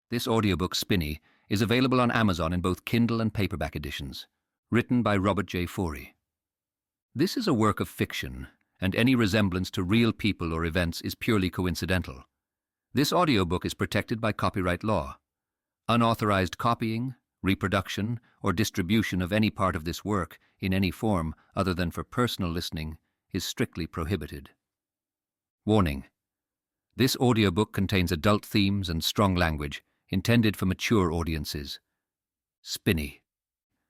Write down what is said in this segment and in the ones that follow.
This audiobook, Spinny, is available on Amazon in both Kindle and paperback editions, written by Robert J. Forey. This is a work of fiction, and any resemblance to real people or events is purely coincidental. This audiobook is protected by copyright law. Unauthorized copying, reproduction, or distribution of any part of this work in any form other than for personal listening is strictly prohibited. Warning: this audiobook contains adult themes and strong language intended for mature audiences. Spinny,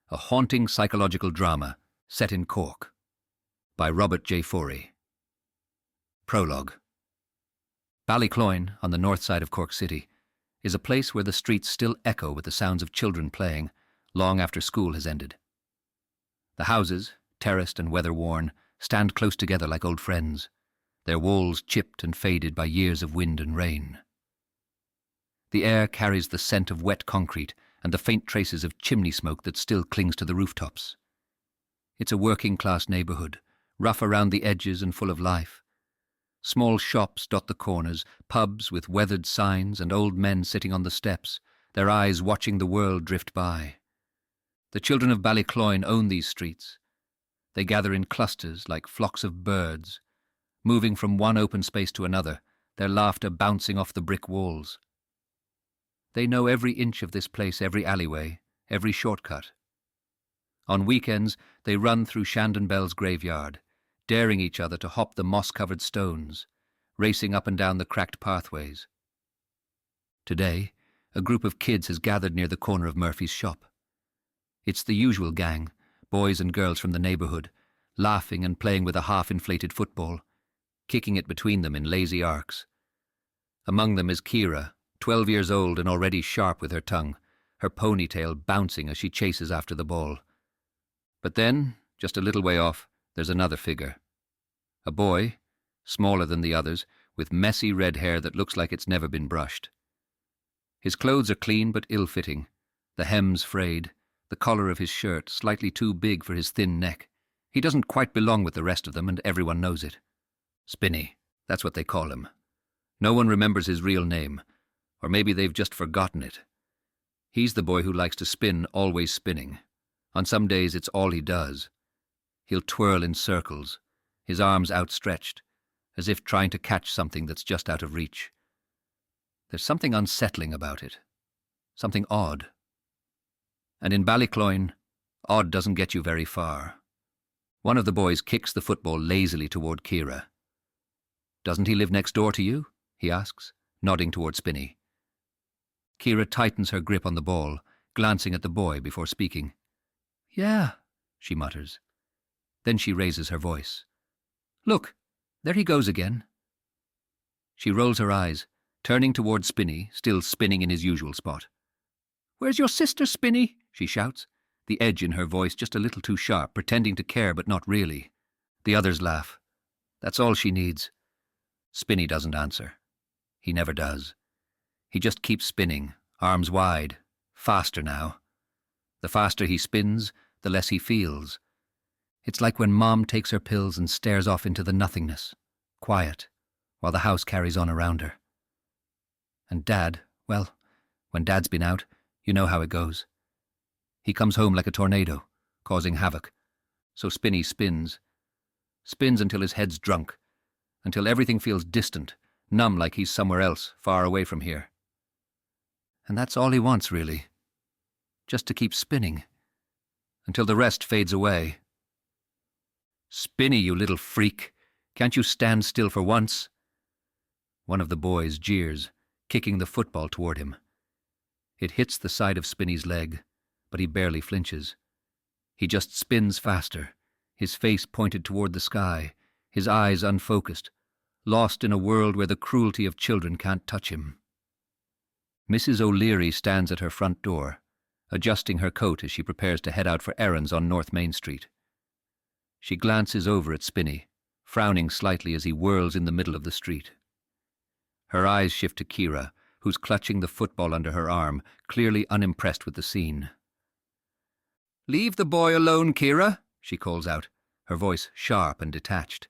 a haunting psychological drama set in Cork, by Robert J. Forey. Prologue. Ballycloyne, on the north side of Cork City, is a place where the streets still echo with the sounds of children playing long after school has ended. The houses, terraced and weather-worn, stand close together like old friends, their walls chipped and faded by years of wind and rain. The air carries the scent of wet concrete and the faint traces of chimney smoke that still clings to the rooftops. It's a working-class neighbourhood, rough around the edges and full of life. Small shops dot the corners, pubs with weathered signs and old men sitting on the steps, their eyes watching the world drift by. The children of Ballycloyne own these streets. They gather in clusters like flocks of birds, moving from one open space to another, their laughter bouncing off the brick walls. They know every inch of this place, every alleyway, every shortcut. On weekends, they run through Shandon Bell's graveyard, daring each other to hop the moss-covered stones, racing up and down the cracked pathways. Today, a group of kids has gathered near the corner of Murphy's shop. It's the usual gang, boys and girls from the neighbourhood, laughing and playing with a half-inflated football, kicking it between them in lazy arcs. Among them is Kira, 12 years old and already sharp with her tongue, her ponytail bouncing as she chases after the ball. But then, just a little way off, there's another figure. A boy, smaller than the others, with messy red hair that looks like it's never been brushed. His clothes are clean but ill-fitting, the hems frayed, the collar of his shirt slightly too big for his thin neck. He doesn't quite belong with the rest of them, and everyone knows it. Spinny, that's what they call him. No one remembers his real name, or maybe they've just forgotten it. He's the boy who likes to spin, always spinning. On some days it's all he does. He'll twirl in circles, his arms outstretched, as if trying to catch something that's just out of reach. There's something unsettling about it, something odd. And in Ballycloyne, odd doesn't get you very far. One of the boys kicks the football lazily toward Kira. "Doesn't he live next door to you?" he asks, nodding toward Spinny. Kira tightens her grip on the ball, glancing at the boy before speaking. "Yeah," she mutters. Then she raises her voice. "Look, there he goes again." She rolls her eyes, turning toward Spinny, still spinning in his usual spot. "Where's your sister, Spinny?" she shouts, the edge in her voice just a little too sharp, pretending to care but not really. The others laugh. That's all she needs. Spinny doesn't answer. He never does. He just keeps spinning, arms wide, faster now. The faster he spins, the less he feels. It's like when Mom takes her pills and stares off into the nothingness, quiet, while the house carries on around her. And Dad, well, when Dad's been out, you know how it goes. He comes home like a tornado, causing havoc. So Spinny spins until his head's drunk, until everything feels distant, numb like he's somewhere else, far away from here. And that's all he wants, really. Just to keep spinning, until the rest fades away. "Spinny, you little freak! Can't you stand still for once?" One of the boys jeers, kicking the football toward him. It hits the side of Spinny's leg, but he barely flinches. He just spins faster, his face pointed toward the sky, his eyes unfocused, lost in a world where the cruelty of children can't touch him. Mrs. O'Leary stands at her front door, adjusting her coat as she prepares to head out for errands on North Main Street. She glances over at Spinny, frowning slightly as he whirls in the middle of the street. Her eyes shift to Kira, who's clutching the football under her arm, clearly unimpressed with the scene. "Leave the boy alone, Kira," she calls out, her voice sharp and detached.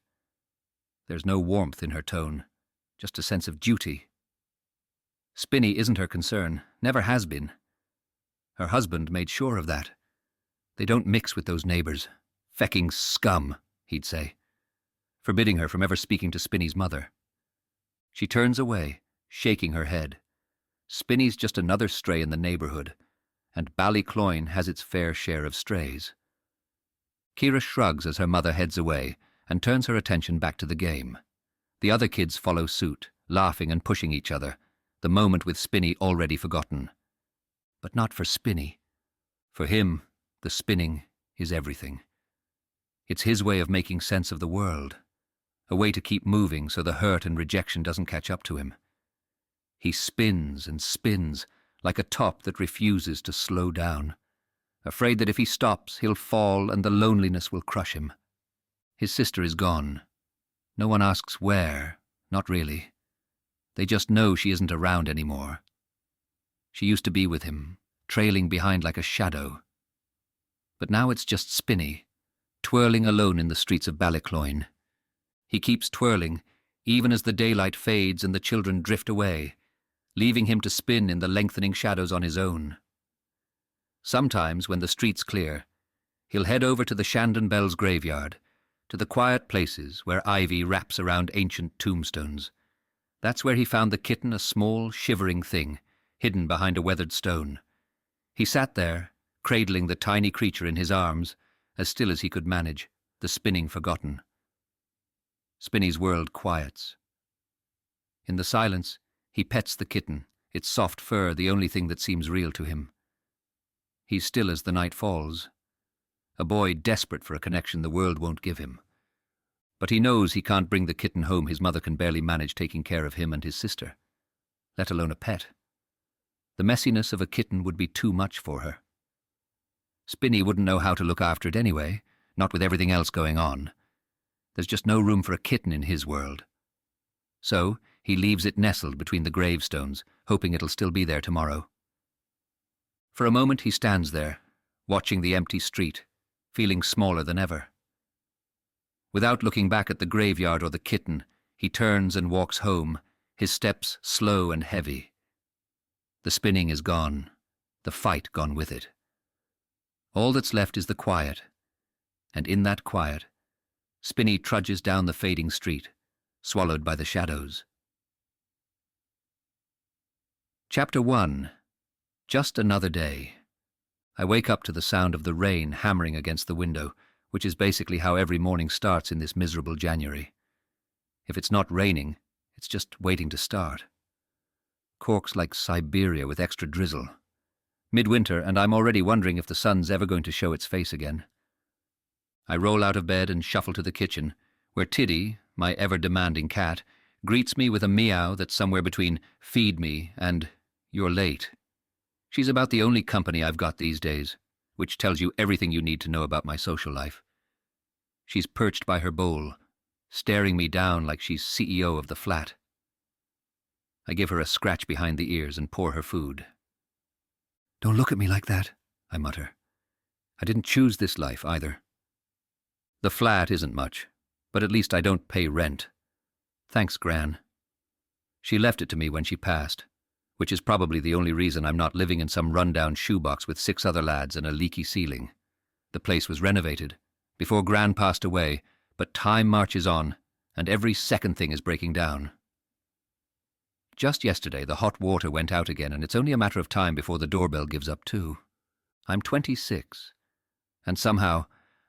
There's no warmth in her tone, just a sense of duty. Spinny isn't her concern, never has been. Her husband made sure of that. They don't mix with those neighbours. Fecking scum, he'd say, forbidding her from ever speaking to Spinny's mother. She turns away, shaking her head. Spinny's just another stray in the neighbourhood, and Ballycloyne has its fair share of strays. Kira shrugs as her mother heads away and turns her attention back to the game. The other kids follow suit, laughing and pushing each other, the moment with Spinny already forgotten. But not for Spinny. For him, the spinning is everything. It's his way of making sense of the world, a way to keep moving so the hurt and rejection doesn't catch up to him. He spins and spins like a top that refuses to slow down, afraid that if he stops, he'll fall and the loneliness will crush him. His sister is gone. No one asks where, not really. They just know she isn't around anymore. She used to be with him, trailing behind like a shadow. But now it's just Spinny, twirling alone in the streets of Ballycloyne. He keeps twirling, even as the daylight fades and the children drift away, leaving him to spin in the lengthening shadows on his own. Sometimes, when the street's clear, he'll head over to the Shandon Bells graveyard, to the quiet places where ivy wraps around ancient tombstones. That's where he found the kitten, a small, shivering thing, hidden behind a weathered stone. He sat there, cradling the tiny creature in his arms, as still as he could manage, the spinning forgotten. Spinny's world quiets. In the silence, he pets the kitten, its soft fur the only thing that seems real to him. He's still as the night falls, a boy desperate for a connection the world won't give him. But he knows he can't bring the kitten home his mother can barely manage taking care of him and his sister, let alone a pet. The messiness of a kitten would be too much for her. Spinny wouldn't know how to look after it anyway, not with everything else going on. There's just no room for a kitten in his world. So he leaves it nestled between the gravestones, hoping it'll still be there tomorrow. For a moment he stands there, watching the empty street, feeling smaller than ever. Without looking back at the graveyard or the kitten, he turns and walks home, his steps slow and heavy. The spinning is gone, the fight gone with it. All that's left is the quiet, and in that quiet, Spinny trudges down the fading street, swallowed by the shadows. Chapter 1. Just another day. I wake up to the sound of the rain hammering against the window, which is basically how every morning starts in this miserable January. If it's not raining, it's just waiting to start. Cork's like Siberia with extra drizzle. Midwinter, and I'm already wondering if the sun's ever going to show its face again. I roll out of bed and shuffle to the kitchen, where Tiddy, my ever-demanding cat, greets me with a meow that's somewhere between "feed me" and "you're late." She's about the only company I've got these days, which tells you everything you need to know about my social life. She's perched by her bowl, staring me down like she's CEO of the flat. I give her a scratch behind the ears and pour her food. "Don't look at me like that," I mutter. "I didn't choose this life, either." The flat isn't much, but at least I don't pay rent. Thanks, Gran. She left it to me when she passed, which is probably the only reason I'm not living in some rundown shoebox with 6 other lads and a leaky ceiling. The place was renovated before Gran passed away, but time marches on, and every second thing is breaking down. Just yesterday, the hot water went out again, and it's only a matter of time before the doorbell gives up too. I'm 26, and somehow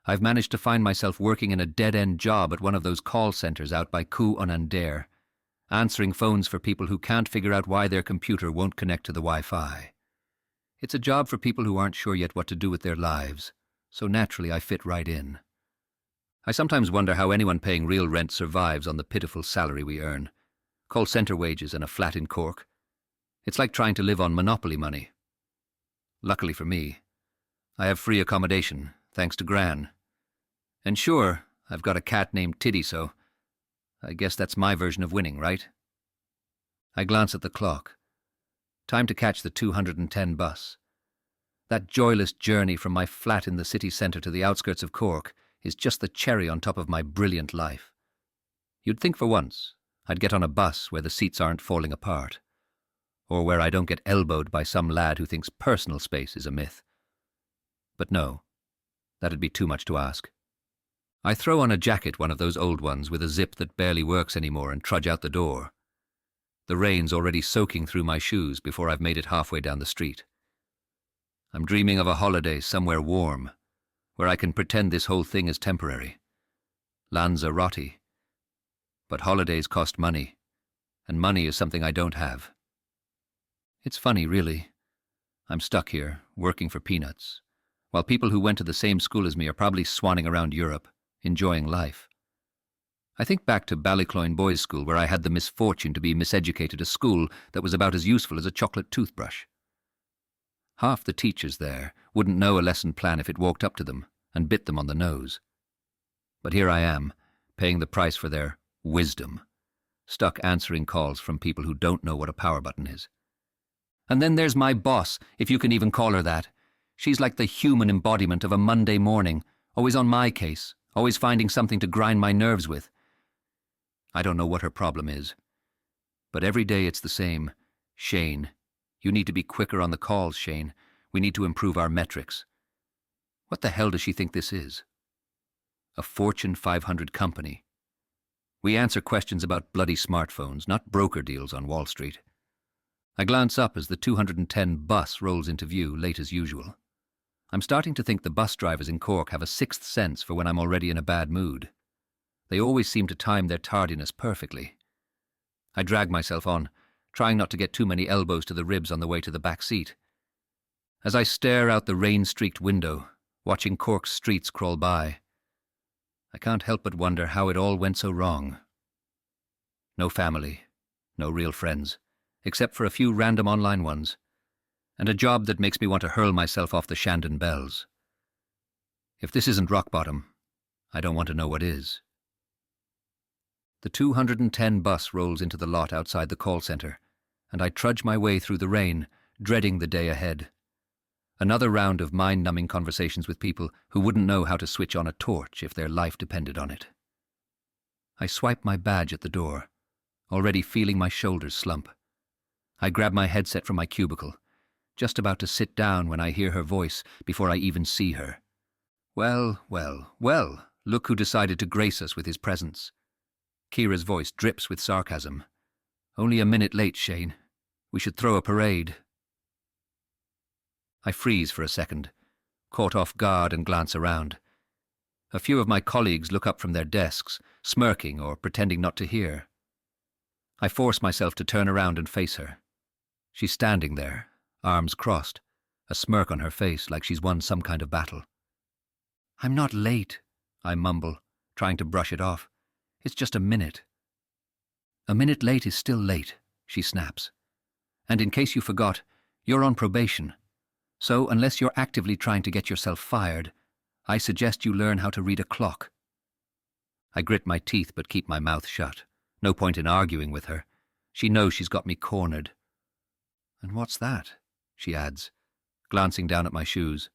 I've managed to find myself working in a dead-end job at one of those call centres out by Coo-on-Andair, answering phones for people who can't figure out why their computer won't connect to the Wi-Fi. It's a job for people who aren't sure yet what to do with their lives, so naturally I fit right in. I sometimes wonder how anyone paying real rent survives on the pitiful salary we earn. Call centre wages and a flat in Cork. It's like trying to live on Monopoly money. Luckily for me, I have free accommodation, thanks to Gran. And sure, I've got a cat named Tiddy, so I guess that's my version of winning, right? I glance at the clock. Time to catch the 210 bus. That joyless journey from my flat in the city centre to the outskirts of Cork is just the cherry on top of my brilliant life. You'd think for once I'd get on a bus where the seats aren't falling apart, or where I don't get elbowed by some lad who thinks personal space is a myth. But no, that'd be too much to ask. I throw on a jacket, one of those old ones with a zip that barely works anymore, and trudge out the door. The rain's already soaking through my shoes before I've made it halfway down the street. I'm dreaming of a holiday somewhere warm, where I can pretend this whole thing is temporary. Lanzarote. But holidays cost money, and money is something I don't have. It's funny, really. I'm stuck here, working for peanuts, while people who went to the same school as me are probably swanning around Europe, enjoying life. I think back to Ballycloyne Boys' School, where I had the misfortune to be miseducated, a school that was about as useful as a chocolate toothbrush. Half the teachers there wouldn't know a lesson plan if it walked up to them and bit them on the nose. But here I am, paying the price for their wisdom, stuck answering calls from people who don't know what a power button is. And then there's my boss, if you can even call her that. She's like the human embodiment of a Monday morning, always on my case, always finding something to grind my nerves with. I don't know what her problem is, but every day it's the same. Shane, you need to be quicker on the calls, Shane. We need to improve our metrics. What the hell does she think this is? A Fortune 500 company. We answer questions about bloody smartphones, not broker deals on Wall Street. I glance up as the 210 bus rolls into view, late as usual. I'm starting to think the bus drivers in Cork have a sixth sense for when I'm already in a bad mood. They always seem to time their tardiness perfectly. I drag myself on, trying not to get too many elbows to the ribs on the way to the back seat. As I stare out the rain-streaked window, watching Cork's streets crawl by, I can't help but wonder how it all went so wrong. No family, no real friends, except for a few random online ones, and a job that makes me want to hurl myself off the Shandon Bells. If this isn't rock bottom, I don't want to know what is. The 210 bus rolls into the lot outside the call centre, and I trudge my way through the rain, dreading the day ahead. Another round of mind-numbing conversations with people who wouldn't know how to switch on a torch if their life depended on it. I swipe my badge at the door, already feeling my shoulders slump. I grab my headset from my cubicle, just about to sit down when I hear her voice before I even see her. Well, well, well, look who decided to grace us with his presence. Kira's voice drips with sarcasm. Only a minute late, Shane. We should throw a parade. I freeze for a second, caught off guard, and glance around. A few of my colleagues look up from their desks, smirking or pretending not to hear. I force myself to turn around and face her. She's standing there, arms crossed, a smirk on her face like she's won some kind of battle. I'm not late, I mumble, trying to brush it off. It's just a minute. A minute late is still late, she snaps. And in case you forgot, you're on probation. So unless you're actively trying to get yourself fired, I suggest you learn how to read a clock. I grit my teeth but keep my mouth shut. No point in arguing with her. She knows she's got me cornered. And what's that? She adds, glancing down at my shoes.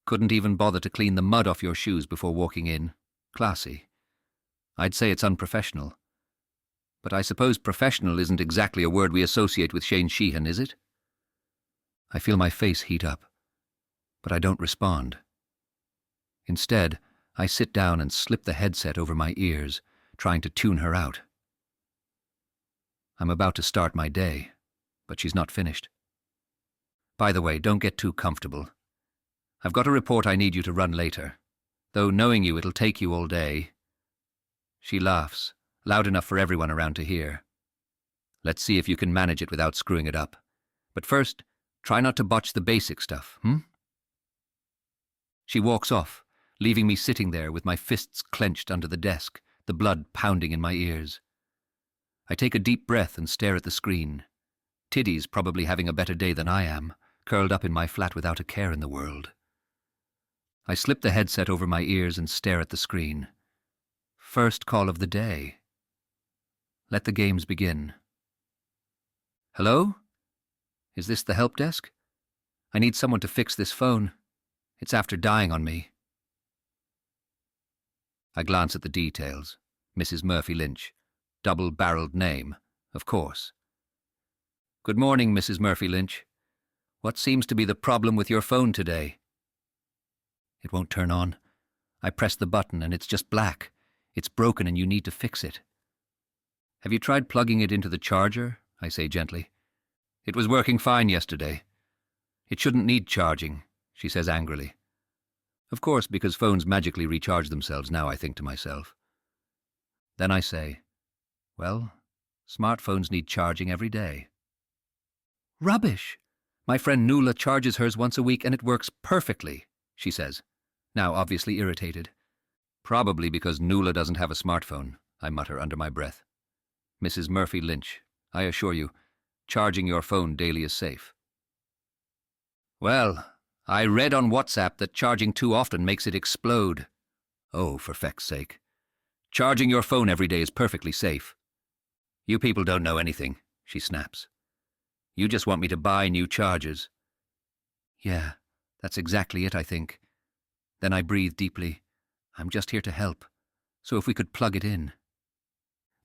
Couldn't even bother to clean the mud off your shoes before walking in. Classy. I'd say it's unprofessional. But I suppose professional isn't exactly a word we associate with Shane Sheehan, is it? I feel my face heat up, but I don't respond. Instead, I sit down and slip the headset over my ears, trying to tune her out. I'm about to start my day, but she's not finished. By the way, don't get too comfortable. I've got a report I need you to run later, though knowing you it'll take you all day. She laughs, loud enough for everyone around to hear. Let's see if you can manage it without screwing it up. But first, try not to botch the basic stuff, She walks off, leaving me sitting there with my fists clenched under the desk, the blood pounding in my ears. I take a deep breath and stare at the screen. Tiddy's probably having a better day than I am, curled up in my flat without a care in the world. I slip the headset over my ears and stare at the screen. First call of the day. Let the games begin. Hello? Is this the help desk? I need someone to fix this phone. It's after dying on me. I glance at the details. Mrs. Murphy Lynch. Double-barreled name, of course. Good morning, Mrs. Murphy-Lynch. What seems to be the problem with your phone today? It won't turn on. I press the button and it's just black. It's broken and you need to fix it. Have you tried plugging it into the charger? I say gently. It was working fine yesterday. It shouldn't need charging, she says angrily. Of course, because phones magically recharge themselves now, I think to myself. Then I say, well, smartphones need charging every day. Rubbish! My friend Nuala charges hers once a week and it works perfectly, she says, now obviously irritated. Probably because Nuala doesn't have a smartphone, I mutter under my breath. Mrs. Murphy-Lynch, I assure you, charging your phone daily is safe. Well, I read on WhatsApp that charging too often makes it explode. Oh, for feck's sake. Charging your phone every day is perfectly safe. You people don't know anything, she snaps. You just want me to buy new chargers. Yeah, that's exactly it, I think. Then I breathe deeply. I'm just here to help. So if we could plug it in.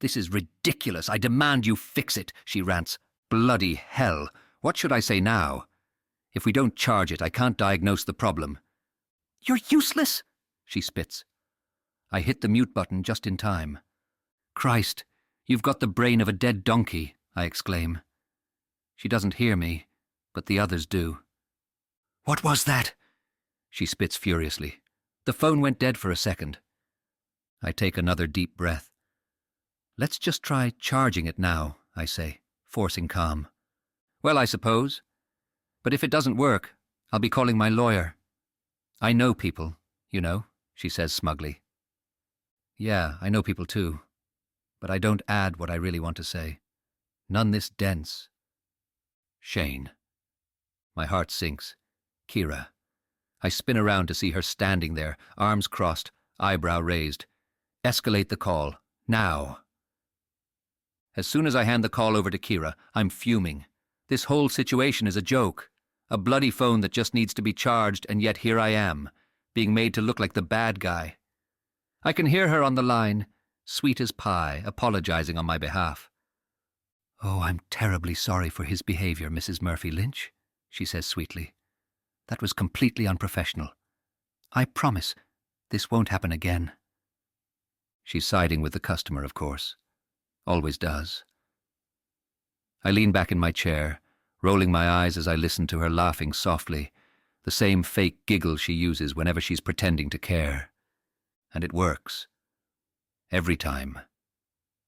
This is ridiculous. I demand you fix it, she rants. Bloody hell. What should I say now? If we don't charge it, I can't diagnose the problem. You're useless, she spits. I hit the mute button just in time. Christ, you've got the brain of a dead donkey, I exclaim. She doesn't hear me, but the others do. What was that? She spits furiously. The phone went dead for a second. I take another deep breath. Let's just try charging it now, I say, forcing calm. Well, I suppose. But if it doesn't work, I'll be calling my lawyer. I know people, you know, she says smugly. Yeah, I know people too. But I don't add what I really want to say. None this dense. Shane. My heart sinks. Kira. I spin around to see her standing there, arms crossed, eyebrow raised. Escalate the call. Now. As soon as I hand the call over to Kira, I'm fuming. This whole situation is a joke. A bloody phone that just needs to be charged, and yet here I am, being made to look like the bad guy. I can hear her on the line, sweet as pie, apologizing on my behalf. Oh, I'm terribly sorry for his behavior, Mrs. Murphy-Lynch, she says sweetly. That was completely unprofessional. I promise this won't happen again. She's siding with the customer, of course. Always does. I lean back in my chair, rolling my eyes as I listen to her laughing softly, the same fake giggle she uses whenever she's pretending to care. And it works. Every time.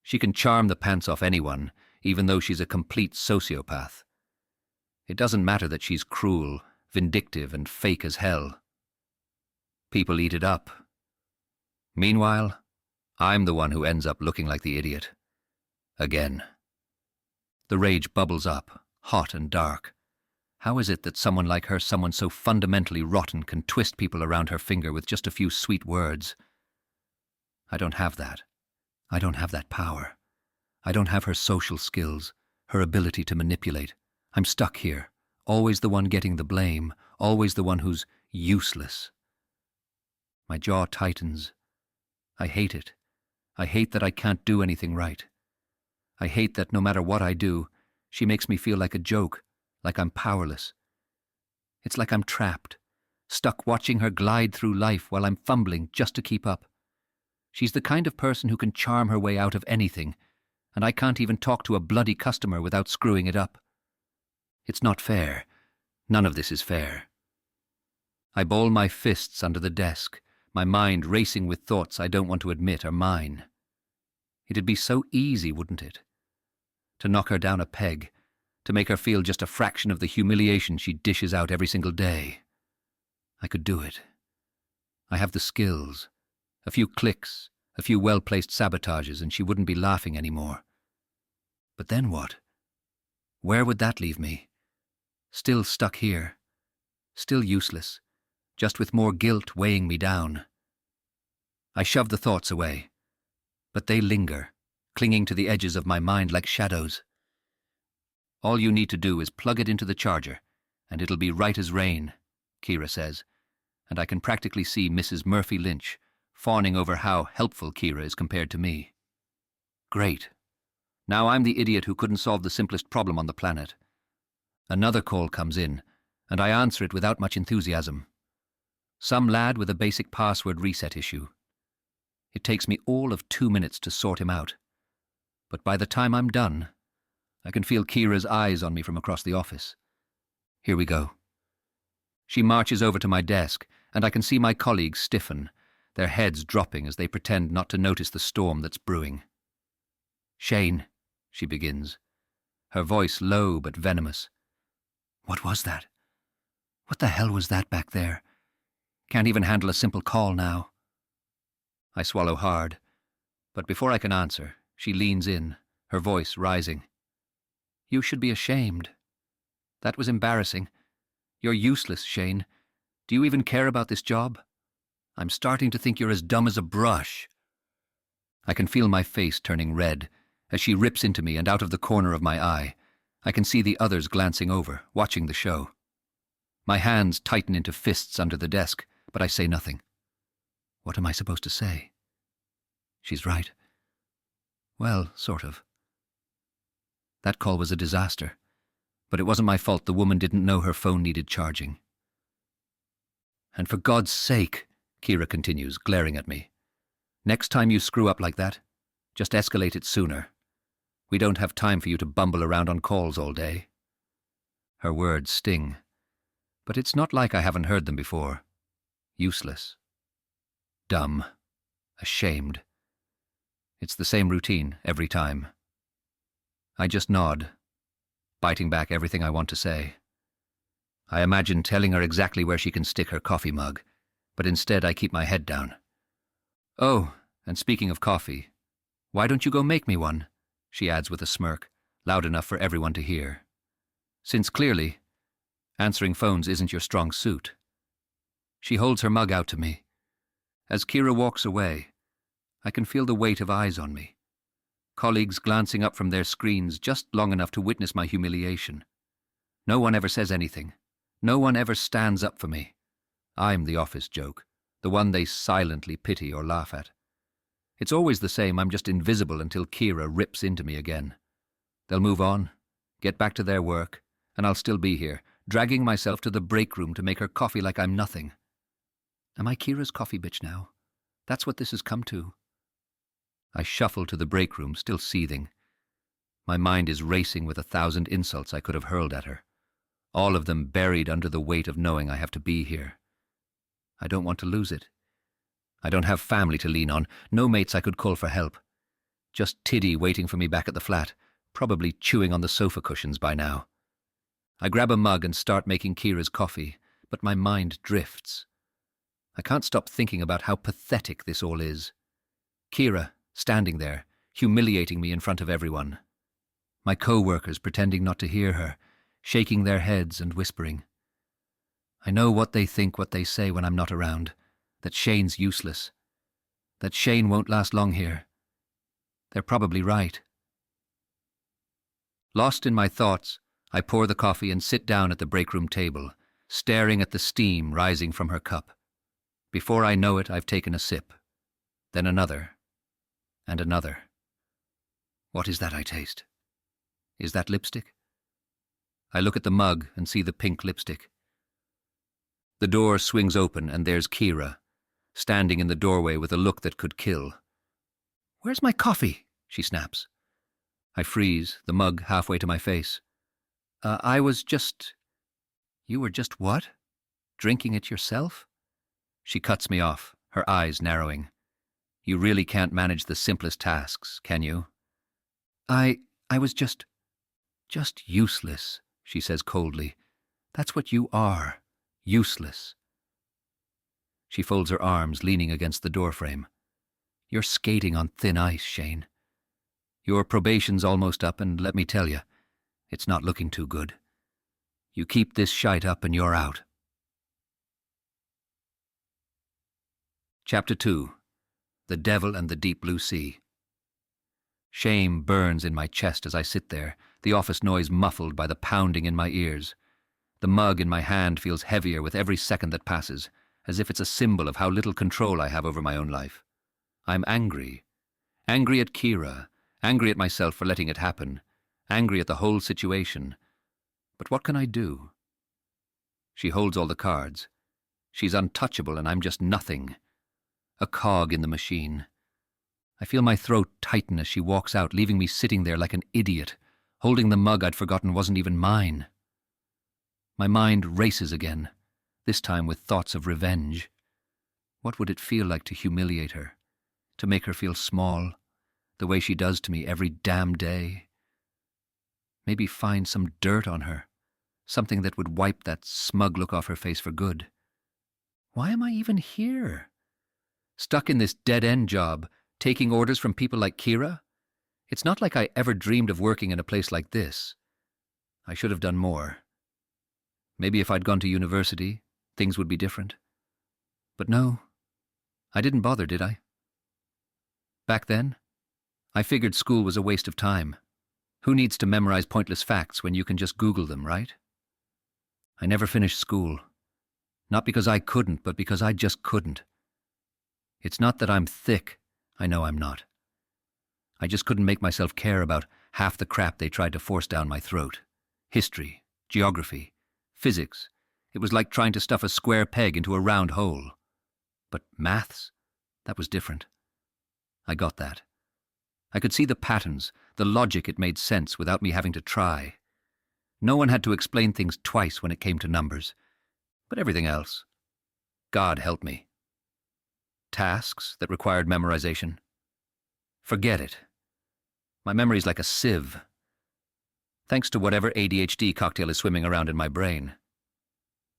She can charm the pants off anyone, even though she's a complete sociopath. It doesn't matter that she's cruel, vindictive, and fake as hell. People eat it up. Meanwhile, I'm the one who ends up looking like the idiot. Again. The rage bubbles up, hot and dark. How is it that someone like her, someone so fundamentally rotten, can twist people around her finger with just a few sweet words? I don't have that. I don't have that power. I don't have her social skills, her ability to manipulate. I'm stuck here, always the one getting the blame, always the one who's useless. My jaw tightens. I hate it. I hate that I can't do anything right. I hate that no matter what I do, she makes me feel like a joke, like I'm powerless. It's like I'm trapped, stuck watching her glide through life while I'm fumbling just to keep up. She's the kind of person who can charm her way out of anything, and I can't even talk to a bloody customer without screwing it up. It's not fair. None of this is fair. I ball my fists under the desk, my mind racing with thoughts I don't want to admit are mine. It'd be so easy, wouldn't it? To knock her down a peg, to make her feel just a fraction of the humiliation she dishes out every single day. I could do it. I have the skills. A few clicks, a few well-placed sabotages, and she wouldn't be laughing anymore. But then what? Where would that leave me? Still stuck here. Still useless, just with more guilt weighing me down. I shove the thoughts away, but they linger, clinging to the edges of my mind like shadows. All you need to do is plug it into the charger, and it'll be right as rain, Kira says, and I can practically see Mrs. Murphy-Lynch fawning over how helpful Kira is compared to me. Great. Now I'm the idiot who couldn't solve the simplest problem on the planet, Another call comes in, and I answer it without much enthusiasm. Some lad with a basic password reset issue. It takes me all of 2 minutes to sort him out. But by the time I'm done, I can feel Kira's eyes on me from across the office. Here we go. She marches over to my desk, and I can see my colleagues stiffen, their heads dropping as they pretend not to notice the storm that's brewing. "Shane," she begins, her voice low but venomous. "What was that? What the hell was that back there? Can't even handle a simple call now." I swallow hard, but before I can answer, she leans in, her voice rising. "You should be ashamed. That was embarrassing. You're useless, Shane. Do you even care about this job? I'm starting to think you're as dumb as a brush." I can feel my face turning red as she rips into me, and out of the corner of my eye, I can see the others glancing over, watching the show. My hands tighten into fists under the desk, but I say nothing. What am I supposed to say? She's right. Well, sort of. That call was a disaster, but it wasn't my fault the woman didn't know her phone needed charging. "And for God's sake," Kira continues, glaring at me, "next time you screw up like that, just escalate it sooner. We don't have time for you to bumble around on calls all day." Her words sting, but it's not like I haven't heard them before. Useless. Dumb. Ashamed. It's the same routine every time. I just nod, biting back everything I want to say. I imagine telling her exactly where she can stick her coffee mug, but instead I keep my head down. "Oh, and speaking of coffee, why don't you go make me one?" she adds with a smirk, loud enough for everyone to hear. Since clearly, answering phones isn't your strong suit. She holds her mug out to me. As Kira walks away, I can feel the weight of eyes on me. Colleagues glancing up from their screens just long enough to witness my humiliation. No one ever says anything. No one ever stands up for me. I'm the office joke, the one they silently pity or laugh at. It's always the same, I'm just invisible until Kira rips into me again. They'll move on, get back to their work, and I'll still be here, dragging myself to the break room to make her coffee like I'm nothing. Am I Kira's coffee bitch now? That's what this has come to. I shuffle to the break room, still seething. My mind is racing with 1,000 insults I could have hurled at her, all of them buried under the weight of knowing I have to be here. I don't want to lose it. I don't have family to lean on, no mates I could call for help. Just Tiddy waiting for me back at the flat, probably chewing on the sofa cushions by now. I grab a mug and start making Kira's coffee, but my mind drifts. I can't stop thinking about how pathetic this all is. Kira, standing there, humiliating me in front of everyone. My co-workers pretending not to hear her, shaking their heads and whispering. I know what they think, what they say when I'm not around, that Shane's useless, that Shane won't last long here. They're probably right. Lost in my thoughts, I pour the coffee and sit down at the break room table, staring at the steam rising from her cup. Before I know it, I've taken a sip, then another, and another. What is that I taste? Is that lipstick? I look at the mug and see the pink lipstick. The door swings open and there's Kira, standing in the doorway with a look that could kill. "Where's my coffee?" she snaps. I freeze, the mug halfway to my face. I was just... You were just what? Drinking it yourself? She cuts me off, her eyes narrowing. You really can't manage the simplest tasks, can you? I was just useless, she says coldly. That's what you are, useless. She folds her arms, leaning against the doorframe. You're skating on thin ice, Shane. Your probation's almost up, and let me tell you, it's not looking too good. You keep this shite up and you're out. Chapter 2. The Devil and the Deep Blue Sea. Shame burns in my chest as I sit there, the office noise muffled by the pounding in my ears. The mug in my hand feels heavier with every second that passes, as if it's a symbol of how little control I have over my own life. I'm angry. Angry at Kira, angry at myself for letting it happen, angry at the whole situation. But what can I do? She holds all the cards. She's untouchable and I'm just nothing. A cog in the machine. I feel my throat tighten as she walks out, leaving me sitting there like an idiot, holding the mug I'd forgotten wasn't even mine. My mind races again, this time with thoughts of revenge. What would it feel like to humiliate her, to make her feel small, the way she does to me every damn day? Maybe find some dirt on her, something that would wipe that smug look off her face for good. Why am I even here? Stuck in this dead-end job, taking orders from people like Kira? It's not like I ever dreamed of working in a place like this. I should have done more. Maybe if I'd gone to university, things would be different. But no, I didn't bother, did I? Back then, I figured school was a waste of time. Who needs to memorize pointless facts when you can just Google them, right? I never finished school. Not because I couldn't, but because I just couldn't. It's not that I'm thick. I know I'm not. I just couldn't make myself care about half the crap they tried to force down my throat. History, geography, physics. It was like trying to stuff a square peg into a round hole. But maths? That was different. I got that. I could see the patterns, the logic. It made sense without me having to try. No one had to explain things twice when it came to numbers. But everything else, God help me. Tasks that required memorization? Forget it. My memory's like a sieve. Thanks to whatever ADHD cocktail is swimming around in my brain.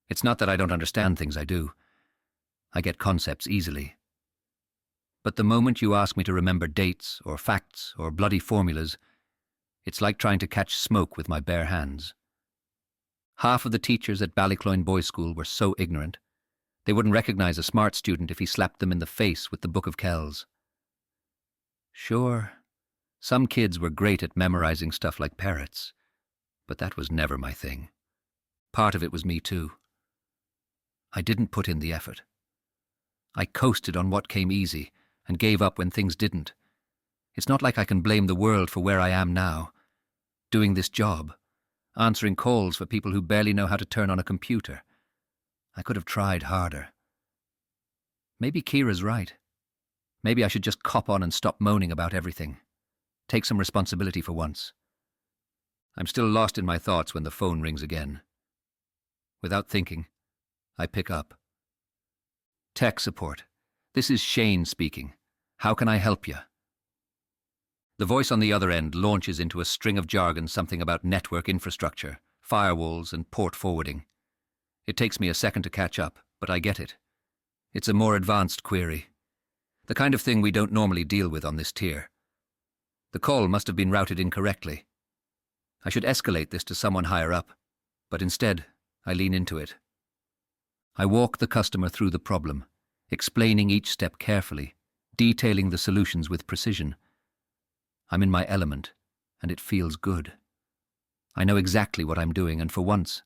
It's not that I don't understand things, I do. I get concepts easily. But the moment you ask me to remember dates or facts or bloody formulas, it's like trying to catch smoke with my bare hands. Half of the teachers at Ballycloyne Boys' School were so ignorant, they wouldn't recognize a smart student if he slapped them in the face with the Book of Kells. Sure, some kids were great at memorizing stuff like parrots, but that was never my thing. Part of it was me too. I didn't put in the effort. I coasted on what came easy and gave up when things didn't. It's not like I can blame the world for where I am now, doing this job, answering calls for people who barely know how to turn on a computer. I could have tried harder. Maybe Kira's right. Maybe I should just cop on and stop moaning about everything. Take some responsibility for once. I'm still lost in my thoughts when the phone rings again. Without thinking, I pick up. Tech support. This is Shane speaking. How can I help you? The voice on the other end launches into a string of jargon, something about network infrastructure, firewalls, and port forwarding. It takes me a second to catch up, but I get it. It's a more advanced query. The kind of thing we don't normally deal with on this tier. The call must have been routed incorrectly. I should escalate this to someone higher up, but instead, I lean into it. I walk the customer through the problem, explaining each step carefully, detailing the solutions with precision. I'm in my element, and it feels good. I know exactly what I'm doing, and for once,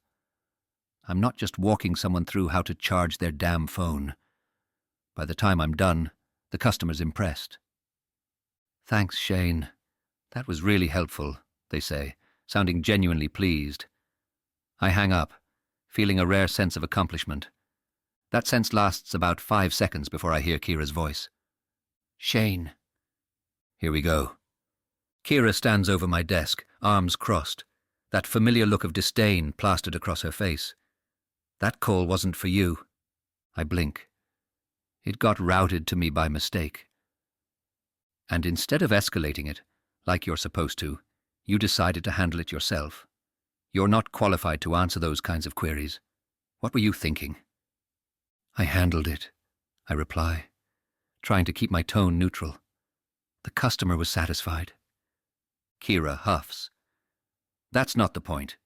I'm not just walking someone through how to charge their damn phone. By the time I'm done, the customer's impressed. Thanks, Shane. That was really helpful, they say, sounding genuinely pleased. I hang up, feeling a rare sense of accomplishment. That sense lasts about 5 seconds before I hear Kira's voice. Shane. Here we go. Kira stands over my desk, arms crossed, that familiar look of disdain plastered across her face. That call wasn't for you. I blink. It got routed to me by mistake. And instead of escalating it, like you're supposed to, you decided to handle it yourself. You're not qualified to answer those kinds of queries. What were you thinking? I handled it, I reply, trying to keep my tone neutral. The customer was satisfied. Kira huffs. That's not the point.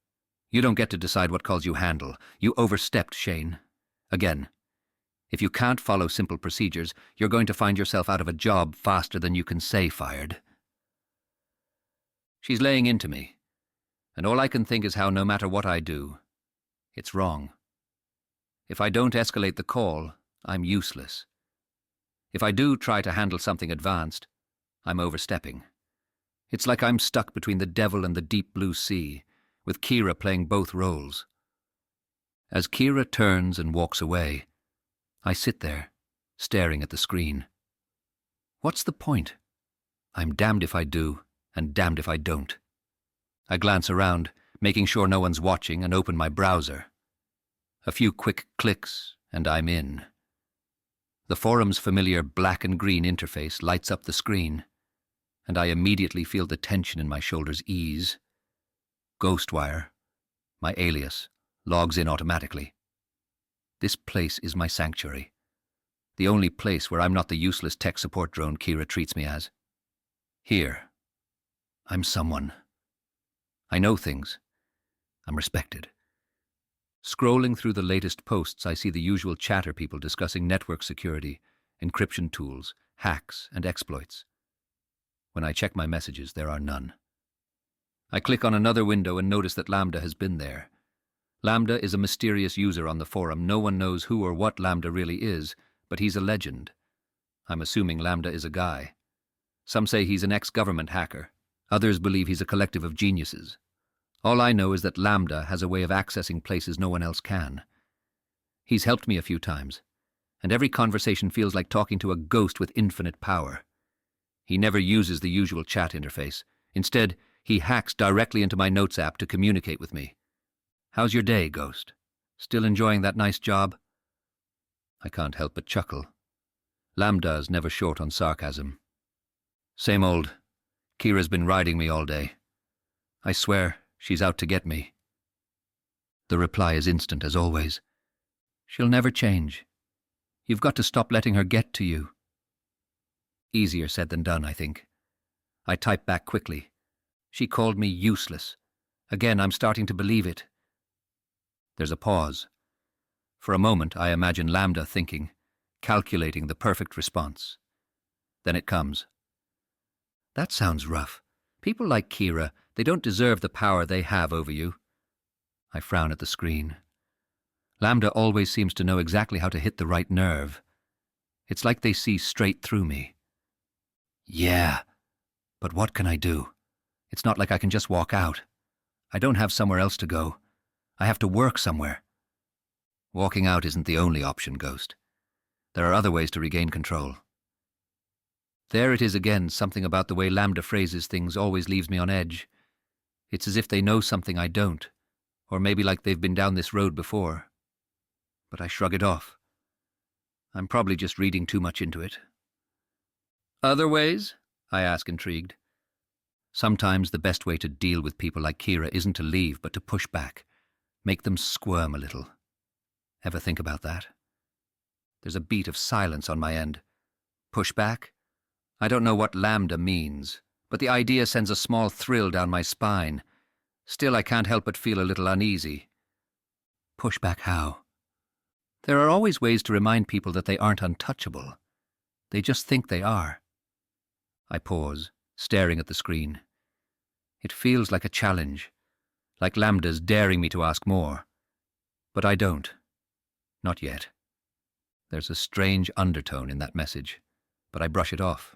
You don't get to decide what calls you handle. You overstepped, Shane. Again. If you can't follow simple procedures, you're going to find yourself out of a job faster than you can say fired. She's laying into me, and all I can think is how no matter what I do, it's wrong. If I don't escalate the call, I'm useless. If I do try to handle something advanced, I'm overstepping. It's like I'm stuck between the devil and the deep blue sea, with Kira playing both roles. As Kira turns and walks away, I sit there, staring at the screen. What's the point? I'm damned if I do, and damned if I don't. I glance around, making sure no one's watching, and open my browser. A few quick clicks, and I'm in. The forum's familiar black and green interface lights up the screen, and I immediately feel the tension in my shoulders ease. Ghostwire, my alias, logs in automatically. This place is my sanctuary. The only place where I'm not the useless tech support drone Kira treats me as. Here, I'm someone. I know things. I'm respected. Scrolling through the latest posts, I see the usual chatter people discussing network security, encryption tools, hacks, and exploits. When I check my messages, there are none. I click on another window and notice that Lambda has been there. Lambda is a mysterious user on the forum. No one knows who or what Lambda really is, but he's a legend. I'm assuming Lambda is a guy. Some say he's an ex-government hacker. Others believe he's a collective of geniuses. All I know is that Lambda has a way of accessing places no one else can. He's helped me a few times, and every conversation feels like talking to a ghost with infinite power. He never uses the usual chat interface. Instead, he hacks directly into my notes app to communicate with me. How's your day, Ghost? Still enjoying that nice job? I can't help but chuckle. Lambda's never short on sarcasm. Same old. Kira's been riding me all day. I swear, she's out to get me. The reply is instant as always. She'll never change. You've got to stop letting her get to you. Easier said than done, I think. I type back quickly. She called me useless. Again, I'm starting to believe it. There's a pause. For a moment, I imagine Lambda thinking, calculating the perfect response. Then it comes. That sounds rough. People like Kira, they don't deserve the power they have over you. I frown at the screen. Lambda always seems to know exactly how to hit the right nerve. It's like they see straight through me. Yeah, but what can I do? It's not like I can just walk out. I don't have somewhere else to go. I have to work somewhere. Walking out isn't the only option, Ghost. There are other ways to regain control. There it is again, something about the way Lambda phrases things always leaves me on edge. It's as if they know something I don't, or maybe like they've been down this road before. But I shrug it off. I'm probably just reading too much into it. Other ways? I ask, intrigued. Sometimes the best way to deal with people like Kira isn't to leave, but to push back. Make them squirm a little. Ever think about that? There's a beat of silence on my end. Push back? I don't know what Lambda means, but the idea sends a small thrill down my spine. Still, I can't help but feel a little uneasy. Push back how? There are always ways to remind people that they aren't untouchable. They just think they are. I pause, staring at the screen. It feels like a challenge, like Lambda's daring me to ask more. But I don't. Not yet. There's a strange undertone in that message, but I brush it off.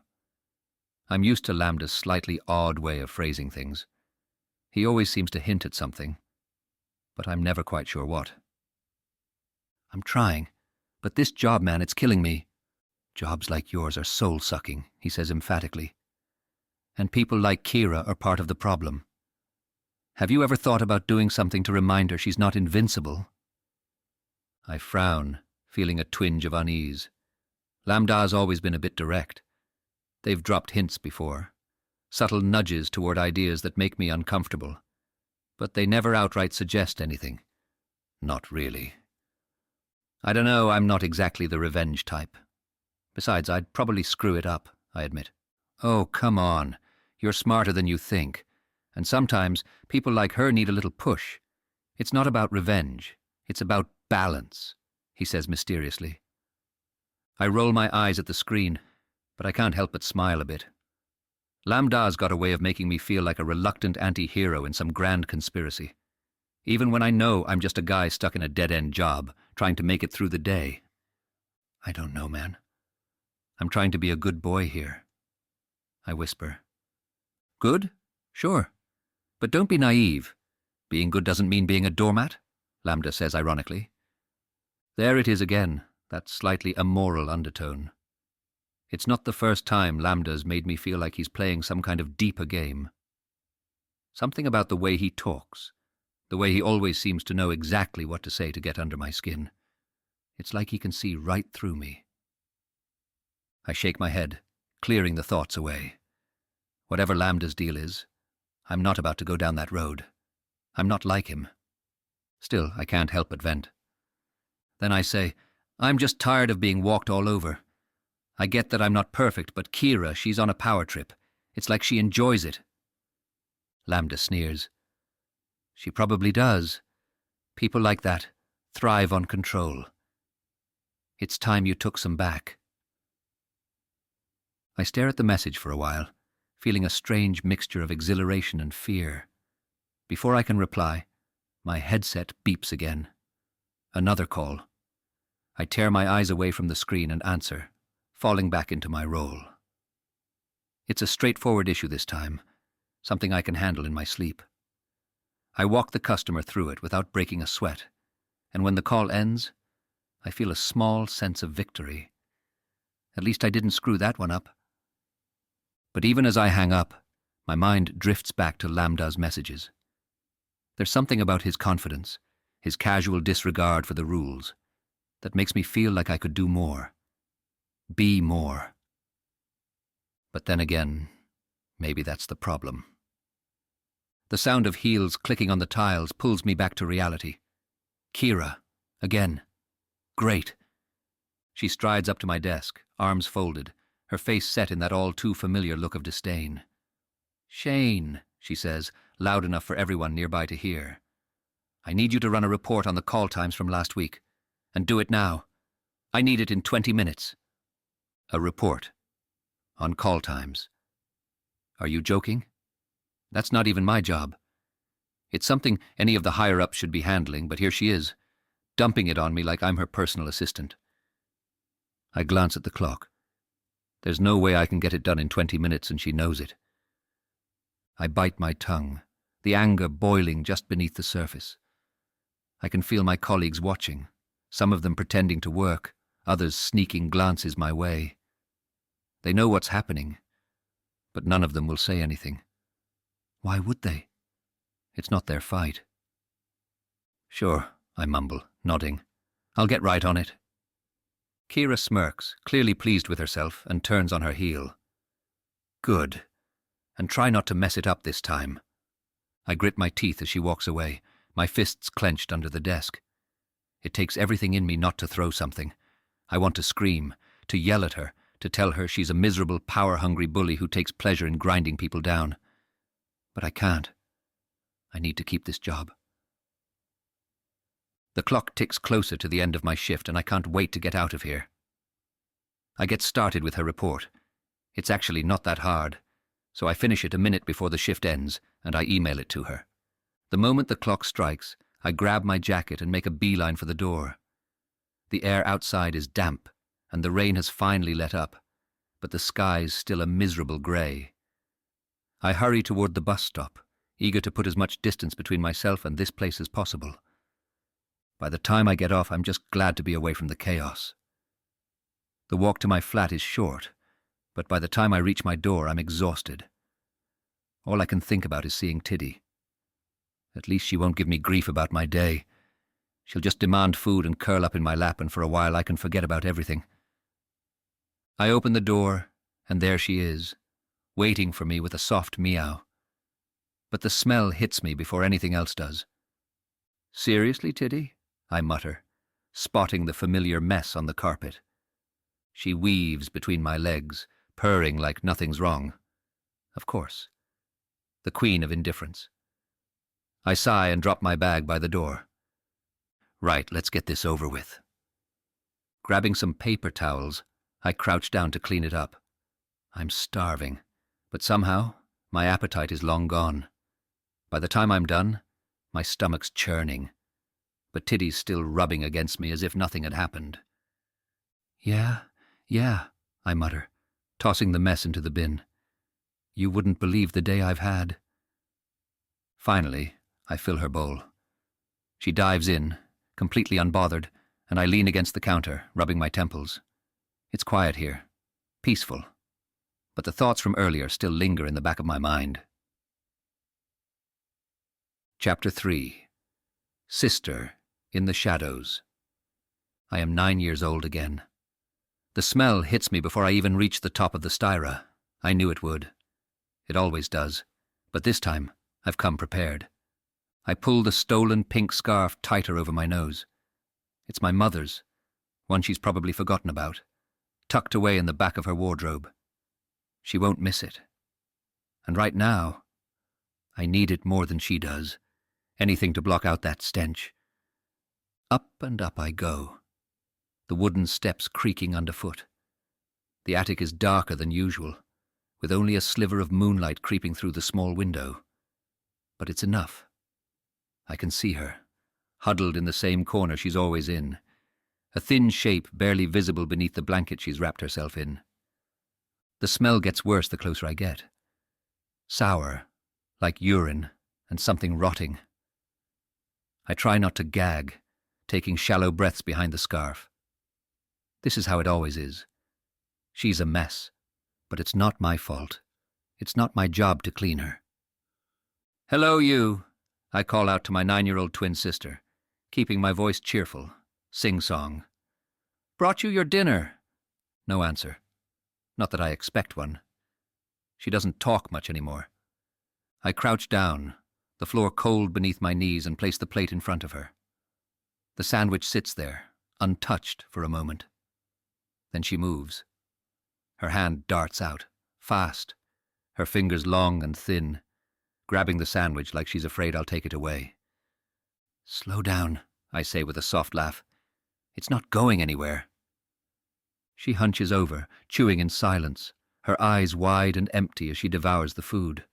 I'm used to Lambda's slightly odd way of phrasing things. He always seems to hint at something, but I'm never quite sure what. I'm trying, but this job, man, it's killing me. Jobs like yours are soul-sucking, he says emphatically. And people like Kira are part of the problem. Have you ever thought about doing something to remind her she's not invincible? I frown, feeling a twinge of unease. Lambda's always been a bit direct. They've dropped hints before, subtle nudges toward ideas that make me uncomfortable. But they never outright suggest anything. Not really. I don't know, I'm not exactly the revenge type. Besides, I'd probably screw it up, I admit. Oh, come on. You're smarter than you think. And sometimes people like her need a little push. It's not about revenge. It's about balance, he says mysteriously. I roll my eyes at the screen, but I can't help but smile a bit. Lambda's got a way of making me feel like a reluctant anti-hero in some grand conspiracy. Even when I know I'm just a guy stuck in a dead-end job, trying to make it through the day. I don't know, man. I'm trying to be a good boy here. I whisper. Good? Sure. But don't be naive. Being good doesn't mean being a doormat, Lambda says ironically. There it is again, that slightly immoral undertone. It's not the first time Lambda's made me feel like he's playing some kind of deeper game. Something about the way he talks, the way he always seems to know exactly what to say to get under my skin. It's like he can see right through me. I shake my head, clearing the thoughts away. Whatever Lambda's deal is, I'm not about to go down that road. I'm not like him. Still, I can't help but vent. Then I say, I'm just tired of being walked all over. I get that I'm not perfect, but Kira, she's on a power trip. It's like she enjoys it. Lambda sneers. She probably does. People like that thrive on control. It's time you took some back. I stare at the message for a while, feeling a strange mixture of exhilaration and fear. Before I can reply, my headset beeps again. Another call. I tear my eyes away from the screen and answer, falling back into my role. It's a straightforward issue this time, something I can handle in my sleep. I walk the customer through it without breaking a sweat, and when the call ends, I feel a small sense of victory. At least I didn't screw that one up. But even as I hang up, my mind drifts back to Lambda's messages. There's something about his confidence, his casual disregard for the rules, that makes me feel like I could do more. Be more. But then again, maybe that's the problem. The sound of heels clicking on the tiles pulls me back to reality. Kira, again. Great. She strides up to my desk, arms folded, her face set in that all-too-familiar look of disdain. Shane, she says, loud enough for everyone nearby to hear. I need you to run a report on the call times from last week. And do it now. I need it in 20 minutes. A report. On call times. Are you joking? That's not even my job. It's something any of the higher-ups should be handling, but here she is, dumping it on me like I'm her personal assistant. I glance at the clock. There's no way I can get it done in 20 minutes, and she knows it. I bite my tongue, the anger boiling just beneath the surface. I can feel my colleagues watching, some of them pretending to work, others sneaking glances my way. They know what's happening, but none of them will say anything. Why would they? It's not their fight. Sure, I mumble, nodding. I'll get right on it. Kira smirks, clearly pleased with herself, and turns on her heel. Good. And try not to mess it up this time. I grit my teeth as she walks away, my fists clenched under the desk. It takes everything in me not to throw something. I want to scream, to yell at her, to tell her she's a miserable, power-hungry bully who takes pleasure in grinding people down. But I can't. I need to keep this job. The clock ticks closer to the end of my shift, and I can't wait to get out of here. I get started with her report. It's actually not that hard, so I finish it a minute before the shift ends, and I email it to her. The moment the clock strikes, I grab my jacket and make a beeline for the door. The air outside is damp, and the rain has finally let up, but the sky's still a miserable grey. I hurry toward the bus stop, eager to put as much distance between myself and this place as possible. By the time I get off, I'm just glad to be away from the chaos. The walk to my flat is short, but by the time I reach my door, I'm exhausted. All I can think about is seeing Tiddy. At least she won't give me grief about my day. She'll just demand food and curl up in my lap, and for a while I can forget about everything. I open the door, and there she is, waiting for me with a soft meow. But the smell hits me before anything else does. Seriously, Tiddy? I mutter, spotting the familiar mess on the carpet. She weaves between my legs, purring like nothing's wrong. Of course. The queen of indifference. I sigh and drop my bag by the door. Right, let's get this over with. Grabbing some paper towels, I crouch down to clean it up. I'm starving, but somehow my appetite is long gone. By the time I'm done, my stomach's churning, but Tiddy's still rubbing against me as if nothing had happened. Yeah, I mutter, tossing the mess into the bin. You wouldn't believe the day I've had. Finally, I fill her bowl. She dives in, completely unbothered, and I lean against the counter, rubbing my temples. It's quiet here, peaceful, but the thoughts from earlier still linger in the back of my mind. Chapter 3. Sister in the Shadows. I am 9 years old again. The smell hits me before I even reach the top of the styra. I knew it would. It always does, but this time I've come prepared. I pull the stolen pink scarf tighter over my nose. It's my mother's, one she's probably forgotten about, tucked away in the back of her wardrobe. She won't miss it. And right now, I need it more than she does. Anything to block out that stench. Up and up I go, the wooden steps creaking underfoot. The attic is darker than usual, with only a sliver of moonlight creeping through the small window. But it's enough. I can see her, huddled in the same corner she's always in, a thin shape barely visible beneath the blanket she's wrapped herself in. The smell gets worse the closer I get. Sour, like urine and something rotting. I try not to gag, taking shallow breaths behind the scarf. This is how it always is. She's a mess, but it's not my fault. It's not my job to clean her. "Hello, you," I call out to my 9-year-old twin sister, keeping my voice cheerful, sing-song. "Brought you your dinner." No answer. Not that I expect one. She doesn't talk much anymore. I crouch down, the floor cold beneath my knees, and place the plate in front of her. The sandwich sits there, untouched for a moment. Then she moves. Her hand darts out, fast, her fingers long and thin, grabbing the sandwich like she's afraid I'll take it away. "Slow down," I say with a soft laugh. "It's not going anywhere." She hunches over, chewing in silence, her eyes wide and empty as she devours the food.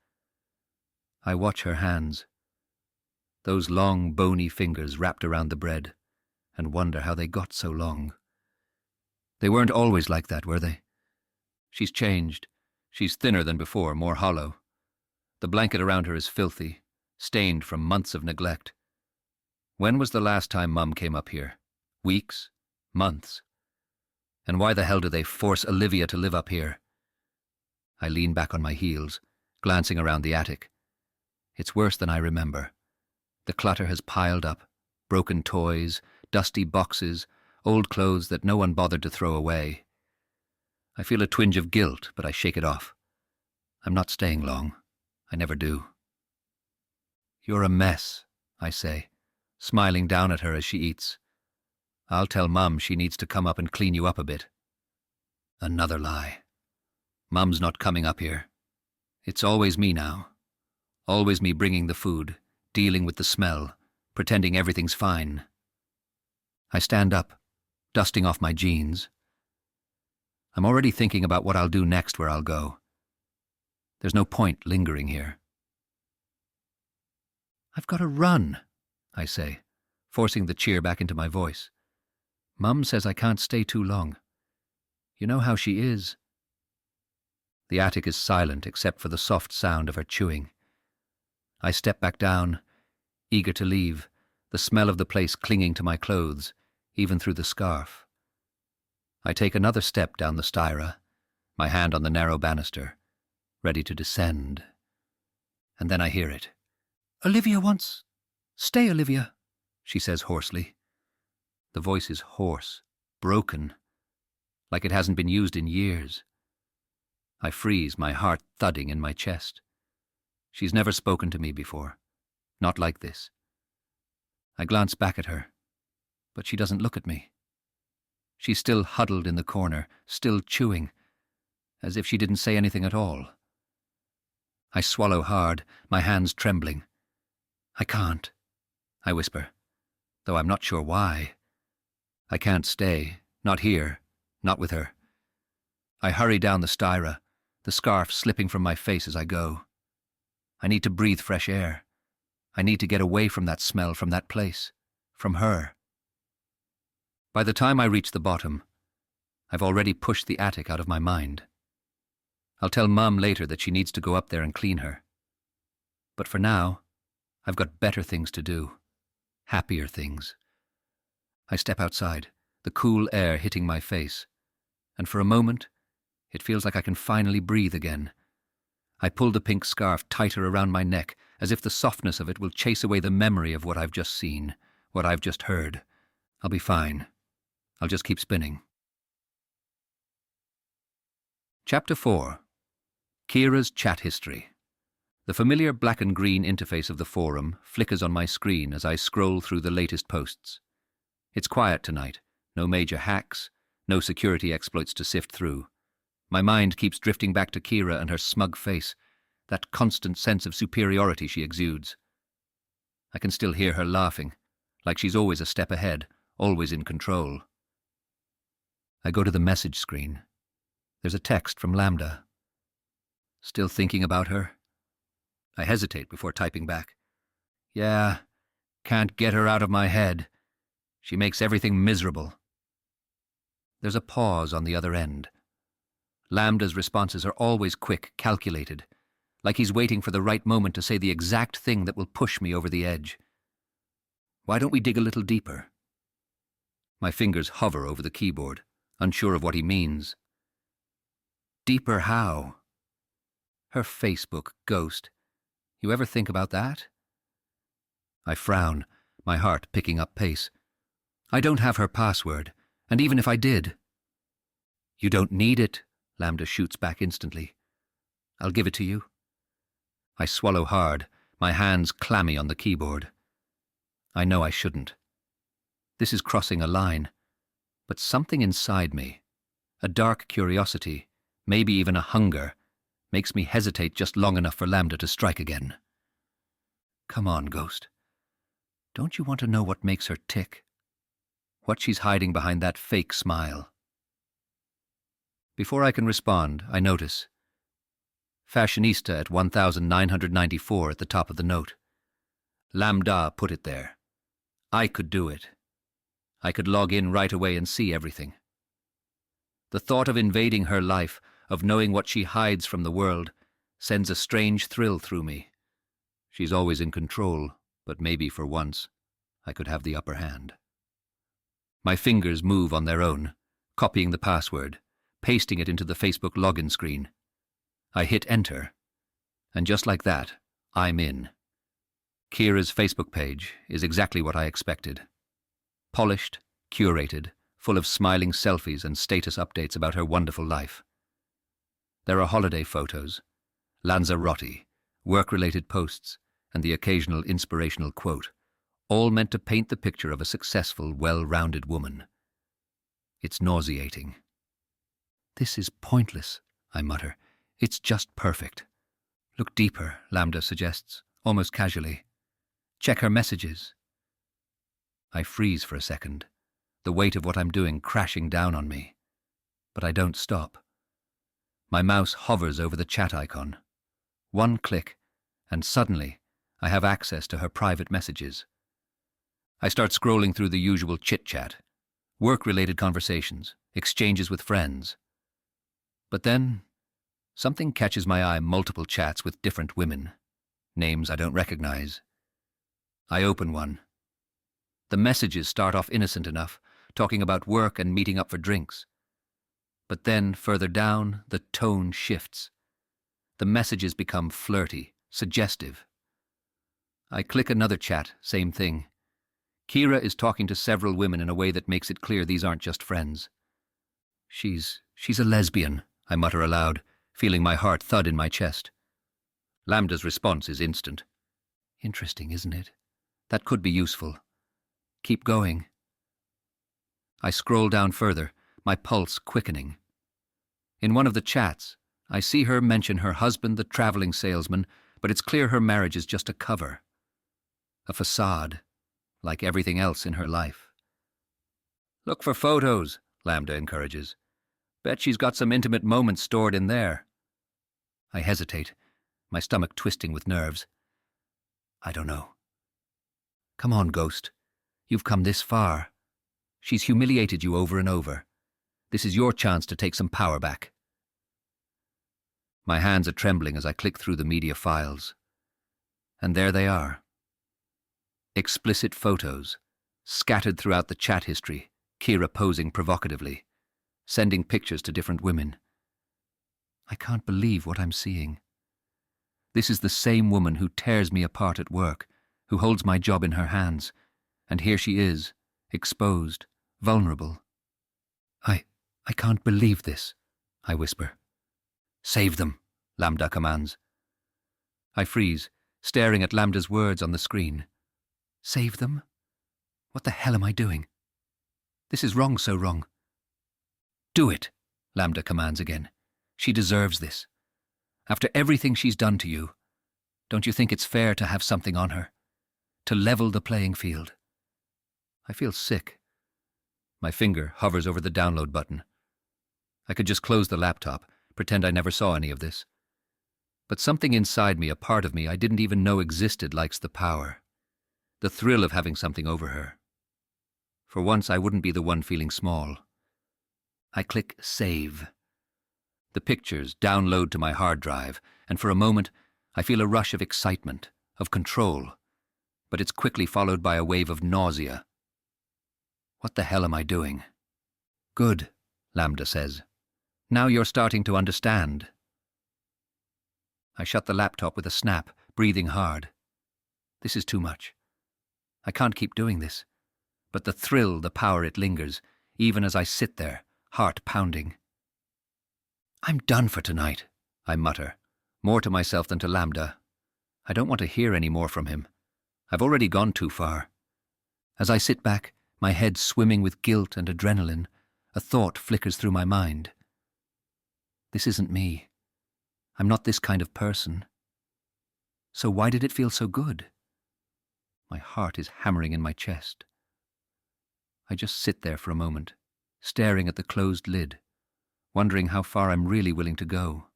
I watch her hands, those long, bony fingers wrapped around the bread, and wonder how they got so long. They weren't always like that, were they? She's changed. She's thinner than before, more hollow. The blanket around her is filthy, stained from months of neglect. When was the last time Mum came up here? Weeks? Months? And why the hell do they force Olivia to live up here? I lean back on my heels, glancing around the attic. It's worse than I remember. The clutter has piled up, broken toys, dusty boxes, old clothes that no one bothered to throw away. I feel a twinge of guilt, but I shake it off. I'm not staying long. I never do. "You're a mess," I say, smiling down at her as she eats. "I'll tell Mum she needs to come up and clean you up a bit." Another lie. Mum's not coming up here. It's always me now. Always me bringing the food, dealing with the smell, pretending everything's fine. I stand up, dusting off my jeans. I'm already thinking about what I'll do next, where I'll go. There's no point lingering here. "I've got to run," I say, forcing the cheer back into my voice. "Mum says I can't stay too long. You know how she is." The attic is silent except for the soft sound of her chewing. I step back down, eager to leave, the smell of the place clinging to my clothes, even through the scarf. I take another step down the styra, my hand on the narrow banister, ready to descend. And then I hear it. "Olivia wants... Stay, Olivia," she says hoarsely. The voice is hoarse, broken, like it hasn't been used in years. I freeze, my heart thudding in my chest. She's never spoken to me before, not like this. I glance back at her, but she doesn't look at me. She's still huddled in the corner, still chewing, as if she didn't say anything at all. I swallow hard, my hands trembling. "I can't," I whisper, though I'm not sure why. I can't stay, not here, not with her. I hurry down the styra, the scarf slipping from my face as I go. I need to breathe fresh air. I need to get away from that smell, from that place, from her. By the time I reach the bottom, I've already pushed the attic out of my mind. I'll tell Mum later that she needs to go up there and clean her. But for now, I've got better things to do. Happier things. I step outside, the cool air hitting my face, and for a moment, it feels like I can finally breathe again. I pull the pink scarf tighter around my neck, as if the softness of it will chase away the memory of what I've just seen, what I've just heard. I'll be fine. I'll just keep spinning. Chapter 4. Kira's Chat History. The familiar black and green interface of the forum flickers on my screen as I scroll through the latest posts. It's quiet tonight. No major hacks, no security exploits to sift through. My mind keeps drifting back to Kira and her smug face, that constant sense of superiority she exudes. I can still hear her laughing, like she's always a step ahead, always in control. I go to the message screen. There's a text from Lambda. Still thinking about her? I hesitate before typing back. Yeah, can't get her out of my head. She makes everything miserable. There's a pause on the other end. Lambda's responses are always quick, calculated, like he's waiting for the right moment to say the exact thing that will push me over the edge. Why don't we dig a little deeper? My fingers hover over the keyboard, unsure of what he means. Deeper how? Her Facebook ghost. You ever think about that? I frown, my heart picking up pace. I don't have her password, and even if I did... You don't need it, Lambda shoots back instantly. I'll give it to you. I swallow hard, my hands clammy on the keyboard. I know I shouldn't. This is crossing a line, but something inside me, a dark curiosity, maybe even a hunger, makes me hesitate just long enough for Lambda to strike again. Come on, Ghost. Don't you want to know what makes her tick? What she's hiding behind that fake smile? Before I can respond, I notice. Fashionista at 1994 at the top of the note. Lambda put it there. I could do it. I could log in right away and see everything. The thought of invading her life, of knowing what she hides from the world, sends a strange thrill through me. She's always in control, but maybe for once, I could have the upper hand. My fingers move on their own, copying the password, pasting it into the Facebook login screen. I hit enter, and just like that, I'm in. Kira's Facebook page is exactly what I expected. Polished, curated, full of smiling selfies and status updates about her wonderful life. There are holiday photos, Lanzarote, work-related posts, and the occasional inspirational quote, all meant to paint the picture of a successful, well-rounded woman. It's nauseating. This is pointless, I mutter. It's just perfect. Look deeper, Lambda suggests, almost casually. Check her messages. I freeze for a second, the weight of what I'm doing crashing down on me. But I don't stop. My mouse hovers over the chat icon. One click, and suddenly I have access to her private messages. I start scrolling through the usual chit-chat, work-related conversations, exchanges with friends. But then, something catches my eye: multiple chats with different women, names I don't recognize. I open one. The messages start off innocent enough, talking about work and meeting up for drinks. But then, further down, the tone shifts. The messages become flirty, suggestive. I click another chat, same thing. Kira is talking to several women in a way that makes it clear these aren't just friends. She's a lesbian, I mutter aloud, feeling my heart thud in my chest. Lambda's response is instant. Interesting, isn't it? That could be useful. Keep going. I scroll down further, my pulse quickening. In one of the chats, I see her mention her husband, the traveling salesman, but it's clear her marriage is just a cover. A facade, like everything else in her life. Look for photos, Lambda encourages. Bet she's got some intimate moments stored in there. I hesitate, my stomach twisting with nerves. I don't know. Come on, Ghost. You've come this far. She's humiliated you over and over. This is your chance to take some power back. My hands are trembling as I click through the media files. And there they are, Explicit photos, scattered throughout the chat history, Kira posing provocatively, sending pictures to different women. I can't believe what I'm seeing. This is the same woman who tears me apart at work, who holds my job in her hands, and here she is, exposed, vulnerable. I can't believe this, I whisper. Save them, Lambda commands. I freeze, staring at Lambda's words on the screen. Save them? What the hell am I doing? This is wrong, so wrong. Do it, Lambda commands again. She deserves this. After everything she's done to you, don't you think it's fair to have something on her? To level the playing field? I feel sick. My finger hovers over the download button. I could just close the laptop, pretend I never saw any of this. But something inside me, a part of me I didn't even know existed, likes the power. The thrill of having something over her. For once I wouldn't be the one feeling small. I click Save. The pictures download to my hard drive, and for a moment I feel a rush of excitement, of control. But it's quickly followed by a wave of nausea. What the hell am I doing? Good, Lambda says. Now you're starting to understand. I shut the laptop with a snap, breathing hard. This is too much. I can't keep doing this. But the thrill, the power, it lingers, even as I sit there, heart pounding. I'm done for tonight, I mutter, more to myself than to Lambda. I don't want to hear any more from him. I've already gone too far. As I sit back, my head swimming with guilt and adrenaline, a thought flickers through my mind. This isn't me. I'm not this kind of person. So why did it feel so good? My heart is hammering in my chest. I just sit there for a moment, staring at the closed lid, wondering how far I'm really willing to go.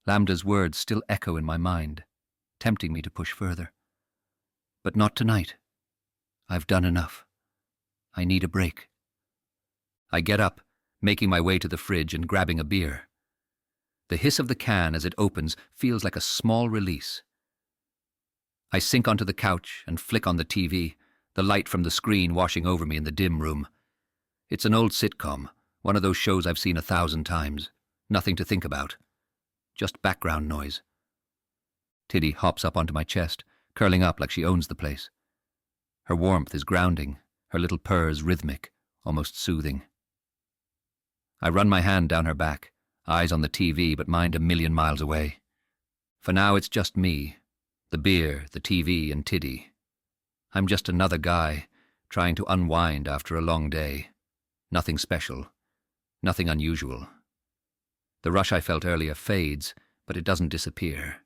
Lambda's words still echo in my mind, tempting me to push further. But not tonight. I've done enough. I need a break. I get up, making my way to the fridge and grabbing a beer. The hiss of the can as it opens feels like a small release. I sink onto the couch and flick on the TV, the light from the screen washing over me in the dim room. It's an old sitcom, one of those shows I've seen 1,000 times. Nothing to think about. Just background noise. Tiddy hops up onto my chest, curling up like she owns the place. Her warmth is grounding, her little purrs rhythmic, almost soothing. I run my hand down her back, eyes on the TV but mind a million miles away. For now it's just me, the beer, the TV, and Tiddy. I'm just another guy, trying to unwind after a long day. Nothing special, nothing unusual. The rush I felt earlier fades, but it doesn't disappear.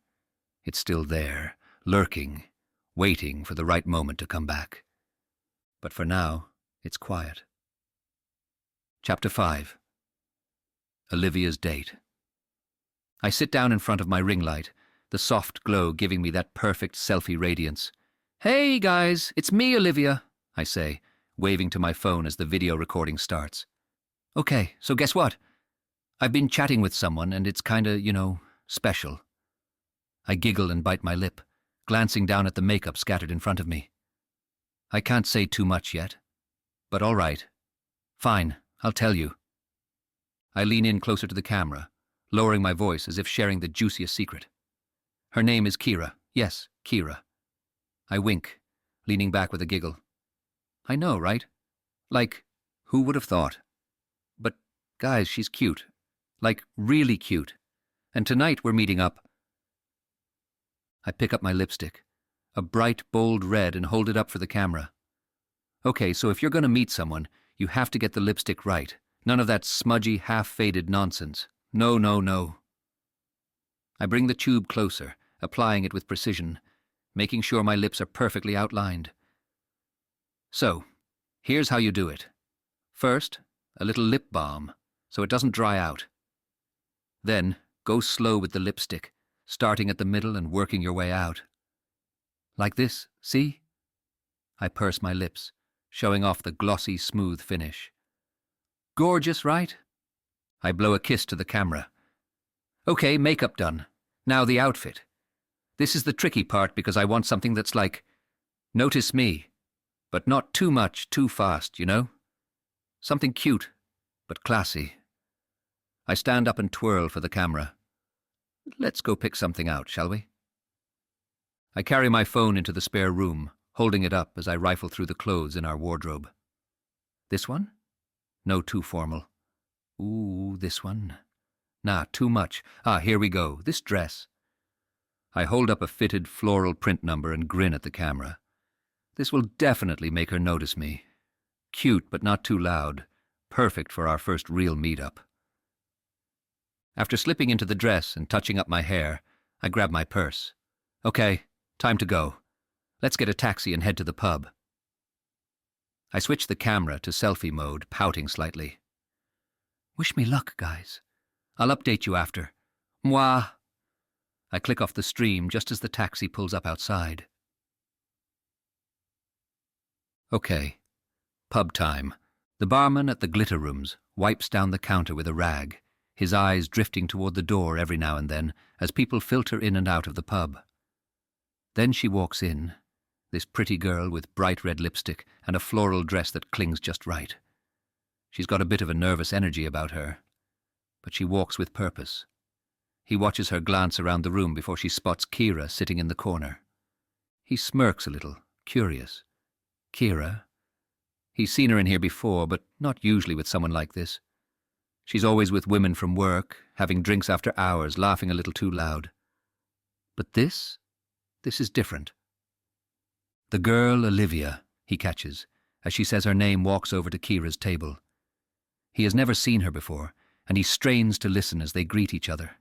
It's still there, lurking, waiting for the right moment to come back. But for now, it's quiet. Chapter 5. Olivia's date. I sit down in front of my ring light, the soft glow giving me that perfect selfie radiance. Hey guys, it's me, Olivia, I say, waving to my phone as the video recording starts. Okay, so guess what? I've been chatting with someone and it's kinda, special. I giggle and bite my lip, glancing down at the makeup scattered in front of me. I can't say too much yet, but all right. Fine, I'll tell you. I lean in closer to the camera, lowering my voice as if sharing the juiciest secret. Her name is Kira. Yes, Kira. I wink, leaning back with a giggle. I know, right? Like, who would have thought? But, guys, she's cute. Like, really cute. And tonight we're meeting up. I pick up my lipstick, a bright, bold red, and hold it up for the camera. Okay, so if you're going to meet someone, you have to get the lipstick right. None of that smudgy, half-faded nonsense. No, no, no. I bring the tube closer, applying it with precision, making sure my lips are perfectly outlined. So, here's how you do it. First, a little lip balm, so it doesn't dry out. Then, go slow with the lipstick, starting at the middle and working your way out. Like this, see? I purse my lips, showing off the glossy, smooth finish. Gorgeous, right? I blow a kiss to the camera. Okay, makeup done. Now the outfit. This is the tricky part because I want something that's like Notice me, but not too much too fast, you know? Something cute, but classy. I stand up and twirl for the camera. Let's go pick something out, shall we? I carry my phone into the spare room, holding it up as I rifle through the clothes in our wardrobe. This one? No, too formal. Ooh, this one. Nah, too much. Here we go. This dress. I hold up a fitted floral print number and grin at the camera. This will definitely make her notice me. Cute, but not too loud. Perfect for our first real meet-up. After slipping into the dress and touching up my hair, I grab my purse. Okay, time to go. Let's get a taxi and head to the pub. I switch the camera to selfie mode, pouting slightly. Wish me luck, guys. I'll update you after. Mwah. I click off the stream just as the taxi pulls up outside. Okay, pub time. The barman at the Glitter Rooms wipes down the counter with a rag, his eyes drifting toward the door every now and then as people filter in and out of the pub. Then she walks in, this pretty girl with bright red lipstick and a floral dress that clings just right. She's got a bit of a nervous energy about her, but she walks with purpose. He watches her glance around the room before she spots Kira sitting in the corner. He smirks a little, curious. Kira? He's seen her in here before, but not usually with someone like this. She's always with women from work, having drinks after hours, laughing a little too loud. But this is different. The girl, Olivia, he catches, as she says her name, walks over to Kira's table. He has never seen her before, and he strains to listen as they greet each other.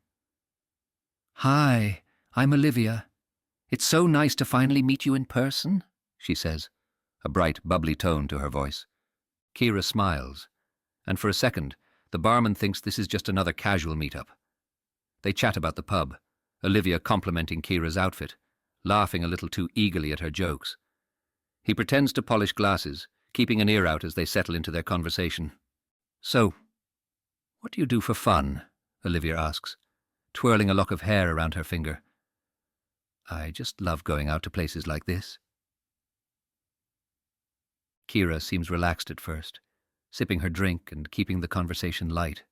Hi, I'm Olivia. It's so nice to finally meet you in person, she says, a bright, bubbly tone to her voice. Kira smiles, and for a second, the barman thinks this is just another casual meet-up. They chat about the pub, Olivia complimenting Kira's outfit, laughing a little too eagerly at her jokes. He pretends to polish glasses, keeping an ear out as they settle into their conversation. So, what do you do for fun? Olivia asks, twirling a lock of hair around her finger. I just love going out to places like this. Kira seems relaxed at first, sipping her drink and keeping the conversation light.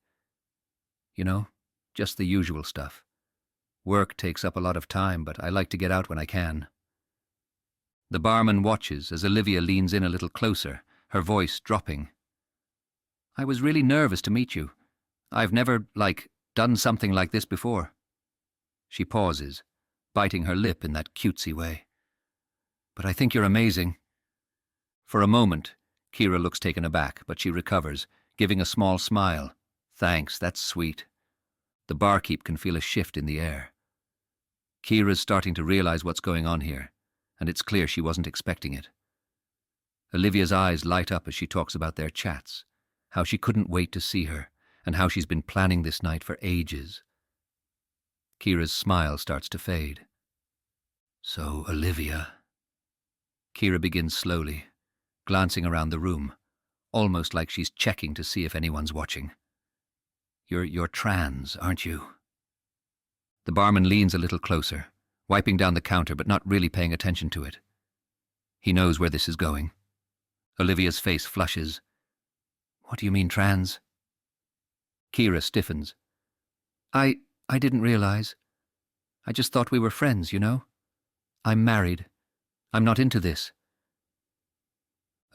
You know, just the usual stuff. Work takes up a lot of time, but I like to get out when I can. The barman watches as Olivia leans in a little closer, her voice dropping. I was really nervous to meet you. I've never, done something like this before. She pauses, biting her lip in that cutesy way. But I think you're amazing. For a moment, Kira looks taken aback, but she recovers, giving a small smile. Thanks, that's sweet. The barkeep can feel a shift in the air. Kira's starting to realize what's going on here, and it's clear she wasn't expecting it. Olivia's eyes light up as she talks about their chats, how she couldn't wait to see her, and how she's been planning this night for ages. Kira's smile starts to fade. So, Olivia... Kira begins slowly, glancing around the room, almost like she's checking to see if anyone's watching. You're trans, aren't you? The barman leans a little closer, wiping down the counter but not really paying attention to it. He knows where this is going. Olivia's face flushes. What do you mean, trans? Kira stiffens. I didn't realize. I just thought we were friends, you know? I'm married. I'm not into this.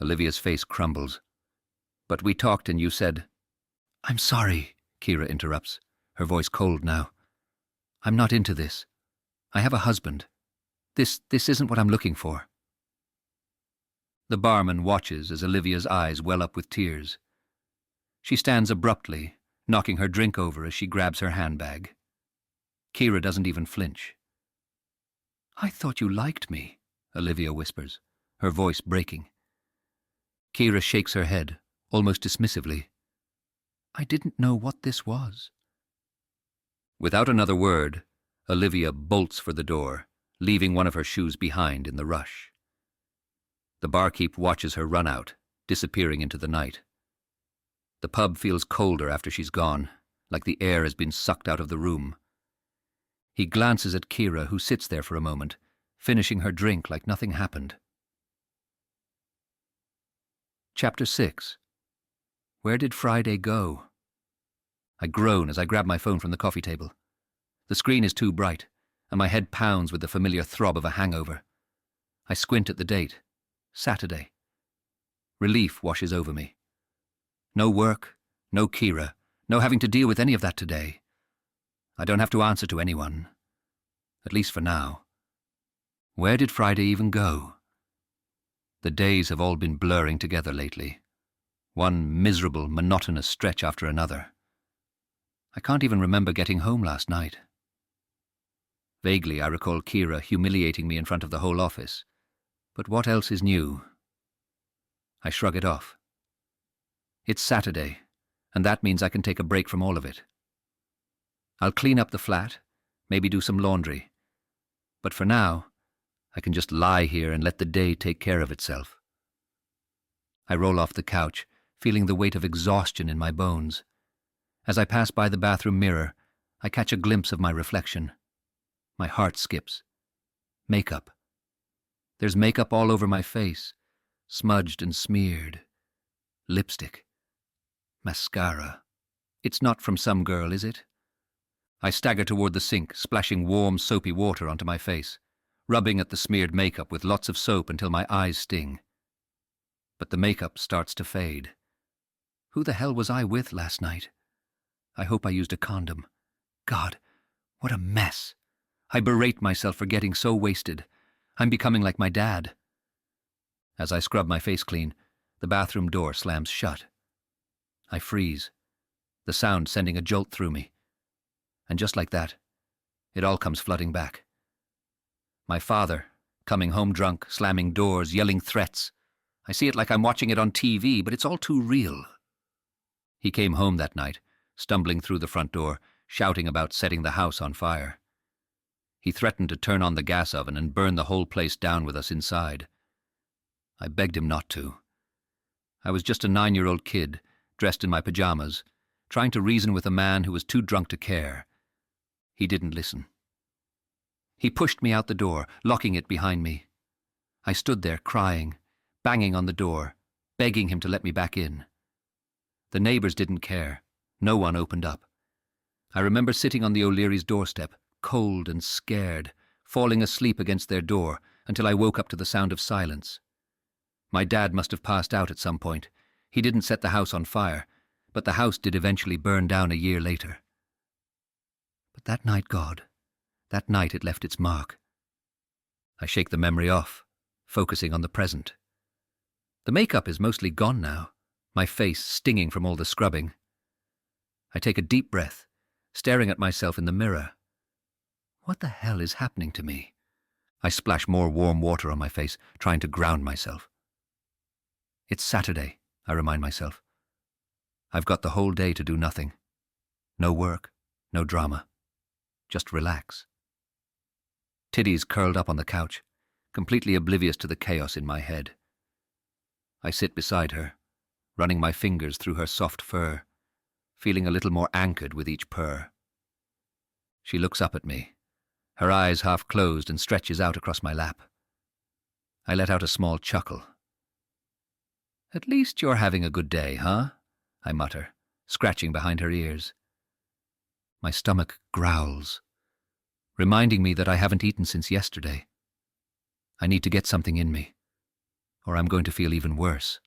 Olivia's face crumbles. But we talked and you said... I'm sorry, Kira interrupts, her voice cold now. I'm not into this. I have a husband. This isn't what I'm looking for. The barman watches as Olivia's eyes well up with tears. She stands abruptly, knocking her drink over as she grabs her handbag. Kira doesn't even flinch. I thought you liked me, Olivia whispers, her voice breaking. Kira shakes her head, almost dismissively. I didn't know what this was. Without another word, Olivia bolts for the door, leaving one of her shoes behind in the rush. The barkeep watches her run out, disappearing into the night. The pub feels colder after she's gone, like the air has been sucked out of the room. He glances at Kira, who sits there for a moment, finishing her drink like nothing happened. Chapter 6. Where did Friday go? I groan as I grab my phone from the coffee table. The screen is too bright, and my head pounds with the familiar throb of a hangover. I squint at the date. Saturday. Relief washes over me. No work, no Kira, no having to deal with any of that today. I don't have to answer to anyone. At least for now. Where did Friday even go? The days have all been blurring together lately. One miserable, monotonous stretch after another. I can't even remember getting home last night. Vaguely, I recall Kira humiliating me in front of the whole office. But what else is new? I shrug it off. It's Saturday, and that means I can take a break from all of it. I'll clean up the flat, maybe do some laundry. But for now, I can just lie here and let the day take care of itself. I roll off the couch, feeling the weight of exhaustion in my bones. As I pass by the bathroom mirror, I catch a glimpse of my reflection. My heart skips. Makeup. There's makeup all over my face, smudged and smeared. Lipstick. Mascara. It's not from some girl, is it? I stagger toward the sink, splashing warm, soapy water onto my face, rubbing at the smeared makeup with lots of soap until my eyes sting. But the makeup starts to fade. Who the hell was I with last night? I hope I used a condom. God, what a mess. I berate myself for getting so wasted. I'm becoming like my dad. As I scrub my face clean, the bathroom door slams shut. I freeze, the sound sending a jolt through me. And just like that, it all comes flooding back. My father, coming home drunk, slamming doors, yelling threats. I see it like I'm watching it on TV, but it's all too real. He came home that night, stumbling through the front door, shouting about setting the house on fire. He threatened to turn on the gas oven and burn the whole place down with us inside. I begged him not to. I was just a 9-year-old kid, dressed in my pajamas, trying to reason with a man who was too drunk to care. He didn't listen. He pushed me out the door, locking it behind me. I stood there crying, banging on the door, begging him to let me back in. The neighbors didn't care. No one opened up. I remember sitting on the O'Leary's doorstep, cold and scared, falling asleep against their door until I woke up to the sound of silence. My dad must have passed out at some point. He didn't set the house on fire, but the house did eventually burn down a year later. But that night, God, that night it left its mark. I shake the memory off, focusing on the present. The makeup is mostly gone now, my face stinging from all the scrubbing. I take a deep breath, staring at myself in the mirror. What the hell is happening to me? I splash more warm water on my face, trying to ground myself. It's Saturday, I remind myself. I've got the whole day to do nothing. No work, no drama. Just relax. Tiddy's curled up on the couch, completely oblivious to the chaos in my head. I sit beside her, running my fingers through her soft fur, feeling a little more anchored with each purr. She looks up at me, her eyes half closed, and stretches out across my lap. I let out a small chuckle. "At least you're having a good day, huh?" I mutter, scratching behind her ears. My stomach growls, reminding me that I haven't eaten since yesterday. I need to get something in me, or I'm going to feel even worse.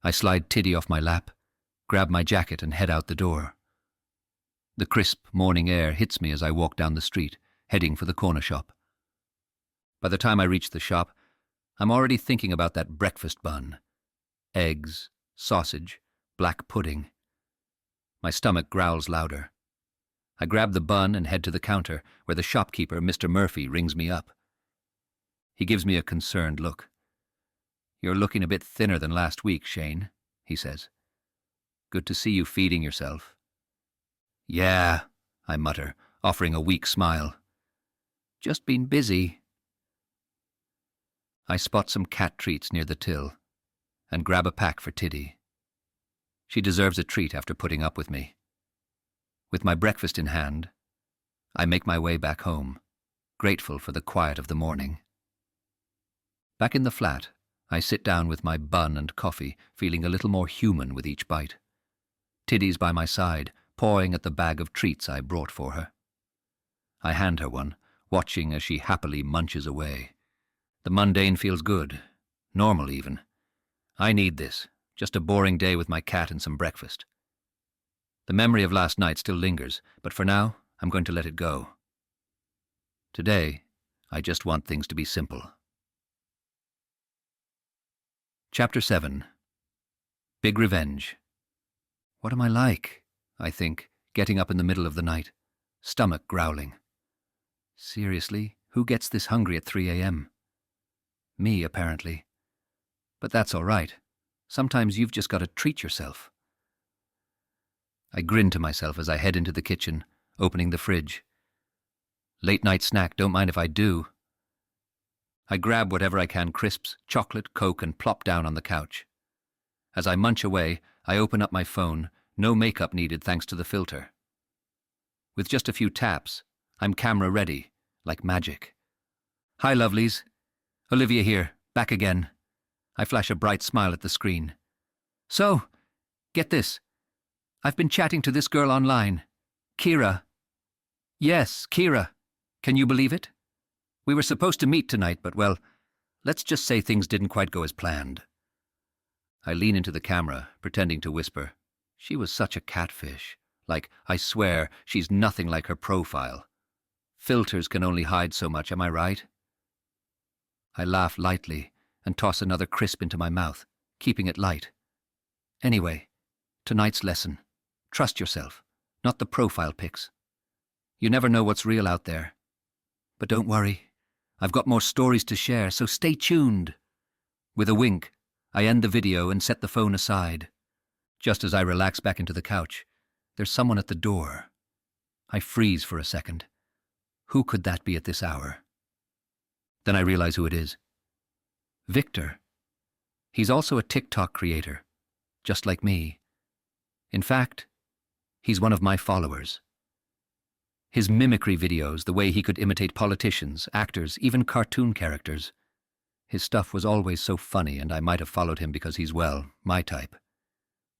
I slide Tiddy off my lap, grab my jacket and head out the door. The crisp morning air hits me as I walk down the street, heading for the corner shop. By the time I reach the shop, I'm already thinking about that breakfast bun. Eggs, sausage, black pudding. My stomach growls louder. I grab the bun and head to the counter, where the shopkeeper, Mr. Murphy, rings me up. He gives me a concerned look. "You're looking a bit thinner than last week, Shane," he says. "Good to see you feeding yourself." "Yeah," I mutter, offering a weak smile. "Just been busy." I spot some cat treats near the till and grab a pack for Tiddy. She deserves a treat after putting up with me. With my breakfast in hand, I make my way back home, grateful for the quiet of the morning. Back in the flat, I sit down with my bun and coffee, feeling a little more human with each bite. Tiddy's by my side, pawing at the bag of treats I brought for her. I hand her one, watching as she happily munches away. The mundane feels good, normal even. I need this, just a boring day with my cat and some breakfast. The memory of last night still lingers, but for now, I'm going to let it go. Today, I just want things to be simple. Chapter 7. Big Revenge. What am I like? I think, getting up in the middle of the night, stomach growling. Seriously, who gets this hungry at 3 a.m.? Me, apparently. But that's all right. Sometimes you've just got to treat yourself. I grin to myself as I head into the kitchen, opening the fridge. Late night snack, don't mind if I do. I grab whatever I can, crisps, chocolate, Coke, and plop down on the couch. As I munch away, I open up my phone, no makeup needed thanks to the filter. With just a few taps, I'm camera ready, like magic. Hi, lovelies. Olivia here, back again. I flash a bright smile at the screen. So, get this. I've been chatting to this girl online. Kira. Yes, Kira. Can you believe it? We were supposed to meet tonight, but well, let's just say things didn't quite go as planned. I lean into the camera, pretending to whisper. She was such a catfish. Like, I swear, she's nothing like her profile. Filters can only hide so much, am I right? I laugh lightly and toss another crisp into my mouth, keeping it light. Anyway, tonight's lesson. Trust yourself, not the profile pics. You never know what's real out there. But don't worry, I've got more stories to share, so stay tuned. With a wink, I end the video and set the phone aside. Just as I relax back into the couch, there's someone at the door. I freeze for a second. Who could that be at this hour? Then I realize who it is. Victor. He's also a TikTok creator, just like me. In fact, he's one of my followers. His mimicry videos, the way he could imitate politicians, actors, even cartoon characters. His stuff was always so funny, and I might have followed him because he's, well, my type.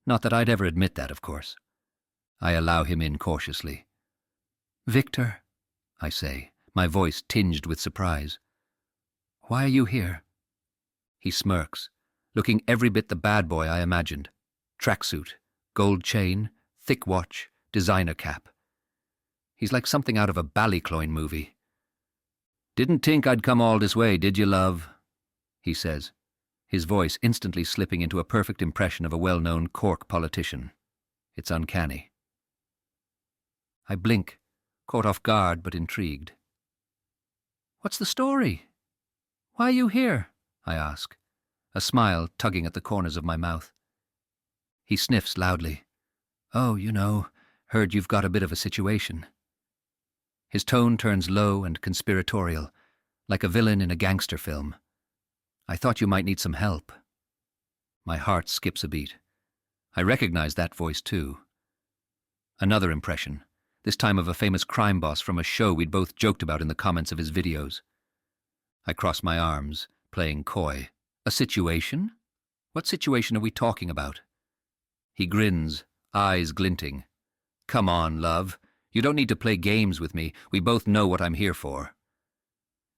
Not that I'd ever admit that, of course. I allow him in cautiously. Victor, I say, my voice tinged with surprise. Why are you here? He smirks, looking every bit the bad boy I imagined. Tracksuit, gold chain, thick watch, designer cap. He's like something out of a Ballycloyne movie. Didn't think I'd come all this way, did you, love? He says, his voice instantly slipping into a perfect impression of a well-known Cork politician. It's uncanny. I blink, caught off guard but intrigued. What's the story? Why are you here? I ask, a smile tugging at the corners of my mouth. He sniffs loudly. Oh, you know, heard you've got a bit of a situation. His tone turns low and conspiratorial, like a villain in a gangster film. I thought you might need some help. My heart skips a beat. I recognize that voice too. Another impression, this time of a famous crime boss from a show we'd both joked about in the comments of his videos. I cross my arms, playing coy. A situation? What situation are we talking about? He grins, eyes glinting. Come on, love. You don't need to play games with me. We both know what I'm here for.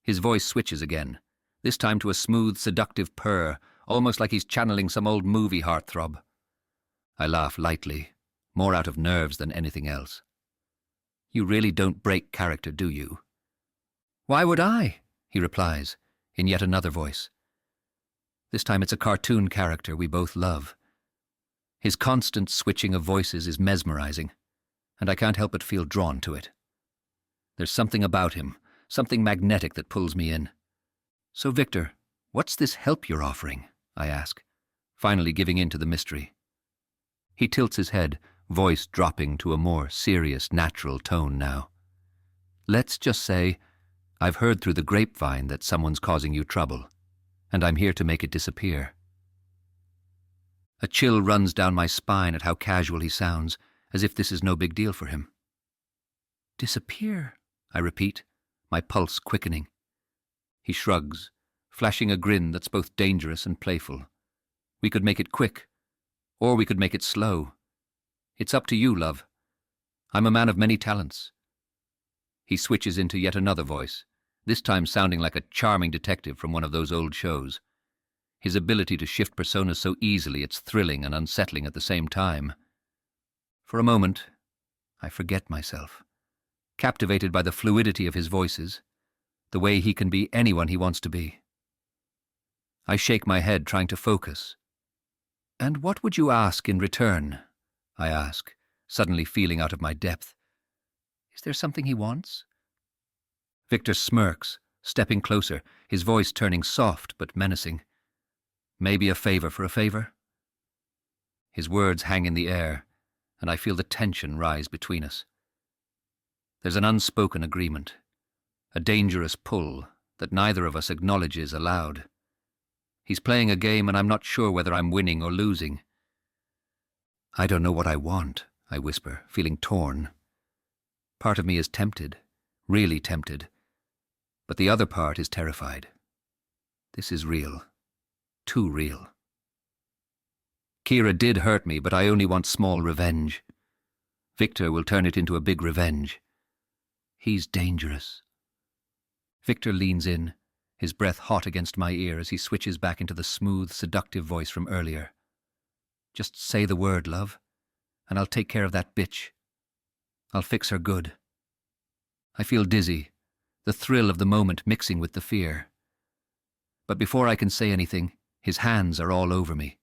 His voice switches again, this time to a smooth, seductive purr, almost like he's channeling some old movie heartthrob. I laugh lightly, more out of nerves than anything else. You really don't break character, do you? Why would I? He replies, in yet another voice. This time it's a cartoon character we both love. His constant switching of voices is mesmerizing, and I can't help but feel drawn to it. There's something about him, something magnetic that pulls me in. So, Victor, what's this help you're offering? I ask, finally giving in to the mystery. He tilts his head, voice dropping to a more serious, natural tone now. Let's just say, I've heard through the grapevine that someone's causing you trouble, and I'm here to make it disappear. A chill runs down my spine at how casual he sounds, as if this is no big deal for him. Disappear, I repeat, my pulse quickening. He shrugs, flashing a grin that's both dangerous and playful. We could make it quick, or we could make it slow. It's up to you, love. I'm a man of many talents. He switches into yet another voice, this time sounding like a charming detective from one of those old shows. His ability to shift personas so easily it's thrilling and unsettling at the same time. For a moment, I forget myself, captivated by the fluidity of his voices, the way he can be anyone he wants to be. I shake my head, trying to focus. "And what would you ask in return?" I ask, suddenly feeling out of my depth. Is there something he wants? Victor smirks, stepping closer, his voice turning soft but menacing. Maybe a favor for a favor? His words hang in the air, and I feel the tension rise between us. There's an unspoken agreement, a dangerous pull that neither of us acknowledges aloud. He's playing a game and I'm not sure whether I'm winning or losing. "I don't know what I want," I whisper, feeling torn. Part of me is tempted, really tempted, but the other part is terrified. This is real. Too real. Kira did hurt me, but I only want small revenge. Victor will turn it into a big revenge. He's dangerous. Victor leans in, his breath hot against my ear as he switches back into the smooth, seductive voice from earlier. "Just say the word, love, and I'll take care of that bitch. I'll fix her good." I feel dizzy, the thrill of the moment mixing with the fear. But before I can say anything, his hands are all over me.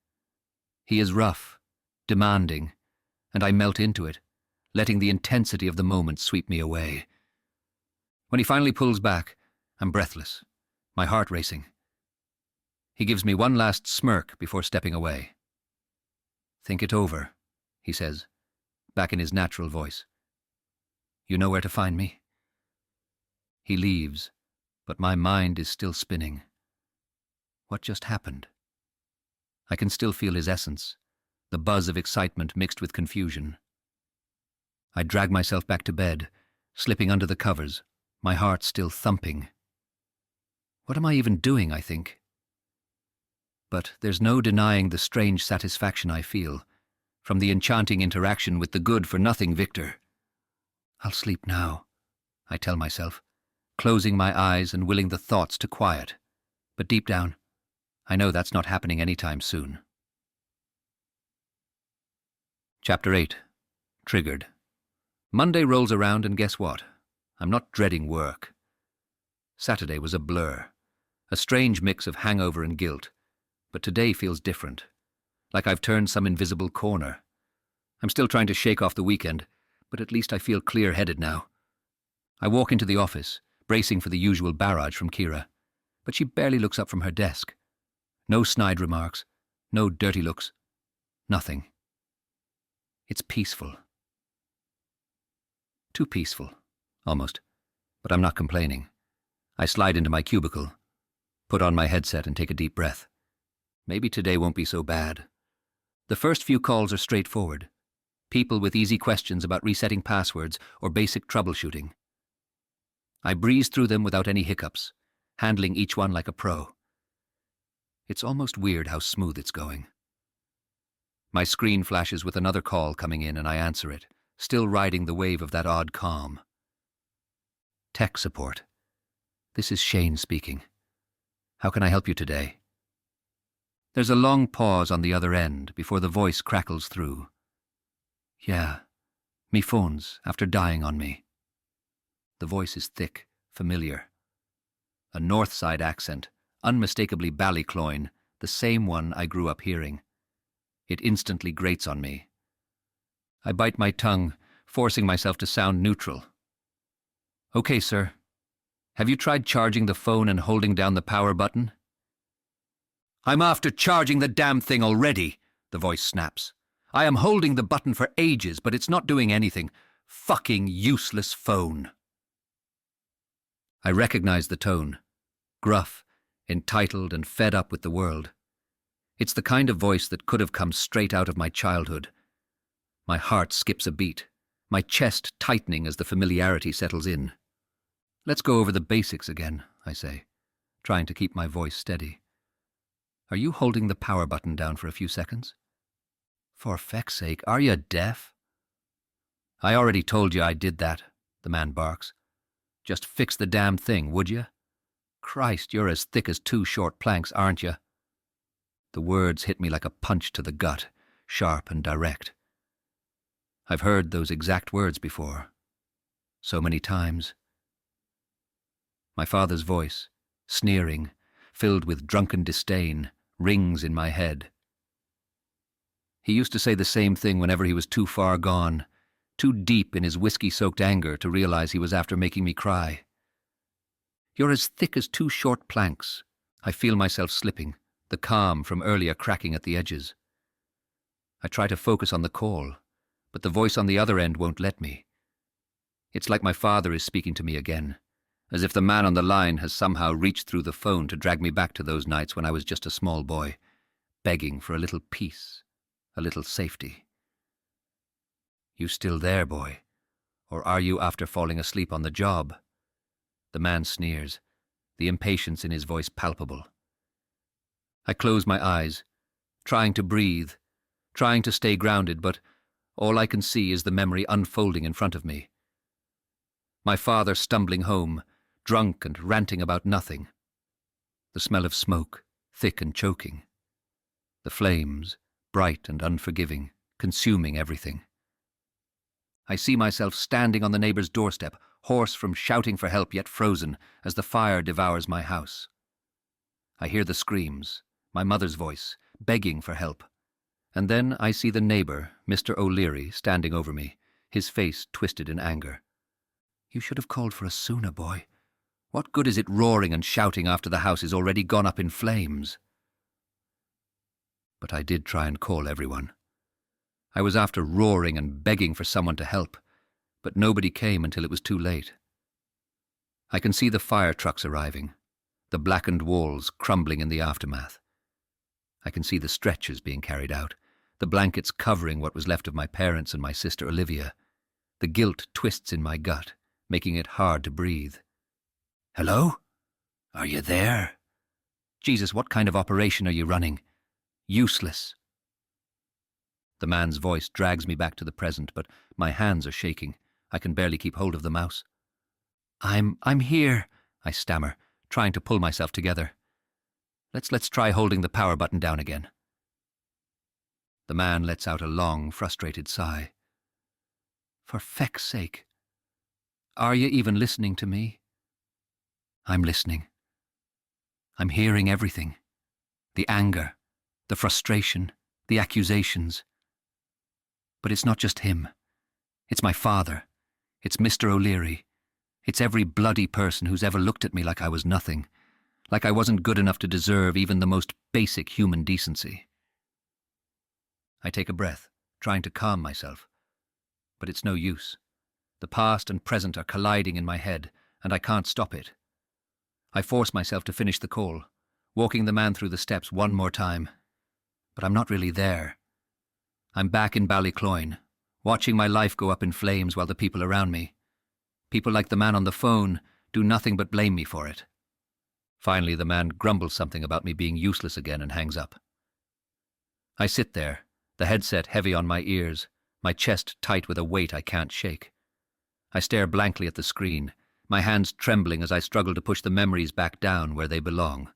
He is rough, demanding, and I melt into it, letting the intensity of the moment sweep me away. When he finally pulls back, I'm breathless, my heart racing. He gives me one last smirk before stepping away. "Think it over," he says, back in his natural voice. "You know where to find me." He leaves, but my mind is still spinning. What just happened? I can still feel his essence, the buzz of excitement mixed with confusion. I drag myself back to bed, slipping under the covers, my heart still thumping. What am I even doing, I think? But there's no denying the strange satisfaction I feel from the enchanting interaction with the good-for-nothing Victor. I'll sleep now, I tell myself, closing my eyes and willing the thoughts to quiet. But deep down, I know that's not happening anytime soon. Chapter 8. Triggered. Monday rolls around and guess what? I'm not dreading work. Saturday was a blur, a strange mix of hangover and guilt, but today feels different, like I've turned some invisible corner. I'm still trying to shake off the weekend, but at least I feel clear-headed now. I walk into the office, bracing for the usual barrage from Kira, but she barely looks up from her desk. No snide remarks, no dirty looks, nothing. It's peaceful. Too peaceful, almost, but I'm not complaining. I slide into my cubicle, put on my headset and take a deep breath. Maybe today won't be so bad. The first few calls are straightforward. People with easy questions about resetting passwords or basic troubleshooting. I breeze through them without any hiccups, handling each one like a pro. It's almost weird how smooth it's going. My screen flashes with another call coming in and I answer it, still riding the wave of that odd calm. Tech support. This is Shane speaking. How can I help you today? There's a long pause on the other end before the voice crackles through. Yeah, me phone's after dying on me. The voice is thick, familiar. A north side accent, unmistakably Ballycloyne, the same one I grew up hearing. It instantly grates on me. I bite my tongue, forcing myself to sound neutral. Okay, sir. Have you tried charging the phone and holding down the power button? I'm after charging the damn thing already, the voice snaps. I am holding the button for ages, but it's not doing anything. Fucking useless phone. I recognize the tone. Gruff, entitled and fed up with the world. It's the kind of voice that could have come straight out of my childhood. My heart skips a beat, my chest tightening as the familiarity settles in. Let's go over the basics again, I say, trying to keep my voice steady. "Are you holding the power button down for a few seconds?" "For feck's sake, are you deaf?" "I already told you I did that," the man barks. "Just fix the damn thing, would you? Christ, you're as thick as 2 short planks, aren't you?" The words hit me like a punch to the gut, sharp and direct. I've heard those exact words before, so many times. My father's voice, sneering, filled with drunken disdain, rings in my head. He used to say the same thing whenever he was too far gone, too deep in his whiskey-soaked anger to realize he was after making me cry. "You're as thick as 2 short planks." I feel myself slipping, the calm from earlier cracking at the edges. I try to focus on the call, but the voice on the other end won't let me. It's like my father is speaking to me again, as if the man on the line has somehow reached through the phone to drag me back to those nights when I was just a small boy, begging for a little peace, a little safety. "You still there, boy? Or are you after falling asleep on the job?" The man sneers, the impatience in his voice palpable. I close my eyes, trying to breathe, trying to stay grounded, but all I can see is the memory unfolding in front of me. My father stumbling home, drunk and ranting about nothing. The smell of smoke, thick and choking. The flames, bright and unforgiving, consuming everything. I see myself standing on the neighbor's doorstep, hoarse from shouting for help yet frozen as the fire devours my house. I hear the screams, my mother's voice, begging for help. And then I see the neighbor, Mr. O'Leary, standing over me, his face twisted in anger. "You should have called for us sooner, boy. What good is it roaring and shouting after the house is already gone up in flames?" But I did try and call everyone. I was after roaring and begging for someone to help, but nobody came until it was too late. I can see the fire trucks arriving, the blackened walls crumbling in the aftermath. I can see the stretchers being carried out, the blankets covering what was left of my parents and my sister Olivia. The guilt twists in my gut, making it hard to breathe. "Hello? Are you there? Jesus, what kind of operation are you running? Useless." The man's voice drags me back to the present, but my hands are shaking. I can barely keep hold of the mouse. I'm here," I stammer, trying to pull myself together. Let's try holding the power button down again." The man lets out a long, frustrated sigh. "For feck's sake. Are you even listening to me?" "I'm listening. I'm hearing everything. The anger, the frustration, the accusations. But it's not just him. It's my father. It's Mr. O'Leary. It's every bloody person who's ever looked at me like I was nothing, like I wasn't good enough to deserve even the most basic human decency." I take a breath, trying to calm myself. But it's no use. The past and present are colliding in my head, and I can't stop it. I force myself to finish the call, walking the man through the steps one more time. But I'm not really there. I'm back in Ballycloyne, watching my life go up in flames while the people around me, people like the man on the phone, do nothing but blame me for it. Finally, the man grumbles something about me being useless again and hangs up. I sit there, the headset heavy on my ears, my chest tight with a weight I can't shake. I stare blankly at the screen, my hands trembling as I struggle to push the memories back down where they belong.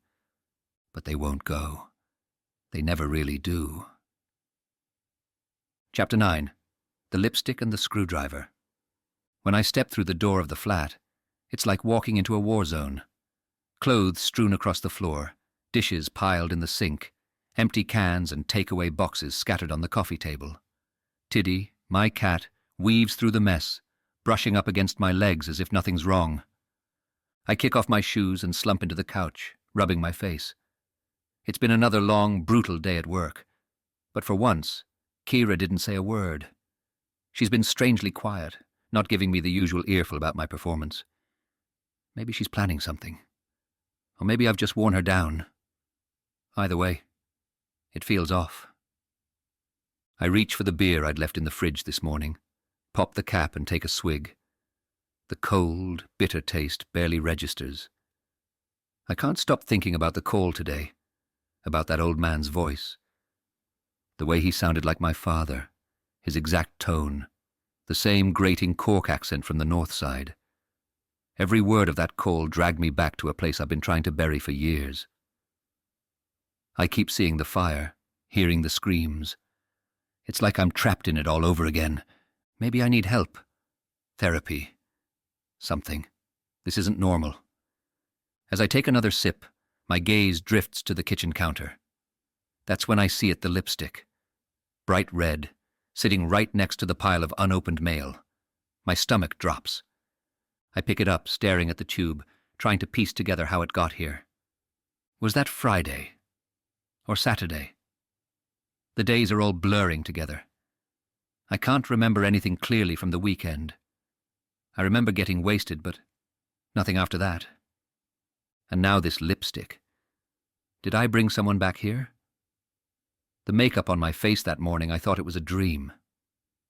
But they won't go. They never really do. Chapter 9. The Lipstick and the Screwdriver. When I step through the door of the flat, it's like walking into a war zone. Clothes strewn across the floor, dishes piled in the sink, empty cans and takeaway boxes scattered on the coffee table. Tiddy, my cat, weaves through the mess, brushing up against my legs as if nothing's wrong. I kick off my shoes and slump into the couch, rubbing my face. It's been another long, brutal day at work. But for once, Kira didn't say a word. She's been strangely quiet, not giving me the usual earful about my performance. Maybe she's planning something. Or maybe I've just worn her down. Either way, it feels off. I reach for the beer I'd left in the fridge this morning, pop the cap and take a swig. The cold, bitter taste barely registers. I can't stop thinking about the call today, about that old man's voice. The way he sounded like my father, his exact tone, the same grating Cork accent from the north side. Every word of that call dragged me back to a place I've been trying to bury for years. I keep seeing the fire, hearing the screams. It's like I'm trapped in it all over again. Maybe I need help. Therapy. Something. This isn't normal. As I take another sip, my gaze drifts to the kitchen counter. That's when I see it, the lipstick. Bright red, sitting right next to the pile of unopened mail. My stomach drops. I pick it up, staring at the tube, trying to piece together how it got here. Was that Friday? Or Saturday? The days are all blurring together. I can't remember anything clearly from the weekend. I remember getting wasted, but nothing after that. And now this lipstick. Did I bring someone back here? The makeup on my face that morning, I thought it was a dream.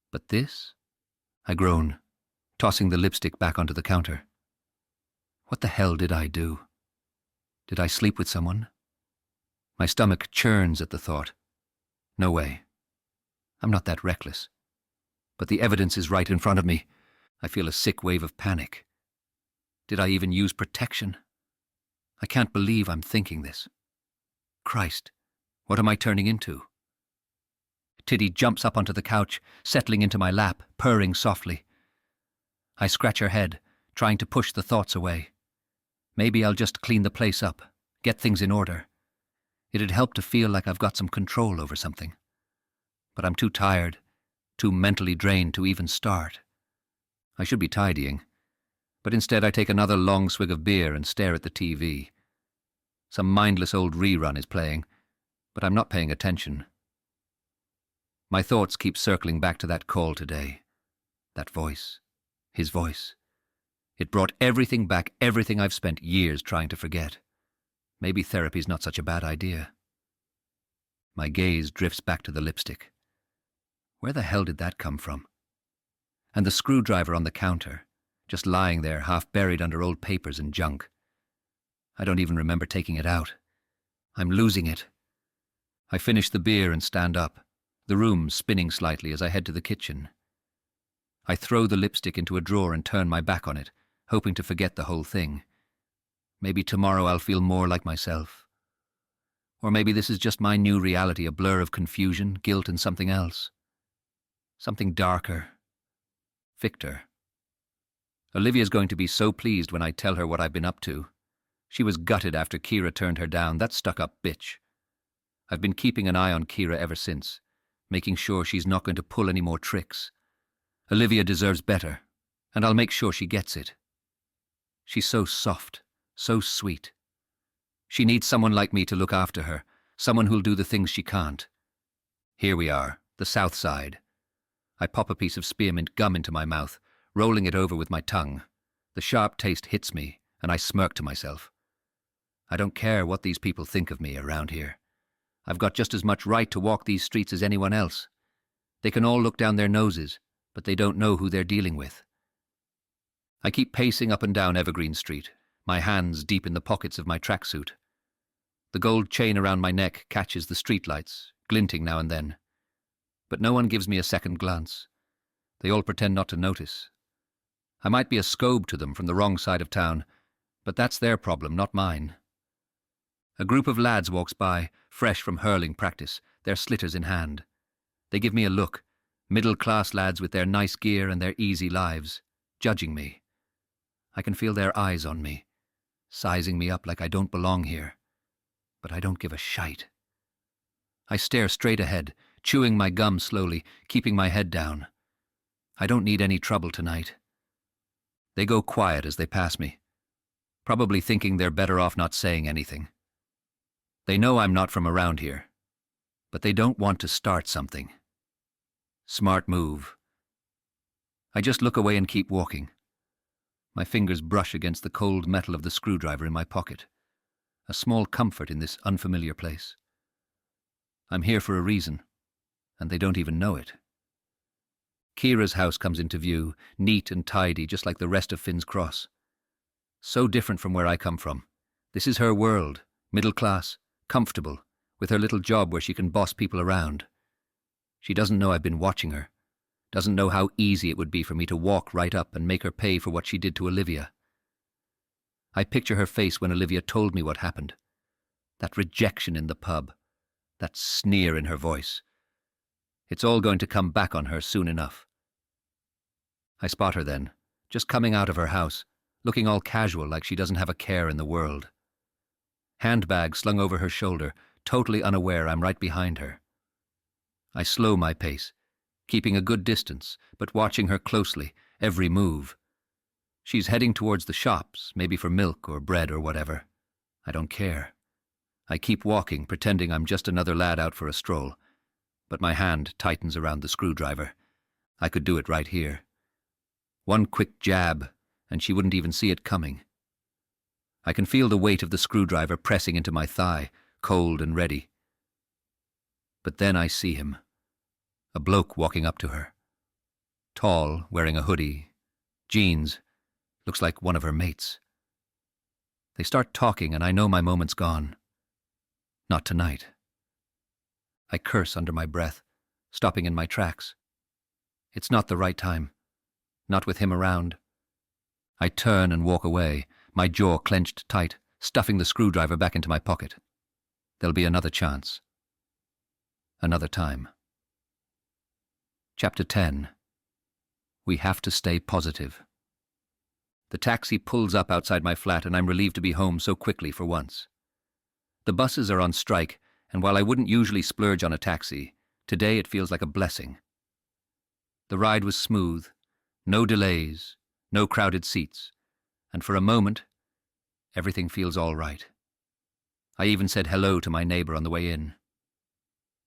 But this? I groan, tossing the lipstick back onto the counter. What the hell did I do? Did I sleep with someone? My stomach churns at the thought. No way. I'm not that reckless. But the evidence is right in front of me. I feel a sick wave of panic. Did I even use protection? I can't believe I'm thinking this. Christ, what am I turning into? Tiddy jumps up onto the couch, settling into my lap, purring softly. I scratch her head, trying to push the thoughts away. Maybe I'll just clean the place up, get things in order. It'd help to feel like I've got some control over something. But I'm too tired, too mentally drained to even start. I should be tidying. But instead I take another long swig of beer and stare at the TV. Some mindless old rerun is playing, but I'm not paying attention. My thoughts keep circling back to that call today. That voice. His voice. It brought everything back, everything I've spent years trying to forget. Maybe therapy's not such a bad idea. My gaze drifts back to the lipstick. Where the hell did that come from? And the screwdriver on the counter, just lying there, half buried under old papers and junk. I don't even remember taking it out. I'm losing it. I finish the beer and stand up, the room spinning slightly as I head to the kitchen. I throw the lipstick into a drawer and turn my back on it, hoping to forget the whole thing. Maybe tomorrow I'll feel more like myself. Or maybe this is just my new reality, a blur of confusion, guilt, and something else. Something darker. Victor. Olivia's going to be so pleased when I tell her what I've been up to. She was gutted after Kira turned her down, that stuck-up bitch. I've been keeping an eye on Kira ever since, making sure she's not going to pull any more tricks. Olivia deserves better, and I'll make sure she gets it. She's so soft, so sweet. She needs someone like me to look after her, someone who'll do the things she can't. Here we are, the south side. I pop a piece of spearmint gum into my mouth, rolling it over with my tongue. The sharp taste hits me, and I smirk to myself. I don't care what these people think of me around here. I've got just as much right to walk these streets as anyone else. They can all look down their noses, but they don't know who they're dealing with. I keep pacing up and down Evergreen Street, my hands deep in the pockets of my tracksuit. The gold chain around my neck catches the streetlights, glinting now and then. But no one gives me a second glance. They all pretend not to notice. I might be a scobe to them from the wrong side of town, but that's their problem, not mine. A group of lads walks by, fresh from hurling practice, their slitters in hand. They give me a look, middle-class lads with their nice gear and their easy lives, judging me. I can feel their eyes on me, sizing me up like I don't belong here. But I don't give a shite. I stare straight ahead, chewing my gum slowly, keeping my head down. I don't need any trouble tonight. They go quiet as they pass me, probably thinking they're better off not saying anything. They know I'm not from around here, but they don't want to start something. Smart move. I just look away and keep walking. My fingers brush against the cold metal of the screwdriver in my pocket, a small comfort in this unfamiliar place. I'm here for a reason, and they don't even know it. Kira's house comes into view, neat and tidy, just like the rest of Finn's Cross. So different from where I come from, This is her world, middle class, comfortable, with her little job where she can boss people around. She doesn't know I've been watching her, doesn't know how easy it would be for me to walk right up and make her pay for what she did to Olivia. I picture her face when Olivia told me what happened. That rejection in the pub, that sneer in her voice. It's all going to come back on her soon enough. I spot her then, just coming out of her house, looking all casual like she doesn't have a care in the world. Handbag slung over her shoulder, totally unaware I'm right behind her. I slow my pace, keeping a good distance, but watching her closely, every move. She's heading towards the shops, maybe for milk or bread or whatever. I don't care. I keep walking, pretending I'm just another lad out for a stroll, but my hand tightens around the screwdriver. I could do it right here. One quick jab, and she wouldn't even see it coming. I can feel the weight of the screwdriver pressing into my thigh, cold and ready. But then I see him. A bloke walking up to her. Tall, wearing a hoodie. Jeans. Looks like one of her mates. They start talking and I know my moment's gone. Not tonight. I curse under my breath, stopping in my tracks. It's not the right time. Not with him around. I turn and walk away, my jaw clenched tight, stuffing the screwdriver back into my pocket. There'll be another chance. Another time. Chapter 10. We have to stay positive. The taxi pulls up outside my flat and I'm relieved to be home so quickly for once. The buses are on strike, and while I wouldn't usually splurge on a taxi, today it feels like a blessing. The ride was smooth, no delays, no crowded seats, and for a moment, everything feels all right. I even said hello to my neighbour on the way in.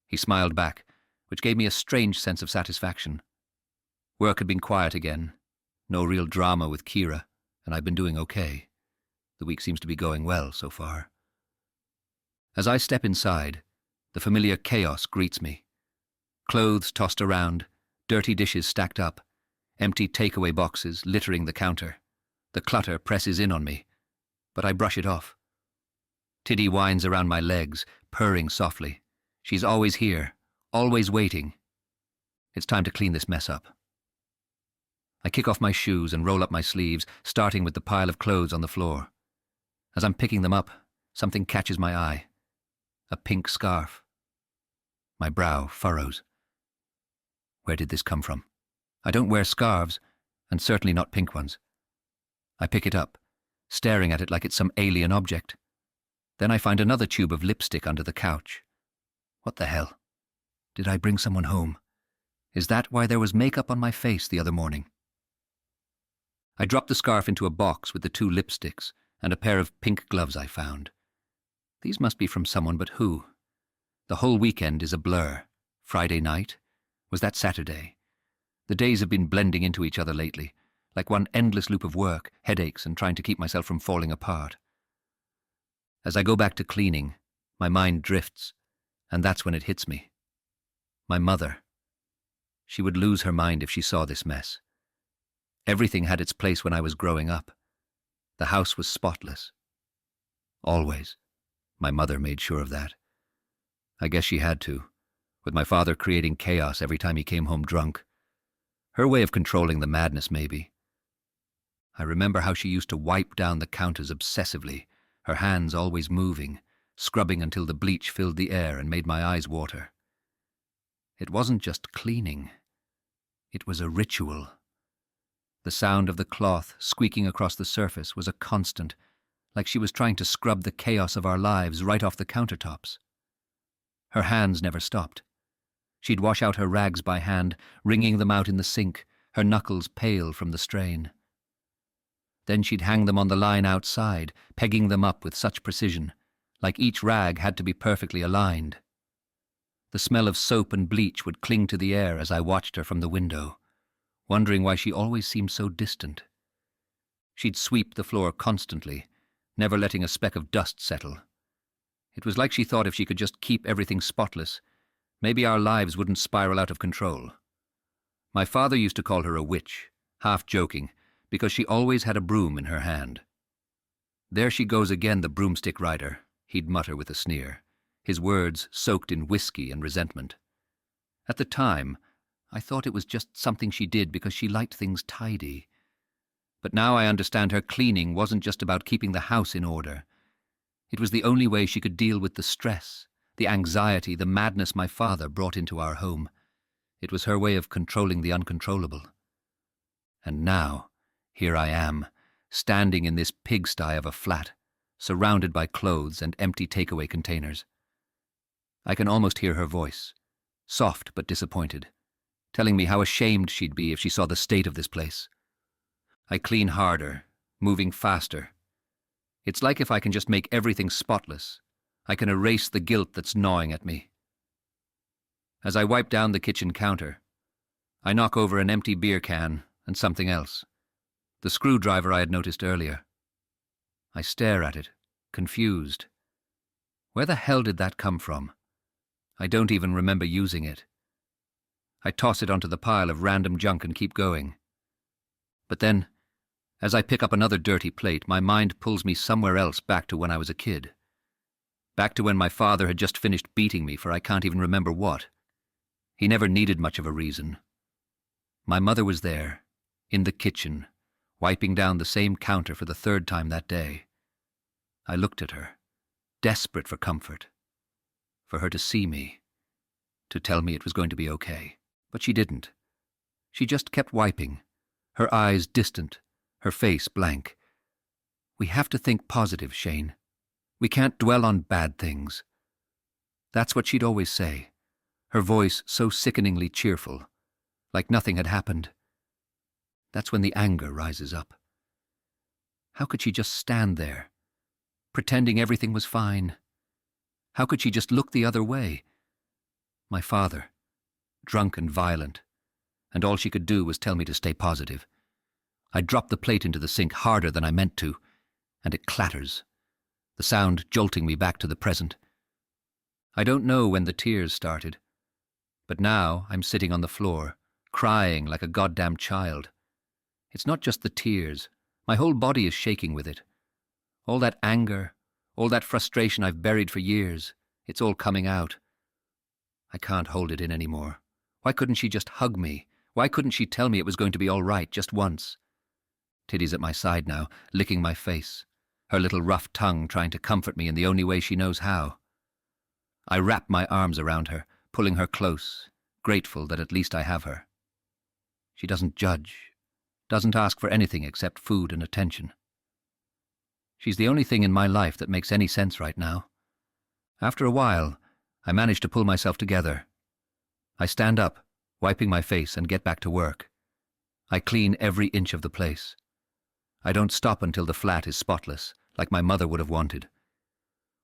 He smiled back, which gave me a strange sense of satisfaction. Work had been quiet again, no real drama with Kira, and I've been doing okay. The week seems to be going well so far. As I step inside, the familiar chaos greets me. Clothes tossed around, dirty dishes stacked up, empty takeaway boxes littering the counter. The clutter presses in on me, but I brush it off. Tiddy whines around my legs, purring softly. She's always here, always waiting. It's time to clean this mess up. I kick off my shoes and roll up my sleeves, starting with the pile of clothes on the floor. As I'm picking them up, something catches my eye. A pink scarf. My brow furrows. Where did this come from? I don't wear scarves, and certainly not pink ones. I pick it up, staring at it like it's some alien object. Then I find another tube of lipstick under the couch. What the hell? Did I bring someone home? Is that why there was makeup on my face the other morning? I drop the scarf into a box with the 2 lipsticks and a pair of pink gloves I found. These must be from someone, but who? The whole weekend is a blur. Friday night? Was that Saturday? The days have been blending into each other lately, like one endless loop of work, headaches, and trying to keep myself from falling apart. As I go back to cleaning, my mind drifts, and that's when it hits me. My mother. She would lose her mind if she saw this mess. Everything had its place when I was growing up. The house was spotless. Always. My mother made sure of that. I guess she had to, with my father creating chaos every time he came home drunk. Her way of controlling the madness, maybe. I remember how she used to wipe down the counters obsessively, her hands always moving, scrubbing until the bleach filled the air and made my eyes water. It wasn't just cleaning. It was a ritual. The sound of the cloth squeaking across the surface was a constant, like she was trying to scrub the chaos of our lives right off the countertops. Her hands never stopped. She'd wash out her rags by hand, wringing them out in the sink, her knuckles pale from the strain. Then she'd hang them on the line outside, pegging them up with such precision, like each rag had to be perfectly aligned. The smell of soap and bleach would cling to the air as I watched her from the window, wondering why she always seemed so distant. She'd sweep the floor constantly, never letting a speck of dust settle. It was like she thought if she could just keep everything spotless, maybe our lives wouldn't spiral out of control. My father used to call her a witch, half joking, because she always had a broom in her hand. "There she goes again, the broomstick rider," he'd mutter with a sneer, his words soaked in whiskey and resentment. At the time, I thought it was just something she did because she liked things tidy. But now I understand her cleaning wasn't just about keeping the house in order. It was the only way she could deal with the stress, the anxiety, the madness my father brought into our home. It was her way of controlling the uncontrollable. And now, here I am, standing in this pigsty of a flat, surrounded by clothes and empty takeaway containers. I can almost hear her voice, soft but disappointed, telling me how ashamed she'd be if she saw the state of this place. I clean harder, moving faster. It's like if I can just make everything spotless, I can erase the guilt that's gnawing at me. As I wipe down the kitchen counter, I knock over an empty beer can and something else, the screwdriver I had noticed earlier. I stare at it, confused. Where the hell did that come from? I don't even remember using it. I toss it onto the pile of random junk and keep going. But then, as I pick up another dirty plate, my mind pulls me somewhere else, back to when I was a kid. Back to when my father had just finished beating me for I can't even remember what. He never needed much of a reason. My mother was there, in the kitchen, wiping down the same counter for the third time that day. I looked at her, desperate for comfort, for her to see me, to tell me it was going to be okay. But she didn't. She just kept wiping, her eyes distant, her face blank. We have to think positive, Shane. We can't dwell on bad things. That's what she'd always say, her voice so sickeningly cheerful, like nothing had happened. That's when the anger rises up. How could she just stand there, pretending everything was fine? How could she just look the other way? My father, drunk and violent, and all she could do was tell me to stay positive. I drop the plate into the sink harder than I meant to, and it clatters, the sound jolting me back to the present. I don't know when the tears started, but now I'm sitting on the floor, crying like a goddamn child. It's not just the tears. My whole body is shaking with it. All that anger, all that frustration I've buried for years, it's all coming out. I can't hold it in anymore. Why couldn't she just hug me? Why couldn't she tell me it was going to be all right just once? Tiddy's at my side now, licking my face, her little rough tongue trying to comfort me in the only way she knows how. I wrap my arms around her, pulling her close, grateful that at least I have her. She doesn't judge, doesn't ask for anything except food and attention. She's the only thing in my life that makes any sense right now. After a while, I manage to pull myself together. I stand up, wiping my face, and get back to work. I clean every inch of the place. I don't stop until the flat is spotless, like my mother would have wanted.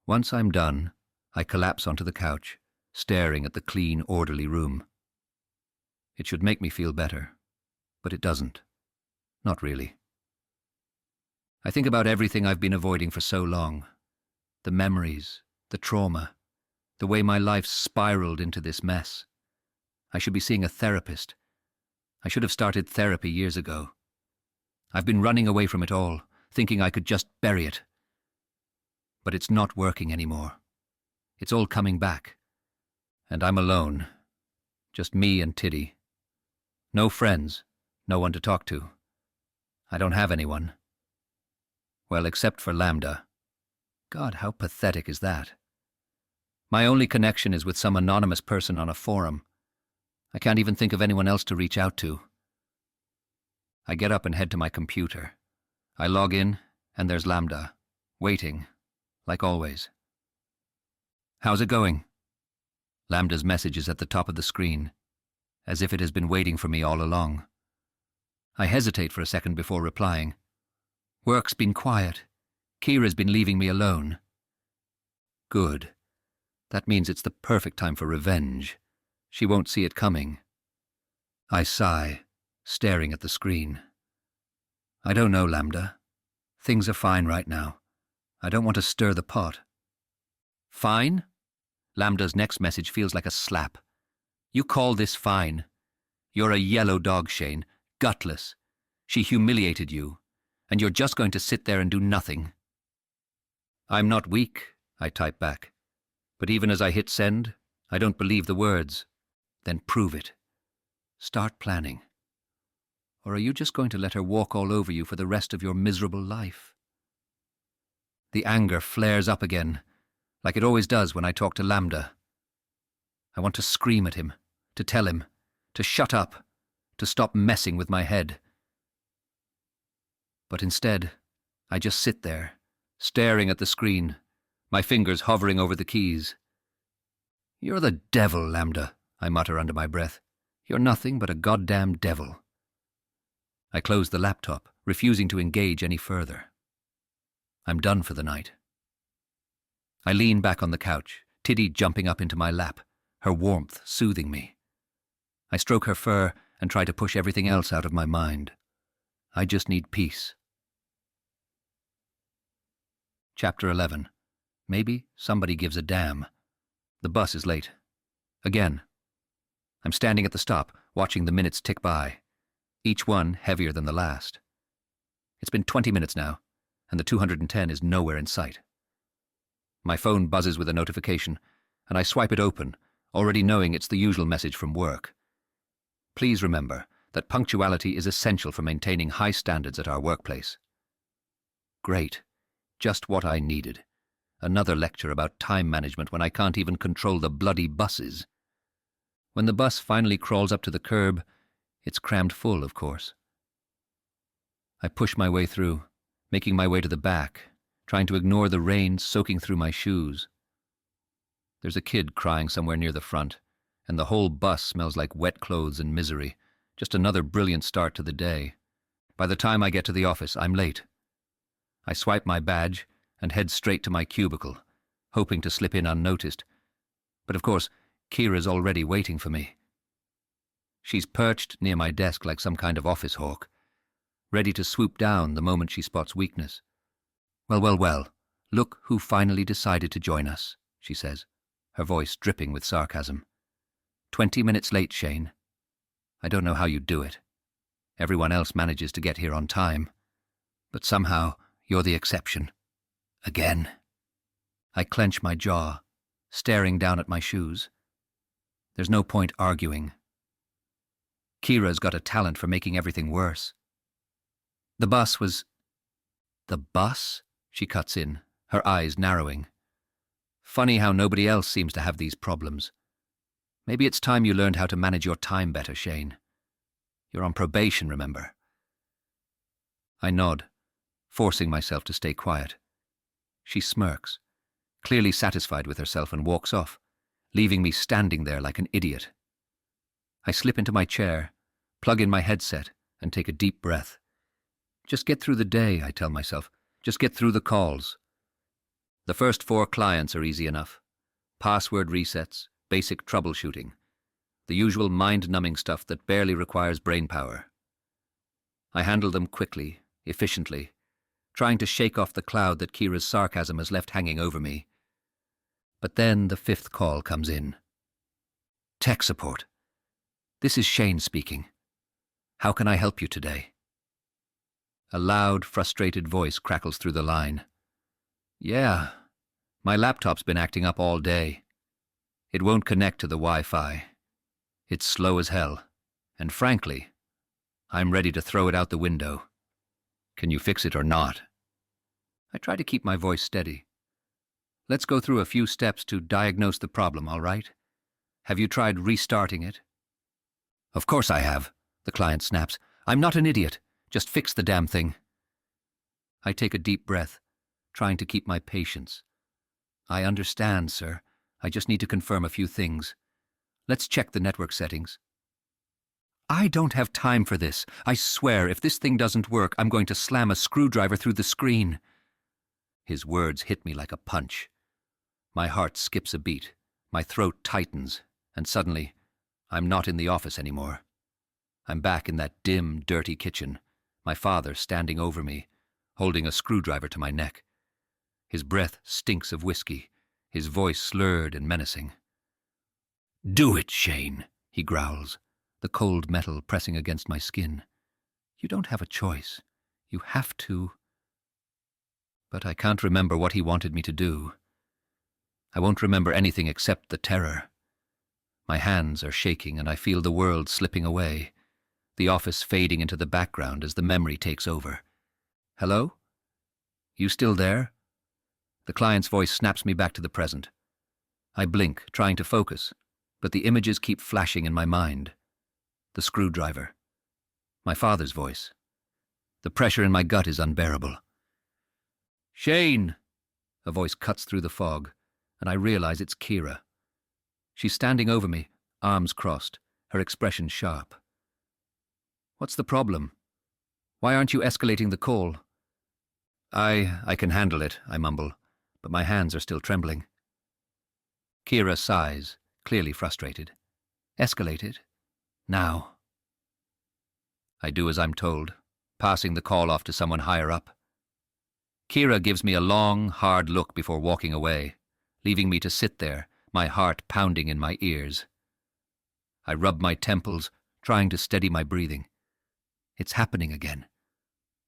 Once I'm done, I collapse onto the couch, staring at the clean, orderly room. It should make me feel better, but it doesn't. Not really. I think about everything I've been avoiding for so long. The memories, the trauma, the way my life spiraled into this mess. I should be seeing a therapist. I should have started therapy years ago. I've been running away from it all, thinking I could just bury it. But it's not working anymore. It's all coming back. And I'm alone. Just me and Tiddy. No friends, no one to talk to. I don't have anyone. Well, except for Lambda. God, how pathetic is that? My only connection is with some anonymous person on a forum. I can't even think of anyone else to reach out to. I get up and head to my computer. I log in, and there's Lambda, waiting, like always. How's it going? Lambda's message is at the top of the screen, as if it has been waiting for me all along. I hesitate for a second before replying. Work's been quiet. Kira's been leaving me alone. Good. That means it's the perfect time for revenge. She won't see it coming. I sigh, staring at the screen. I don't know, Lambda. Things are fine right now. I don't want to stir the pot. Fine? Lambda's next message feels like a slap. You call this fine? You're a yellow dog, Shane. Gutless. She humiliated you. And you're just going to sit there and do nothing. I'm not weak, I type back. But even as I hit send, I don't believe the words. Then prove it. Start planning. Or are you just going to let her walk all over you for the rest of your miserable life? The anger flares up again, like it always does when I talk to Lambda. I want to scream at him, to tell him, to shut up, to stop messing with my head. But instead, I just sit there, staring at the screen, my fingers hovering over the keys. You're the devil, Lambda, I mutter under my breath. You're nothing but a goddamn devil. I close the laptop, refusing to engage any further. I'm done for the night. I lean back on the couch, Tiddy jumping up into my lap, her warmth soothing me. I stroke her fur and try to push everything else out of my mind. I just need peace. Chapter 11. Maybe somebody gives a damn. The bus is late. Again. I'm standing at the stop, watching the minutes tick by, each one heavier than the last. It's been 20 minutes now, and the 210 is nowhere in sight. My phone buzzes with a notification, and I swipe it open, already knowing it's the usual message from work. Please remember that punctuality is essential for maintaining high standards at our workplace. Great. Just what I needed. Another lecture about time management when I can't even control the bloody buses. When the bus finally crawls up to the curb, it's crammed full, of course. I push my way through, making my way to the back, trying to ignore the rain soaking through my shoes. There's a kid crying somewhere near the front, and the whole bus smells like wet clothes and misery. Just another brilliant start to the day. By the time I get to the office, I'm late. I swipe my badge and head straight to my cubicle, hoping to slip in unnoticed. But of course, Kira's already waiting for me. She's perched near my desk like some kind of office hawk, ready to swoop down the moment she spots weakness. Well, look who finally decided to join us, she says, her voice dripping with sarcasm. 20 minutes late, Shane. I don't know how you do it. Everyone else manages to get here on time. But somehow, you're the exception. Again. I clench my jaw, staring down at my shoes. There's no point arguing. Kira's got a talent for making everything worse. The bus was... The bus? She cuts in, her eyes narrowing. Funny how nobody else seems to have these problems. Maybe it's time you learned how to manage your time better, Shane. You're on probation, remember? I nod, forcing myself to stay quiet. She smirks, clearly satisfied with herself, and walks off, leaving me standing there like an idiot. I slip into my chair, plug in my headset, and take a deep breath. Just get through the day, I tell myself. Just get through the calls. The first 4 clients are easy enough. Password resets, basic troubleshooting. The usual mind-numbing stuff that barely requires brain power. I handle them quickly, efficiently, trying to shake off the cloud that Kira's sarcasm has left hanging over me. But then the 5th call comes in. Tech support. This is Shane speaking. How can I help you today? A loud, frustrated voice crackles through the line. Yeah, my laptop's been acting up all day. It won't connect to the Wi-Fi. It's slow as hell, and frankly, I'm ready to throw it out the window. Can you fix it or not? I try to keep my voice steady. Let's go through a few steps to diagnose the problem, all right? Have you tried restarting it? Of course I have, the client snaps. I'm not an idiot. Just fix the damn thing. I take a deep breath, trying to keep my patience. I understand, sir. I just need to confirm a few things. Let's check the network settings. I don't have time for this. I swear, if this thing doesn't work, I'm going to slam a screwdriver through the screen. His words hit me like a punch. My heart skips a beat, my throat tightens, and suddenly, I'm not in the office anymore. I'm back in that dim, dirty kitchen, my father standing over me, holding a screwdriver to my neck. His breath stinks of whiskey, his voice slurred and menacing. Do it, Shane, he growls, the cold metal pressing against my skin. You don't have a choice. You have to. But I can't remember what he wanted me to do. I won't remember anything except the terror. My hands are shaking and I feel the world slipping away, the office fading into the background as the memory takes over. Hello? You still there? The client's voice snaps me back to the present. I blink, trying to focus, but the images keep flashing in my mind. The screwdriver. My father's voice. The pressure in my gut is unbearable. Shane! A voice cuts through the fog, and I realize it's Kira. She's standing over me, arms crossed, her expression sharp. What's the problem? Why aren't you escalating the call? I can handle it, I mumble, but my hands are still trembling. Kira sighs, clearly frustrated. Escalate it? Now. I do as I'm told, passing the call off to someone higher up. Kira gives me a long, hard look before walking away, leaving me to sit there, my heart pounding in my ears. I rub my temples, trying to steady my breathing. It's happening again.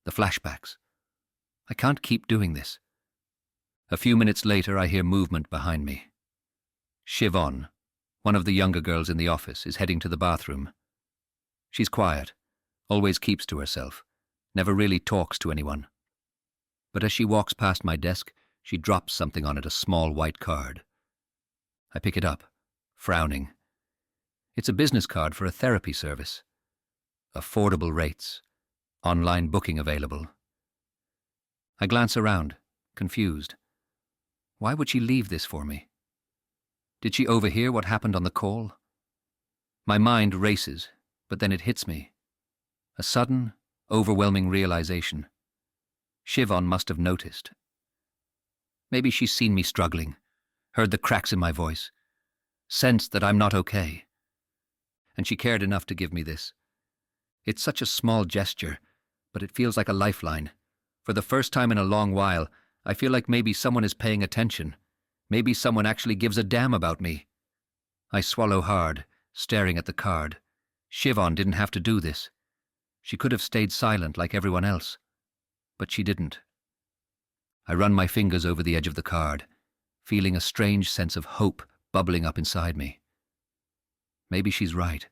The flashbacks. I can't keep doing this. A few minutes later, I hear movement behind me. Siobhan, one of the younger girls in the office, is heading to the bathroom. She's quiet, always keeps to herself, never really talks to anyone. But as she walks past my desk, she drops something on it, a small white card. I pick it up, frowning. It's a business card for a therapy service. Affordable rates. Online booking available. I glance around, confused. Why would she leave this for me? Did she overhear what happened on the call? My mind races, but then it hits me. A sudden, overwhelming realization. Siobhan must have noticed. Maybe she's seen me struggling, heard the cracks in my voice, sensed that I'm not okay. And she cared enough to give me this. It's such a small gesture, but it feels like a lifeline. For the first time in a long while, I feel like maybe someone is paying attention. Maybe someone actually gives a damn about me. I swallow hard, staring at the card. Siobhan didn't have to do this. She could have stayed silent like everyone else. But she didn't. I run my fingers over the edge of the card, feeling a strange sense of hope bubbling up inside me. Maybe she's right.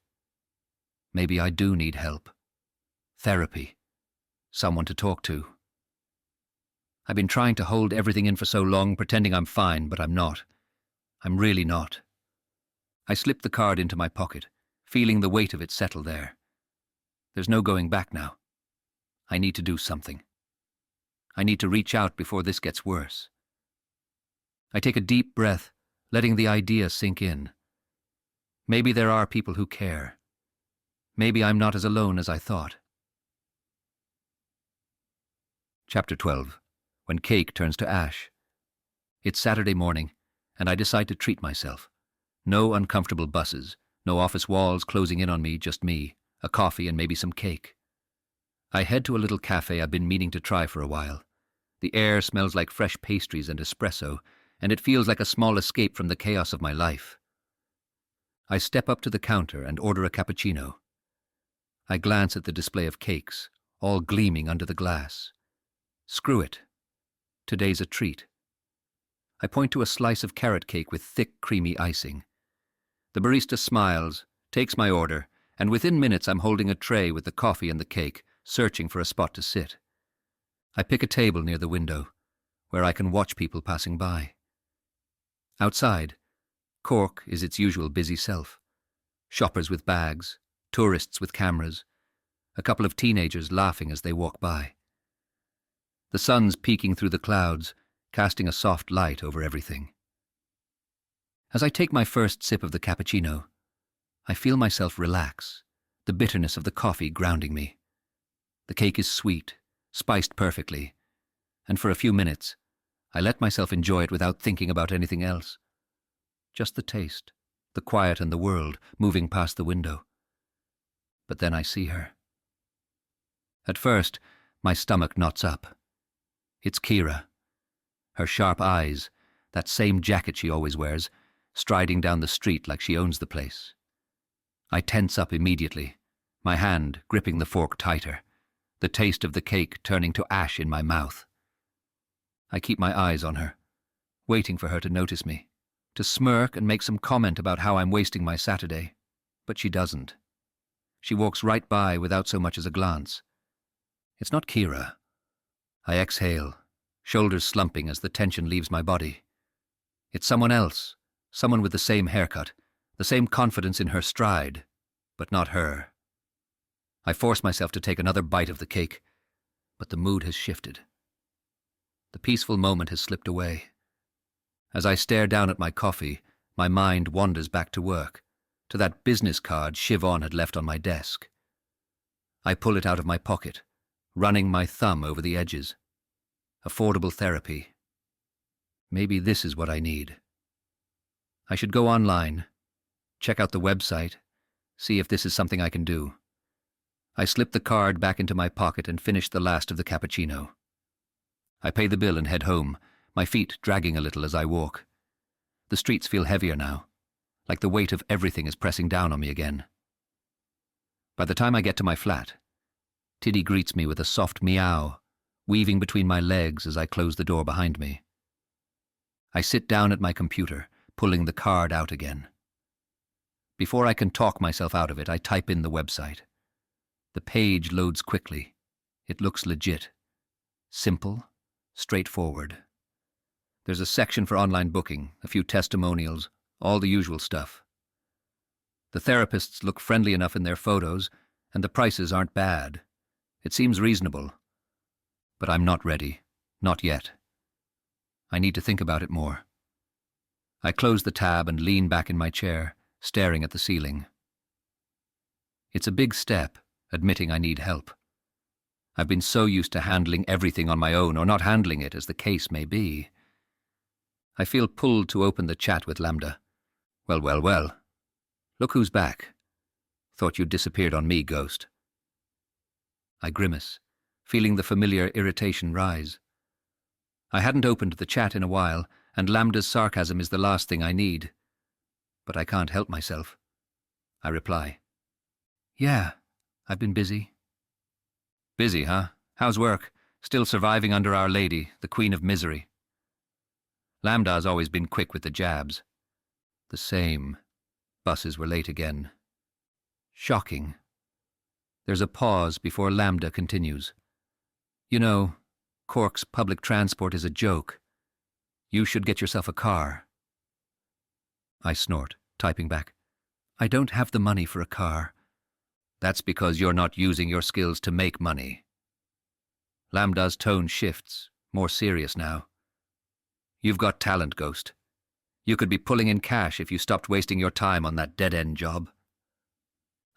Maybe I do need help. Therapy. Someone to talk to. I've been trying to hold everything in for so long, pretending I'm fine, but I'm not. I'm really not. I slip the card into my pocket, feeling the weight of it settle there. There's no going back now. I need to do something. I need to reach out before this gets worse. I take a deep breath, letting the idea sink in. Maybe there are people who care. Maybe I'm not as alone as I thought. Chapter 12. When cake turns to ash. It's Saturday morning, and I decide to treat myself. No uncomfortable buses, no office walls closing in on me, just me, a coffee and maybe some cake. I head to a little cafe I've been meaning to try for a while. The air smells like fresh pastries and espresso, and it feels like a small escape from the chaos of my life. I step up to the counter and order a cappuccino. I glance at the display of cakes, all gleaming under the glass. Screw it. Today's a treat. I point to a slice of carrot cake with thick, creamy icing. The barista smiles, takes my order, and within minutes I'm holding a tray with the coffee and the cake, searching for a spot to sit. I pick a table near the window, where I can watch people passing by. Outside, Cork is its usual busy self. Shoppers with bags, tourists with cameras, a couple of teenagers laughing as they walk by. The sun's peeking through the clouds, casting a soft light over everything. As I take my first sip of the cappuccino, I feel myself relax, the bitterness of the coffee grounding me. The cake is sweet, spiced perfectly, and for a few minutes, I let myself enjoy it without thinking about anything else. Just the taste, the quiet and the world moving past the window. But then I see her. At first, my stomach knots up. It's Kira. Her sharp eyes, that same jacket she always wears, striding down the street like she owns the place. I tense up immediately, my hand gripping the fork tighter, the taste of the cake turning to ash in my mouth. I keep my eyes on her, waiting for her to notice me, to smirk and make some comment about how I'm wasting my Saturday. But she doesn't. She walks right by without so much as a glance. It's not Kira. I exhale, shoulders slumping as the tension leaves my body. It's someone else, someone with the same haircut, the same confidence in her stride, but not her. I force myself to take another bite of the cake, but the mood has shifted. The peaceful moment has slipped away. As I stare down at my coffee, my mind wanders back to work, to that business card Siobhan had left on my desk. I pull it out of my pocket, running my thumb over the edges. Affordable therapy. Maybe this is what I need. I should go online, check out the website, see if this is something I can do. I slip the card back into my pocket and finish the last of the cappuccino. I pay the bill and head home, my feet dragging a little as I walk. The streets feel heavier now, like the weight of everything is pressing down on me again. By the time I get to my flat, Tiddy greets me with a soft meow, weaving between my legs as I close the door behind me. I sit down at my computer, pulling the card out again. Before I can talk myself out of it, I type in the website. The page loads quickly. It looks legit. Simple, straightforward. There's a section for online booking, a few testimonials, all the usual stuff. The therapists look friendly enough in their photos, and the prices aren't bad. It seems reasonable. But I'm not ready. Not yet. I need to think about it more. I close the tab and lean back in my chair, staring at the ceiling. It's a big step, admitting I need help. I've been so used to handling everything on my own, or not handling it, as the case may be. I feel pulled to open the chat with Lambda. Well, well, well. Look who's back. Thought you'd disappeared on me, ghost. I grimace, feeling the familiar irritation rise. I hadn't opened the chat in a while, and Lambda's sarcasm is the last thing I need. But I can't help myself. I reply. Yeah, I've been busy. Busy, huh? How's work? Still surviving under Our Lady, the Queen of Misery. Lambda's always been quick with the jabs. The same. Buses were late again. Shocking. There's a pause before Lambda continues. You know, Cork's public transport is a joke. You should get yourself a car. I snort, typing back. I don't have the money for a car. That's because you're not using your skills to make money. Lambda's tone shifts, more serious now. You've got talent, Ghost. You could be pulling in cash if you stopped wasting your time on that dead-end job.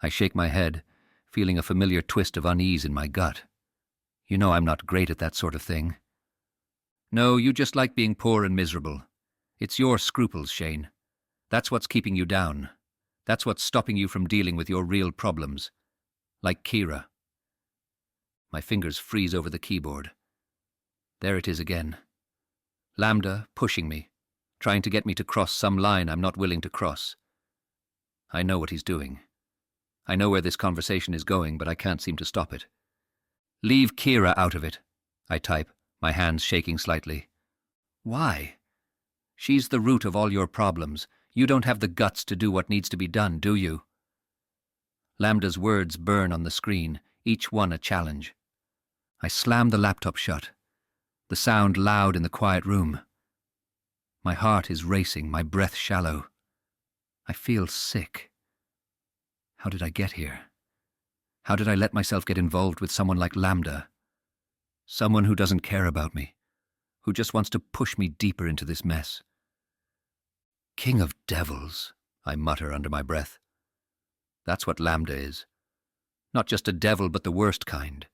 I shake my head, feeling a familiar twist of unease in my gut. You know I'm not great at that sort of thing. No, you just like being poor and miserable. It's your scruples, Shane. That's what's keeping you down. That's what's stopping you from dealing with your real problems. Like Kira. My fingers freeze over the keyboard. There it is again. Lambda pushing me, trying to get me to cross some line I'm not willing to cross. I know what he's doing. I know where this conversation is going, but I can't seem to stop it. Leave Kira out of it, I type, my hands shaking slightly. Why? She's the root of all your problems. You don't have the guts to do what needs to be done, do you? Lambda's words burn on the screen, each one a challenge. I slam the laptop shut, the sound loud in the quiet room. My heart is racing, my breath shallow. I feel sick. How did I get here? How did I let myself get involved with someone like Lambda? Someone who doesn't care about me, who just wants to push me deeper into this mess. King of devils, I mutter under my breath. That's what Lambda is. Not just a devil, but the worst kind.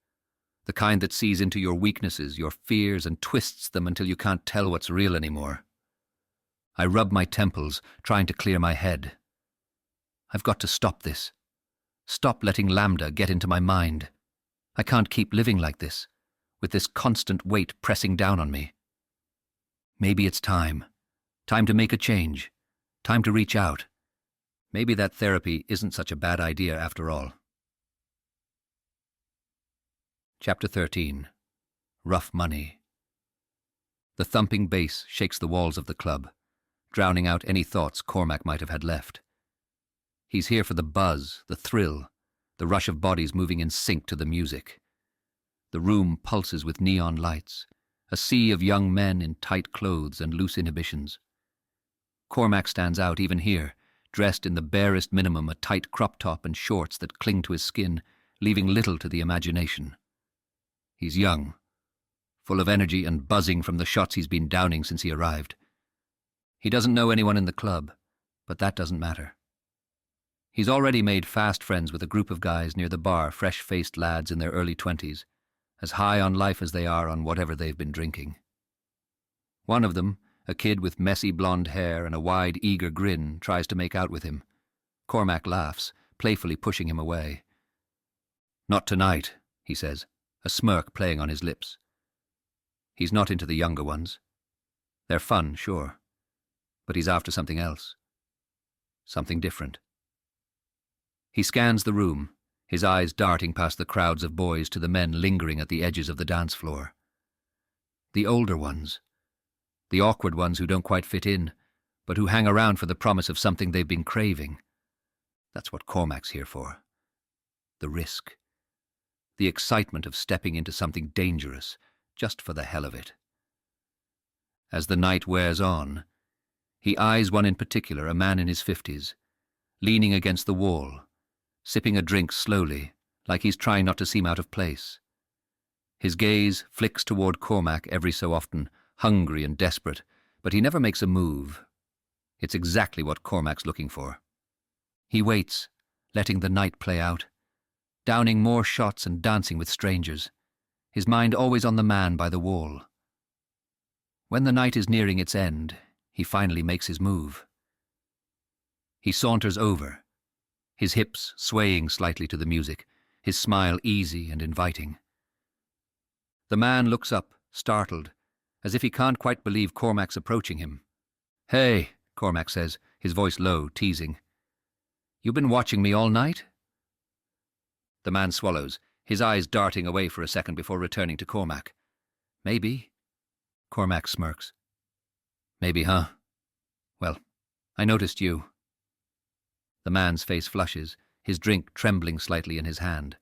The kind that sees into your weaknesses, your fears, and twists them until you can't tell what's real anymore. I rub my temples, trying to clear my head. I've got to stop this. Stop letting Lambda get into my mind. I can't keep living like this, with this constant weight pressing down on me. Maybe it's time. Time to make a change. Time to reach out. Maybe that therapy isn't such a bad idea after all. Chapter 13. Rough Money. The thumping bass shakes the walls of the club, drowning out any thoughts Cormac might have had left. He's here for the buzz, the thrill, the rush of bodies moving in sync to the music. The room pulses with neon lights, a sea of young men in tight clothes and loose inhibitions. Cormac stands out even here, dressed in the barest minimum, a tight crop top and shorts that cling to his skin, leaving little to the imagination. He's young, full of energy and buzzing from the shots he's been downing since he arrived. He doesn't know anyone in the club, but that doesn't matter. He's already made fast friends with a group of guys near the bar, fresh-faced lads in their early 20s, as high on life as they are on whatever they've been drinking. One of them, a kid with messy blonde hair and a wide, eager grin, tries to make out with him. Cormac laughs, playfully pushing him away. "Not tonight," he says, a smirk playing on his lips. He's not into the younger ones. They're fun, sure, but he's after something else. Something different. He scans the room, his eyes darting past the crowds of boys to the men lingering at the edges of the dance floor. The older ones. The awkward ones who don't quite fit in, but who hang around for the promise of something they've been craving. That's what Cormac's here for. The risk. The excitement of stepping into something dangerous, just for the hell of it. As the night wears on, he eyes one in particular, a man in his 50s, leaning against the wall, sipping a drink slowly, like he's trying not to seem out of place. His gaze flicks toward Cormac every so often, hungry and desperate, but he never makes a move. It's exactly what Cormac's looking for. He waits, letting the night play out, downing more shots and dancing with strangers, his mind always on the man by the wall. When the night is nearing its end, he finally makes his move. He saunters over, his hips swaying slightly to the music, his smile easy and inviting. The man looks up, startled, as if he can't quite believe Cormac's approaching him. "Hey," Cormac says, his voice low, teasing. "You been watching me all night?" The man swallows, his eyes darting away for a second before returning to Cormac. "Maybe." Cormac smirks. "Maybe, huh? Well, I noticed you." The man's face flushes, his drink trembling slightly in his hand.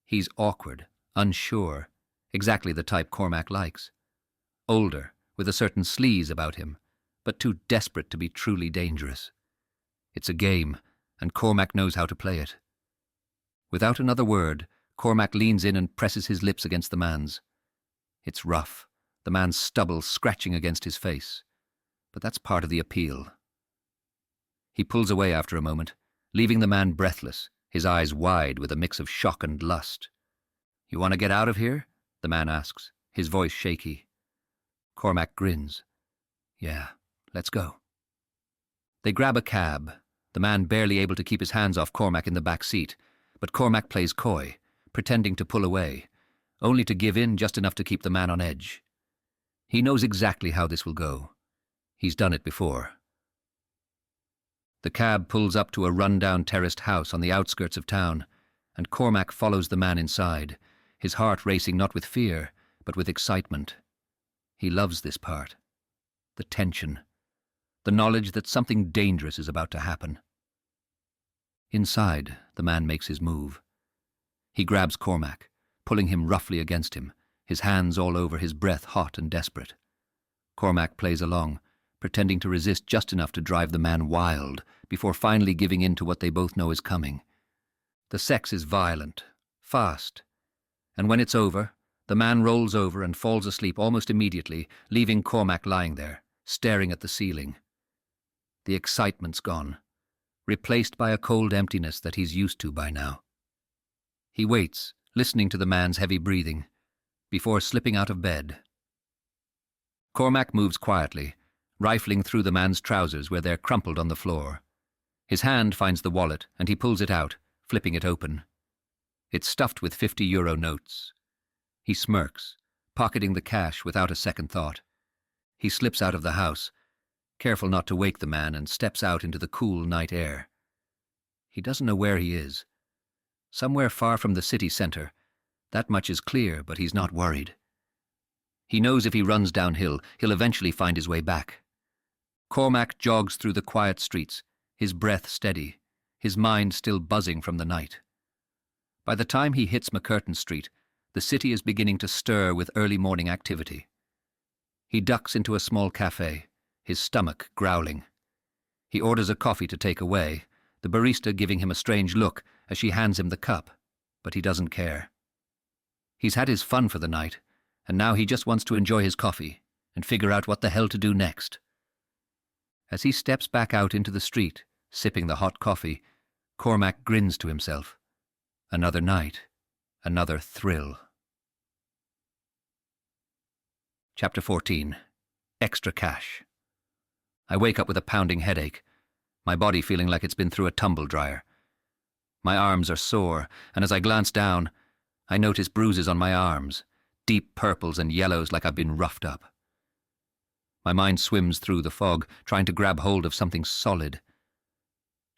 He's awkward, unsure, exactly the type Cormac likes. Older, with a certain sleaze about him, but too desperate to be truly dangerous. It's a game, and Cormac knows how to play it. Without another word, Cormac leans in and presses his lips against the man's. It's rough, the man's stubble scratching against his face, but that's part of the appeal. He pulls away after a moment, leaving the man breathless, his eyes wide with a mix of shock and lust. "You want to get out of here?" the man asks, his voice shaky. Cormac grins. "Yeah, let's go." They grab a cab, the man barely able to keep his hands off Cormac in the back seat, but Cormac plays coy, pretending to pull away, only to give in just enough to keep the man on edge. He knows exactly how this will go. He's done it before. The cab pulls up to a run-down terraced house on the outskirts of town, and Cormac follows the man inside, his heart racing not with fear, but with excitement. He loves this part. The tension. The knowledge that something dangerous is about to happen. Inside, the man makes his move. He grabs Cormac, pulling him roughly against him, his hands all over, his breath hot and desperate. Cormac plays along, pretending to resist just enough to drive the man wild, before finally giving in to what they both know is coming. The sex is violent, fast, and when it's over, the man rolls over and falls asleep almost immediately, leaving Cormac lying there, staring at the ceiling. The excitement's gone, replaced by a cold emptiness that he's used to by now. He waits, listening to the man's heavy breathing, before slipping out of bed. Cormac moves quietly, rifling through the man's trousers where they're crumpled on the floor. His hand finds the wallet, and he pulls it out, flipping it open. It's stuffed with 50-euro notes. He smirks, pocketing the cash without a second thought. He slips out of the house, careful not to wake the man, and steps out into the cool night air. He doesn't know where he is. Somewhere far from the city centre. That much is clear, but he's not worried. He knows if he runs downhill, he'll eventually find his way back. Cormac jogs through the quiet streets, his breath steady, his mind still buzzing from the night. By the time he hits McCurtain Street, the city is beginning to stir with early morning activity. He ducks into a small cafe, his stomach growling. He orders a coffee to take away, the barista giving him a strange look as she hands him the cup, but he doesn't care. He's had his fun for the night, and now he just wants to enjoy his coffee and figure out what the hell to do next. As he steps back out into the street, sipping the hot coffee, Cormac grins to himself. Another night, another thrill. Chapter 14. Extra Cash. I wake up with a pounding headache, my body feeling like it's been through a tumble dryer. My arms are sore, and as I glance down, I notice bruises on my arms, deep purples and yellows like I've been roughed up. My mind swims through the fog, trying to grab hold of something solid.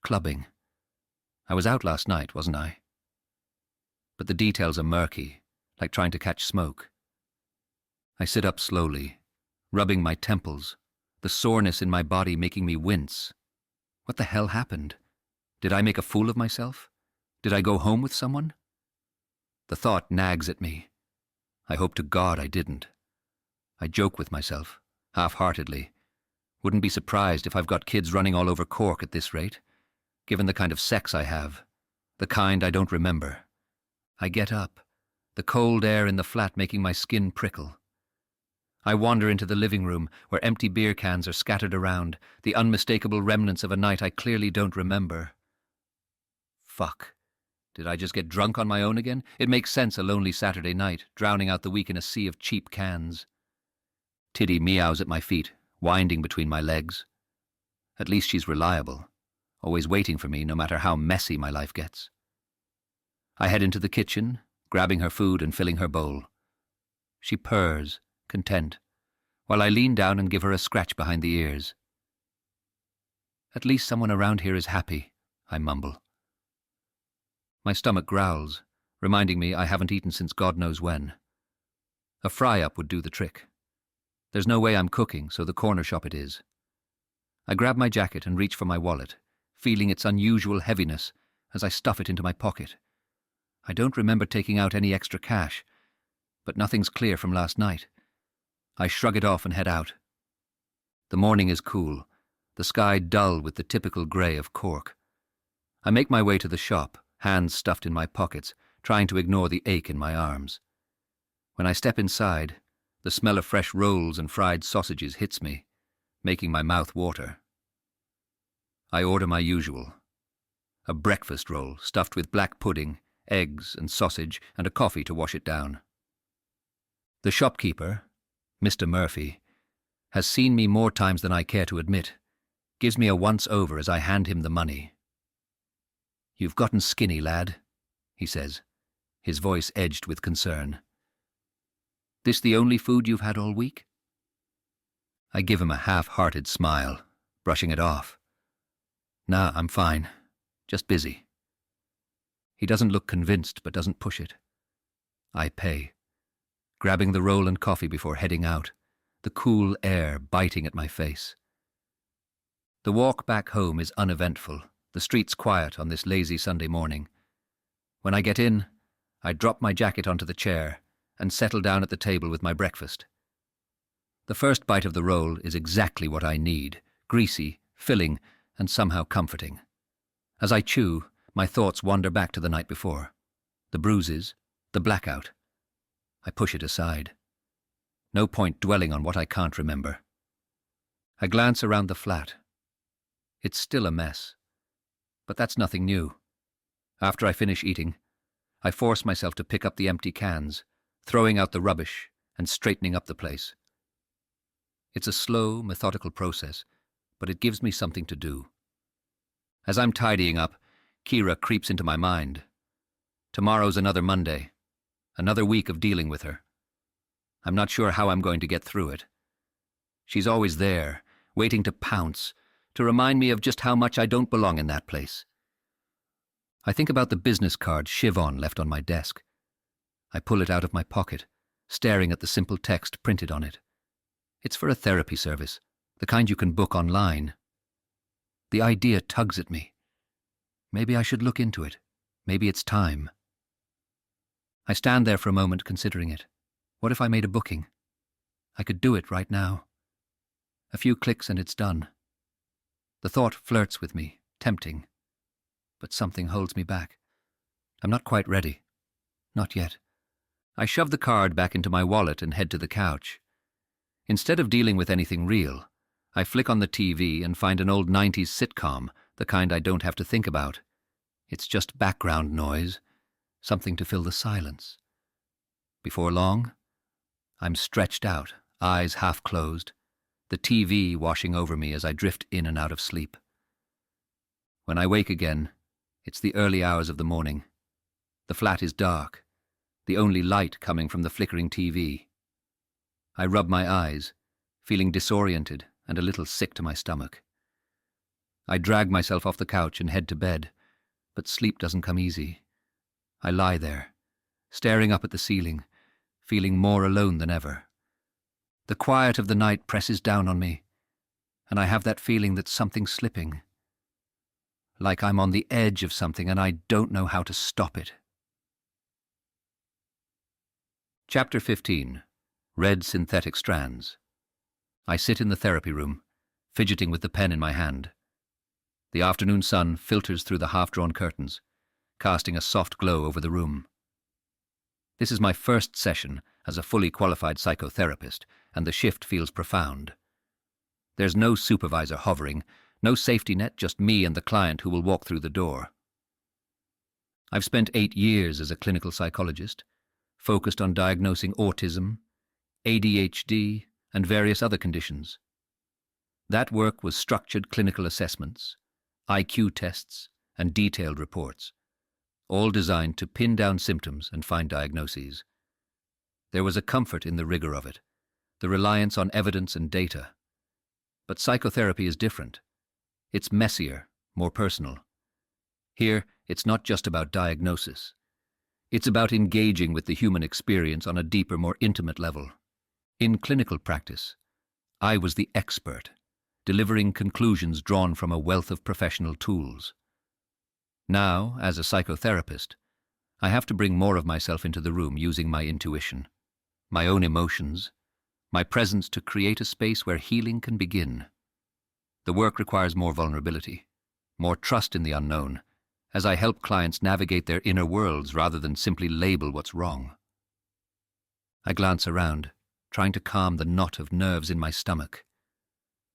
Clubbing. I was out last night, wasn't I? But the details are murky, like trying to catch smoke. I sit up slowly, rubbing my temples, the soreness in my body making me wince. What the hell happened? Did I make a fool of myself? Did I go home with someone? The thought nags at me. I hope to God I didn't. I joke with myself, half-heartedly. Wouldn't be surprised if I've got kids running all over Cork at this rate, given the kind of sex I have, the kind I don't remember. I get up, the cold air in the flat making my skin prickle. I wander into the living room where empty beer cans are scattered around, the unmistakable remnants of a night I clearly don't remember. Fuck. Did I just get drunk on my own again? It makes sense a lonely Saturday night, drowning out the week in a sea of cheap cans. Tiddy meows at my feet, winding between my legs. At least she's reliable, always waiting for me no matter how messy my life gets. I head into the kitchen, grabbing her food and filling her bowl. She purrs, content, while I lean down and give her a scratch behind the ears. At least someone around here is happy, I mumble. My stomach growls, reminding me I haven't eaten since God knows when. A fry-up would do the trick. There's no way I'm cooking, so the corner shop it is. I grab my jacket and reach for my wallet, feeling its unusual heaviness as I stuff it into my pocket. I don't remember taking out any extra cash, but nothing's clear from last night. I shrug it off and head out. The morning is cool, the sky dull with the typical grey of Cork. I make my way to the shop, hands stuffed in my pockets, trying to ignore the ache in my arms. When I step inside, the smell of fresh rolls and fried sausages hits me, making my mouth water. I order my usual. A breakfast roll stuffed with black pudding, eggs and sausage, and a coffee to wash it down. The shopkeeper, Mr. Murphy, has seen me more times than I care to admit, gives me a once-over as I hand him the money. "You've gotten skinny, lad," he says, his voice edged with concern. "This the only food you've had all week?" I give him a half-hearted smile, brushing it off. "Nah, I'm fine. Just busy." He doesn't look convinced, but doesn't push it. I pay, grabbing the roll and coffee before heading out, the cool air biting at my face. The walk back home is uneventful, the streets quiet on this lazy Sunday morning. When I get in, I drop my jacket onto the chair and settle down at the table with my breakfast. The first bite of the roll is exactly what I need, greasy, filling, and somehow comforting. As I chew, my thoughts wander back to the night before. The bruises, the blackout. I push it aside. No point dwelling on what I can't remember. I glance around the flat. It's still a mess. But that's nothing new. After I finish eating, I force myself to pick up the empty cans, throwing out the rubbish and straightening up the place. It's a slow, methodical process, but it gives me something to do. As I'm tidying up, Kira creeps into my mind. Tomorrow's another Monday, another week of dealing with her. I'm not sure how I'm going to get through it. She's always there, waiting to pounce, to remind me of just how much I don't belong in that place. I think about the business card Siobhan left on my desk. I pull it out of my pocket, staring at the simple text printed on it. It's for a therapy service, the kind you can book online. The idea tugs at me. Maybe I should look into it. Maybe it's time. I stand there for a moment considering it. What if I made a booking? I could do it right now. A few clicks and it's done. The thought flirts with me, tempting. But something holds me back. I'm not quite ready. Not yet. I shove the card back into my wallet and head to the couch. Instead of dealing with anything real, I flick on the TV and find an old 90s sitcom, the kind I don't have to think about. It's just background noise, something to fill the silence. Before long, I'm stretched out, eyes half closed, the TV washing over me as I drift in and out of sleep. When I wake again, it's the early hours of the morning. The flat is dark, the only light coming from the flickering TV. I rub my eyes, feeling disoriented and a little sick to my stomach. I drag myself off the couch and head to bed, but sleep doesn't come easy. I lie there, staring up at the ceiling, feeling more alone than ever. The quiet of the night presses down on me, and I have that feeling that something's slipping. Like I'm on the edge of something and I don't know how to stop it. Chapter 15. Red Synthetic Strands. I sit in the therapy room, fidgeting with the pen in my hand. The afternoon sun filters through the half-drawn curtains, casting a soft glow over the room. This is my first session as a fully qualified psychotherapist, and the shift feels profound. There's no supervisor hovering, no safety net, just me and the client who will walk through the door. I've spent 8 years as a clinical psychologist, focused on diagnosing autism, ADHD, and various other conditions. That work was structured clinical assessments, IQ tests, and detailed reports, all designed to pin down symptoms and find diagnoses. There was a comfort in the rigor of it, the reliance on evidence and data. But psychotherapy is different. It's messier, more personal. Here, it's not just about diagnosis. It's about engaging with the human experience on a deeper, more intimate level. In clinical practice, I was the expert, delivering conclusions drawn from a wealth of professional tools. Now, as a psychotherapist, I have to bring more of myself into the room using my intuition, my own emotions, my presence to create a space where healing can begin. The work requires more vulnerability, more trust in the unknown, as I help clients navigate their inner worlds rather than simply label what's wrong. I glance around, trying to calm the knot of nerves in my stomach.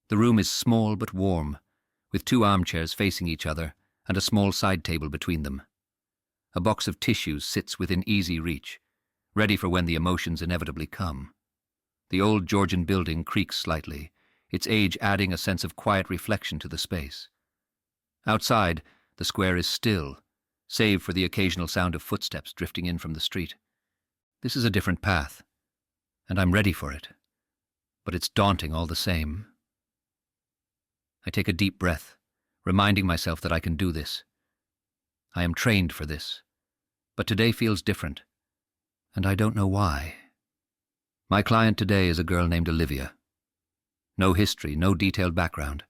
The room is small but warm, with 2 armchairs facing each other and a small side table between them. A box of tissues sits within easy reach, ready for when the emotions inevitably come. The old Georgian building creaks slightly, its age adding a sense of quiet reflection to the space. Outside, the square is still, save for the occasional sound of footsteps drifting in from the street. This is a different path, and I'm ready for it, but it's daunting all the same. I take a deep breath, reminding myself that I can do this. I am trained for this, but today feels different, and I don't know why. My client today is a girl named Olivia. No history, no detailed background.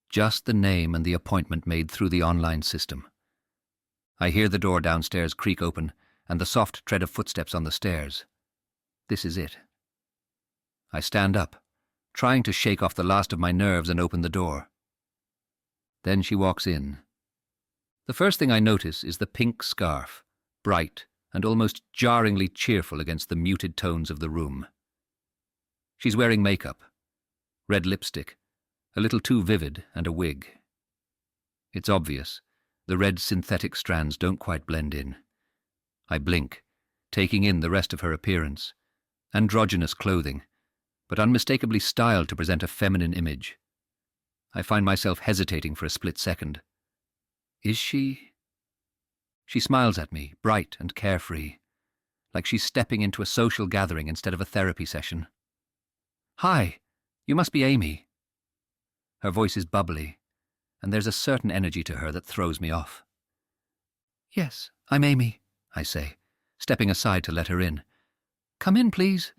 Just the name and the appointment made through the online system. I hear the door downstairs creak open and the soft tread of footsteps on the stairs. This is it. I stand up, trying to shake off the last of my nerves and open the door. Then she walks in. The first thing I notice is the pink scarf, bright and almost jarringly cheerful against the muted tones of the room. She's wearing makeup, red lipstick, a little too vivid, and a wig. It's obvious, the red synthetic strands don't quite blend in. I blink, taking in the rest of her appearance. Androgynous clothing, but unmistakably styled to present a feminine image. I find myself hesitating for a split second. Is she? She smiles at me, bright and carefree, like she's stepping into a social gathering instead of a therapy session. Hi, you must be Amy. Her voice is bubbly, and there's a certain energy to her that throws me off. Yes, I'm Amy, I say, stepping aside to let her in. Come in, please.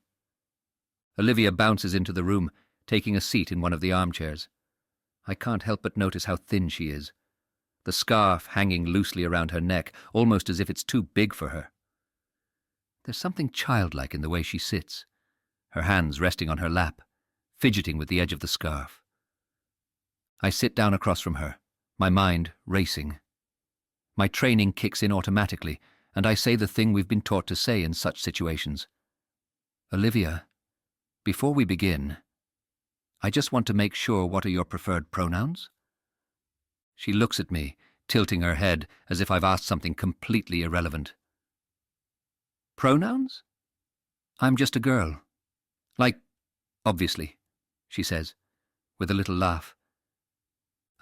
Olivia bounces into the room, taking a seat in one of the armchairs. I can't help but notice how thin she is. The scarf hanging loosely around her neck, almost as if it's too big for her. There's something childlike in the way she sits, her hands resting on her lap, fidgeting with the edge of the scarf. I sit down across from her, my mind racing. My training kicks in automatically, and I say the thing we've been taught to say in such situations. Olivia, before we begin, I just want to make sure, what are your preferred pronouns? She looks at me, tilting her head as if I've asked something completely irrelevant. Pronouns? I'm just a girl. Like, obviously, she says, with a little laugh.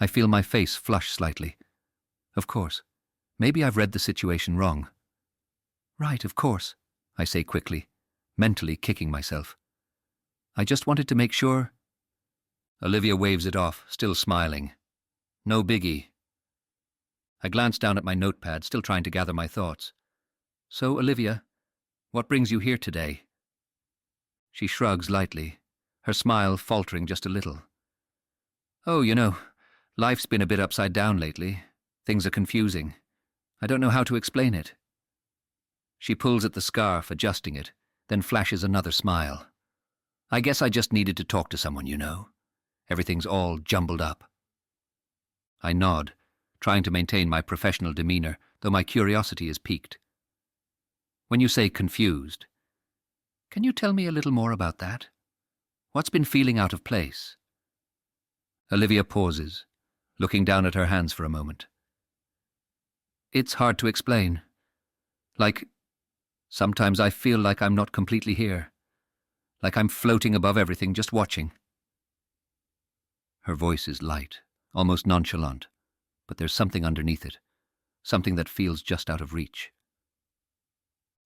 I feel my face flush slightly. Of course. Maybe I've read the situation wrong. Right, of course, I say quickly, mentally kicking myself. I just wanted to make sure. Olivia waves it off, still smiling. No biggie. I glance down at my notepad, still trying to gather my thoughts. So, Olivia, what brings you here today? She shrugs lightly, her smile faltering just a little. Oh, life's been a bit upside down lately. Things are confusing. I don't know how to explain it. She pulls at the scarf, adjusting it, then flashes another smile. I guess I just needed to talk to someone, Everything's all jumbled up. I nod, trying to maintain my professional demeanor, though my curiosity is piqued. When you say confused, can you tell me a little more about that? What's been feeling out of place? Olivia pauses, looking down at her hands for a moment. It's hard to explain. Sometimes I feel like I'm not completely here. Like I'm floating above everything, just watching. Her voice is light, almost nonchalant, but there's something underneath it, something that feels just out of reach.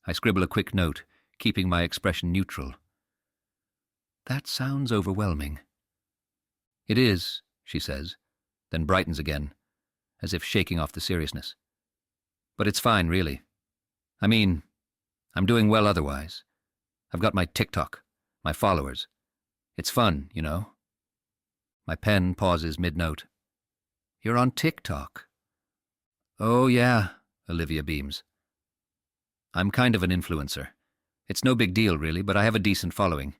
I scribble a quick note, keeping my expression neutral. That sounds overwhelming. It is, she says, then brightens again, as if shaking off the seriousness. But it's fine, really. I mean, I'm doing well otherwise. I've got my TikTok, my followers. It's fun, My pen pauses mid-note. You're on TikTok. Oh, yeah, Olivia beams. I'm kind of an influencer. It's no big deal, really, but I have a decent following.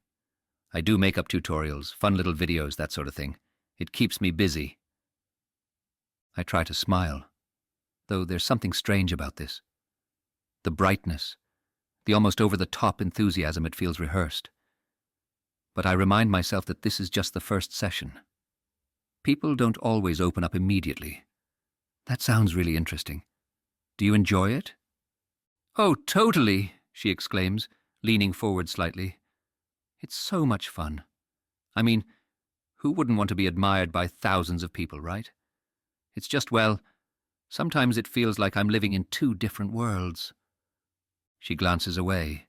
I do makeup tutorials, fun little videos, that sort of thing. It keeps me busy. I try to smile, though there's something strange about this. The brightness, the almost over-the-top enthusiasm, it feels rehearsed. But I remind myself that this is just the first session. People don't always open up immediately. That sounds really interesting. Do you enjoy it? Oh, totally, she exclaims, leaning forward slightly. It's so much fun. I mean, who wouldn't want to be admired by thousands of people, right? It's just, well, sometimes it feels like I'm living in two different worlds. She glances away,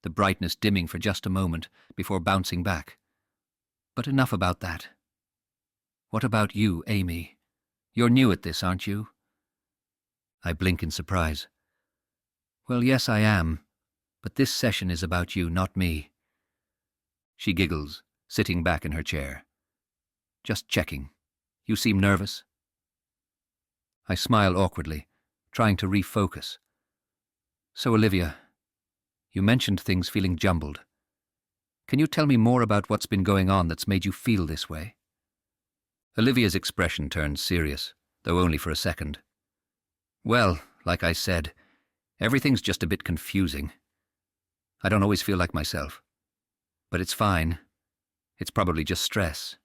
the brightness dimming for just a moment before bouncing back. But enough about that. What about you, Amy? You're new at this, aren't you? I blink in surprise. Well, yes, I am, but this session is about you, not me. She giggles, sitting back in her chair. Just checking. You seem nervous. I smile awkwardly, trying to refocus. So, Olivia, you mentioned things feeling jumbled. Can you tell me more about what's been going on that's made you feel this way? Olivia's expression turns serious, though only for a second. Well, like I said, everything's just a bit confusing. I don't always feel like myself. But it's fine. It's probably just stress.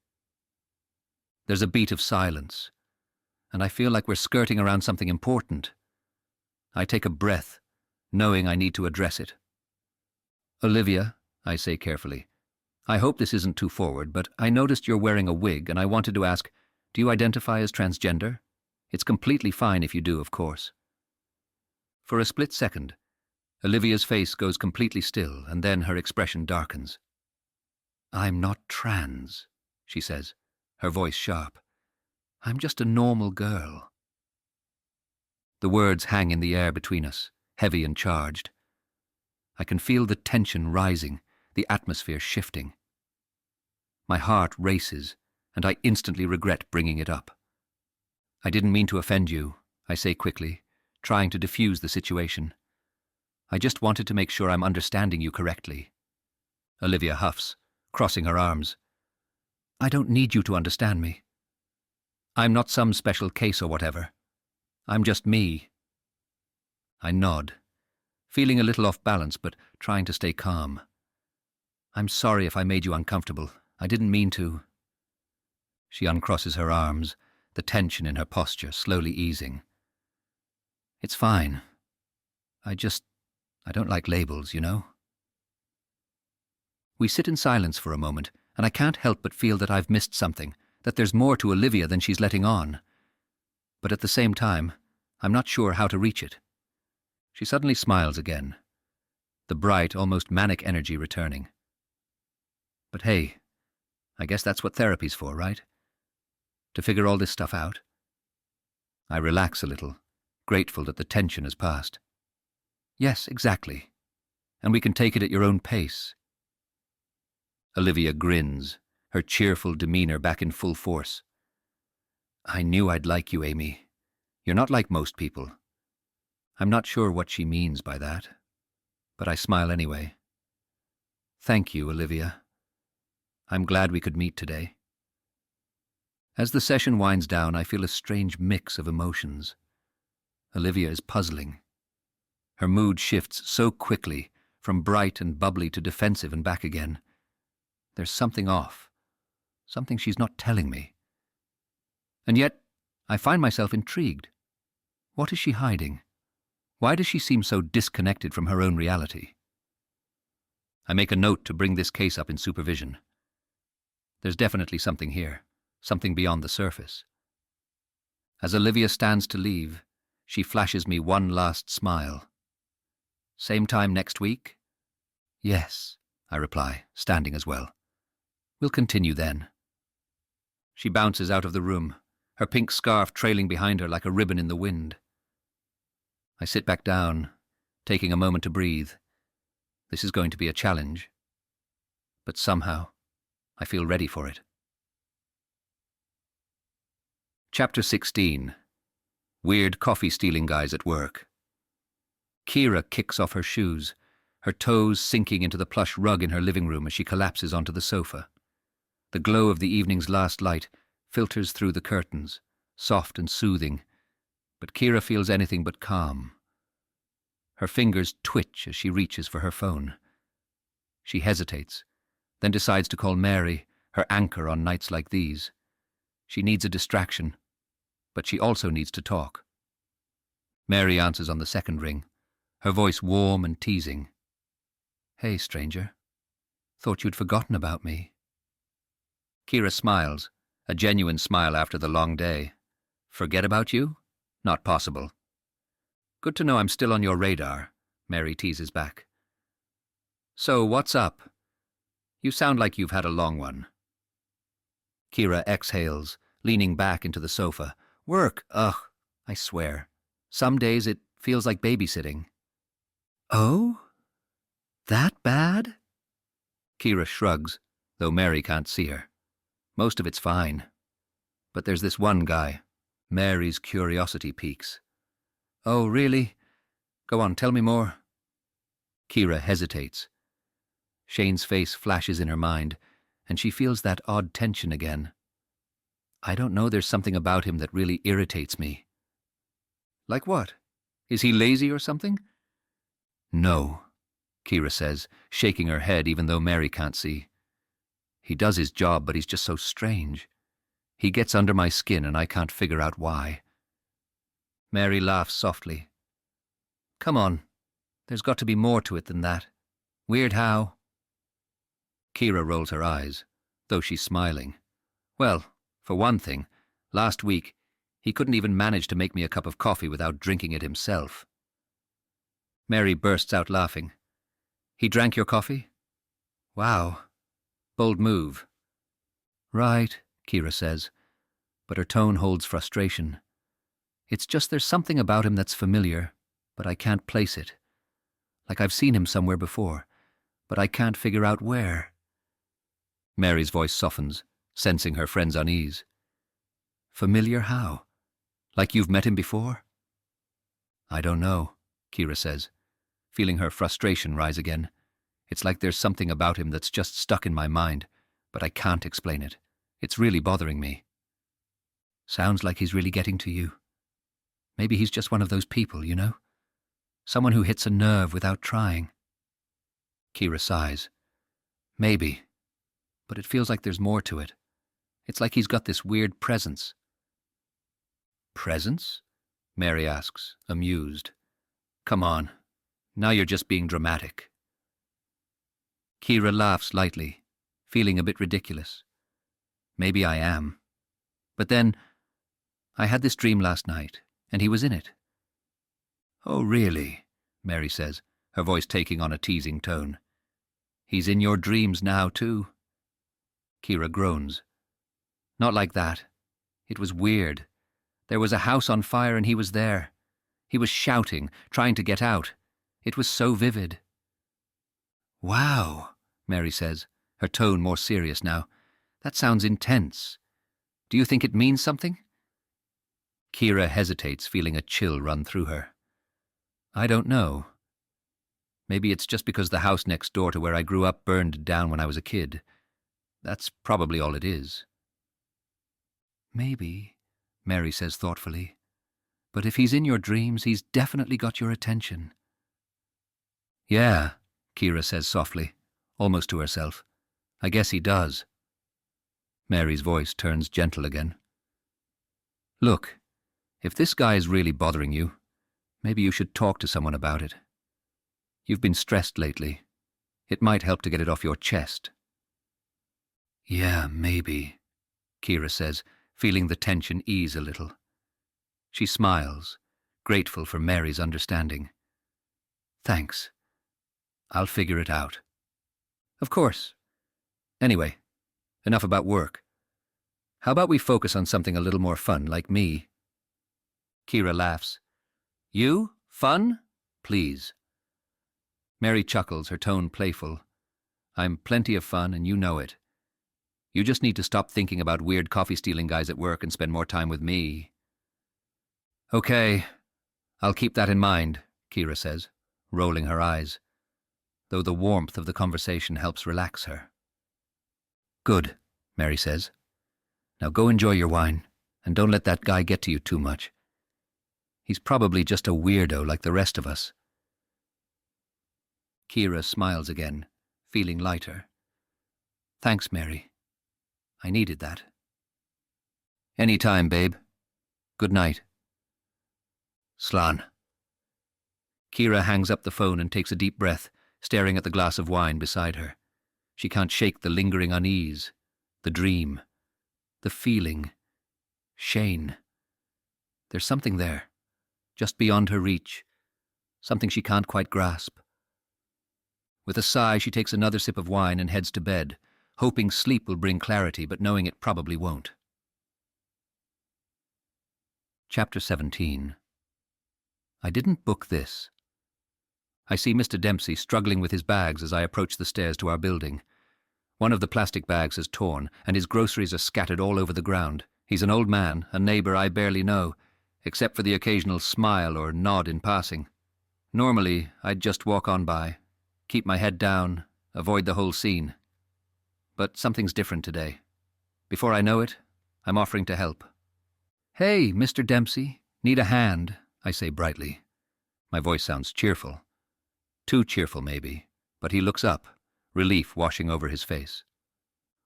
There's a beat of silence, and I feel like we're skirting around something important. I take a breath, knowing I need to address it. Olivia, I say carefully, I hope this isn't too forward, but I noticed you're wearing a wig, and I wanted to ask, do you identify as transgender? It's completely fine if you do, of course. For a split second, Olivia's face goes completely still, and then her expression darkens. I'm not trans, she says, her voice sharp. I'm just a normal girl. The words hang in the air between us, heavy and charged. I can feel the tension rising, the atmosphere shifting. My heart races, and I instantly regret bringing it up. I didn't mean to offend you, I say quickly, trying to diffuse the situation. I just wanted to make sure I'm understanding you correctly. Olivia huffs, crossing her arms. I don't need you to understand me. I'm not some special case or whatever. I'm just me. I nod, feeling a little off balance but trying to stay calm. I'm sorry if I made you uncomfortable. I didn't mean to. She uncrosses her arms, the tension in her posture slowly easing. It's fine. I don't like labels, you know? We sit in silence for a moment, and I can't help but feel that I've missed something, that there's more to Olivia than she's letting on. But at the same time, I'm not sure how to reach it. She suddenly smiles again, the bright, almost manic energy returning. But hey, I guess that's what therapy's for, right? To figure all this stuff out. I relax a little, grateful that the tension has passed. Yes, exactly. And we can take it at your own pace. Olivia grins, her cheerful demeanor back in full force. I knew I'd like you, Amy. You're not like most people. I'm not sure what she means by that, but I smile anyway. Thank you, Olivia. I'm glad we could meet today. As the session winds down, I feel a strange mix of emotions. Olivia is puzzling. Her mood shifts so quickly, from bright and bubbly to defensive and back again. There's something off, something she's not telling me. And yet, I find myself intrigued. What is she hiding? Why does she seem so disconnected from her own reality? I make a note to bring this case up in supervision. There's definitely something here, something beyond the surface. As Olivia stands to leave, she flashes me one last smile. Same time next week? Yes, I reply, standing as well. We'll continue then. She bounces out of the room, her pink scarf trailing behind her like a ribbon in the wind. I sit back down, taking a moment to breathe. This is going to be a challenge. But somehow, I feel ready for it. Chapter 16. Weird coffee-stealing guys at work. Kira kicks off her shoes, her toes sinking into the plush rug in her living room as she collapses onto the sofa. The glow of the evening's last light filters through the curtains, soft and soothing, but Kira feels anything but calm. Her fingers twitch as she reaches for her phone. She hesitates, then decides to call Mary, her anchor on nights like these. She needs a distraction, but she also needs to talk. Mary answers on the second ring, her voice warm and teasing. Hey, stranger. Thought you'd forgotten about me. Kira smiles, a genuine smile after the long day. Forget about you? Not possible. Good to know I'm still on your radar, Mary teases back. So, what's up? You sound like you've had a long one. Kira exhales, leaning back into the sofa. Work, ugh, I swear. Some days it feels like babysitting. Oh? That bad? Kira shrugs, though Mary can't see her. Most of it's fine. But there's this one guy. Mary's curiosity peaks. Oh, really? Go on, tell me more. Kira hesitates. Shane's face flashes in her mind, and she feels that odd tension again. I don't know, there's something about him that really irritates me. Like what? Is he lazy or something? No, Kira says, shaking her head even though Mary can't see. He does his job, but he's just so strange. He gets under my skin and I can't figure out why. Mary laughs softly. Come on, there's got to be more to it than that. Weird how? Kira rolls her eyes, though she's smiling. Well, for one thing, last week, he couldn't even manage to make me a cup of coffee without drinking it himself. Mary bursts out laughing. He drank your coffee? Wow. Bold move. Right, Kira says, but her tone holds frustration. It's just there's something about him that's familiar, but I can't place it. like I've seen him somewhere before, but I can't figure out where. Mary's voice softens, sensing her friend's unease. Familiar how? Like you've met him before? I don't know, Kira says, feeling her frustration rise again. It's like there's something about him that's just stuck in my mind, but I can't explain it. It's really bothering me. Sounds like he's really getting to you. Maybe he's just one of those people, you know? Someone who hits a nerve without trying. Kira sighs. Maybe. But it feels like there's more to it. It's like he's got this weird presence. Presence? Mary asks, amused. Come on. Now you're just being dramatic. Kira laughs lightly, feeling a bit ridiculous. Maybe I am. But then, I had this dream last night, and he was in it. Oh, really? Mary says, her voice taking on a teasing tone. He's in your dreams now, too? Kira groans. Not like that. It was weird. There was a house on fire and he was there. He was shouting, trying to get out. It was so vivid. Wow, Mary says, her tone more serious now. That sounds intense. Do you think it means something? Kira hesitates, feeling a chill run through her. I don't know. Maybe it's just because the house next door to where I grew up burned down when I was a kid. That's probably all it is. Maybe, Mary says thoughtfully. But if he's in your dreams, he's definitely got your attention. Yeah, Kira says softly, almost to herself. I guess he does. Mary's voice turns gentle again. Look, if this guy is really bothering you, maybe you should talk to someone about it. You've been stressed lately. It might help to get it off your chest. Yeah, maybe, Kira says, feeling the tension ease a little. She smiles, grateful for Mary's understanding. Thanks. I'll figure it out. Of course. Anyway, enough about work. How about we focus on something a little more fun, like me? Kira laughs. You? Fun? Please. Mary chuckles, her tone playful. I'm plenty of fun, and you know it. You just need to stop thinking about weird coffee-stealing guys at work and spend more time with me. Okay, I'll keep that in mind, Kira says, rolling her eyes, though the warmth of the conversation helps relax her. Good, Mary says. Now go enjoy your wine, and don't let that guy get to you too much. He's probably just a weirdo like the rest of us. Kira smiles again, feeling lighter. Thanks, Mary. I needed that. Any time, babe. Good night. Slan. Kira hangs up the phone and takes a deep breath, staring at the glass of wine beside her. She can't shake the lingering unease, the dream, the feeling. Shane. There's something there, just beyond her reach, something she can't quite grasp. With a sigh, she takes another sip of wine and heads to bed, hoping sleep will bring clarity, but knowing it probably won't. Chapter 17. I didn't book this. I see Mr. Dempsey struggling with his bags as I approach the stairs to our building. One of the plastic bags is torn, and his groceries are scattered all over the ground. He's an old man, a neighbour I barely know, except for the occasional smile or nod in passing. Normally, I'd just walk on by, keep my head down, avoid the whole scene. But something's different today. Before I know it, I'm offering to help. Hey, Mr. Dempsey, need a hand, I say brightly. My voice sounds cheerful. Too cheerful, maybe, but he looks up, relief washing over his face.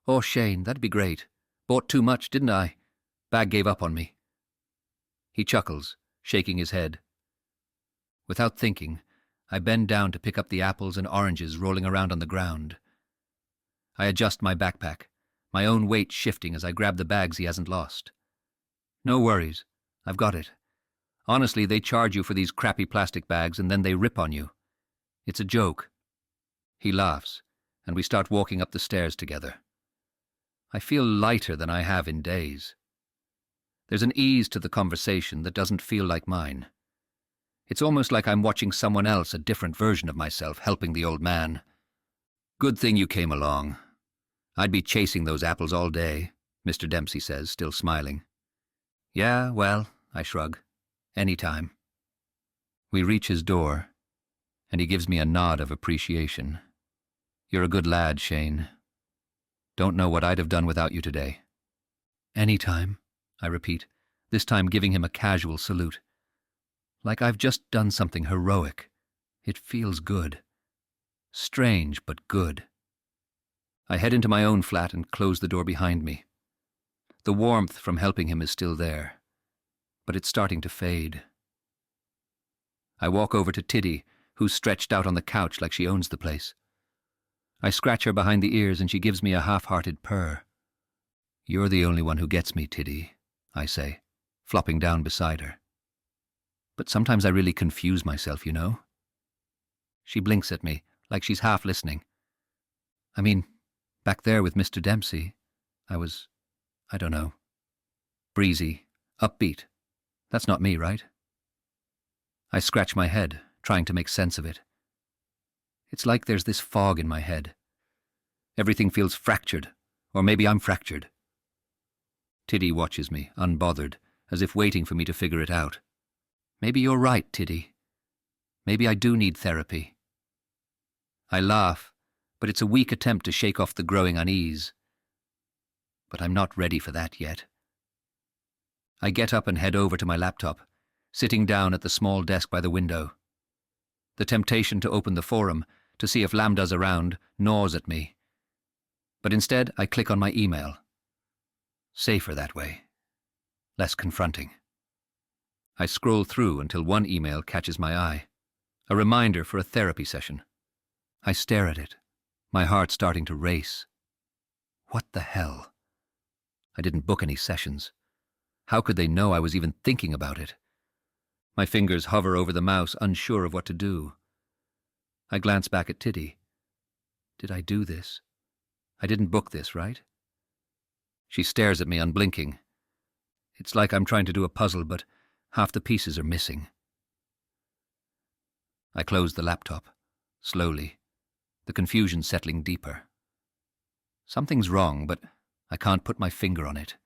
Oh, Shane, that'd be great. Bought too much, didn't I? Bag gave up on me. He chuckles, shaking his head. Without thinking, I bend down to pick up the apples and oranges rolling around on the ground. I adjust my backpack, my own weight shifting as I grab the bags he hasn't lost. No worries, I've got it. Honestly, they charge you for these crappy plastic bags and then they rip on you. It's a joke. He laughs, and we start walking up the stairs together. I feel lighter than I have in days. There's an ease to the conversation that doesn't feel like mine. It's almost like I'm watching someone else, a different version of myself, helping the old man. Good thing you came along. I'd be chasing those apples all day, Mr. Dempsey says, still smiling. Yeah, well, I shrug. Any time. We reach his door, and he gives me a nod of appreciation. You're a good lad, Shane. Don't know what I'd have done without you today. Any time, I repeat, this time giving him a casual salute. Like I've just done something heroic. It feels good. Strange, but good. I head into my own flat and close the door behind me. The warmth from helping him is still there, but it's starting to fade. I walk over to Tiddy, who's stretched out on the couch like she owns the place. I scratch her behind the ears and she gives me a half-hearted purr. You're the only one who gets me, Tiddy, I say, flopping down beside her. But sometimes I really confuse myself, you know. She blinks at me, like she's half listening. I mean, back there with Mr. Dempsey, I don't know, breezy, upbeat. That's not me, right? I scratch my head, trying to make sense of it. It's like there's this fog in my head. Everything feels fractured, or maybe I'm fractured. Tiddy watches me, unbothered, as if waiting for me to figure it out. Maybe you're right, Tiddy. Maybe I do need therapy. I laugh, but it's a weak attempt to shake off the growing unease. But I'm not ready for that yet. I get up and head over to my laptop, sitting down at the small desk by the window. The temptation to open the forum, to see if Lambda's around, gnaws at me. But instead, I click on my email. Safer that way. Less confronting. I scroll through until one email catches my eye. A reminder for a therapy session. I stare at it, my heart starting to race. What the hell? I didn't book any sessions. How could they know I was even thinking about it? My fingers hover over the mouse, unsure of what to do. I glance back at Tiddy. Did I do this? I didn't book this, right? She stares at me, unblinking. It's like I'm trying to do a puzzle, but half the pieces are missing. I close the laptop, slowly, the confusion settling deeper. Something's wrong, but I can't put my finger on it.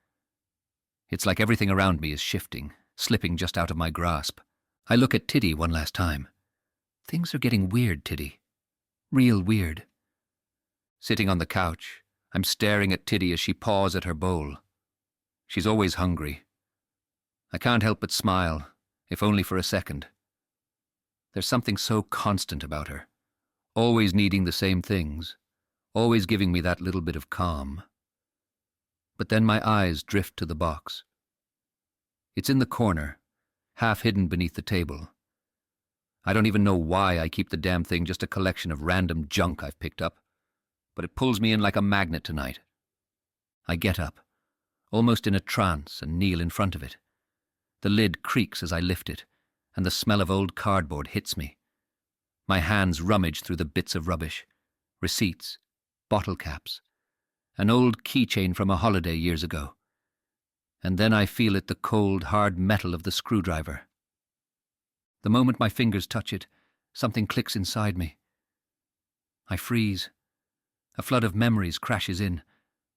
It's like everything around me is shifting, slipping just out of my grasp. I look at Tiddy one last time. Things are getting weird, Tiddy. Real weird. Sitting on the couch, I'm staring at Tiddy as she paws at her bowl. She's always hungry. I can't help but smile, if only for a second. There's something so constant about her, always needing the same things, always giving me that little bit of calm. But then my eyes drift to the box. It's in the corner, half hidden beneath the table. I don't even know why I keep the damn thing, just a collection of random junk I've picked up, but it pulls me in like a magnet tonight. I get up, almost in a trance, and kneel in front of it. The lid creaks as I lift it, and the smell of old cardboard hits me. My hands rummage through the bits of rubbish, receipts, bottle caps, an old keychain from a holiday years ago. And then I feel it, the cold, hard metal of the screwdriver. The moment my fingers touch it, something clicks inside me. I freeze. A flood of memories crashes in,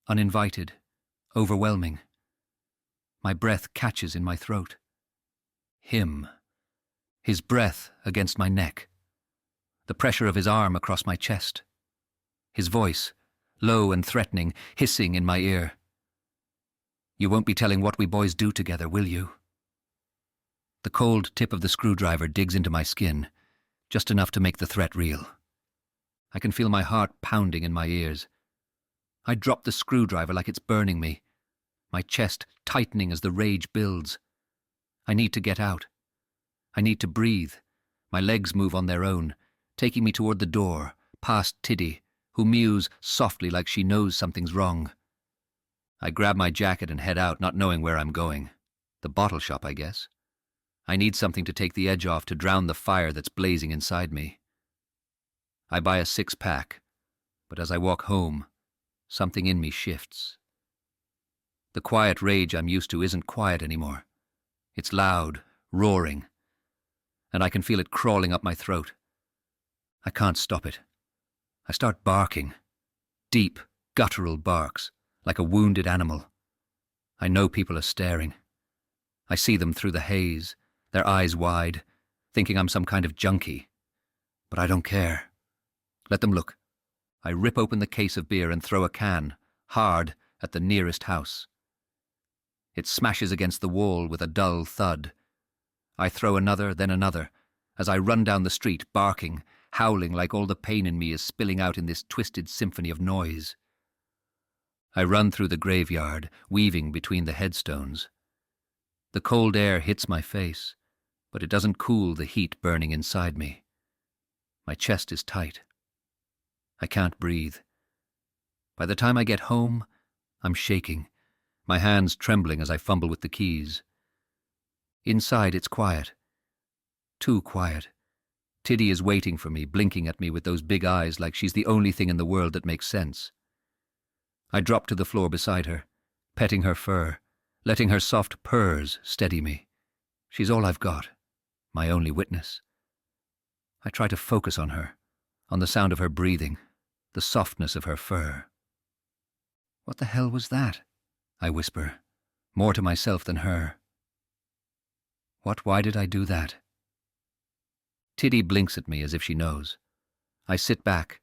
uninvited, overwhelming. My breath catches in my throat. Him. His breath against my neck. The pressure of his arm across my chest. His voice, low and threatening, hissing in my ear. You won't be telling what we boys do together, will you? The cold tip of the screwdriver digs into my skin, just enough to make the threat real. I can feel my heart pounding in my ears. I drop the screwdriver like it's burning me, my chest tightening as the rage builds. I need to get out. I need to breathe. My legs move on their own, taking me toward the door, past Tiddy, who mews softly like she knows something's wrong. I grab my jacket and head out, not knowing where I'm going. The bottle shop, I guess. I need something to take the edge off, to drown the fire that's blazing inside me. I buy a 6-pack, but as I walk home, something in me shifts. The quiet rage I'm used to isn't quiet anymore. It's loud, roaring. and I can feel it crawling up my throat. I can't stop it. I start barking. Deep, guttural barks, like a wounded animal. I know people are staring. I see them through the haze, their eyes wide, thinking I'm some kind of junkie. But I don't care. Let them look. I rip open the case of beer and throw a can, hard, at the nearest house. It smashes against the wall with a dull thud. I throw another, then another, as I run down the street, barking, howling like all the pain in me is spilling out in this twisted symphony of noise. I run through the graveyard, weaving between the headstones. The cold air hits my face, but it doesn't cool the heat burning inside me. My chest is tight. I can't breathe. By the time I get home, I'm shaking, my hands trembling as I fumble with the keys. Inside, it's quiet. Too quiet. Tiddy is waiting for me, blinking at me with those big eyes like she's the only thing in the world that makes sense. I drop to the floor beside her, petting her fur, letting her soft purrs steady me. She's all I've got, my only witness. I try to focus on her, on the sound of her breathing, the softness of her fur. "What the hell was that?" I whisper, more to myself than her. Why did I do that? Tiddy blinks at me as if she knows. I sit back,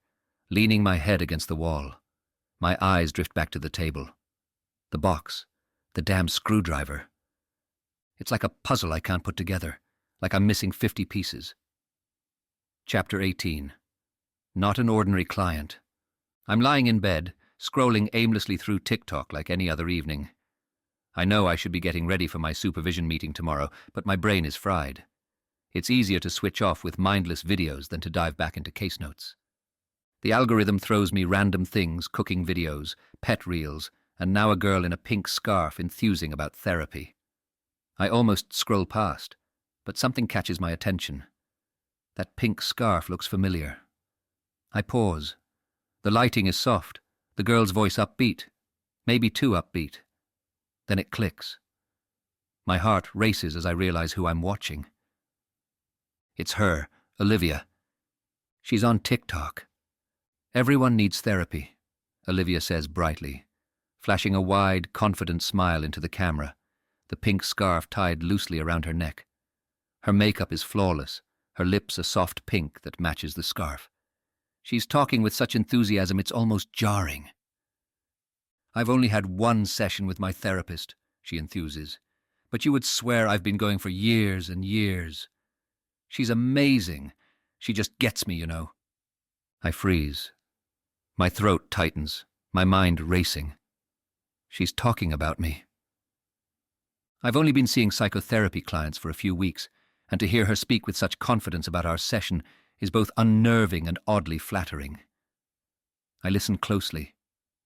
leaning my head against the wall. My eyes drift back to the table. The box, the damn screwdriver. It's like a puzzle I can't put together, like I'm missing 50 pieces. Chapter 18. Not an ordinary client. I'm lying in bed, scrolling aimlessly through TikTok like any other evening. I know I should be getting ready for my supervision meeting tomorrow, but my brain is fried. It's easier to switch off with mindless videos than to dive back into case notes. The algorithm throws me random things, cooking videos, pet reels, and now a girl in a pink scarf enthusing about therapy. I almost scroll past, but something catches my attention. That pink scarf looks familiar. I pause. The lighting is soft, the girl's voice upbeat, maybe too upbeat. Then it clicks. My heart races as I realize who I'm watching. It's her, Olivia. She's on TikTok. "Everyone needs therapy," Olivia says brightly, flashing a wide, confident smile into the camera, the pink scarf tied loosely around her neck. Her makeup is flawless, her lips a soft pink that matches the scarf. She's talking with such enthusiasm it's almost jarring. "I've only had one session with my therapist," she enthuses, "but you would swear I've been going for years and years. She's amazing. She just gets me, you know." I freeze. My throat tightens, my mind racing. She's talking about me. I've only been seeing psychotherapy clients for a few weeks, and to hear her speak with such confidence about our session is both unnerving and oddly flattering. I listen closely,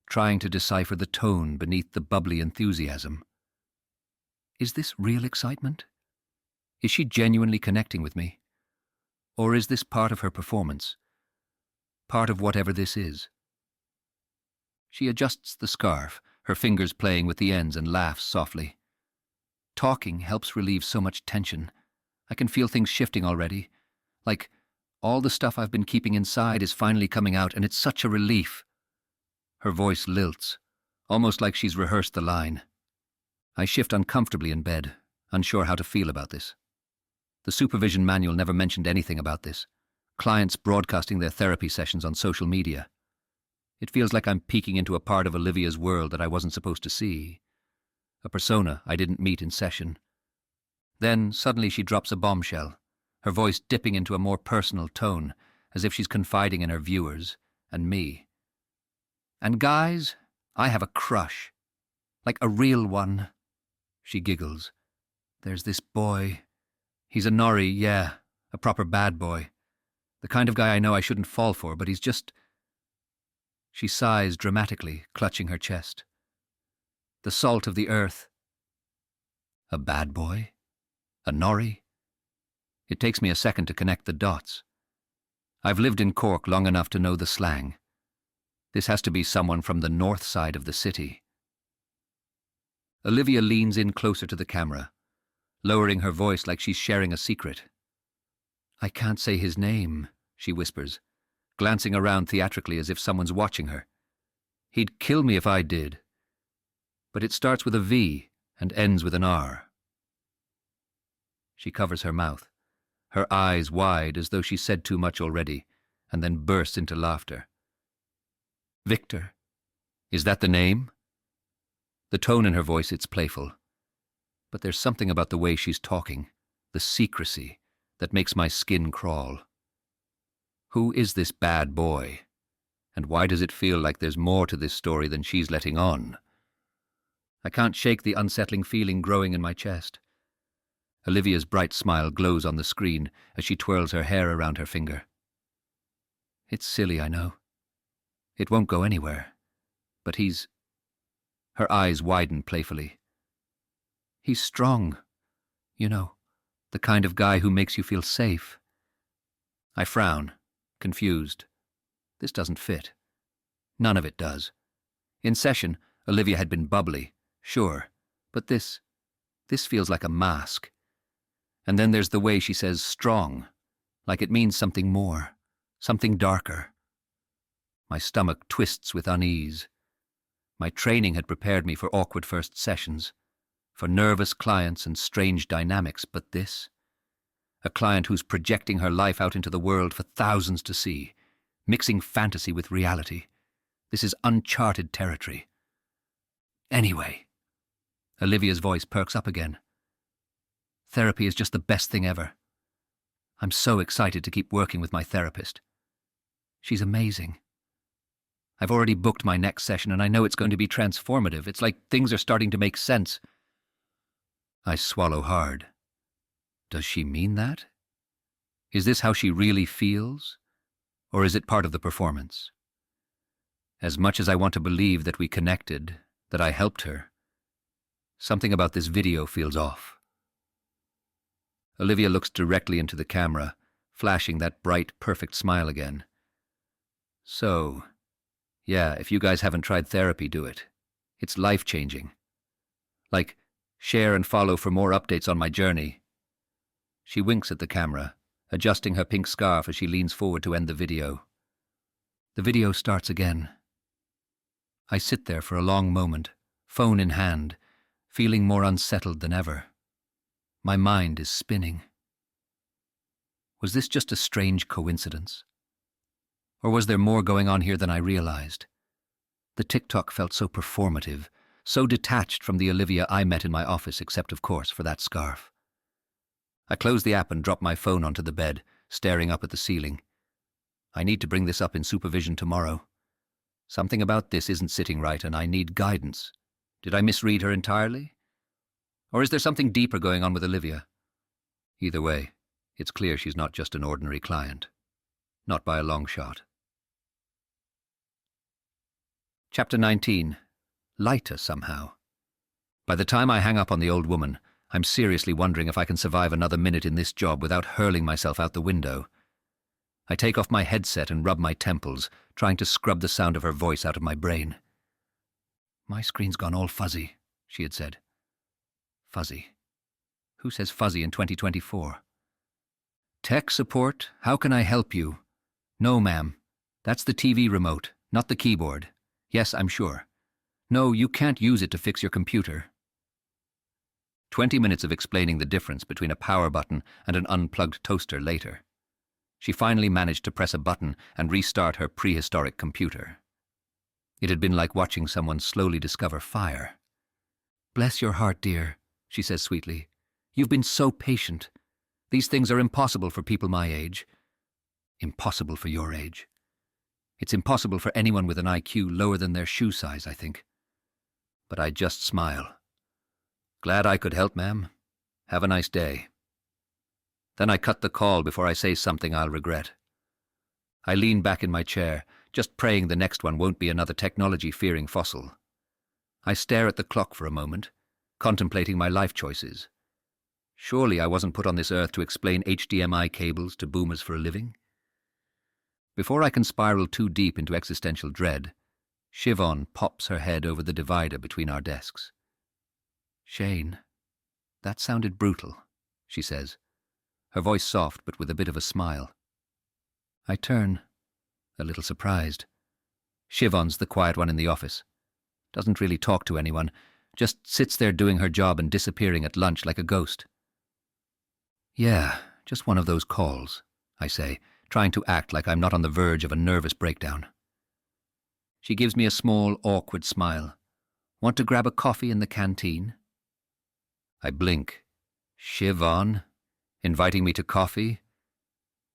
trying to decipher the tone beneath the bubbly enthusiasm. Is this real excitement? Is she genuinely connecting with me? Or is this part of her performance? Part of whatever this is? She adjusts the scarf, her fingers playing with the ends, and laughs softly. Talking helps relieve so much tension. I can feel things shifting already. Like all the stuff I've been keeping inside is finally coming out, and it's such a relief. Her voice lilts, almost like she's rehearsed the line. I shift uncomfortably in bed, unsure how to feel about this. The supervision manual never mentioned anything about this. Clients broadcasting their therapy sessions on social media. It feels like I'm peeking into a part of Olivia's world that I wasn't supposed to see. A persona I didn't meet in session. Then, suddenly she drops a bombshell, her voice dipping into a more personal tone, as if she's confiding in her viewers, and me. "And guys, I have a crush. Like a real one." She giggles. "There's this boy. He's a Norrie, yeah, a proper bad boy. The kind of guy I know I shouldn't fall for, but he's just..." She sighs dramatically, clutching her chest. "The salt of the earth." A bad boy? A Norrie? It takes me a second to connect the dots. I've lived in Cork long enough to know the slang. This has to be someone from the north side of the city. Olivia leans in closer to the camera, lowering her voice like she's sharing a secret. I can't say his name, she whispers, glancing around theatrically as if someone's watching her. He'd kill me if I did. But it starts with a V and ends with an R. She covers her mouth, her eyes wide as though she said too much already, and then bursts into laughter. Victor. Is that the name? The tone in her voice, it's playful. But there's something about the way she's talking, the secrecy, that makes my skin crawl. Who is this bad boy? And why does it feel like there's more to this story than she's letting on? I can't shake the unsettling feeling growing in my chest. Olivia's bright smile glows on the screen as she twirls her hair around her finger. It's silly, I know. It won't go anywhere. But he's... Her eyes widen playfully. He's strong. You know, the kind of guy who makes you feel safe. I frown, confused. This doesn't fit. None of it does. In session, Olivia had been bubbly, sure, but this feels like a mask. And then there's the way she says strong, like it means something more, something darker. My stomach twists with unease. My training had prepared me for awkward first sessions, for nervous clients and strange dynamics, but this? A client who's projecting her life out into the world for thousands to see, mixing fantasy with reality. This is uncharted territory. Anyway, Olivia's voice perks up again. Therapy is just the best thing ever. I'm so excited to keep working with my therapist. She's amazing. I've already booked my next session and I know it's going to be transformative. It's like things are starting to make sense. I swallow hard. Does she mean that? Is this how she really feels? Or is it part of the performance? As much as I want to believe that we connected, that I helped her, something about this video feels off. Olivia looks directly into the camera, flashing that bright, perfect smile again. So, yeah, if you guys haven't tried therapy, do it. It's life-changing. Like, share and follow for more updates on my journey. She winks at the camera, adjusting her pink scarf as she leans forward to end the video. The video starts again. I sit there for a long moment, phone in hand, feeling more unsettled than ever. My mind is spinning. Was this just a strange coincidence? Or was there more going on here than I realized? The TikTok felt so performative, so detached from the Olivia I met in my office, except, of course, for that scarf. I closed the app and dropped my phone onto the bed, staring up at the ceiling. I need to bring this up in supervision tomorrow. Something about this isn't sitting right and I need guidance. Did I misread her entirely? Or is there something deeper going on with Olivia? Either way, it's clear she's not just an ordinary client. Not by a long shot. Chapter 19. Lighter somehow. By the time I hang up on the old woman, I'm seriously wondering if I can survive another minute in this job without hurling myself out the window. I take off my headset and rub my temples, trying to scrub the sound of her voice out of my brain. My screen's gone all fuzzy, she had said. Fuzzy. Who says fuzzy in 2024? Tech support, how can I help you? No, ma'am. That's the TV remote, not the keyboard. Yes, I'm sure. No, you can't use it to fix your computer. 20 minutes of explaining the difference between a power button and an unplugged toaster later. She finally managed to press a button and restart her prehistoric computer. It had been like watching someone slowly discover fire. Bless your heart, dear, she says sweetly. You've been so patient. These things are impossible for people my age. Impossible for your age. It's impossible for anyone with an IQ lower than their shoe size, I think. But I just smile. Glad I could help, ma'am. Have a nice day. Then I cut the call before I say something I'll regret. I lean back in my chair, just praying the next one won't be another technology-fearing fossil. I stare at the clock for a moment, contemplating my life choices. Surely I wasn't put on this earth to explain HDMI cables to boomers for a living? Before I can spiral too deep into existential dread, Siobhan pops her head over the divider between our desks. Shane, that sounded brutal, she says, her voice soft but with a bit of a smile. I turn, a little surprised. Siobhan's the quiet one in the office. Doesn't really talk to anyone, just sits there doing her job and disappearing at lunch like a ghost. Yeah, just one of those calls, I say, trying to act like I'm not on the verge of a nervous breakdown. She gives me a small, awkward smile. Want to grab a coffee in the canteen? I blink. Siobhan? Inviting me to coffee?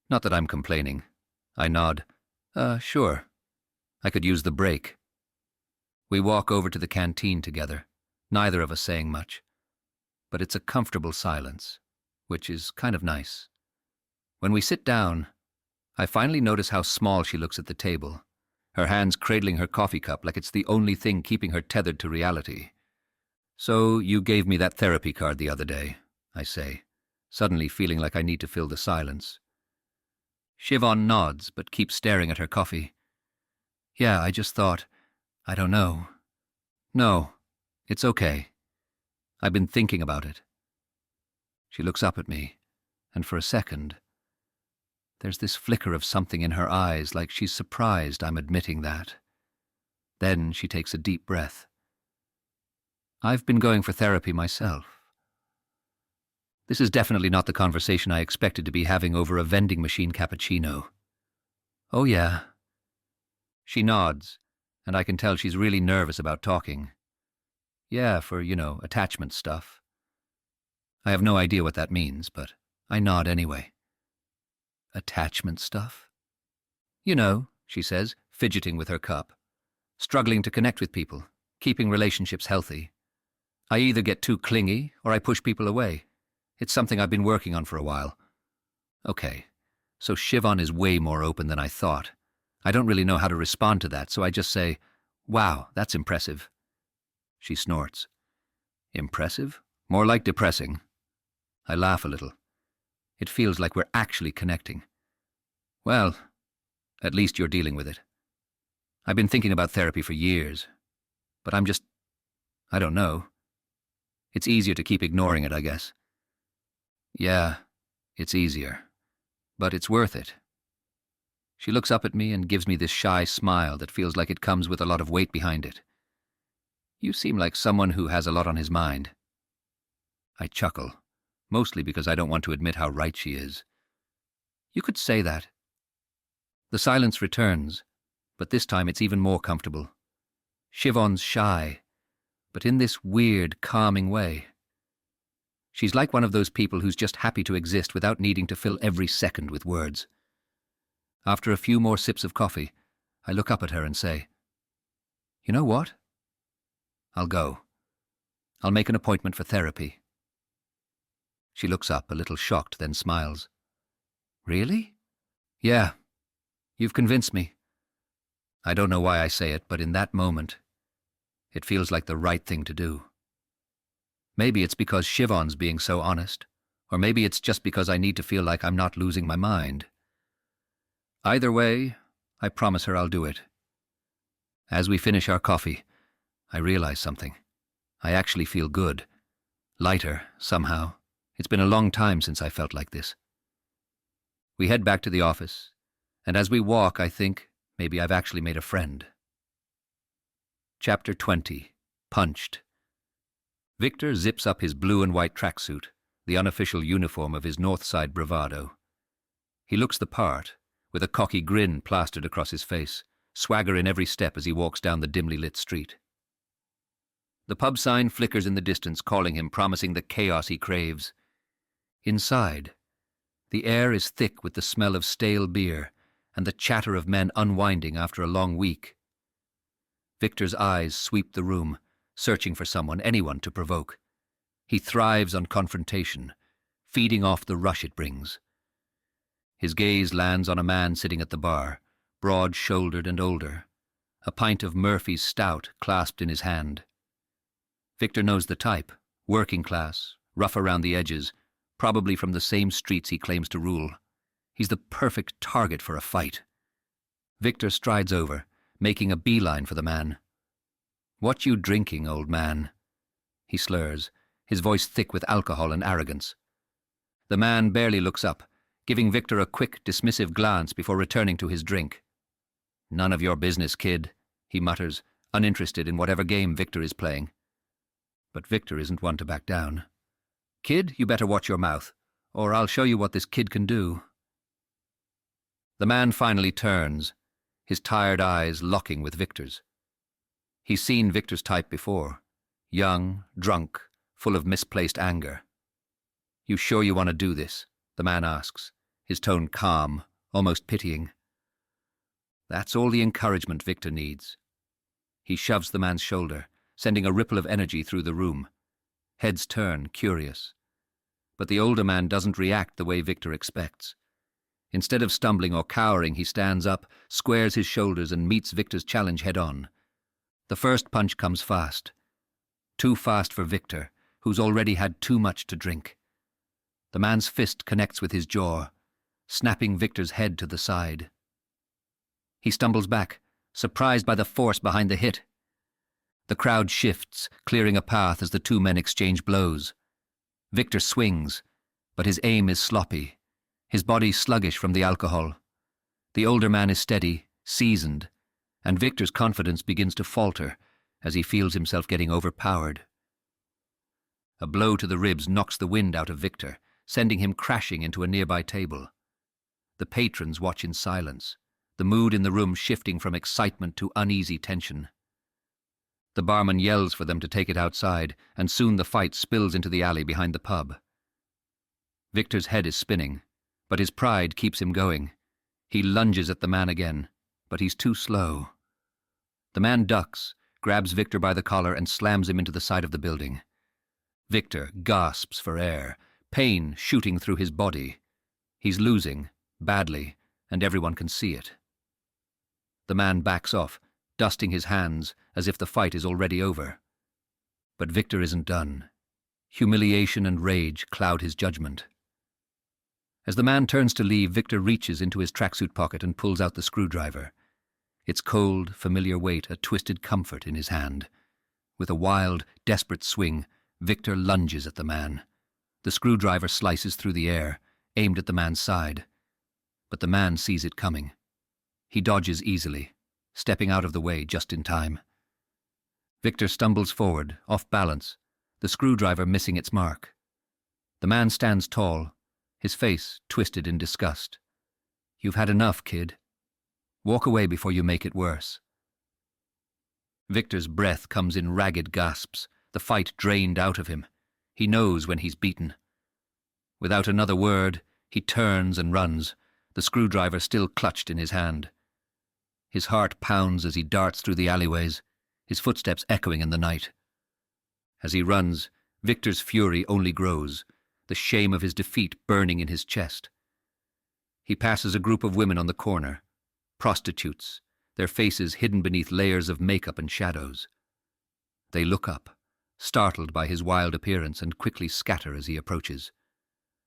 Not that I'm complaining. I nod. Sure. I could use the break. We walk over to the canteen together, neither of us saying much. But it's a comfortable silence, which is kind of nice. When we sit down, I finally notice how small she looks at the table, her hands cradling her coffee cup like it's the only thing keeping her tethered to reality. So you gave me that therapy card the other day, I say, suddenly feeling like I need to fill the silence. Siobhan nods, but keeps staring at her coffee. Yeah, I just thought, I don't know. No, it's okay. I've been thinking about it. She looks up at me, and for a second, there's this flicker of something in her eyes, like she's surprised I'm admitting that. Then she takes a deep breath. I've been going for therapy myself. This is definitely not the conversation I expected to be having over a vending machine cappuccino. Oh yeah. She nods, and I can tell she's really nervous about talking. Yeah, for, attachment stuff. I have no idea what that means, but I nod anyway. Attachment stuff? She says, fidgeting with her cup. Struggling to connect with people, keeping relationships healthy. I either get too clingy or I push people away. It's something I've been working on for a while. Okay, so Siobhan is way more open than I thought. I don't really know how to respond to that, so I just say, wow, that's impressive. She snorts. Impressive? More like depressing. I laugh a little. It feels like we're actually connecting. Well, at least you're dealing with it. I've been thinking about therapy for years, but I don't know. It's easier to keep ignoring it, I guess. Yeah, it's easier, but it's worth it. She looks up at me and gives me this shy smile that feels like it comes with a lot of weight behind it. You seem like someone who has a lot on his mind. I chuckle, mostly because I don't want to admit how right she is. You could say that. The silence returns, but this time it's even more comfortable. Siobhan's shy, but in this weird, calming way. She's like one of those people who's just happy to exist without needing to fill every second with words. After a few more sips of coffee, I look up at her and say, You know what? I'll go. I'll make an appointment for therapy. She looks up, a little shocked, then smiles. Really? Yeah. You've convinced me. I don't know why I say it, but in that moment, it feels like the right thing to do. Maybe it's because Siobhan's being so honest, or maybe it's just because I need to feel like I'm not losing my mind. Either way, I promise her I'll do it. As we finish our coffee, I realize something. I actually feel good. Lighter, somehow. It's been a long time since I felt like this. We head back to the office, and as we walk, I think maybe I've actually made a friend. Chapter 20. Punched. Victor zips up his blue and white tracksuit, the unofficial uniform of his Northside bravado. He looks the part, with a cocky grin plastered across his face, swagger in every step as he walks down the dimly lit street. The pub sign flickers in the distance, calling him, promising the chaos he craves. Inside, the air is thick with the smell of stale beer and the chatter of men unwinding after a long week. Victor's eyes sweep the room, searching for someone, anyone to provoke. He thrives on confrontation, feeding off the rush it brings. His gaze lands on a man sitting at the bar, broad-shouldered and older, a pint of Murphy's stout clasped in his hand. Victor knows the type, working class, rough around the edges, probably from the same streets he claims to rule. He's the perfect target for a fight. Victor strides over, making a beeline for the man. "What you drinking, old man?" He slurs, his voice thick with alcohol and arrogance. The man barely looks up, giving Victor a quick, dismissive glance before returning to his drink. "None of your business, kid," he mutters, uninterested in whatever game Victor is playing. But Victor isn't one to back down. "Kid, you better watch your mouth, or I'll show you what this kid can do." The man finally turns, his tired eyes locking with Victor's. He's seen Victor's type before. Young, drunk, full of misplaced anger. "You sure you want to do this?" the man asks, his tone calm, almost pitying. That's all the encouragement Victor needs. He shoves the man's shoulder, sending a ripple of energy through the room. Heads turn, curious. But the older man doesn't react the way Victor expects. Instead of stumbling or cowering, he stands up, squares his shoulders, and meets Victor's challenge head-on. The first punch comes fast. Too fast for Victor, who's already had too much to drink. The man's fist connects with his jaw, snapping Victor's head to the side. He stumbles back, surprised by the force behind the hit. The crowd shifts, clearing a path as the two men exchange blows. Victor swings, but his aim is sloppy, his body sluggish from the alcohol. The older man is steady, seasoned, and Victor's confidence begins to falter as he feels himself getting overpowered. A blow to the ribs knocks the wind out of Victor, sending him crashing into a nearby table. The patrons watch in silence, the mood in the room shifting from excitement to uneasy tension. The barman yells for them to take it outside, and soon the fight spills into the alley behind the pub. Victor's head is spinning, but his pride keeps him going. He lunges at the man again, but he's too slow. The man ducks, grabs Victor by the collar, and slams him into the side of the building. Victor gasps for air, pain shooting through his body. He's losing, badly, and everyone can see it. The man backs off, dusting his hands as if the fight is already over. But Victor isn't done. Humiliation and rage cloud his judgment. As the man turns to leave, Victor reaches into his tracksuit pocket and pulls out the screwdriver. Its cold, familiar weight a twisted comfort in his hand. With a wild, desperate swing, Victor lunges at the man. The screwdriver slices through the air, aimed at the man's side. But the man sees it coming. He dodges easily, stepping out of the way just in time. Victor stumbles forward, off balance, the screwdriver missing its mark. The man stands tall, his face twisted in disgust. "You've had enough, kid. Walk away before you make it worse." Victor's breath comes in ragged gasps, the fight drained out of him. He knows when he's beaten. Without another word, he turns and runs, the screwdriver still clutched in his hand. His heart pounds as he darts through the alleyways, his footsteps echoing in the night. As he runs, Victor's fury only grows, the shame of his defeat burning in his chest. He passes a group of women on the corner, prostitutes, their faces hidden beneath layers of makeup and shadows. They look up, startled by his wild appearance, and quickly scatter as he approaches.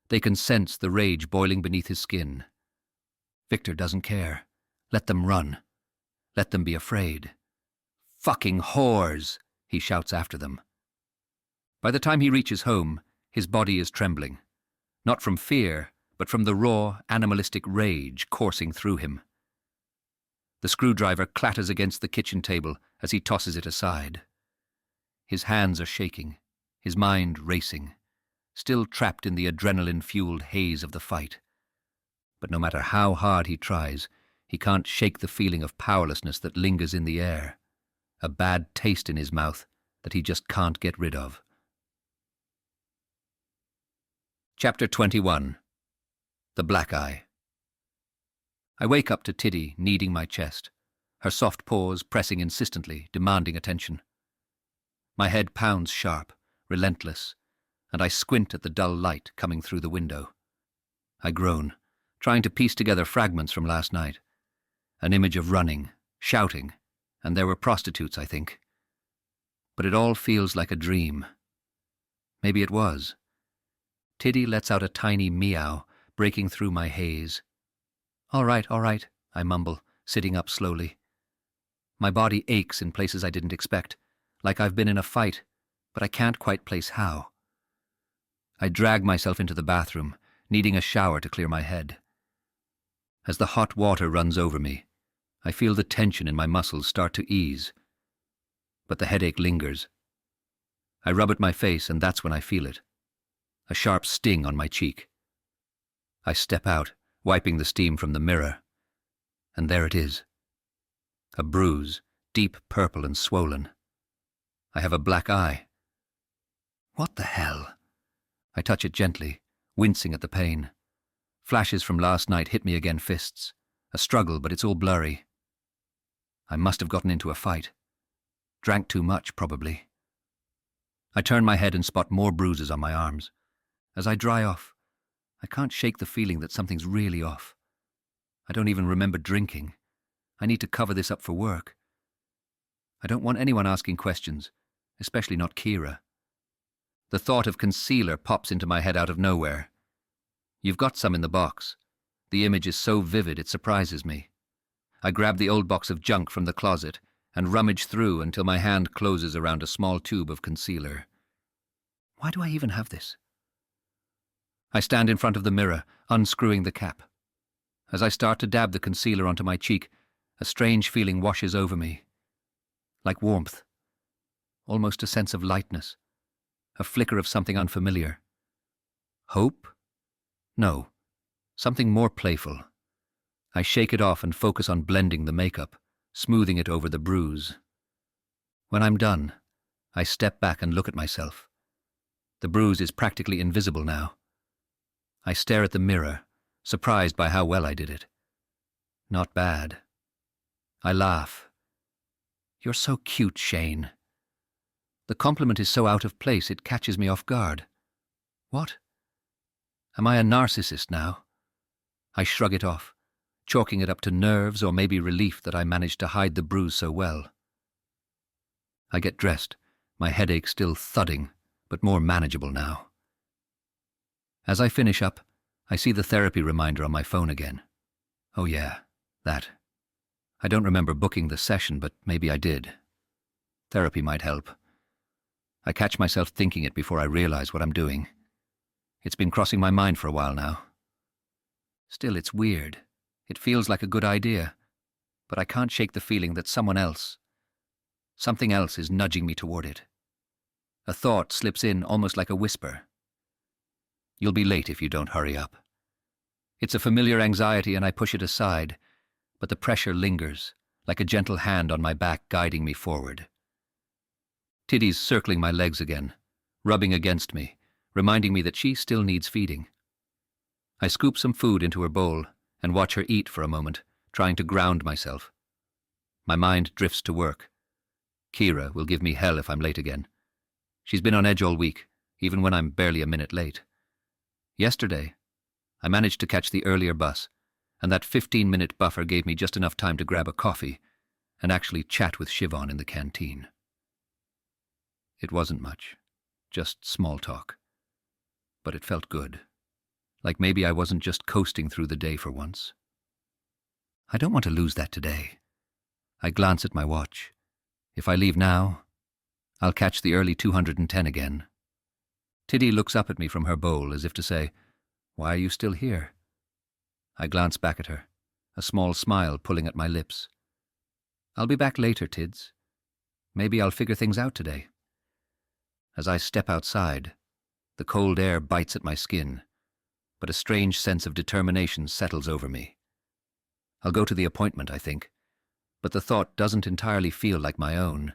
They can sense the rage boiling beneath his skin. Victor doesn't care. Let them run. Let them be afraid. "Fucking whores!" he shouts after them. By the time he reaches home, his body is trembling. Not from fear, but from the raw, animalistic rage coursing through him. The screwdriver clatters against the kitchen table as he tosses it aside. His hands are shaking, his mind racing, still trapped in the adrenaline-fueled haze of the fight. But no matter how hard he tries, he can't shake the feeling of powerlessness that lingers in the air, a bad taste in his mouth that he just can't get rid of. Chapter 21. The Black Eye. I wake up to Tiddy kneading my chest, her soft paws pressing insistently, demanding attention. My head pounds sharp, relentless, and I squint at the dull light coming through the window. I groan, trying to piece together fragments from last night. An image of running, shouting, and there were prostitutes, I think. But it all feels like a dream. Maybe it was. Tiddy lets out a tiny meow, breaking through my haze. All right, I mumble, sitting up slowly. My body aches in places I didn't expect, like I've been in a fight, but I can't quite place how. I drag myself into the bathroom, needing a shower to clear my head. As the hot water runs over me, I feel the tension in my muscles start to ease, but the headache lingers. I rub at my face, and that's when I feel it. A sharp sting on my cheek. I step out, wiping the steam from the mirror, and there it is. A bruise, deep purple and swollen. I have a black eye. What the hell? I touch it gently, wincing at the pain. Flashes from last night hit me again, fists. A struggle, but it's all blurry. I must have gotten into a fight. Drank too much, probably. I turn my head and spot more bruises on my arms. As I dry off, I can't shake the feeling that something's really off. I don't even remember drinking. I need to cover this up for work. I don't want anyone asking questions, especially not Kira. The thought of concealer pops into my head out of nowhere. You've got some in the box. The image is so vivid it surprises me. I grab the old box of junk from the closet and rummage through until my hand closes around a small tube of concealer. Why do I even have this? I stand in front of the mirror, unscrewing the cap. As I start to dab the concealer onto my cheek, a strange feeling washes over me. Like warmth. Almost a sense of lightness. A flicker of something unfamiliar. Hope? No. Something more playful. I shake it off and focus on blending the makeup, smoothing it over the bruise. When I'm done, I step back and look at myself. The bruise is practically invisible now. I stare at the mirror, surprised by how well I did it. Not bad. I laugh. You're so cute, Shane. The compliment is so out of place it catches me off guard. What? Am I a narcissist now? I shrug it off, chalking it up to nerves or maybe relief that I managed to hide the bruise so well. I get dressed, my headache still thudding, but more manageable now. As I finish up, I see the therapy reminder on my phone again. Oh yeah, that. I don't remember booking the session, but maybe I did. Therapy might help. I catch myself thinking it before I realize what I'm doing. It's been crossing my mind for a while now. Still, it's weird. It feels like a good idea, but I can't shake the feeling that something else is nudging me toward it. A thought slips in almost like a whisper. You'll be late if you don't hurry up. It's a familiar anxiety and I push it aside, but the pressure lingers, like a gentle hand on my back guiding me forward. Tiddy's circling my legs again, rubbing against me, reminding me that she still needs feeding. I scoop some food into her bowl and watch her eat for a moment, trying to ground myself. My mind drifts to work. Kira will give me hell if I'm late again. She's been on edge all week, even when I'm barely a minute late. Yesterday, I managed to catch the earlier bus, and that 15-minute buffer gave me just enough time to grab a coffee and actually chat with Siobhan in the canteen. It wasn't much, just small talk. But it felt good, like maybe I wasn't just coasting through the day for once. I don't want to lose that today. I glance at my watch. If I leave now, I'll catch the early 210 again. Tiddy looks up at me from her bowl as if to say, "Why are you still here?" I glance back at her, a small smile pulling at my lips. "I'll be back later, Tids. Maybe I'll figure things out today." As I step outside, the cold air bites at my skin, but a strange sense of determination settles over me. I'll go to the appointment, I think, but the thought doesn't entirely feel like my own.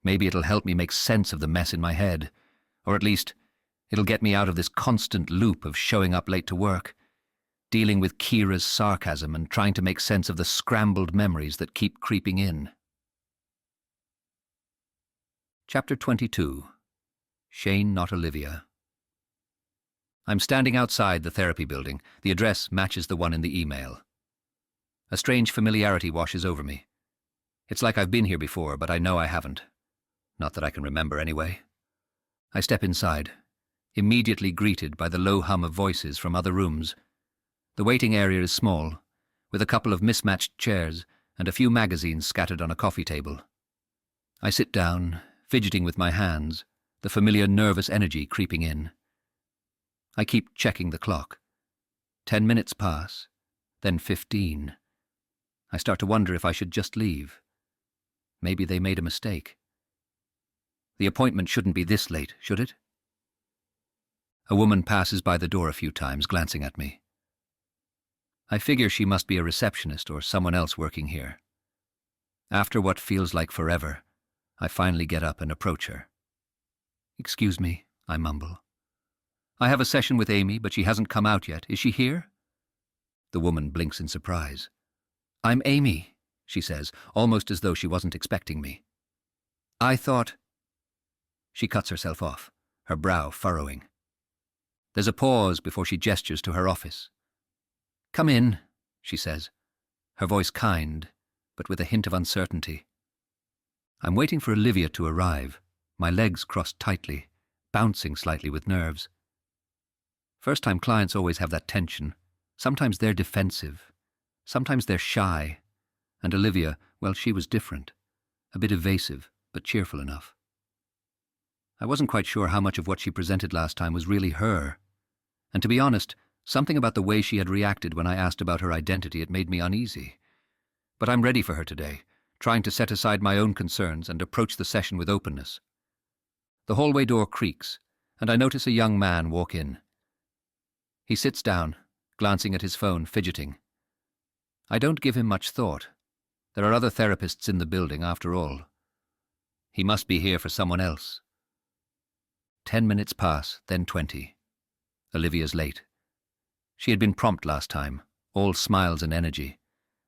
Maybe it'll help me make sense of the mess in my head, or at least it'll get me out of this constant loop of showing up late to work, dealing with Kira's sarcasm and trying to make sense of the scrambled memories that keep creeping in. Chapter 22. Shane, Not Olivia. I'm standing outside the therapy building. The address matches the one in the email. A strange familiarity washes over me. It's like I've been here before, but I know I haven't. Not that I can remember anyway. I step inside, immediately greeted by the low hum of voices from other rooms. The waiting area is small, with a couple of mismatched chairs and a few magazines scattered on a coffee table. I sit down, fidgeting with my hands, the familiar nervous energy creeping in. I keep checking the clock, 10 minutes pass, then 15. I start to wonder if I should just leave. Maybe they made a mistake. The appointment shouldn't be this late, should it? A woman passes by the door a few times, glancing at me. I figure she must be a receptionist or someone else working here. After what feels like forever, I finally get up and approach her. "Excuse me," I mumble. "I have a session with Amy, but she hasn't come out yet. Is she here?" The woman blinks in surprise. "I'm Amy," she says, almost as though she wasn't expecting me. "I thought—" She cuts herself off, her brow furrowing. There's a pause before she gestures to her office. "Come in," she says, her voice kind, but with a hint of uncertainty. I'm waiting for Olivia to arrive, my legs crossed tightly, bouncing slightly with nerves. First-time clients always have that tension. Sometimes they're defensive, sometimes they're shy, and Olivia, well, she was different, a bit evasive, but cheerful enough. I wasn't quite sure how much of what she presented last time was really her, and to be honest, something about the way she had reacted when I asked about her identity had made me uneasy. But I'm ready for her today, trying to set aside my own concerns and approach the session with openness. The hallway door creaks, and I notice a young man walk in. He sits down, glancing at his phone, fidgeting. I don't give him much thought. There are other therapists in the building, after all. He must be here for someone else. 10 minutes pass, then 20. Olivia's late. She had been prompt last time, all smiles and energy,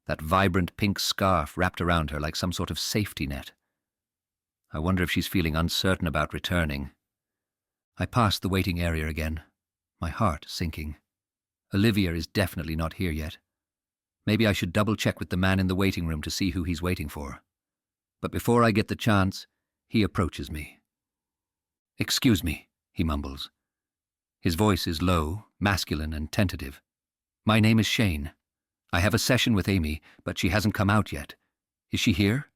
that vibrant pink scarf wrapped around her like some sort of safety net. I wonder if she's feeling uncertain about returning. I pass the waiting area again, my heart sinking. Olivia is definitely not here yet. Maybe I should double-check with the man in the waiting room to see who he's waiting for. But before I get the chance, he approaches me. "Excuse me," he mumbles. His voice is low, masculine, and tentative. "My name is Shane. I have a session with Amy, but she hasn't come out yet. Is she here?"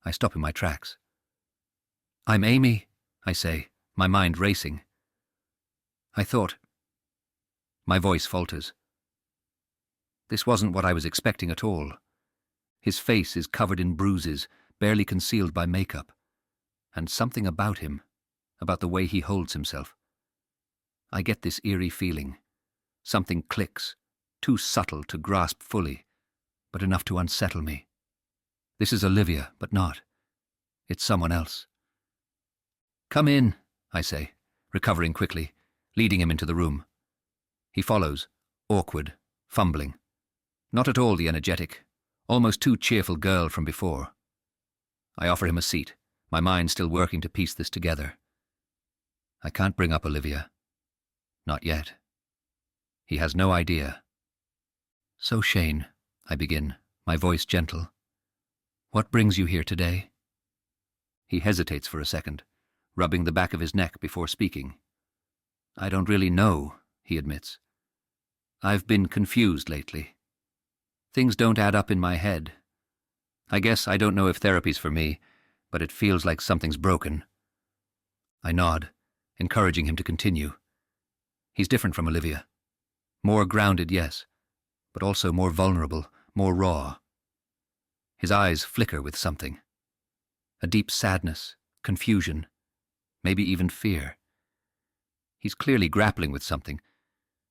I stop in my tracks. "I'm Amy," I say, my mind racing. I thought. My voice falters. This wasn't what I was expecting at all. His face is covered in bruises, barely concealed by makeup. And something about him, about the way he holds himself. I get this eerie feeling. Something clicks, too subtle to grasp fully, but enough to unsettle me. This is Olivia, but not. It's someone else. "Come in," I say, recovering quickly, leading him into the room. He follows, awkward, fumbling. Not at all the energetic, almost too cheerful girl from before. I offer him a seat, my mind still working to piece this together. I can't bring up Olivia. Not yet. He has no idea. "So, Shane," I begin, my voice gentle, "what brings you here today?" He hesitates for a second, rubbing the back of his neck before speaking. "I don't really know," he admits. "I've been confused lately. Things don't add up in my head. I guess I don't know if therapy's for me, but it feels like something's broken." I nod, encouraging him to continue. He's different from Olivia. More grounded, yes, but also more vulnerable, more raw. His eyes flicker with something. A deep sadness, confusion, maybe even fear. He's clearly grappling with something,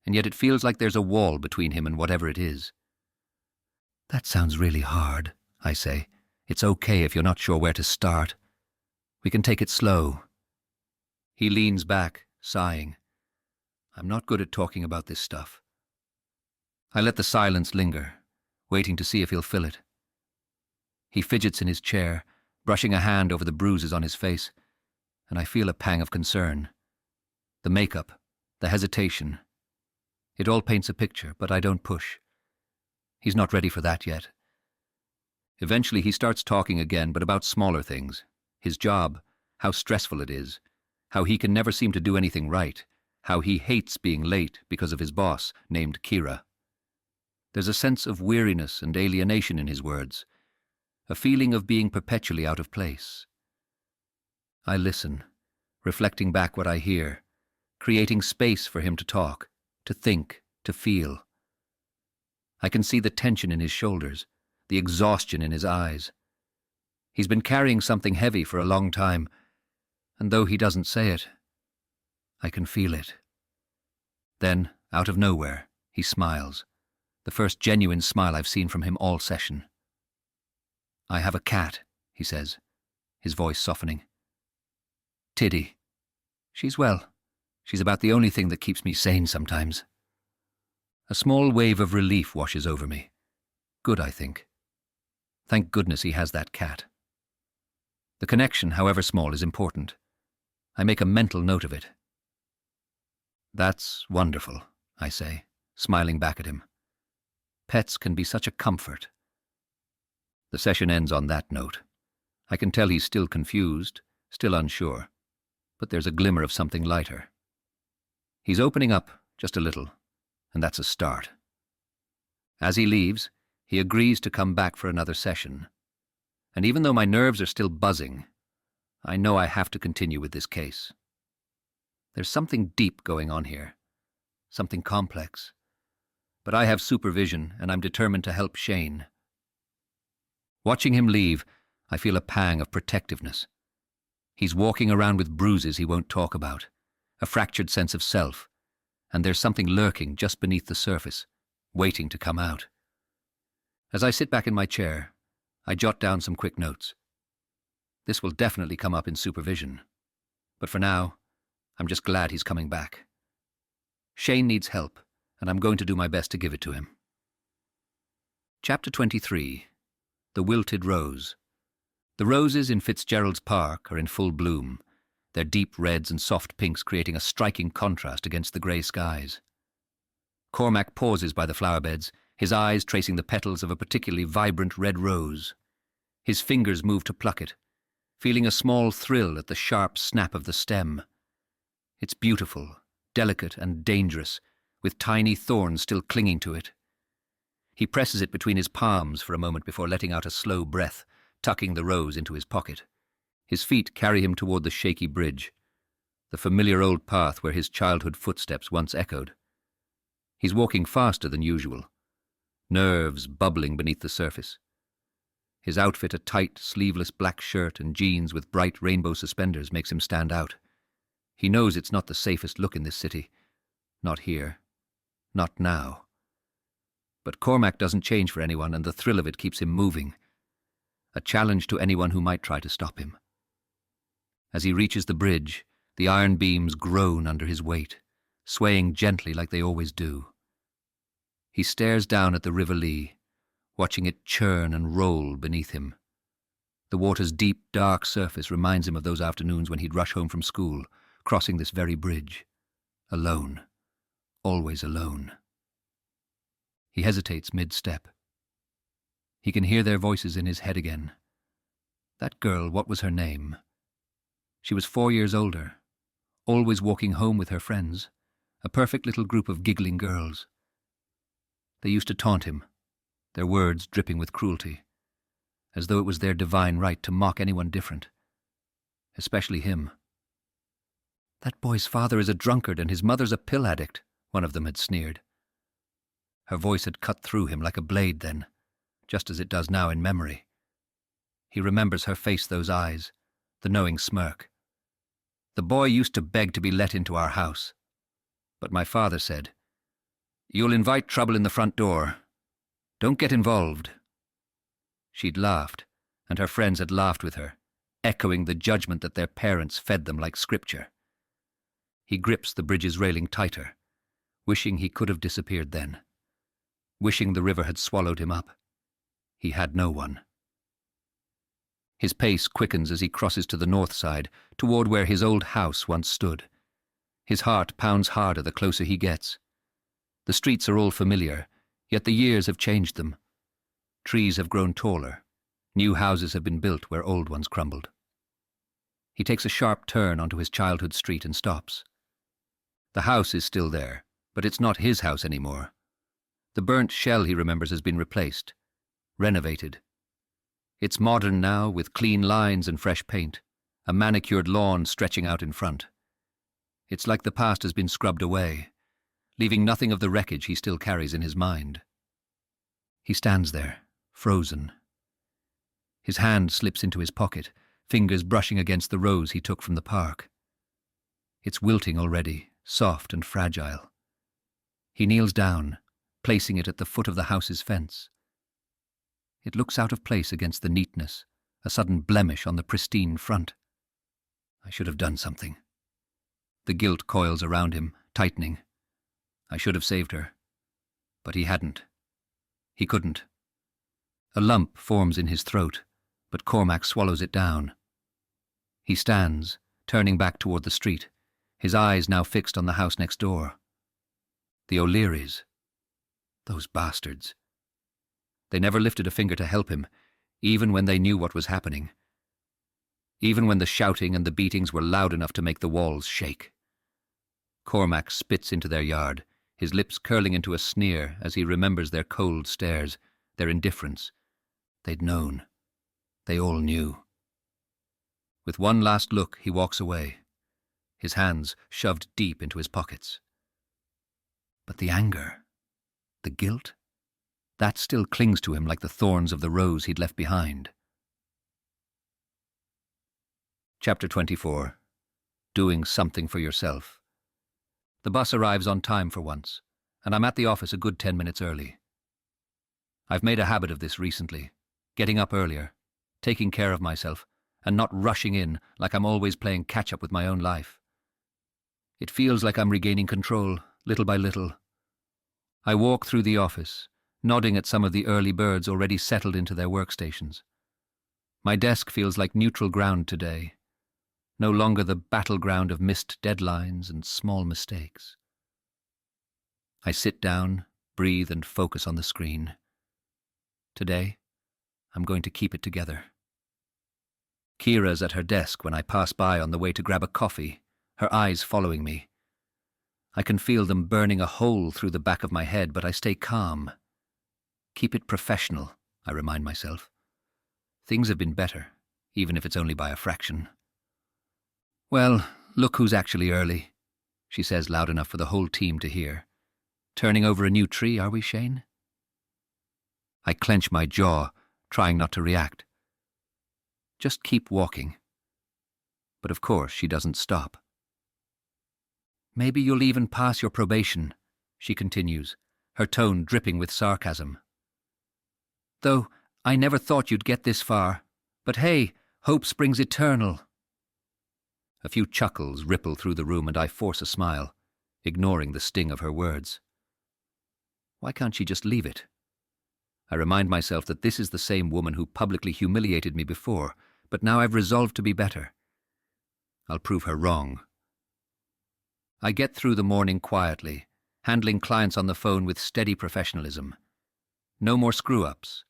and yet it feels like there's a wall between him and whatever it is. "That sounds really hard," I say. "It's okay if you're not sure where to start. We can take it slow." He leans back, sighing. I'm not good at talking about this stuff. I let the silence linger, waiting to see if he'll fill it. He fidgets in his chair, brushing a hand over the bruises on his face, and I feel a pang of concern. The makeup, the hesitation. It all paints a picture, but I don't push. He's not ready for that yet. Eventually he starts talking again, but about smaller things. His job, how stressful it is, how he can never seem to do anything right, how he hates being late because of his boss, named Kira. There's a sense of weariness and alienation in his words, a feeling of being perpetually out of place. I listen, reflecting back what I hear, creating space for him to talk, to think, to feel. I can see the tension in his shoulders, the exhaustion in his eyes. He's been carrying something heavy for a long time, and though he doesn't say it, I can feel it. Then, out of nowhere, he smiles, the first genuine smile I've seen from him all session. "I have a cat," he says, his voice softening. "Tiddy. She's well. She's about the only thing that keeps me sane sometimes." A small wave of relief washes over me. Good, I think. Thank goodness he has that cat. The connection, however small, is important. I make a mental note of it. "That's wonderful," I say, smiling back at him. Pets can be such a comfort. The session ends on that note. I can tell he's still confused, still unsure, but there's a glimmer of something lighter. He's opening up just a little, and that's a start. As he leaves, he agrees to come back for another session. And even though my nerves are still buzzing, I know I have to continue with this case. There's something deep going on here, something complex. But I have supervision, and I'm determined to help Shane. Watching him leave, I feel a pang of protectiveness. He's walking around with bruises he won't talk about, a fractured sense of self, and there's something lurking just beneath the surface, waiting to come out. As I sit back in my chair, I jot down some quick notes. This will definitely come up in supervision, but for now, I'm just glad he's coming back. Shane needs help, and I'm going to do my best to give it to him. Chapter 23. The Wilted Rose. The roses in Fitzgerald's Park are in full bloom, their deep reds and soft pinks creating a striking contrast against the grey skies. Cormac pauses by the flower beds, his eyes tracing the petals of a particularly vibrant red rose. His fingers move to pluck it, feeling a small thrill at the sharp snap of the stem. It's beautiful, delicate and dangerous, with tiny thorns still clinging to it. He presses it between his palms for a moment before letting out a slow breath, tucking the rose into his pocket. His feet carry him toward the shaky bridge, the familiar old path where his childhood footsteps once echoed. He's walking faster than usual, nerves bubbling beneath the surface. His outfit, a tight, sleeveless black shirt and jeans with bright rainbow suspenders, makes him stand out. He knows it's not the safest look in this city. Not here. Not now. But Cormac doesn't change for anyone, and the thrill of it keeps him moving. A challenge to anyone who might try to stop him. As he reaches the bridge, the iron beams groan under his weight, swaying gently like they always do. He stares down at the River Lee, watching it churn and roll beneath him. The water's deep, dark surface reminds him of those afternoons when he'd rush home from school, crossing this very bridge. Alone. Always alone. He hesitates mid-step. He can hear their voices in his head again. That girl, what was her name? She was 4 years older, always walking home with her friends, a perfect little group of giggling girls. They used to taunt him, their words dripping with cruelty, as though it was their divine right to mock anyone different, especially him. "That boy's father is a drunkard and his mother's a pill addict," one of them had sneered. Her voice had cut through him like a blade then, just as it does now in memory. He remembers her face, those eyes, the knowing smirk. "The boy used to beg to be let into our house. But my father said, 'You'll invite trouble in the front door. Don't get involved.'" She'd laughed, and her friends had laughed with her, echoing the judgment that their parents fed them like scripture. He grips the bridge's railing tighter, wishing he could have disappeared then. Wishing the river had swallowed him up. He had no one. His pace quickens as he crosses to the north side, toward where his old house once stood. His heart pounds harder the closer he gets. The streets are all familiar, yet the years have changed them. Trees have grown taller. New houses have been built where old ones crumbled. He takes a sharp turn onto his childhood street and stops. The house is still there, but it's not his house anymore. The burnt shell he remembers has been replaced, renovated. It's modern now, with clean lines and fresh paint, a manicured lawn stretching out in front. It's like the past has been scrubbed away, leaving nothing of the wreckage he still carries in his mind. He stands there, frozen. His hand slips into his pocket, fingers brushing against the rose he took from the park. It's wilting already, soft and fragile. He kneels down, placing it at the foot of the house's fence. It looks out of place against the neatness, a sudden blemish on the pristine front. I should have done something. The guilt coils around him, tightening. I should have saved her. But he hadn't. He couldn't. A lump forms in his throat, but Cormac swallows it down. He stands, turning back toward the street, his eyes now fixed on the house next door. The O'Learys. Those bastards. They never lifted a finger to help him, even when they knew what was happening. Even when the shouting and the beatings were loud enough to make the walls shake. Cormac spits into their yard, his lips curling into a sneer as he remembers their cold stares, their indifference. They'd known. They all knew. With one last look, he walks away, his hands shoved deep into his pockets. But the anger, the guilt, that still clings to him like the thorns of the rose he'd left behind. Chapter 24. Doing something for yourself. The bus arrives on time for once, and I'm at the office a good 10 minutes early. I've made a habit of this recently, getting up earlier, taking care of myself, and not rushing in like I'm always playing catch-up with my own life. It feels like I'm regaining control, little by little. I walk through the office, nodding at some of the early birds already settled into their workstations. My desk feels like neutral ground today, no longer the battleground of missed deadlines and small mistakes. I sit down, breathe, and focus on the screen. Today, I'm going to keep it together. Kira's at her desk when I pass by on the way to grab a coffee, her eyes following me. I can feel them burning a hole through the back of my head, but I stay calm. Keep it professional, I remind myself. Things have been better, even if it's only by a fraction. Well, look who's actually early, she says loud enough for the whole team to hear. Turning over a new tree, are we, Shane? I clench my jaw, trying not to react. Just keep walking. But of course she doesn't stop. Maybe you'll even pass your probation, she continues, her tone dripping with sarcasm. Though I never thought you'd get this far, but hey, hope springs eternal. A few chuckles ripple through the room and I force a smile, ignoring the sting of her words. Why can't she just leave it? I remind myself that this is the same woman who publicly humiliated me before, but now I've resolved to be better. I'll prove her wrong. I get through the morning quietly, handling clients on the phone with steady professionalism. No more screw-ups,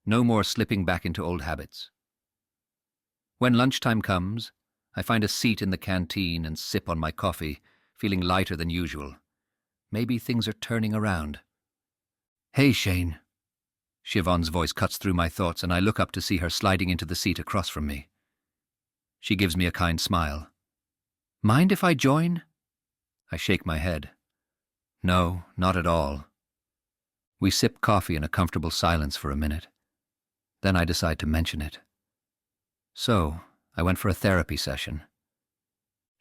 no more slipping back into old habits. When lunchtime comes, I find a seat in the canteen and sip on my coffee, feeling lighter than usual. Maybe things are turning around. Hey, Shane. Siobhan's voice cuts through my thoughts and I look up to see her sliding into the seat across from me. She gives me a kind smile. Mind if I join? I shake my head. No, not at all. We sip coffee in a comfortable silence for a minute. Then I decide to mention it. So, I went for a therapy session.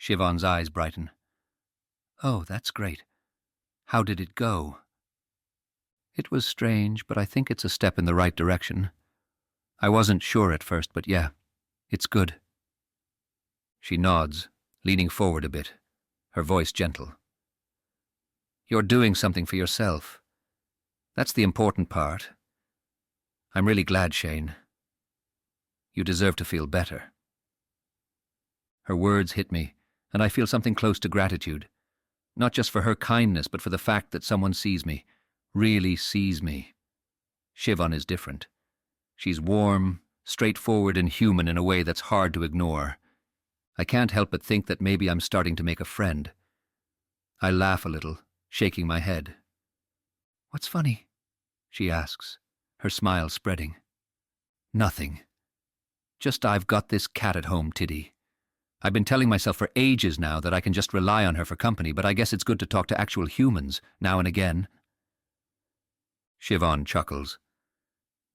Siobhan's eyes brighten. Oh, that's great. How did it go? It was strange, but I think it's a step in the right direction. I wasn't sure at first, but yeah, it's good. She nods, leaning forward a bit, her voice gentle. You're doing something for yourself. That's the important part. I'm really glad, Shane. You deserve to feel better. Her words hit me, and I feel something close to gratitude, not just for her kindness, but for the fact that someone sees me, really sees me. Siobhan is different. She's warm, straightforward and human in a way that's hard to ignore. I can't help but think that maybe I'm starting to make a friend. I laugh a little, shaking my head. What's funny? She asks, her smile spreading. Nothing. Just I've got this cat at home, Tiddy. I've been telling myself for ages now that I can just rely on her for company, but I guess it's good to talk to actual humans now and again. Siobhan chuckles.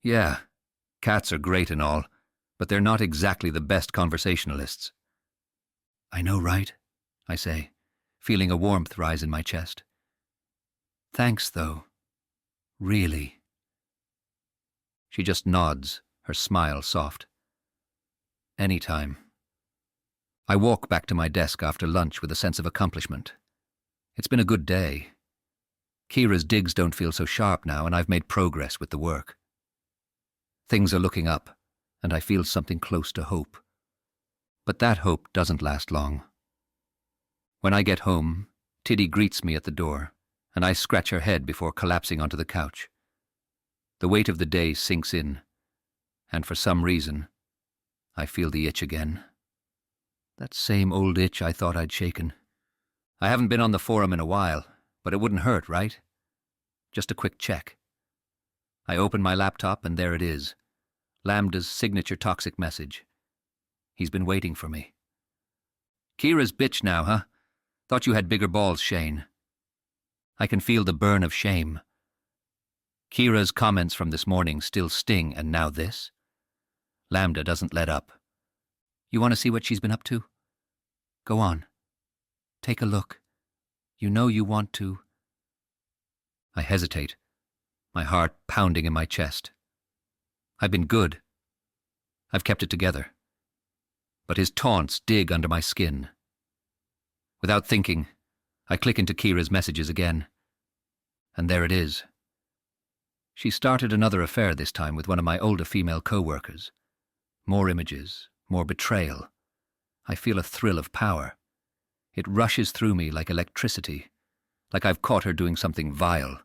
Yeah, cats are great and all, but they're not exactly the best conversationalists. I know, right? I say, feeling a warmth rise in my chest. Thanks, though. Really. She just nods, her smile soft. Anytime. I walk back to my desk after lunch with a sense of accomplishment. It's been a good day. Kira's digs don't feel so sharp now, and I've made progress with the work. Things are looking up, and I feel something close to hope. But that hope doesn't last long. When I get home, Tiddy greets me at the door, and I scratch her head before collapsing onto the couch. The weight of the day sinks in, and for some reason, I feel the itch again. That same old itch I thought I'd shaken. I haven't been on the forum in a while, but it wouldn't hurt, right? Just a quick check. I open my laptop and there it is. Lambda's signature toxic message. He's been waiting for me. Kira's bitch now, huh? Thought you had bigger balls, Shane. I can feel the burn of shame. Kira's comments from this morning still sting, and now this? Lambda doesn't let up. You want to see what she's been up to? Go on. Take a look. You know you want to. I hesitate, my heart pounding in my chest. I've been good. I've kept it together. But his taunts dig under my skin. Without thinking, I click into Kira's messages again. And there it is. She started another affair this time with one of my older female co-workers. More images, more betrayal. I feel a thrill of power. It rushes through me like electricity, like I've caught her doing something vile.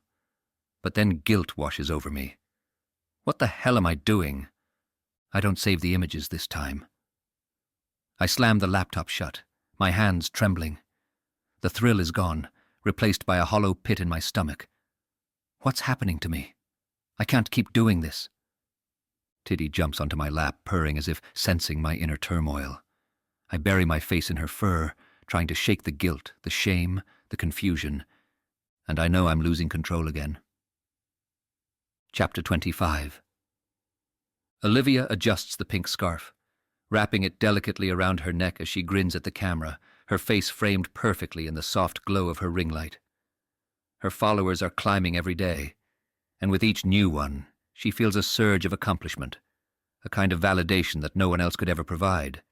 But then guilt washes over me. What the hell am I doing? I don't save the images this time. I slam the laptop shut, my hands trembling. The thrill is gone, replaced by a hollow pit in my stomach. What's happening to me? I can't keep doing this. Tiddy jumps onto my lap, purring as if sensing my inner turmoil. I bury my face in her fur, trying to shake the guilt, the shame, the confusion, and I know I'm losing control again. Chapter 25. Olivia adjusts the pink scarf, wrapping it delicately around her neck as she grins at the camera, her face framed perfectly in the soft glow of her ring light. Her followers are climbing every day, and with each new one, she feels a surge of accomplishment, a kind of validation that no one else could ever provide.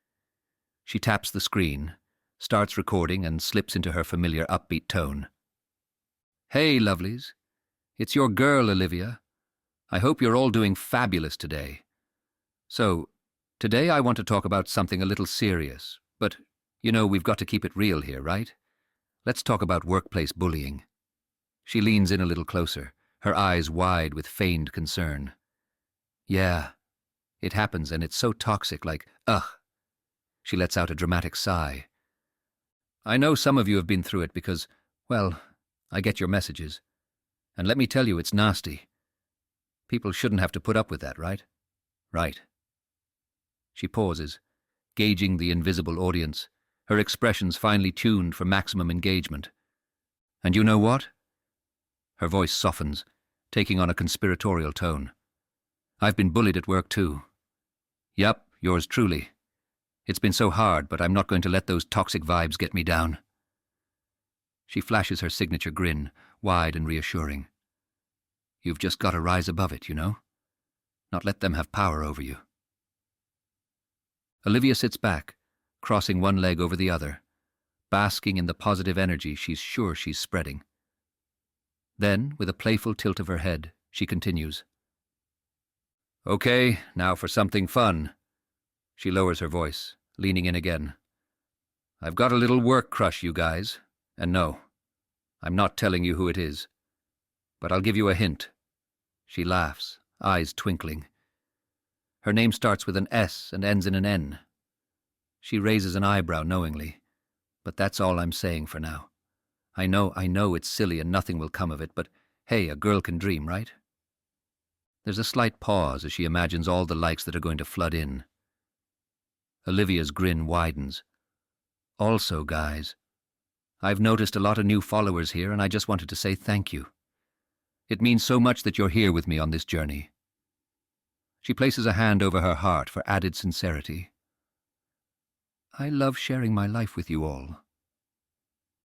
She taps the screen, starts recording, and slips into her familiar upbeat tone. Hey, lovelies. It's your girl, Olivia. I hope you're all doing fabulous today. So, today I want to talk about something a little serious, but, you know, we've got to keep it real here, right? Let's talk about workplace bullying. She leans in a little closer, her eyes wide with feigned concern. Yeah, it happens, and it's so toxic, like, ugh. She lets out a dramatic sigh. I know some of you have been through it because, well, I get your messages. And let me tell you, it's nasty. People shouldn't have to put up with that, right? Right. She pauses, gauging the invisible audience, her expressions finely tuned for maximum engagement. And you know what? Her voice softens, taking on a conspiratorial tone. I've been bullied at work too. Yup, yours truly. It's been so hard, but I'm not going to let those toxic vibes get me down. She flashes her signature grin, wide and reassuring. You've just got to rise above it, you know? Not let them have power over you. Olivia sits back, crossing one leg over the other, basking in the positive energy she's sure she's spreading. Then, with a playful tilt of her head, she continues. Okay, now for something fun. She lowers her voice, leaning in again. I've got a little work crush, you guys, and no, I'm not telling you who it is. But I'll give you a hint. She laughs, eyes twinkling. Her name starts with an S and ends in an N. She raises an eyebrow knowingly, but that's all I'm saying for now. I know it's silly and nothing will come of it, but hey, a girl can dream, right? There's a slight pause as she imagines all the likes that are going to flood in. Olivia's grin widens, Also, guys, I've noticed a lot of new followers here, and I just wanted to say thank you. It means so much that you're here with me on this journey. She places a hand over her heart for added sincerity. I love sharing my life with you all.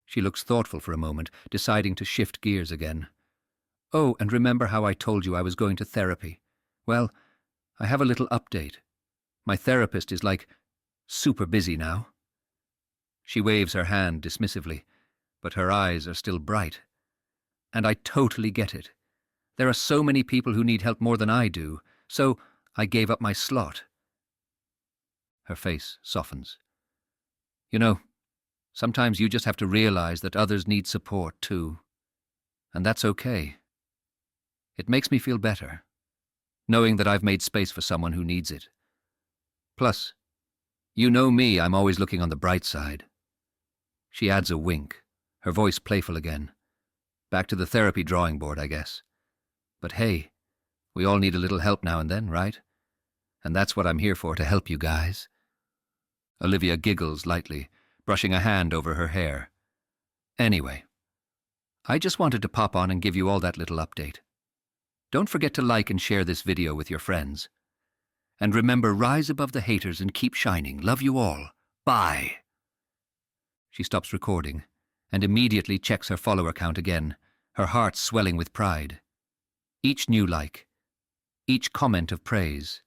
She looks thoughtful for a moment, deciding to shift gears again. Oh, and remember how I told you I was going to therapy? Well, I have a little update. My therapist is super busy now. She waves her hand dismissively, but her eyes are still bright. And I totally get it. There are so many people who need help more than I do, so I gave up my slot. Her face softens. You know, sometimes you just have to realize that others need support too. And that's okay. It makes me feel better, knowing that I've made space for someone who needs it. Plus, you know me, I'm always looking on the bright side. She adds a wink, her voice playful again. Back to the therapy drawing board, I guess. But hey, we all need a little help now and then, right? And that's what I'm here for, to help you guys. Olivia giggles lightly, brushing a hand over her hair. Anyway, I just wanted to pop on and give you all that little update. Don't forget to like and share this video with your friends. And remember, rise above the haters and keep shining. Love you all. Bye. She stops recording and immediately checks her follower count again, her heart swelling with pride. Each new like, each comment of praise.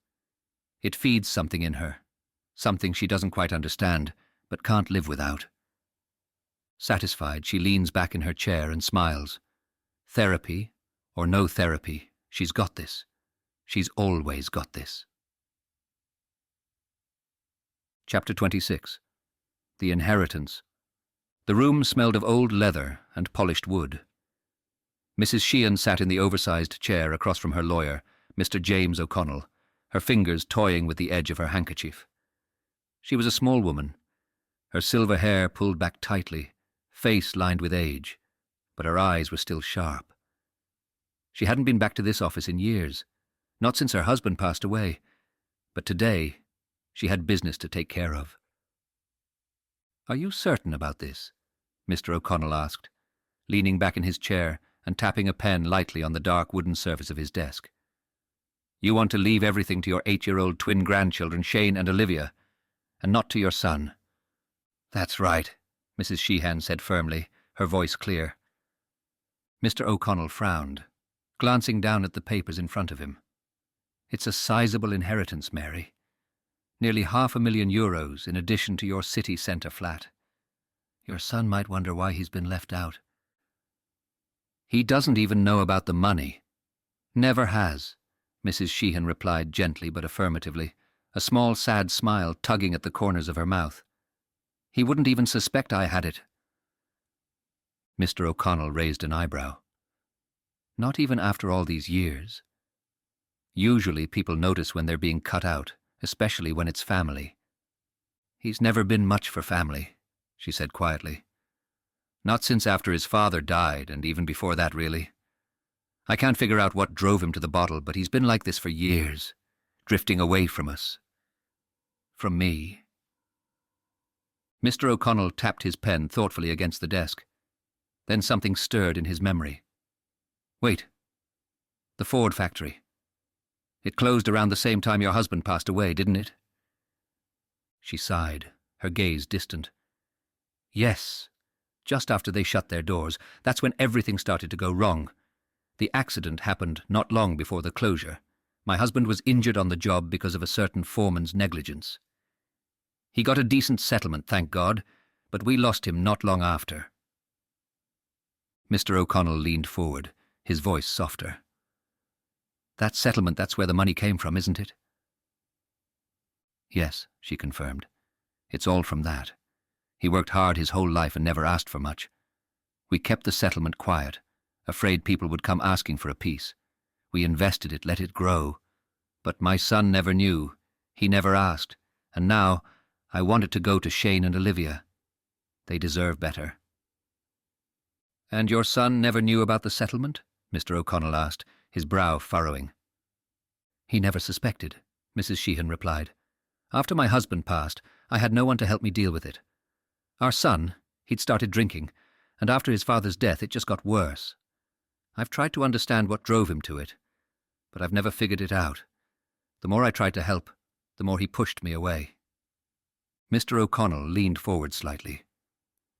It feeds something in her, something she doesn't quite understand, but can't live without. Satisfied, she leans back in her chair and smiles. Therapy, or no therapy, she's got this. She's always got this. Chapter 26. The Inheritance. The room smelled of old leather and polished wood. Mrs. Sheehan sat in the oversized chair across from her lawyer, Mr. James O'Connell, her fingers toying with the edge of her handkerchief. She was a small woman, her silver hair pulled back tightly, face lined with age, but her eyes were still sharp. She hadn't been back to this office in years, not since her husband passed away, but today she had business to take care of. Are you certain about this? Mr. O'Connell asked, leaning back in his chair and tapping a pen lightly on the dark wooden surface of his desk. You want to leave everything to your 8-year-old twin grandchildren, Shane and Olivia, and not to your son. That's right, Mrs. Sheehan said firmly, her voice clear. Mr. O'Connell frowned, glancing down at the papers in front of him. It's a sizable inheritance, Mary. Nearly €500,000 in addition to your city centre flat. Your son might wonder why he's been left out. He doesn't even know about the money. Never has, Mrs. Sheehan replied gently but affirmatively, a small sad smile tugging at the corners of her mouth. He wouldn't even suspect I had it. Mr. O'Connell raised an eyebrow. Not even after all these years. Usually people notice when they're being cut out, especially when it's family. He's never been much for family, she said quietly. Not since after his father died, and even before that, really. I can't figure out what drove him to the bottle, but he's been like this for years, drifting away from us. From me. Mr. O'Connell tapped his pen thoughtfully against the desk. Then something stirred in his memory. Wait. The Ford factory. It closed around the same time your husband passed away, didn't it? She sighed, her gaze distant. Yes. Just after they shut their doors, that's when everything started to go wrong. The accident happened not long before the closure. My husband was injured on the job because of a certain foreman's negligence. He got a decent settlement, thank God, but we lost him not long after. Mr. O'Connell leaned forward, his voice softer. That settlement, that's where the money came from, isn't it? Yes, she confirmed. It's all from that. He worked hard his whole life and never asked for much. We kept the settlement quiet, afraid people would come asking for a piece. We invested it, let it grow. But my son never knew. He never asked. And now I want it to go to Shane and Olivia. They deserve better. And your son never knew about the settlement? Mr. O'Connell asked, his brow furrowing. He never suspected, Mrs. Sheehan replied. After my husband passed, I had no one to help me deal with it. Our son, he'd started drinking, and after his father's death it just got worse. I've tried to understand what drove him to it, but I've never figured it out. The more I tried to help, the more he pushed me away. Mr. O'Connell leaned forward slightly.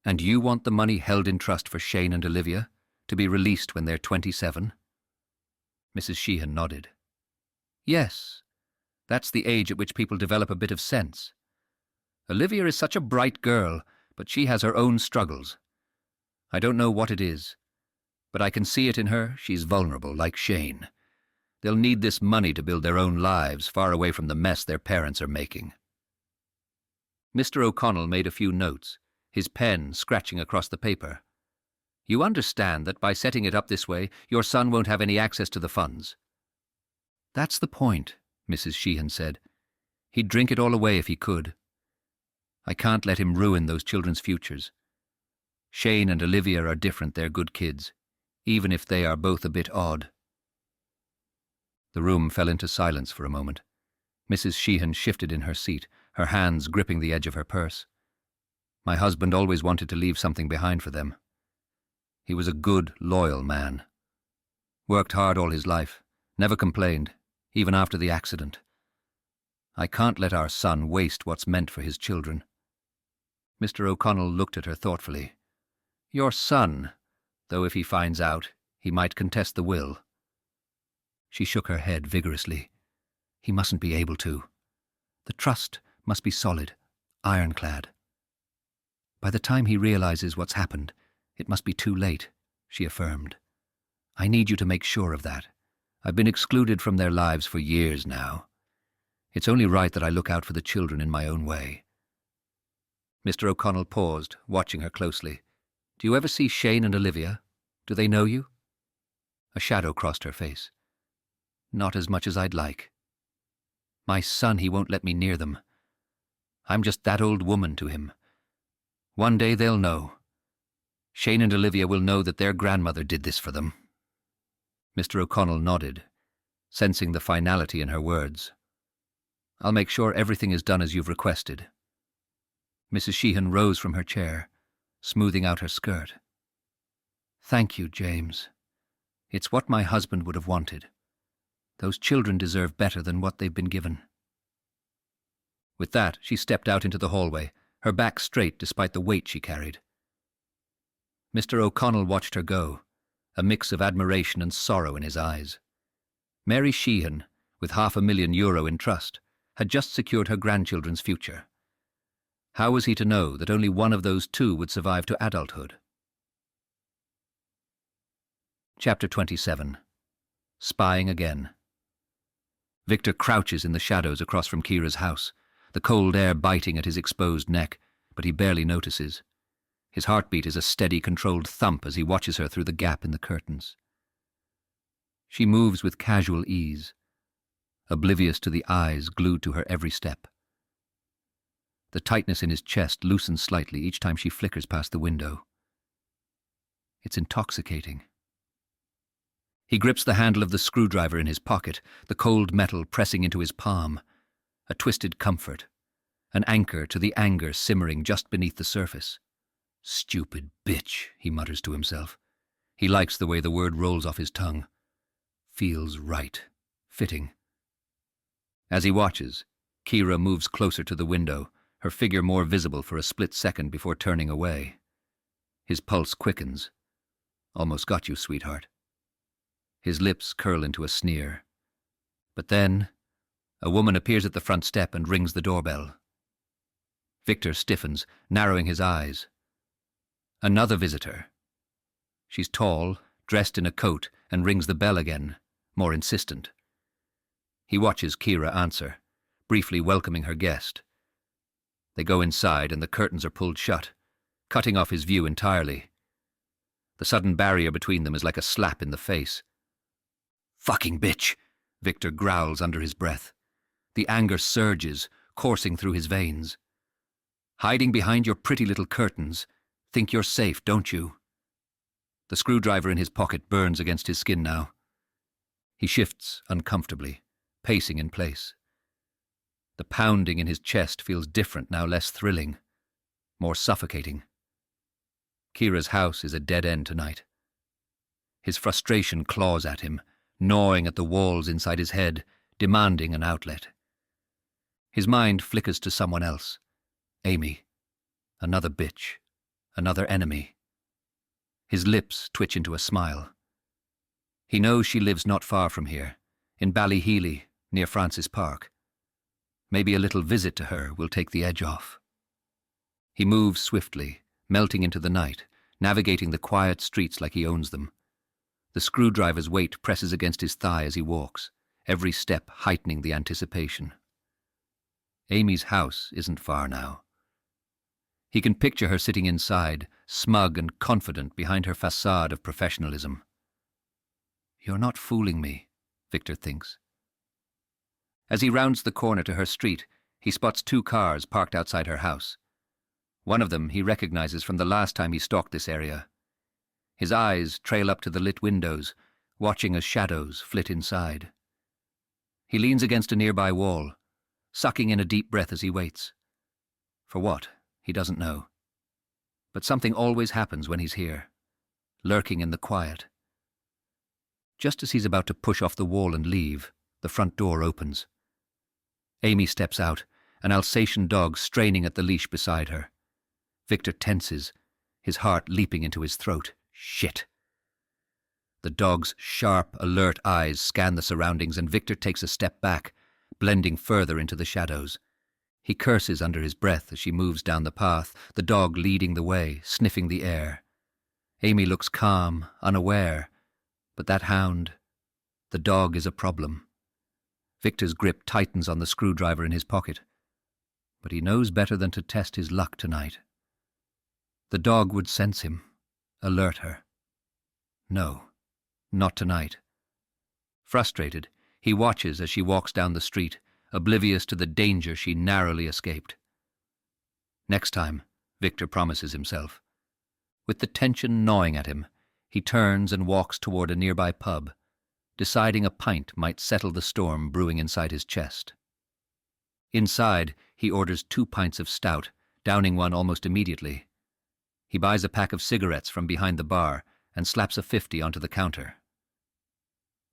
And you want the money held in trust for Shane and Olivia to be released when they're 27? Mrs. Sheehan nodded. Yes, that's the age at which people develop a bit of sense. Olivia is such a bright girl, but she has her own struggles. I don't know what it is, but I can see it in her. She's vulnerable, like Shane. They'll need this money to build their own lives, far away from the mess their parents are making. Mr. O'Connell made a few notes, his pen scratching across the paper. You understand that by setting it up this way, your son won't have any access to the funds. That's the point, Mrs. Sheehan said. He'd drink it all away if he could. I can't let him ruin those children's futures. Shane and Olivia are different, they're good kids, even if they are both a bit odd. The room fell into silence for a moment. Mrs. Sheehan shifted in her seat, her hands gripping the edge of her purse. My husband always wanted to leave something behind for them. He was a good, loyal man. Worked hard all his life, never complained, even after the accident. I can't let our son waste what's meant for his children. Mr. O'Connell looked at her thoughtfully. Your son, though if he finds out, he might contest the will. She shook her head vigorously. He mustn't be able to. The trust must be solid, ironclad. By the time he realizes what's happened, it must be too late, she affirmed. I need you to make sure of that. I've been excluded from their lives for years now. It's only right that I look out for the children in my own way. Mr. O'Connell paused, watching her closely. Do you ever see Shane and Olivia? Do they know you? A shadow crossed her face. Not as much as I'd like. My son, he won't let me near them. I'm just that old woman to him. One day they'll know. Shane and Olivia will know that their grandmother did this for them. Mr. O'Connell nodded, sensing the finality in her words. I'll make sure everything is done as you've requested. Mrs. Sheehan rose from her chair, smoothing out her skirt. Thank you, James. It's what my husband would have wanted. Those children deserve better than what they've been given. With that, she stepped out into the hallway, her back straight despite the weight she carried. Mr. O'Connell watched her go, a mix of admiration and sorrow in his eyes. Mary Sheehan, with €500,000 in trust, had just secured her grandchildren's future. How was he to know that only one of those two would survive to adulthood? Chapter 27. Spying Again. Victor crouches in the shadows across from Kira's house, the cold air biting at his exposed neck, but he barely notices. His heartbeat is a steady, controlled thump as he watches her through the gap in the curtains. She moves with casual ease, oblivious to the eyes glued to her every step. The tightness in his chest loosens slightly each time she flickers past the window. It's intoxicating. He grips the handle of the screwdriver in his pocket, the cold metal pressing into his palm. A twisted comfort, an anchor to the anger simmering just beneath the surface. Stupid bitch, he mutters to himself. He likes the way the word rolls off his tongue. Feels right, fitting. As he watches, Kira moves closer to the window, her figure more visible for a split second before turning away. His pulse quickens. Almost got you, sweetheart. His lips curl into a sneer. But then, a woman appears at the front step and rings the doorbell. Victor stiffens, narrowing his eyes. Another visitor. She's tall, dressed in a coat, and rings the bell again, more insistent. He watches Kira answer, briefly welcoming her guest. They go inside and the curtains are pulled shut, cutting off his view entirely. The sudden barrier between them is like a slap in the face. Fucking bitch, Victor growls under his breath. The anger surges, coursing through his veins. Hiding behind your pretty little curtains. Think you're safe, don't you? The screwdriver in his pocket burns against his skin now. He shifts uncomfortably, pacing in place. The pounding in his chest feels different now, less thrilling. more suffocating. Kira's house is a dead end tonight. His frustration claws at him, gnawing at the walls inside his head, demanding an outlet. His mind flickers to someone else. Amy. Another bitch. Another enemy. His lips twitch into a smile. He knows she lives not far from here, in Ballyhealy, near Francis Park. Maybe a little visit to her will take the edge off. He moves swiftly, melting into the night, navigating the quiet streets like he owns them. The screwdriver's weight presses against his thigh as he walks, every step heightening the anticipation. Amy's house isn't far now. He can picture her sitting inside, smug and confident behind her facade of professionalism. You're not fooling me, Victor thinks. As he rounds the corner to her street, he spots 2 cars parked outside her house. One of them he recognizes from the last time he stalked this area. His eyes trail up to the lit windows, watching as shadows flit inside. He leans against a nearby wall, sucking in a deep breath as he waits. For what, he doesn't know. But something always happens when he's here, lurking in the quiet. Just as he's about to push off the wall and leave, the front door opens. Amy steps out, an Alsatian dog straining at the leash beside her. Victor tenses, his heart leaping into his throat. Shit. The dog's sharp, alert eyes scan the surroundings and Victor takes a step back, blending further into the shadows. He curses under his breath as she moves down the path, the dog leading the way, sniffing the air. Amy looks calm, unaware, but that hound, the dog is a problem. Victor's grip tightens on the screwdriver in his pocket, but he knows better than to test his luck tonight. The dog would sense him, alert her. No, not tonight. Frustrated, he watches as she walks down the street, oblivious to the danger she narrowly escaped. Next time, Victor promises himself. With the tension gnawing at him, he turns and walks toward a nearby pub, deciding a pint might settle the storm brewing inside his chest. Inside, he orders 2 pints of stout, downing one almost immediately. He buys a pack of cigarettes from behind the bar and slaps a 50 onto the counter.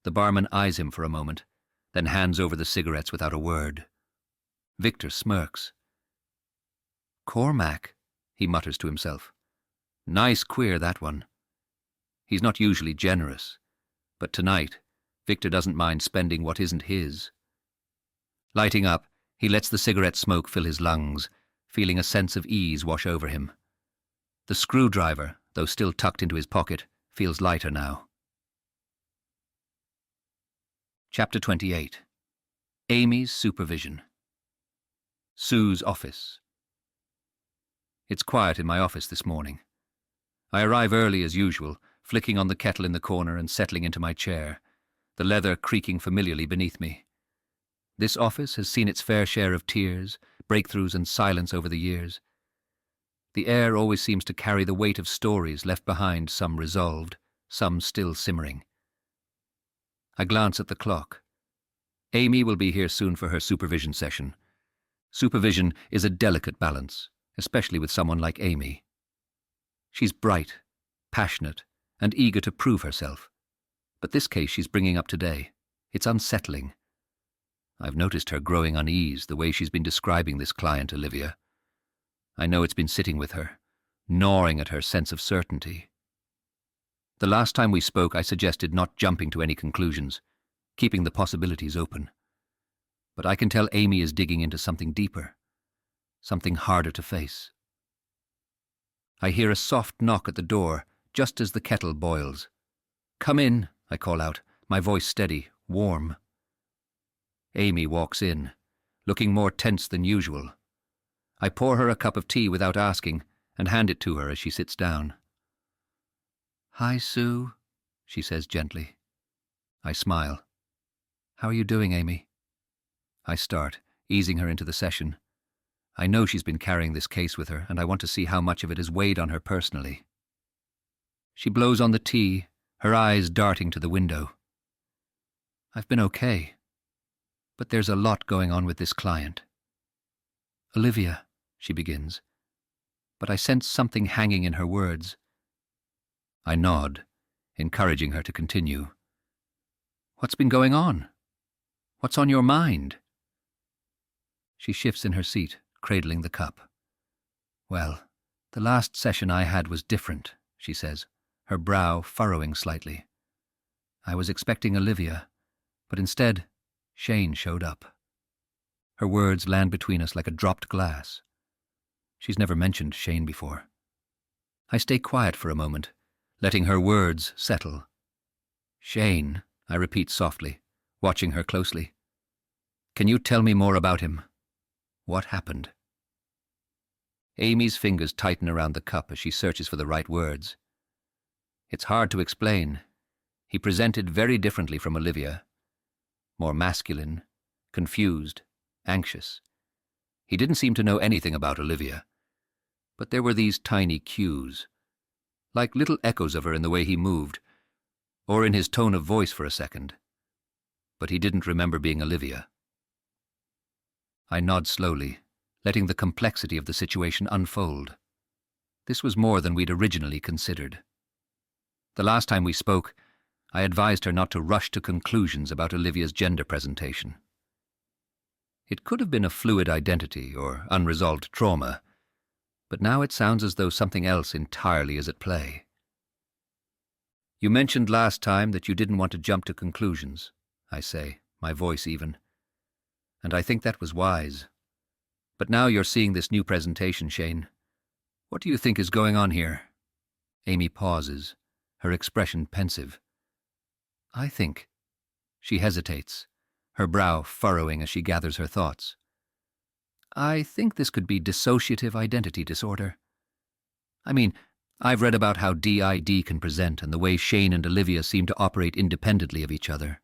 The barman eyes him for a moment, then hands over the cigarettes without a word. Victor smirks. Cormac, he mutters to himself. Nice queer, that one. He's not usually generous, but tonight, Victor doesn't mind spending what isn't his. Lighting up, he lets the cigarette smoke fill his lungs, feeling a sense of ease wash over him. The screwdriver, though still tucked into his pocket, feels lighter now. Chapter 28. Amy's Supervision. Sue's office. It's quiet in my office this morning. I arrive early as usual, flicking on the kettle in the corner and settling into my chair, the leather creaking familiarly beneath me. This office has seen its fair share of tears, breakthroughs and silence over the years. The air always seems to carry the weight of stories left behind, some resolved, some still simmering. I glance at the clock. Amy will be here soon for her supervision session. Supervision is a delicate balance, especially with someone like Amy. She's bright, passionate, and eager to prove herself. But this case she's bringing up today, it's unsettling. I've noticed her growing unease the way she's been describing this client, Olivia. I know it's been sitting with her, gnawing at her sense of certainty. The last time we spoke, I suggested not jumping to any conclusions, keeping the possibilities open. But I can tell Amy is digging into something deeper, something harder to face. I hear a soft knock at the door, just as the kettle boils. Come in, I call out, my voice steady, warm. Amy walks in, looking more tense than usual. I pour her a cup of tea without asking and hand it to her as she sits down. Hi, Sue, she says gently. I smile. How are you doing, Amy? I start, easing her into the session. I know she's been carrying this case with her, and I want to see how much of it has weighed on her personally. She blows on the tea, her eyes darting to the window. I've been okay, but there's a lot going on with this client. Olivia, she begins. but I sense something hanging in her words. I nod, encouraging her to continue. What's been going on? What's on your mind? She shifts in her seat, cradling the cup. Well, the last session I had was different, she says, her brow furrowing slightly. I was expecting Olivia, but instead, Shane showed up. Her words land between us like a dropped glass. She's never mentioned Shane before. I stay quiet for a moment, letting her words settle. Shane, I repeat softly, watching her closely. Can you tell me more about him? What happened? Amy's fingers tighten around the cup as she searches for the right words. It's hard to explain. He presented very differently from Olivia. More masculine, confused, anxious. He didn't seem to know anything about Olivia. But there were these tiny cues, like little echoes of her in the way he moved, or in his tone of voice for a second. But he didn't remember being Olivia. I nod slowly, letting the complexity of the situation unfold. This was more than we'd originally considered. The last time we spoke, I advised her not to rush to conclusions about Olivia's gender presentation. It could have been a fluid identity or unresolved trauma, but now it sounds as though something else entirely is at play. You mentioned last time that you didn't want to jump to conclusions, I say, my voice even. And I think that was wise. But now you're seeing this new presentation, Shane. What do you think is going on here? Amy pauses, her expression pensive. I think. She hesitates, her brow furrowing as she gathers her thoughts. I think this could be dissociative identity disorder. I mean, I've read about how DID can present and the way Shane and Olivia seem to operate independently of each other.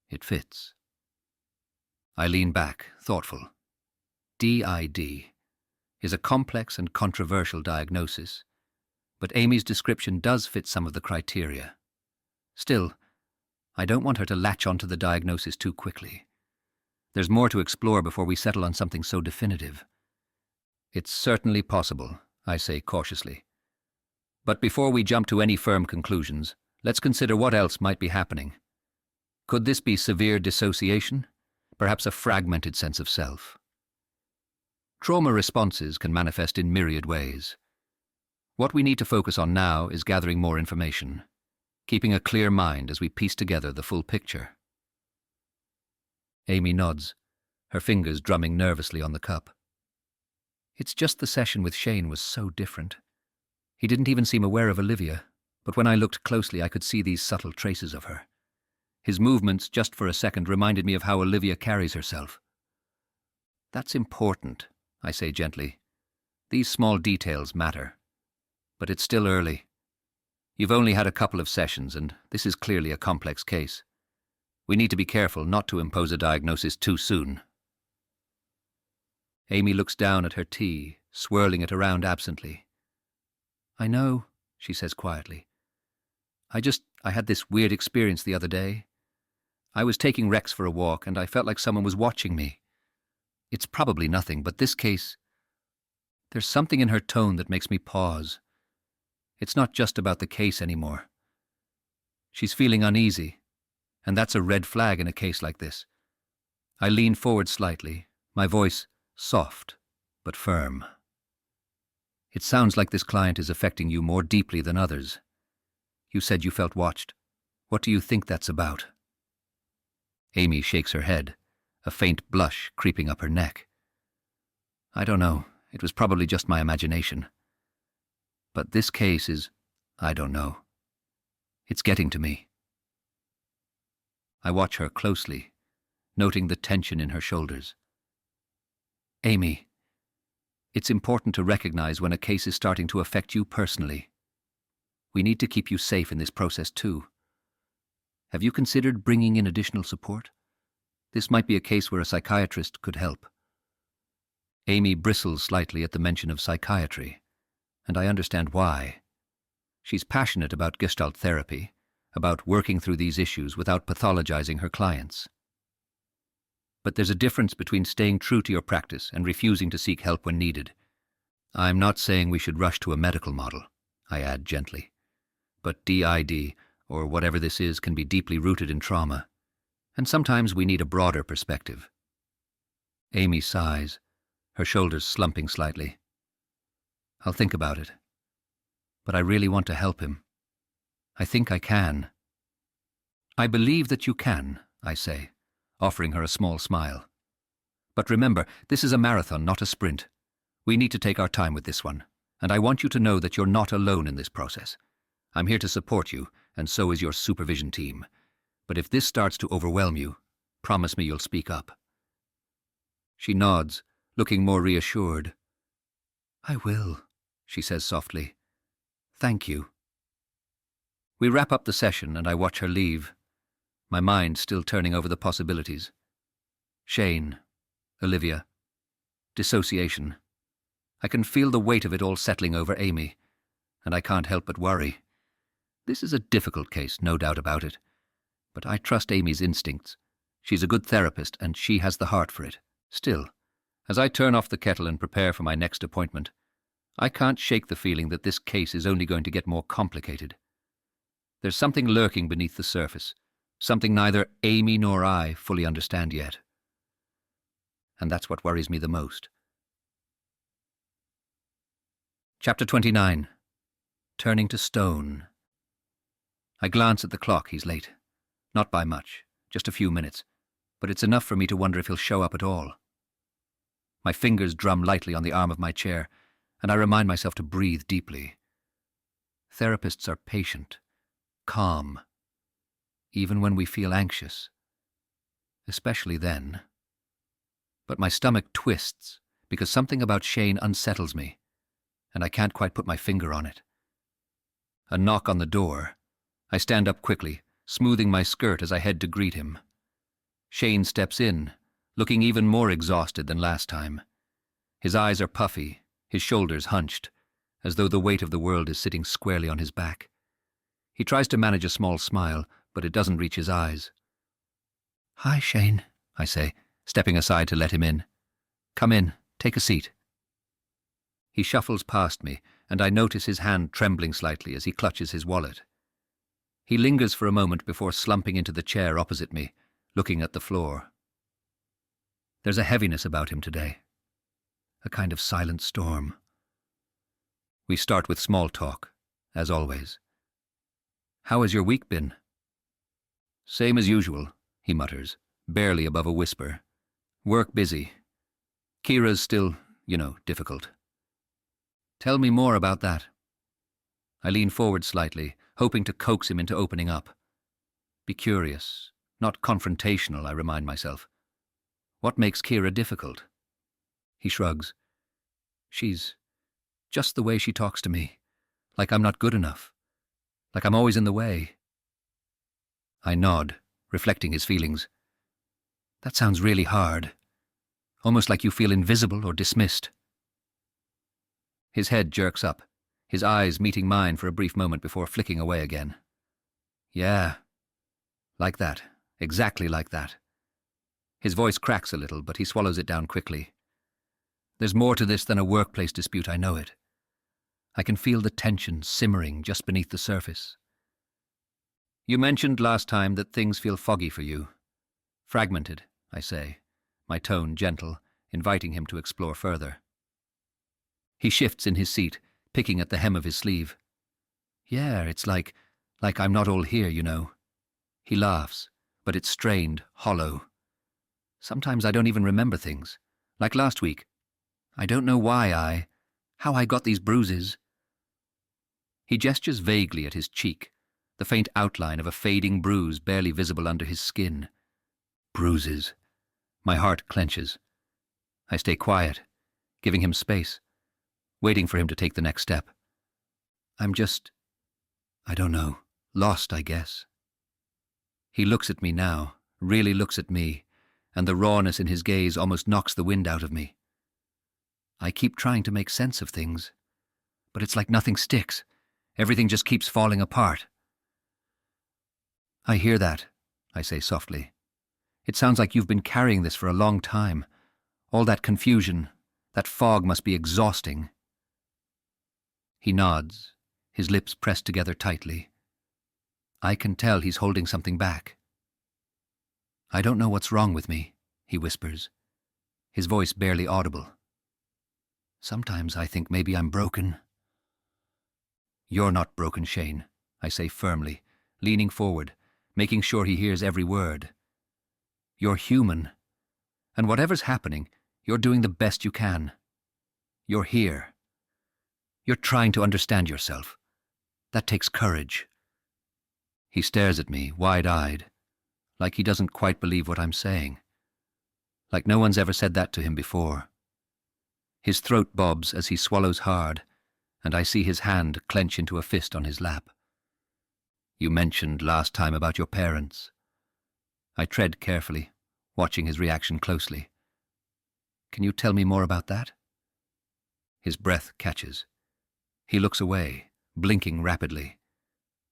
It fits. I lean back, thoughtful. DID is a complex and controversial diagnosis, but Amy's description does fit some of the criteria. Still, I don't want her to latch onto the diagnosis too quickly. There's more to explore before we settle on something so definitive. It's certainly possible, I say cautiously. But before we jump to any firm conclusions, let's consider what else might be happening. Could this be severe dissociation? Perhaps a fragmented sense of self? Trauma responses can manifest in myriad ways. What we need to focus on now is gathering more information, keeping a clear mind as we piece together the full picture. Amy nods, her fingers drumming nervously on the cup. It's just the session with Shane was so different. He didn't even seem aware of Olivia, but when I looked closely I could see these subtle traces of her. His movements, just for a second, reminded me of how Olivia carries herself. That's important, I say gently. These small details matter. But it's still early. You've only had a couple of sessions, and this is clearly a complex case. We need to be careful not to impose a diagnosis too soon. Amy looks down at her tea, swirling it around absently. I know, she says quietly. I had this weird experience the other day. I was taking Rex for a walk, and I felt like someone was watching me. It's probably nothing, but this case... There's something in her tone that makes me pause. It's not just about the case anymore. She's feeling uneasy, and that's a red flag in a case like this. I lean forward slightly, my voice soft but firm. It sounds like this client is affecting you more deeply than others. You said you felt watched. What do you think that's about? Amy shakes her head, a faint blush creeping up her neck. I don't know. It was probably just my imagination. But this case is, I don't know. It's getting to me. I watch her closely, noting the tension in her shoulders. Amy, it's important to recognize when a case is starting to affect you personally. We need to keep you safe in this process too. Have you considered bringing in additional support? This might be a case where a psychiatrist could help. Amy bristles slightly at the mention of psychiatry, and I understand why. She's passionate about Gestalt therapy, about working through these issues without pathologizing her clients. But there's a difference between staying true to your practice and refusing to seek help when needed. I'm not saying we should rush to a medical model, I add gently. But DID, or whatever this is, can be deeply rooted in trauma. And sometimes we need a broader perspective. Amy sighs, her shoulders slumping slightly. I'll think about it. But I really want to help him. I think I can. I believe that you can, I say, offering her a small smile. But remember, this is a marathon, not a sprint. We need to take our time with this one, and I want you to know that you're not alone in this process. I'm here to support you, and so is your supervision team. But if this starts to overwhelm you, promise me you'll speak up. She nods, looking more reassured. I will, she says softly. Thank you. We wrap up the session and I watch her leave, my mind still turning over the possibilities. Shane, Olivia, dissociation. I can feel the weight of it all settling over Amy, and I can't help but worry. This is a difficult case, no doubt about it, but I trust Amy's instincts. She's a good therapist and she has the heart for it. Still, as I turn off the kettle and prepare for my next appointment, I can't shake the feeling that this case is only going to get more complicated. There's something lurking beneath the surface, something neither Amy nor I fully understand yet. And that's what worries me the most. Chapter 29. Turning to Stone. I glance at the clock. He's late. Not by much, just a few minutes, but it's enough for me to wonder if he'll show up at all. My fingers drum lightly on the arm of my chair, and I remind myself to breathe deeply. Therapists are patient, calm, even when we feel anxious, especially then. But my stomach twists because something about Shane unsettles me, and I can't quite put my finger on it. A knock on the door. I stand up quickly, smoothing my skirt as I head to greet him. Shane steps in, looking even more exhausted than last time. His eyes are puffy, his shoulders hunched, as though the weight of the world is sitting squarely on his back. He tries to manage a small smile, but it doesn't reach his eyes. Hi, Shane, I say, stepping aside to let him in. Come in, take a seat. He shuffles past me, and I notice his hand trembling slightly as he clutches his wallet. He lingers for a moment before slumping into the chair opposite me, looking at the floor. There's a heaviness about him today, a kind of silent storm. We start with small talk, as always. How has your week been? Same as usual, he mutters, barely above a whisper. Work busy. Kira's still, difficult. Tell me more about that. I lean forward slightly, hoping to coax him into opening up. Be curious, not confrontational, I remind myself. What makes Kira difficult? He shrugs. She's just the way she talks to me, like I'm not good enough, like I'm always in the way. I nod, reflecting his feelings. That sounds really hard, almost like you feel invisible or dismissed. His head jerks up, his eyes meeting mine for a brief moment before flicking away again. Yeah, like that, exactly like that. His voice cracks a little, but he swallows it down quickly. There's more to this than a workplace dispute, I know it. I can feel the tension simmering just beneath the surface. You mentioned last time that things feel foggy for you. Fragmented, I say, my tone gentle, inviting him to explore further. He shifts in his seat, picking at the hem of his sleeve. Yeah, it's like I'm not all here, He laughs, but it's strained, hollow. Sometimes I don't even remember things. Like last week. I don't know how I got these bruises. He gestures vaguely at his cheek, the faint outline of a fading bruise barely visible under his skin. Bruises. My heart clenches. I stay quiet, giving him space, waiting for him to take the next step. I'm just, I don't know, lost, I guess. He looks at me now, really looks at me, and the rawness in his gaze almost knocks the wind out of me. I keep trying to make sense of things, but it's like nothing sticks. Everything just keeps falling apart. I hear that, I say softly. It sounds like you've been carrying this for a long time. All that confusion, that fog must be exhausting. He nods, his lips pressed together tightly. I can tell he's holding something back. I don't know what's wrong with me, he whispers, his voice barely audible. Sometimes I think maybe I'm broken. You're not broken, Shane, I say firmly, leaning forward, making sure he hears every word. You're human, and whatever's happening, you're doing the best you can. You're here. You're trying to understand yourself. That takes courage. He stares at me, wide-eyed, like he doesn't quite believe what I'm saying. Like no one's ever said that to him before. His throat bobs as he swallows hard, and I see his hand clench into a fist on his lap. You mentioned last time about your parents. I tread carefully, watching his reaction closely. Can you tell me more about that? His breath catches. He looks away, blinking rapidly.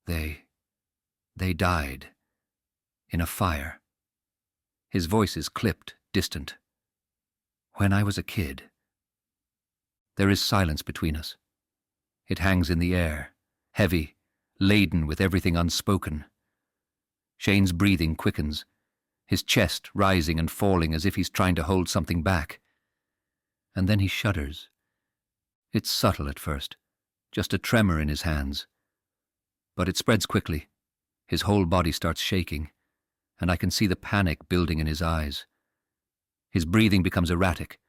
They died. In a fire. His voice is clipped, distant. When I was a kid. There is silence between us. It hangs in the air, heavy, laden with everything unspoken. Shane's breathing quickens, his chest rising and falling as if he's trying to hold something back. And then he shudders. It's subtle at first, just a tremor in his hands. But it spreads quickly. His whole body starts shaking, and I can see the panic building in his eyes. His breathing becomes erratic,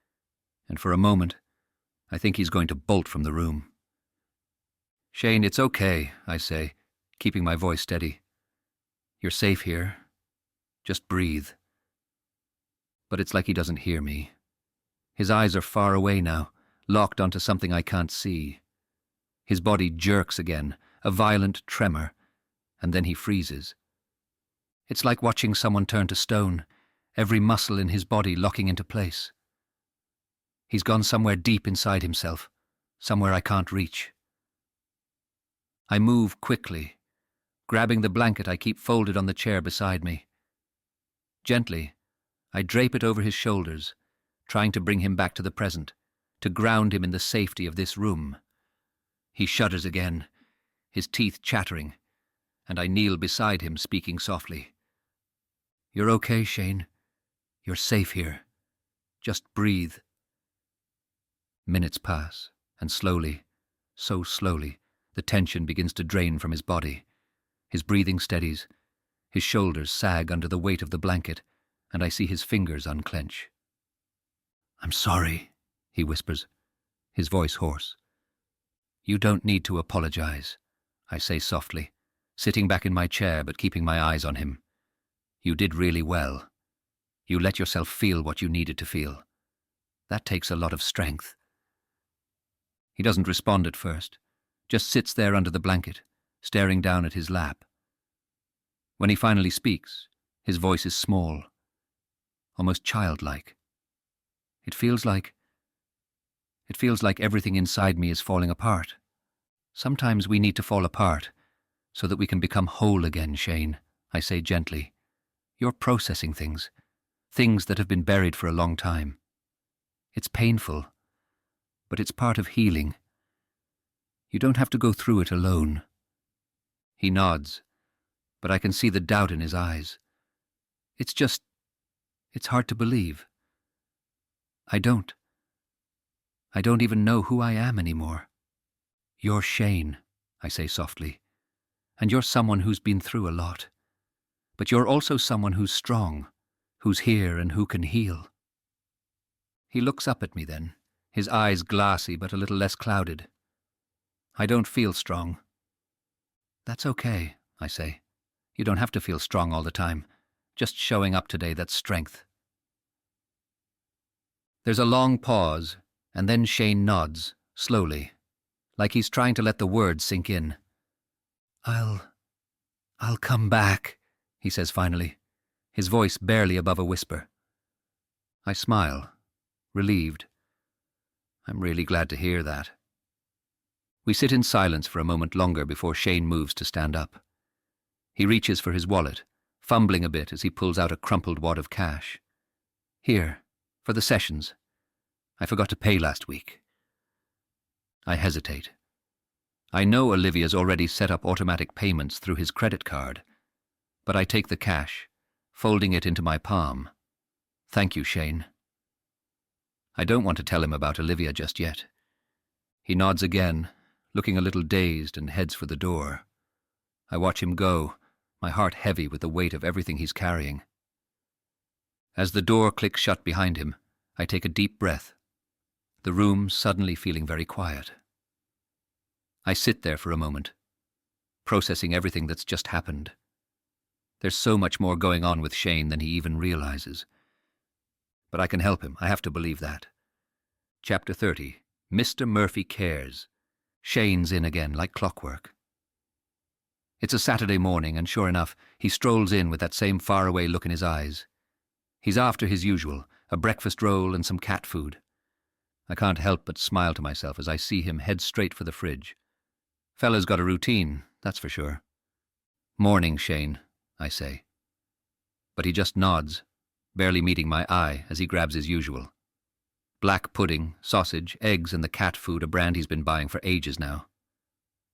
and for a moment, I think he's going to bolt from the room. Shane, it's okay, I say, keeping my voice steady. You're safe here. Just breathe. But it's like he doesn't hear me. His eyes are far away now, locked onto something I can't see. His body jerks again, a violent tremor, and then he freezes. It's like watching someone turn to stone, every muscle in his body locking into place. He's gone somewhere deep inside himself, somewhere I can't reach. I move quickly, grabbing the blanket I keep folded on the chair beside me. Gently, I drape it over his shoulders, trying to bring him back to the present, to ground him in the safety of this room. He shudders again, his teeth chattering, and I kneel beside him, speaking softly. You're okay, Shane. You're safe here. Just breathe. Minutes pass, and slowly, so slowly, the tension begins to drain from his body. His breathing steadies, his shoulders sag under the weight of the blanket, and I see his fingers unclench. I'm sorry, he whispers, his voice hoarse. You don't need to apologize, I say softly, sitting back in my chair but keeping my eyes on him. You did really well. You let yourself feel what you needed to feel. That takes a lot of strength. He doesn't respond at first, just sits there under the blanket, staring down at his lap. When he finally speaks, his voice is small, almost childlike. It feels like everything inside me is falling apart. Sometimes we need to fall apart so that we can become whole again, Shane, I say gently. You're processing things that have been buried for a long time. It's painful, but it's part of healing. You don't have to go through it alone. He nods, but I can see the doubt in his eyes. It's hard to believe. I don't even know who I am anymore. You're Shane, I say softly, and you're someone who's been through a lot. But you're also someone who's strong, who's here and who can heal. He looks up at me then, his eyes glassy but a little less clouded. I don't feel strong. That's okay, I say. You don't have to feel strong all the time. Just showing up today, that's strength. There's a long pause, and then Shane nods, slowly, like he's trying to let the words sink in. I'll come back, he says finally, his voice barely above a whisper. I smile, relieved. I'm really glad to hear that. We sit in silence for a moment longer before Shane moves to stand up. He reaches for his wallet, fumbling a bit as he pulls out a crumpled wad of cash. Here, for the sessions. I forgot to pay last week. I hesitate. I know Olivia's already set up automatic payments through his credit card, but I take the cash, folding it into my palm. Thank you, Shane. I don't want to tell him about Olivia just yet. He nods again, looking a little dazed, and heads for the door. I watch him go, my heart heavy with the weight of everything he's carrying. As the door clicks shut behind him, I take a deep breath, the room suddenly feeling very quiet. I sit there for a moment, processing everything that's just happened. There's so much more going on with Shane than he even realizes. But I can help him, I have to believe that. Chapter 30. Mr. Murphy Cares. Shane's in again, like clockwork. It's a Saturday morning, and sure enough, he strolls in with that same faraway look in his eyes. He's after his usual, a breakfast roll and some cat food. I can't help but smile to myself as I see him head straight for the fridge. Fella's got a routine, that's for sure. Morning, Shane, I say. But he just nods, barely meeting my eye as he grabs his usual. Black pudding, sausage, eggs, and the cat food, a brand he's been buying for ages now.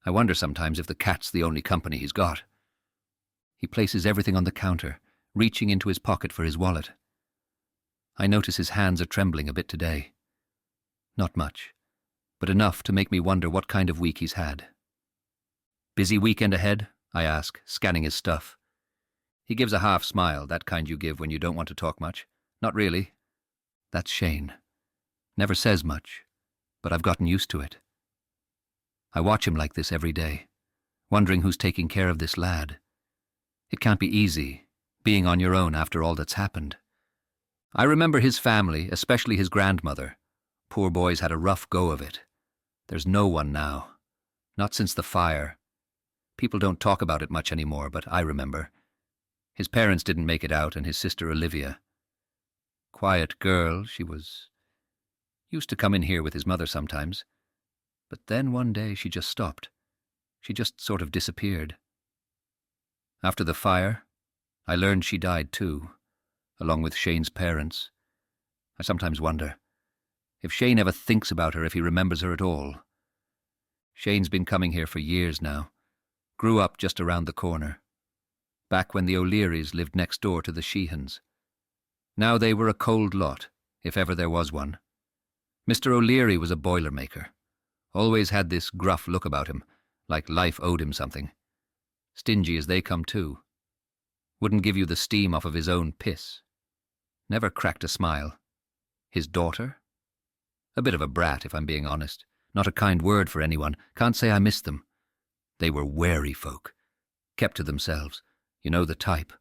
I wonder sometimes if the cat's the only company he's got. He places everything on the counter, reaching into his pocket for his wallet. I notice his hands are trembling a bit today. Not much, but enough to make me wonder what kind of week he's had. Busy weekend ahead? I ask, scanning his stuff. He gives a half smile, that kind you give when you don't want to talk much. Not really. That's Shane. Never says much, but I've gotten used to it. I watch him like this every day, wondering who's taking care of this lad. It can't be easy, being on your own after all that's happened. I remember his family, especially his grandmother. Poor boy's had a rough go of it. There's no one now. Not since the fire. People don't talk about it much anymore, but I remember. His parents didn't make it out, and his sister Olivia. Quiet girl, she was. Used to come in here with his mother sometimes. But then one day she just stopped. She just sort of disappeared. After the fire, I learned she died too, along with Shane's parents. I sometimes wonder if Shane ever thinks about her, if he remembers her at all. Shane's been coming here for years now. Grew up just around the corner. Back when the O'Learys lived next door to the Sheehans. Now they were a cold lot, if ever there was one. Mr. O'Leary was a boilermaker. Always had this gruff look about him, like life owed him something. Stingy as they come too. Wouldn't give you the steam off of his own piss. Never cracked a smile. His daughter? A bit of a brat, if I'm being honest. Not a kind word for anyone. Can't say I missed them. They were wary folk. Kept to themselves. You know the type.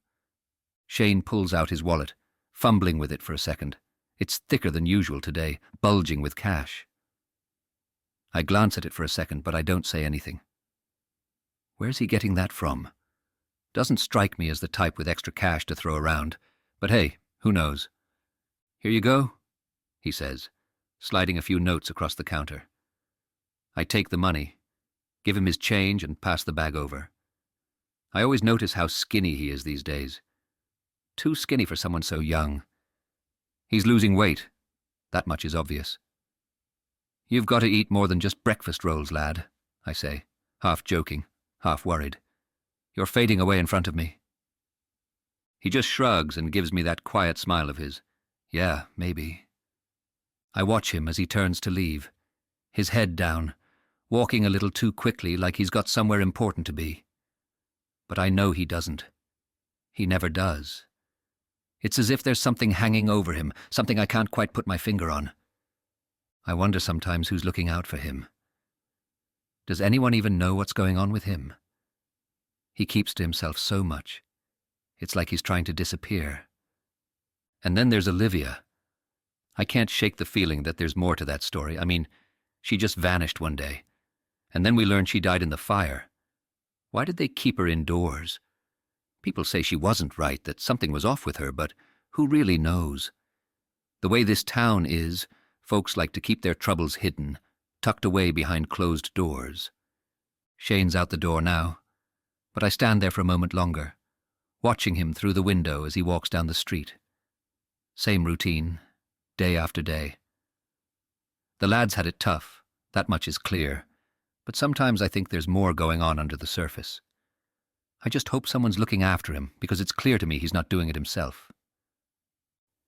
Shane pulls out his wallet, fumbling with it for a second. It's thicker than usual today, bulging with cash. I glance at it for a second, but I don't say anything. Where's he getting that from? Doesn't strike me as the type with extra cash to throw around, but hey, who knows? Here you go, he says, sliding a few notes across the counter. I take the money, give him his change, and pass the bag over. I always notice how skinny he is these days. Too skinny for someone so young. He's losing weight. That much is obvious. You've got to eat more than just breakfast rolls, lad, I say, half joking, half worried. You're fading away in front of me. He just shrugs and gives me that quiet smile of his. Yeah, maybe. I watch him as he turns to leave, his head down, walking a little too quickly like he's got somewhere important to be. But I know he doesn't. He never does. It's as if there's something hanging over him, something I can't quite put my finger on. I wonder sometimes who's looking out for him. Does anyone even know what's going on with him? He keeps to himself so much. It's like he's trying to disappear. And then there's Olivia. I can't shake the feeling that there's more to that story. I mean, she just vanished one day. And then we learned she died in the fire. Why did they keep her indoors? People say she wasn't right, that something was off with her, but who really knows? The way this town is, folks like to keep their troubles hidden, tucked away behind closed doors. Shane's out the door now, but I stand there for a moment longer, watching him through the window as he walks down the street. Same routine, day after day. The lads had it tough, that much is clear, But sometimes I think there's more going on under the surface. I just hope someone's looking after him, because it's clear to me he's not doing it himself.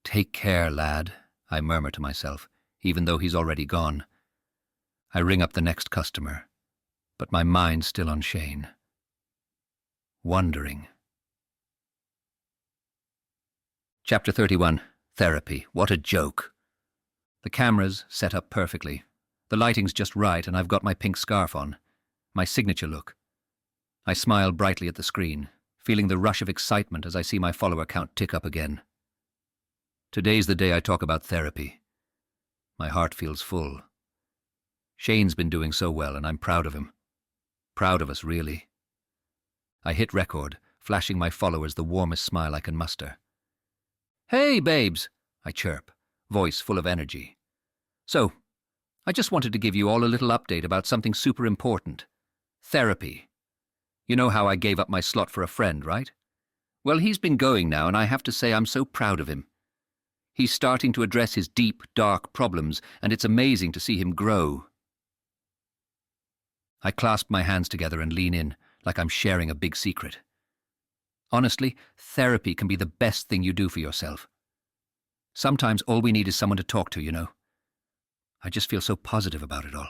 Take care, lad, I murmur to myself, even though he's already gone. I ring up the next customer, but my mind's still on Shane. Wondering. Chapter 31. Therapy. What a joke. The camera's set up perfectly. The lighting's just right, and I've got my pink scarf on. My signature look. I smile brightly at the screen, feeling the rush of excitement as I see my follower count tick up again. Today's the day I talk about therapy. My heart feels full. Shane's been doing so well, and I'm proud of him. Proud of us, really. I hit record, flashing my followers the warmest smile I can muster. Hey, babes, I chirp, voice full of energy. So, I just wanted to give you all a little update about something super important. Therapy. You know how I gave up my slot for a friend, right? Well, he's been going now, and I have to say I'm so proud of him. He's starting to address his deep, dark problems, and it's amazing to see him grow. I clasp my hands together and lean in, like I'm sharing a big secret. Honestly, therapy can be the best thing you do for yourself. Sometimes all we need is someone to talk to, you know. I just feel so positive about it all.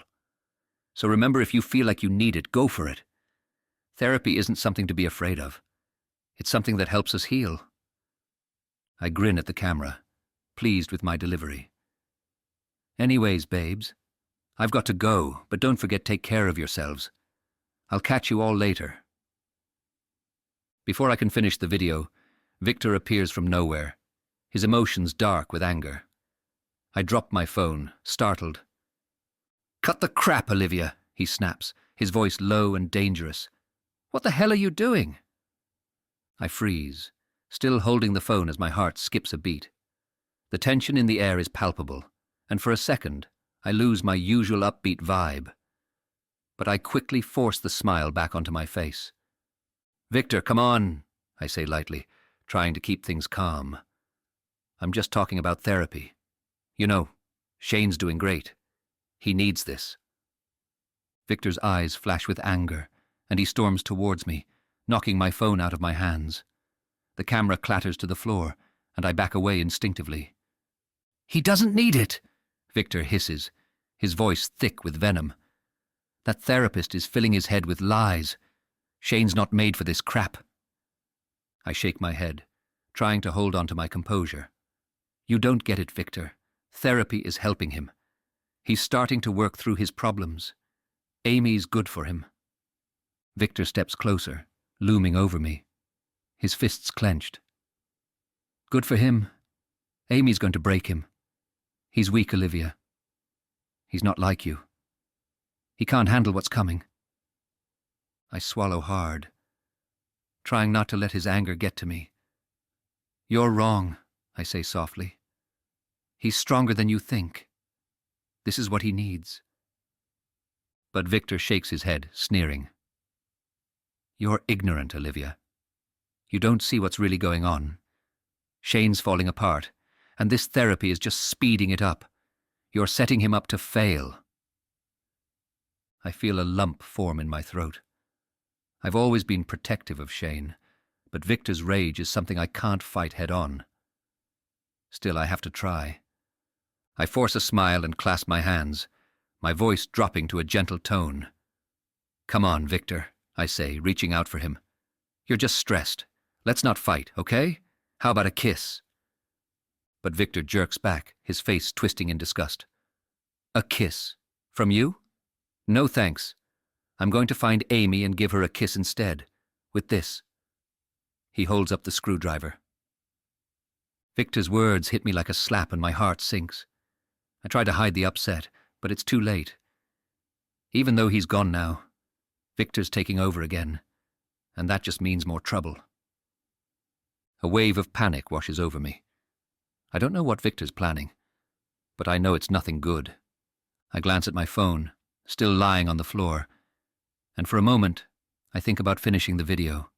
So remember, if you feel like you need it, go for it. Therapy isn't something to be afraid of. It's something that helps us heal. I grin at the camera, pleased with my delivery. Anyways, babes, I've got to go, but don't forget, take care of yourselves. I'll catch you all later. Before I can finish the video, Victor appears from nowhere, his emotions dark with anger. I drop my phone, startled. Cut the crap, Olivia, he snaps, his voice low and dangerous. What the hell are you doing? I freeze, still holding the phone as my heart skips a beat. The tension in the air is palpable, and for a second, I lose my usual upbeat vibe. But I quickly force the smile back onto my face. Victor, come on, I say lightly, trying to keep things calm. I'm just talking about therapy. You know, Shane's doing great. He needs this. Victor's eyes flash with anger, and he storms towards me, knocking my phone out of my hands. The camera clatters to the floor, and I back away instinctively. He doesn't need it, Victor hisses, his voice thick with venom. That therapist is filling his head with lies. Shane's not made for this crap. I shake my head, trying to hold on to my composure. You don't get it, Victor. Therapy is helping him. He's starting to work through his problems. Amy's good for him. Victor steps closer, looming over me, his fists clenched. Good for him. Amy's going to break him. He's weak, Olivia. He's not like you. He can't handle what's coming. I swallow hard, trying not to let his anger get to me. You're wrong, I say softly. He's stronger than you think. This is what he needs. But Victor shakes his head, sneering. You're ignorant, Olivia. You don't see what's really going on. Shane's falling apart, and this therapy is just speeding it up. You're setting him up to fail. I feel a lump form in my throat. I've always been protective of Shane, but Victor's rage is something I can't fight head-on. Still, I have to try. I force a smile and clasp my hands, my voice dropping to a gentle tone. Come on, Victor, I say, reaching out for him. You're just stressed. Let's not fight, okay? How about a kiss? But Victor jerks back, his face twisting in disgust. A kiss? From you? No thanks. I'm going to find Amy and give her a kiss instead, with this. He holds up the screwdriver. Victor's words hit me like a slap and my heart sinks. I try to hide the upset, but it's too late. Even though he's gone now, Victor's taking over again, and that just means more trouble. A wave of panic washes over me. I don't know what Victor's planning, but I know it's nothing good. I glance at my phone, still lying on the floor, and for a moment, I think about finishing the video.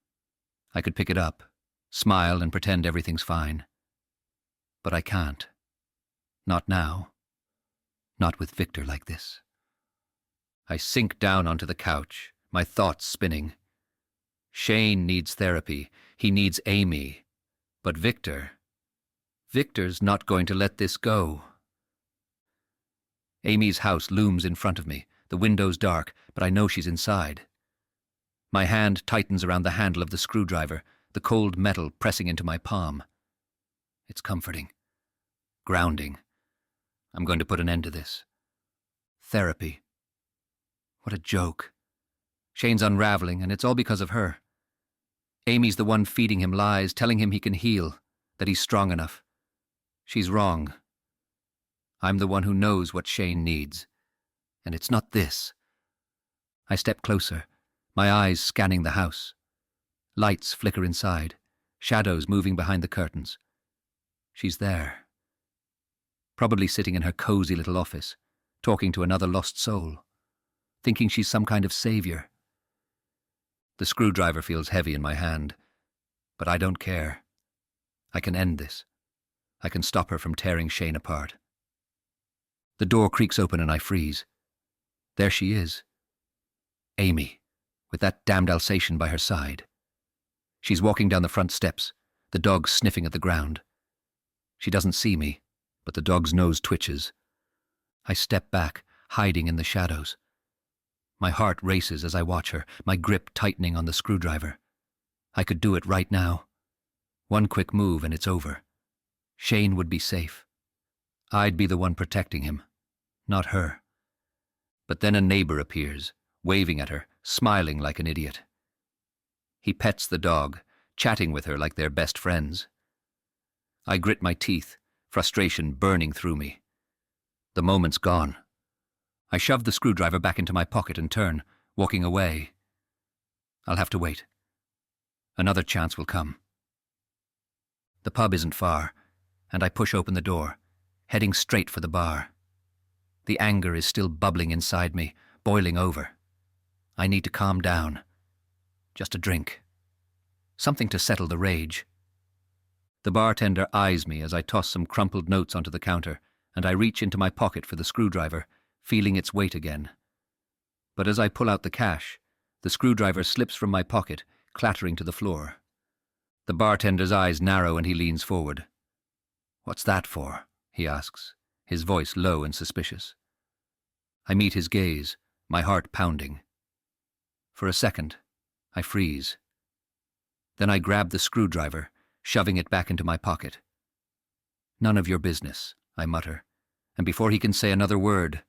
I could pick it up, smile and pretend everything's fine. But I can't. Not now. Not with Victor like this. I sink down onto the couch, my thoughts spinning. Shane needs therapy. He needs Amy. But Victor's not going to let this go. Amy's house looms in front of me. The window's dark, but I know she's inside. My hand tightens around the handle of the screwdriver, the cold metal pressing into my palm. It's comforting. Grounding. I'm going to put an end to this. Therapy. What a joke. Shane's unraveling, and it's all because of her. Amy's the one feeding him lies, telling him he can heal, that he's strong enough. She's wrong. I'm the one who knows what Shane needs. And it's not this. I step closer, my eyes scanning the house. Lights flicker inside, shadows moving behind the curtains. She's there. Probably sitting in her cozy little office, talking to another lost soul, thinking she's some kind of savior. The screwdriver feels heavy in my hand, but I don't care. I can end this. I can stop her from tearing Shane apart. The door creaks open and I freeze. There she is. Amy, with that damned Alsatian by her side. She's walking down the front steps, the dog sniffing at the ground. She doesn't see me, but the dog's nose twitches. I step back, hiding in the shadows. My heart races as I watch her, my grip tightening on the screwdriver. I could do it right now. One quick move and it's over. Shane would be safe. I'd be the one protecting him, not her. But then a neighbor appears, waving at her, smiling like an idiot. He pets the dog, chatting with her like they're best friends. I grit my teeth, frustration burning through me. The moment's gone. I shove the screwdriver back into my pocket and turn, walking away. I'll have to wait. Another chance will come. The pub isn't far, and I push open the door, heading straight for the bar. The anger is still bubbling inside me, boiling over. I need to calm down. Just a drink. Something to settle the rage. The bartender eyes me as I toss some crumpled notes onto the counter, and I reach into my pocket for the screwdriver, feeling its weight again. But as I pull out the cash, the screwdriver slips from my pocket, clattering to the floor. The bartender's eyes narrow and he leans forward. "What's that for?" he asks, his voice low and suspicious. I meet his gaze, my heart pounding. For a second, I freeze. Then I grab the screwdriver, shoving it back into my pocket. "None of your business," I mutter, and before he can say another word,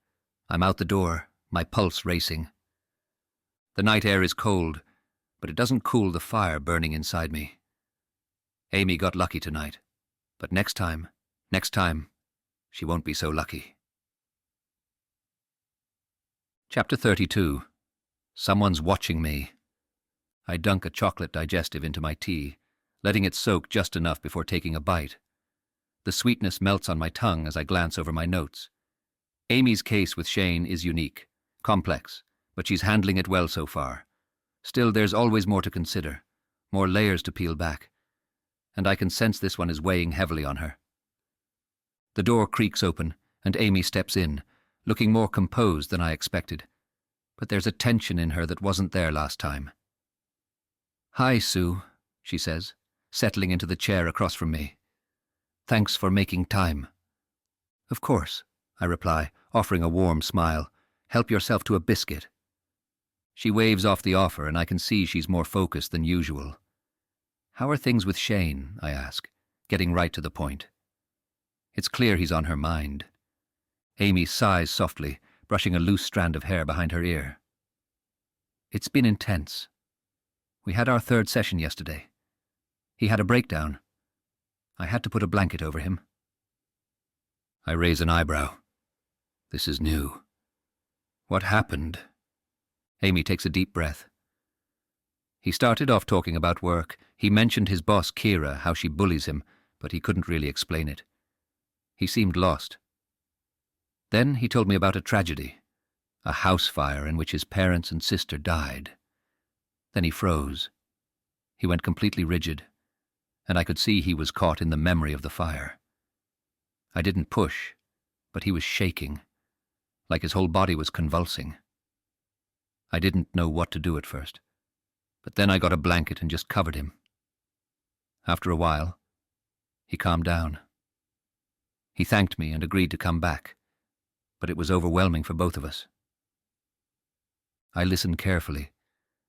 I'm out the door, my pulse racing. The night air is cold, but it doesn't cool the fire burning inside me. Amy got lucky tonight, but next time, she won't be so lucky. Chapter 32. Someone's watching me. I dunk a chocolate digestive into my tea, letting it soak just enough before taking a bite. The sweetness melts on my tongue as I glance over my notes. Amy's case with Shane is unique, complex, but she's handling it well so far. Still, there's always more to consider, more layers to peel back, and I can sense this one is weighing heavily on her. The door creaks open, and Amy steps in, looking more composed than I expected, but there's a tension in her that wasn't there last time. "Hi, Sue," she says, settling into the chair across from me. "Thanks for making time." "Of course," I reply, offering a warm smile. "Help yourself to a biscuit." She waves off the offer, and I can see she's more focused than usual. "How are things with Shane?" I ask, getting right to the point. It's clear he's on her mind. Amy sighs softly, brushing a loose strand of hair behind her ear. "It's been intense. We had our third session yesterday. He had a breakdown. I had to put a blanket over him." I raise an eyebrow. This is new. "What happened?" Amy takes a deep breath. "He started off talking about work. He mentioned his boss, Kira, how she bullies him, but he couldn't really explain it. He seemed lost. Then he told me about a tragedy, a house fire in which his parents and sister died. Then he froze. He went completely rigid, and I could see he was caught in the memory of the fire. I didn't push, but he was shaking, like his whole body was convulsing. I didn't know what to do at first, but then I got a blanket and just covered him. After a while, he calmed down. He thanked me and agreed to come back, but it was overwhelming for both of us. I listened carefully,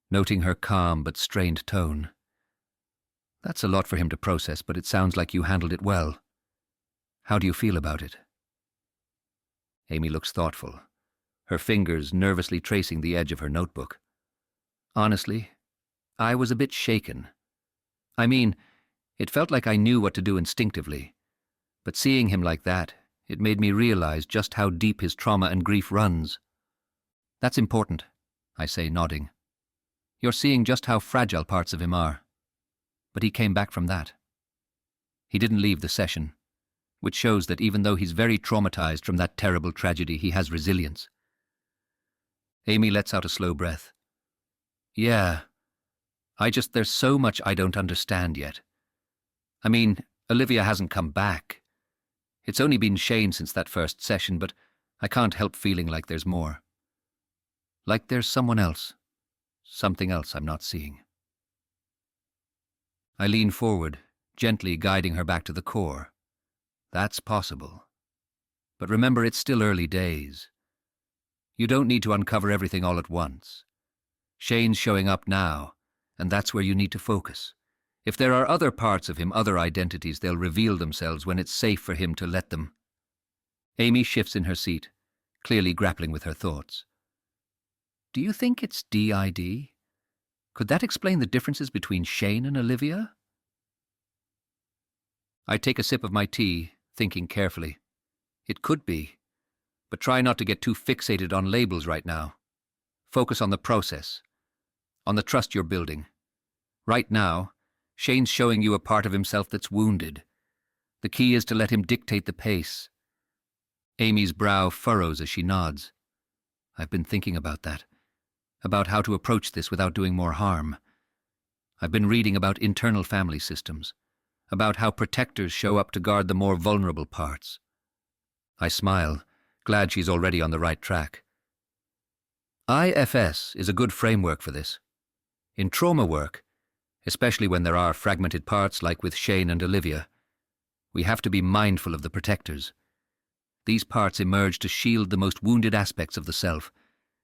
noting her calm but strained tone. That's a lot for him to process, but it sounds like you handled it well. How do you feel about it? Amy looks thoughtful, her fingers nervously tracing the edge of her notebook. Honestly, I was a bit shaken. I mean, it felt like I knew what to do instinctively, but seeing him like that, it made me realize just how deep his trauma and grief runs. That's important, I say, nodding. You're seeing just how fragile parts of him are. But he came back from that. He didn't leave the session, which shows that even though he's very traumatized from that terrible tragedy, he has resilience. Amy lets out a slow breath. Yeah, there's so much I don't understand yet. I mean, Olivia hasn't come back. It's only been Shane since that first session, but I can't help feeling like there's more. Like there's someone else. Something else I'm not seeing. I lean forward, gently guiding her back to the core. That's possible. But remember, it's still early days. You don't need to uncover everything all at once. Shane's showing up now, and that's where you need to focus. If there are other parts of him, other identities, they'll reveal themselves when it's safe for him to let them. Amy shifts in her seat, clearly grappling with her thoughts. Do you think it's DID? Could that explain the differences between Shane and Olivia? I take a sip of my tea, thinking carefully. It could be, but try not to get too fixated on labels right now. Focus on the process, on the trust you're building. Right now, Shane's showing you a part of himself that's wounded. The key is to let him dictate the pace. Amy's brow furrows as she nods. I've been thinking about that, about how to approach this without doing more harm. I've been reading about internal family systems, about how protectors show up to guard the more vulnerable parts. I smile, glad she's already on the right track. IFS is a good framework for this. In trauma work, especially when there are fragmented parts like with Shane and Olivia, we have to be mindful of the protectors. These parts emerge to shield the most wounded aspects of the self,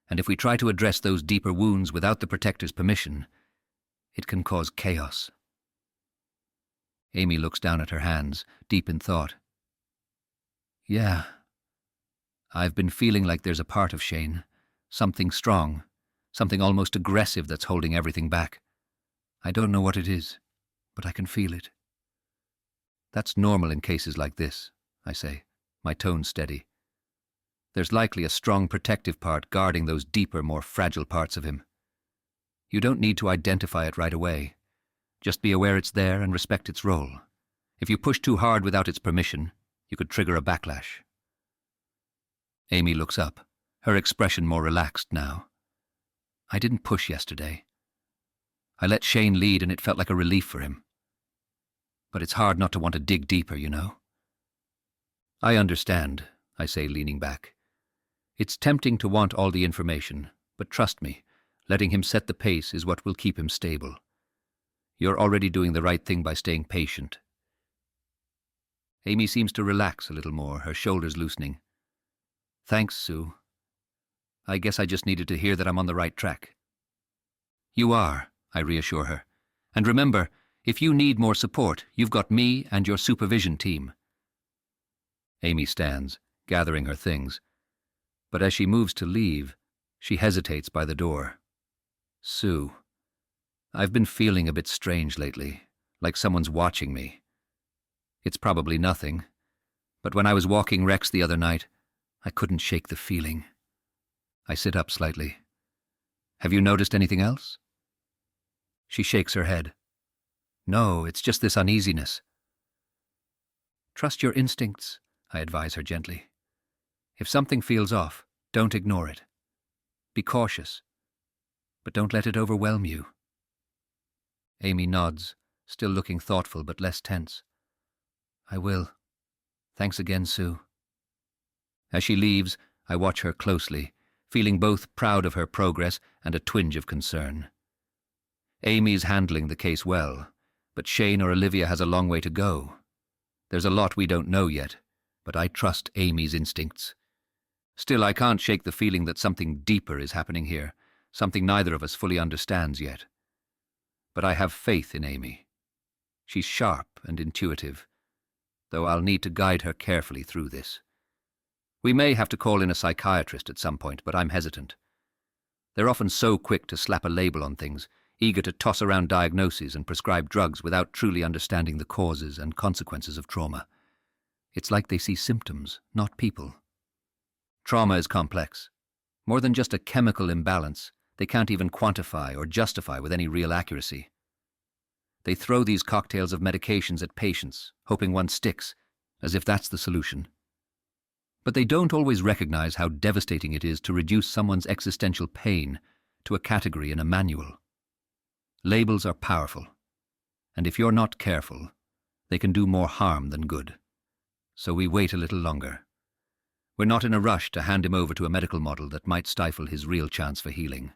and if we try to address those deeper wounds without the protector's permission, it can cause chaos. Amy looks down at her hands, deep in thought. Yeah, I've been feeling like there's a part of Shane, something strong, something almost aggressive that's holding everything back. I don't know what it is, but I can feel it. That's normal in cases like this, I say, my tone steady. There's likely a strong protective part guarding those deeper, more fragile parts of him. You don't need to identify it right away. Just be aware it's there and respect its role. If you push too hard without its permission, you could trigger a backlash. Amy looks up, her expression more relaxed now. I didn't push yesterday. I let Shane lead and it felt like a relief for him. But it's hard not to want to dig deeper, you know. I understand, I say, leaning back. It's tempting to want all the information, but trust me, letting him set the pace is what will keep him stable. You're already doing the right thing by staying patient. Amy seems to relax a little more, her shoulders loosening. Thanks, Sue. I guess I just needed to hear that I'm on the right track. You are, I reassure her. And remember, if you need more support, you've got me and your supervision team. Amy stands, gathering her things. But as she moves to leave, she hesitates by the door. Sue, I've been feeling a bit strange lately, like someone's watching me. It's probably nothing, but when I was walking Rex the other night, I couldn't shake the feeling. I sit up slightly. Have you noticed anything else? She shakes her head. No, it's just this uneasiness. Trust your instincts, I advise her gently. If something feels off, don't ignore it. Be cautious, but don't let it overwhelm you. Amy nods, still looking thoughtful but less tense. I will. Thanks again, Sue. As she leaves, I watch her closely, feeling both proud of her progress and a twinge of concern. Amy's handling the case well, but Shane or Olivia has a long way to go. There's a lot we don't know yet, but I trust Amy's instincts. Still, I can't shake the feeling that something deeper is happening here, something neither of us fully understands yet. But I have faith in Amy. She's sharp and intuitive, though I'll need to guide her carefully through this. We may have to call in a psychiatrist at some point, but I'm hesitant. They're often so quick to slap a label on things, eager to toss around diagnoses and prescribe drugs without truly understanding the causes and consequences of trauma. It's like they see symptoms, not people. Trauma is complex. More than just a chemical imbalance, they can't even quantify or justify with any real accuracy. They throw these cocktails of medications at patients, hoping one sticks, as if that's the solution. But they don't always recognize how devastating it is to reduce someone's existential pain to a category in a manual. Labels are powerful, and if you're not careful, they can do more harm than good. So we wait a little longer. We're not in a rush to hand him over to a medical model that might stifle his real chance for healing.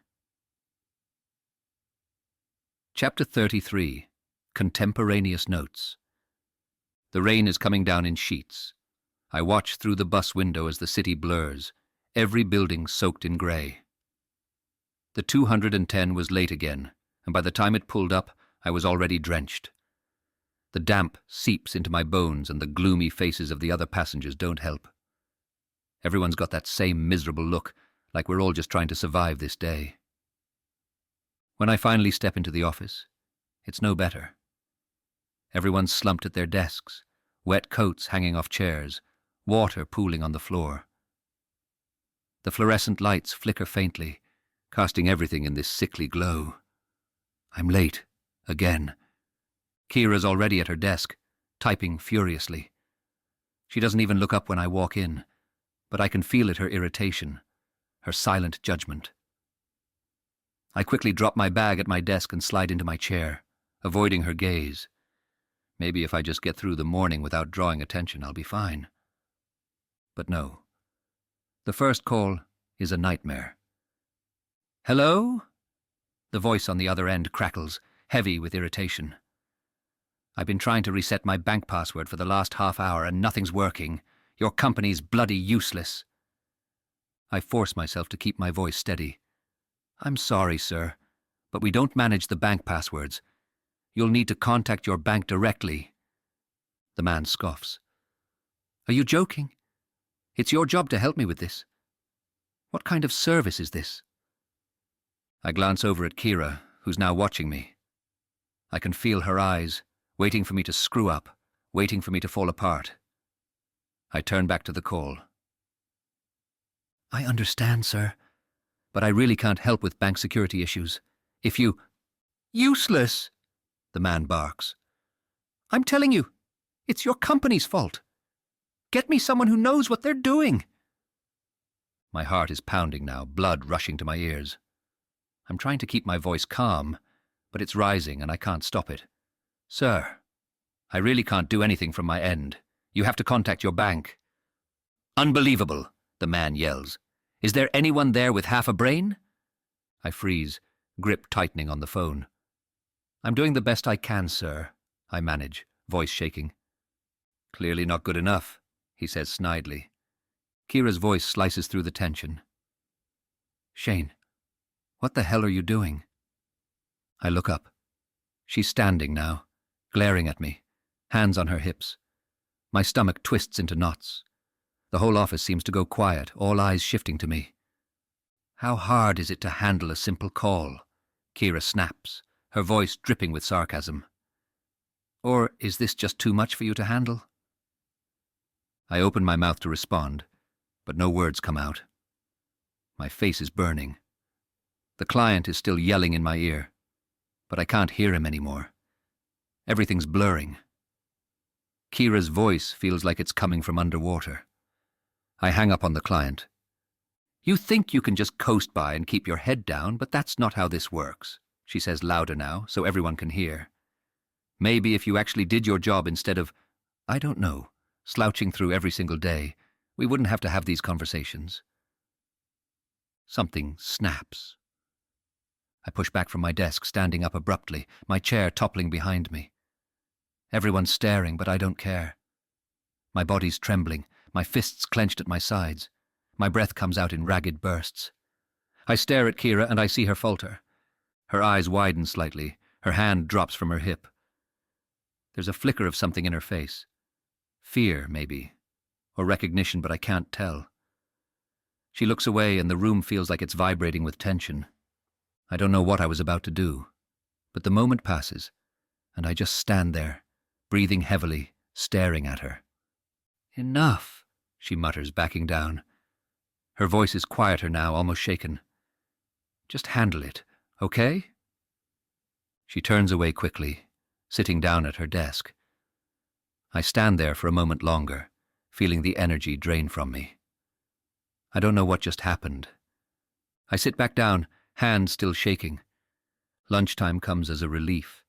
Chapter 33. Contemporaneous Notes. The rain is coming down in sheets. I watch through the bus window as the city blurs, every building soaked in grey. The 210 was late again, and by the time it pulled up, I was already drenched. The damp seeps into my bones and the gloomy faces of the other passengers don't help. Everyone's got that same miserable look, like we're all just trying to survive this day. When I finally step into the office, it's no better. Everyone's slumped at their desks, wet coats hanging off chairs, water pooling on the floor. The fluorescent lights flicker faintly, casting everything in this sickly glow. I'm late, again. Kira's already at her desk, typing furiously. She doesn't even look up when I walk in, but I can feel it, her irritation, her silent judgment. I quickly drop my bag at my desk and slide into my chair, avoiding her gaze. Maybe if I just get through the morning without drawing attention, I'll be fine. But no. The first call is a nightmare. Hello? The voice on the other end crackles, heavy with irritation. I've been trying to reset my bank password for the last half hour and nothing's working. Your company's bloody useless. I force myself to keep my voice steady. I'm sorry, sir, but we don't manage the bank passwords. You'll need to contact your bank directly. The man scoffs. Are you joking? It's your job to help me with this. What kind of service is this? I glance over at Kira, who's now watching me. I can feel her eyes, waiting for me to screw up, waiting for me to fall apart. I turn back to the call. I understand, sir, but I really can't help with bank security issues. If you... Useless! The man barks. I'm telling you, it's your company's fault. Get me someone who knows what they're doing. My heart is pounding now, blood rushing to my ears. I'm trying to keep my voice calm, but it's rising and I can't stop it. Sir, I really can't do anything from my end. You have to contact your bank. Unbelievable, the man yells. Is there anyone there with half a brain? I freeze, grip tightening on the phone. I'm doing the best I can, sir, I manage, voice shaking. Clearly not good enough, he says snidely. Kira's voice slices through the tension. Shane, what the hell are you doing? I look up. She's standing now, glaring at me, hands on her hips. My stomach twists into knots. The whole office seems to go quiet, all eyes shifting to me. How hard is it to handle a simple call? Kira snaps, her voice dripping with sarcasm. Or is this just too much for you to handle? I open my mouth to respond, but no words come out. My face is burning. The client is still yelling in my ear, but I can't hear him anymore. Everything's blurring. Kira's voice feels like it's coming from underwater. I hang up on the client. You think you can just coast by and keep your head down, but that's not how this works, she says louder now, so everyone can hear. Maybe if you actually did your job instead of, I don't know, slouching through every single day, we wouldn't have to have these conversations. Something snaps. I push back from my desk, standing up abruptly, my chair toppling behind me. Everyone's staring, but I don't care. My body's trembling, my fists clenched at my sides. My breath comes out in ragged bursts. I stare at Kira and I see her falter. Her eyes widen slightly, her hand drops from her hip. There's a flicker of something in her face. Fear, maybe, or recognition, but I can't tell. She looks away and the room feels like it's vibrating with tension. I don't know what I was about to do, but the moment passes, and I just stand there, breathing heavily, staring at her. "Enough," she mutters, backing down. Her voice is quieter now, almost shaken. "Just handle it, okay?" She turns away quickly, sitting down at her desk. I stand there for a moment longer, feeling the energy drain from me. I don't know what just happened. I sit back down, hands still shaking. Lunchtime comes as a relief,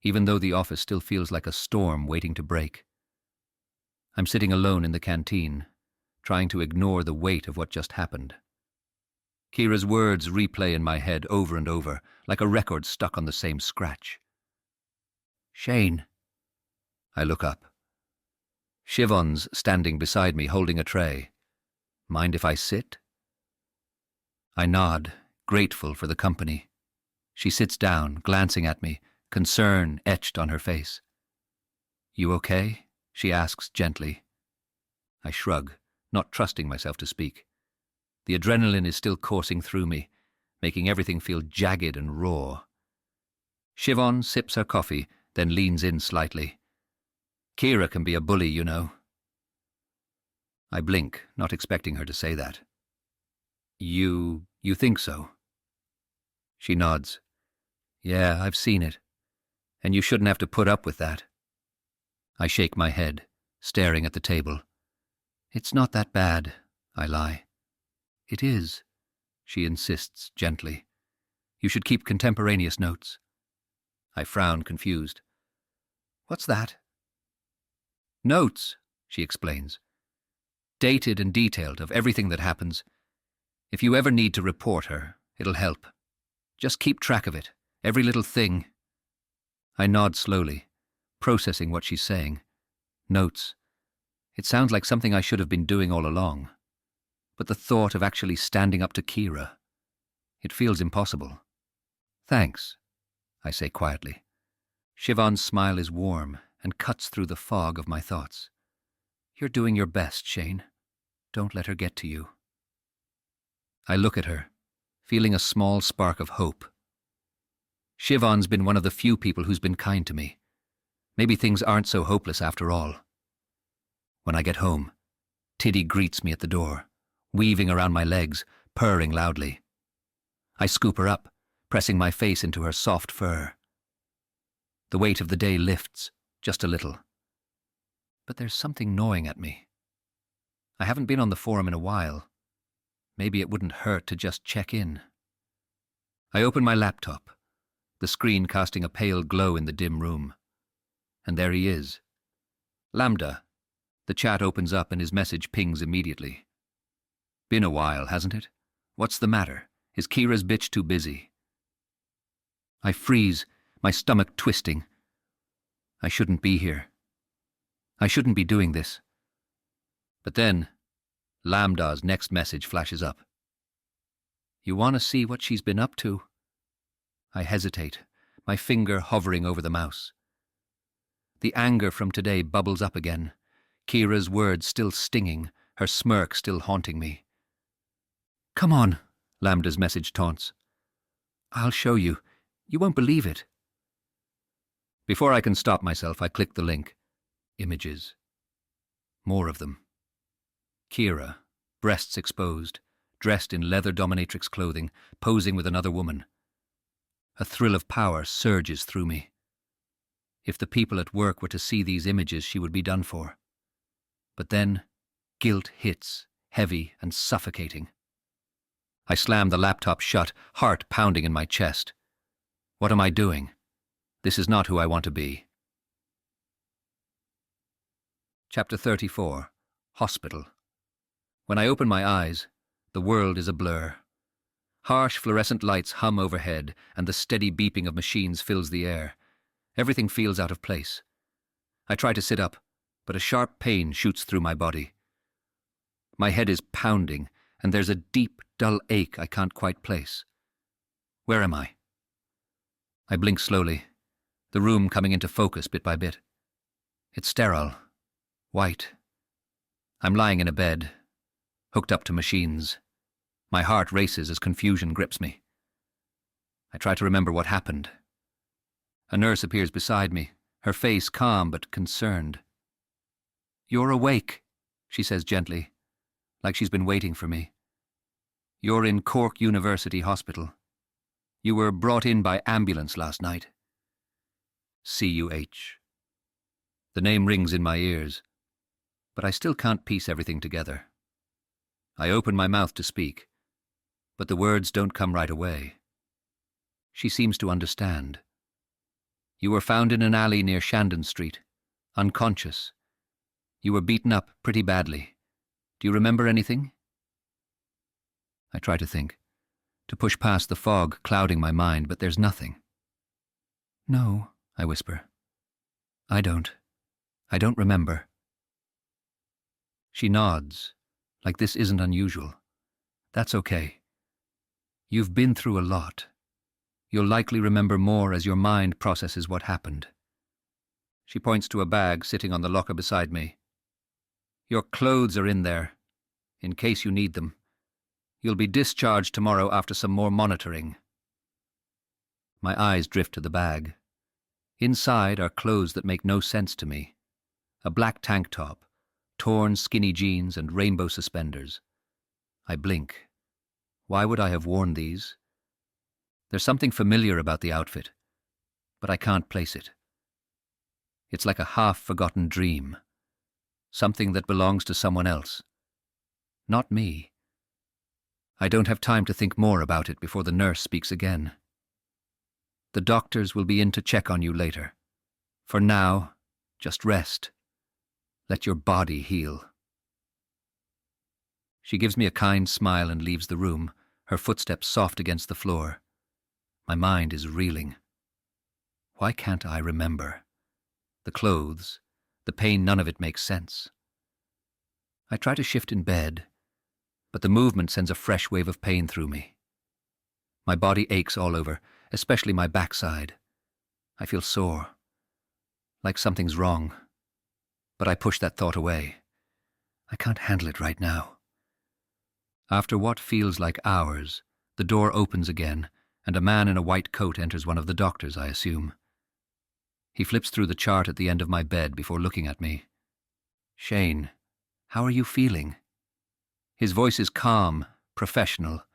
even though the office still feels like a storm waiting to break. I'm sitting alone in the canteen, trying to ignore the weight of what just happened. Kira's words replay in my head over and over, like a record stuck on the same scratch. "Shane." I look up. Siobhan's standing beside me, holding a tray. "Mind if I sit?" I nod, grateful for the company. She sits down, glancing at me, concern etched on her face. "You okay?" she asks gently. I shrug, not trusting myself to speak. The adrenaline is still coursing through me, making everything feel jagged and raw. Siobhan sips her coffee, then leans in slightly. "Kira can be a bully, you know." I blink, not expecting her to say that. You think so?" She nods. "Yeah, I've seen it. And you shouldn't have to put up with that." I shake my head, staring at the table. "It's not that bad," I lie. "It is," she insists gently. "You should keep contemporaneous notes." I frown, confused. "What's that?" "Notes," she explains. "Dated and detailed of everything that happens. If you ever need to report her, it'll help. Just keep track of it, every little thing." I nod slowly, processing what she's saying. Notes. It sounds like something I should have been doing all along. But the thought of actually standing up to Kira, it feels impossible. "Thanks," I say quietly. Siobhan's smile is warm and cuts through the fog of my thoughts. "You're doing your best, Shane. Don't let her get to you." I look at her, feeling a small spark of hope. Siobhan's been one of the few people who's been kind to me. Maybe things aren't so hopeless after all. When I get home, Tiddy greets me at the door, weaving around my legs, purring loudly. I scoop her up, pressing my face into her soft fur. The weight of the day lifts, just a little. But there's something gnawing at me. I haven't been on the forum in a while. Maybe it wouldn't hurt to just check in. I open my laptop, the screen casting a pale glow in the dim room. And there he is. Lambda. The chat opens up and his message pings immediately. "Been a while, hasn't it? What's the matter? Is Kira's bitch too busy?" I freeze, my stomach twisting. I shouldn't be here. I shouldn't be doing this. But then, Lambda's next message flashes up. "You want to see what she's been up to?" I hesitate, my finger hovering over the mouse. The anger from today bubbles up again, Kira's words still stinging, her smirk still haunting me. "Come on," Lambda's message taunts. "I'll show you. You won't believe it." Before I can stop myself, I click the link. Images. More of them. Kira, breasts exposed, dressed in leather dominatrix clothing, posing with another woman. A thrill of power surges through me. If the people at work were to see these images, she would be done for. But then, guilt hits, heavy and suffocating. I slam the laptop shut, heart pounding in my chest. What am I doing? This is not who I want to be. Chapter 34. Hospital. When I open my eyes, the world is a blur. Harsh fluorescent lights hum overhead, and the steady beeping of machines fills the air. Everything feels out of place. I try to sit up, but a sharp pain shoots through my body. My head is pounding, and there's a deep, dull ache I can't quite place. Where am I? I blink slowly, the room coming into focus bit by bit. It's sterile, white. I'm lying in a bed, hooked up to machines. My heart races as confusion grips me. I try to remember what happened. A nurse appears beside me, her face calm but concerned. "You're awake," she says gently, like she's been waiting for me. "You're in Cork University Hospital. You were brought in by ambulance last night." CUH. The name rings in my ears, but I still can't piece everything together. I open my mouth to speak, but the words don't come right away. She seems to understand. "You were found in an alley near Shandon Street, unconscious. You were beaten up pretty badly. Do you remember anything?" I try to think, to push past the fog clouding my mind, but there's nothing. "No," I whisper. I don't remember." She nods, like this isn't unusual. "That's okay. You've been through a lot. You'll likely remember more as your mind processes what happened." She points to a bag sitting on the locker beside me. "Your clothes are in there, in case you need them. You'll be discharged tomorrow after some more monitoring." My eyes drift to the bag. Inside are clothes that make no sense to me. A black tank top, torn skinny jeans and rainbow suspenders. I blink. Why would I have worn these? There's something familiar about the outfit, but I can't place it. It's like a half-forgotten dream. Something that belongs to someone else. Not me. I don't have time to think more about it before the nurse speaks again. "The doctors will be in to check on you later. For now, just rest. Let your body heal." She gives me a kind smile and leaves the room, her footsteps soft against the floor. My mind is reeling. Why can't I remember? The clothes, the pain, none of it makes sense. I try to shift in bed, but the movement sends a fresh wave of pain through me. My body aches all over, especially my backside. I feel sore, like something's wrong. But I push that thought away. I can't handle it right now. After what feels like hours, the door opens again, and a man in a white coat enters, one of the doctors, I assume. He flips through the chart at the end of my bed before looking at me. "Shane, how are you feeling?" His voice is calm, professional,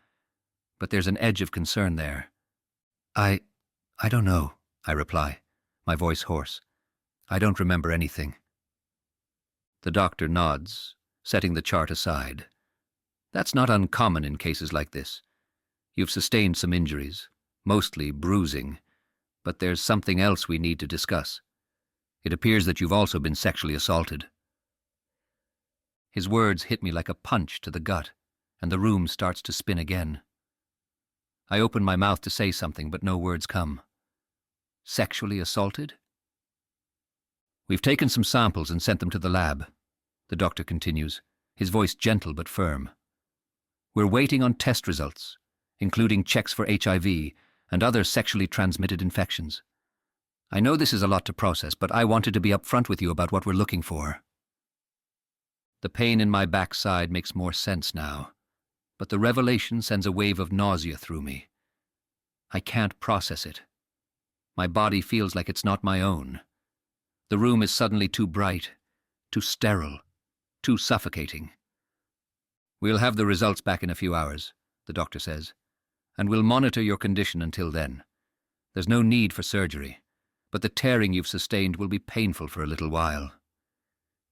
but there's an edge of concern there. I don't know," I reply, my voice hoarse. "I don't remember anything." The doctor nods, setting the chart aside. "That's not uncommon in cases like this. You've sustained some injuries, mostly bruising, but there's something else we need to discuss. It appears that you've also been sexually assaulted." His words hit me like a punch to the gut, and the room starts to spin again. I open my mouth to say something, but no words come. Sexually assaulted? "We've taken some samples and sent them to the lab," the doctor continues, his voice gentle but firm. "We're waiting on test results, including checks for HIV and other sexually transmitted infections. I know this is a lot to process, but I wanted to be upfront with you about what we're looking for." The pain in my backside makes more sense now, but the revelation sends a wave of nausea through me. I can't process it. My body feels like it's not my own. The room is suddenly too bright, too sterile, too suffocating. "We'll have the results back in a few hours," the doctor says, "and we'll monitor your condition until then. There's no need for surgery, but the tearing you've sustained will be painful for a little while.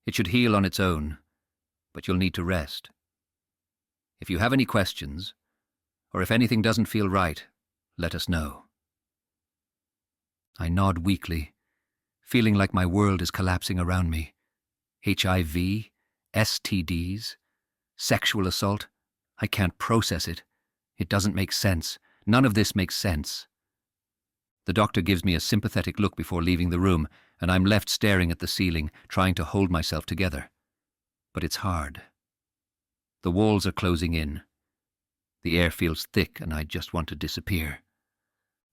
It should heal on its own, but you'll need to rest. If you have any questions, or if anything doesn't feel right, let us know." I nod weakly, feeling like my world is collapsing around me. HIV, STDs, sexual assault, I can't process it. It doesn't make sense. None of this makes sense. The doctor gives me a sympathetic look before leaving the room, and I'm left staring at the ceiling, trying to hold myself together. But it's hard. The walls are closing in. The air feels thick, and I just want to disappear.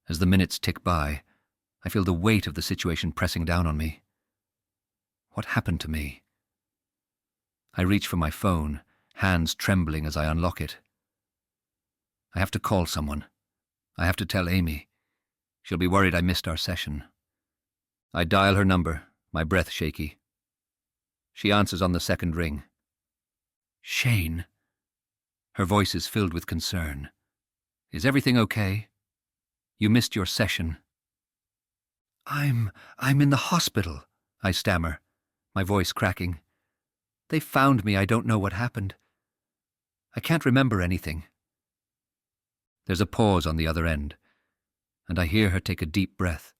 As the minutes tick by, I feel the weight of the situation pressing down on me. What happened to me? I reach for my phone, hands trembling as I unlock it. I have to call someone. I have to tell Amy. She'll be worried I missed our session. I dial her number, my breath shaky. She answers on the second ring. Shane. Her voice is filled with concern. Is everything okay? You missed your session. I'm in the hospital, I stammer, my voice cracking. They found me. I don't know what happened. I can't remember anything. There's a pause on the other end, and I hear her take a deep breath.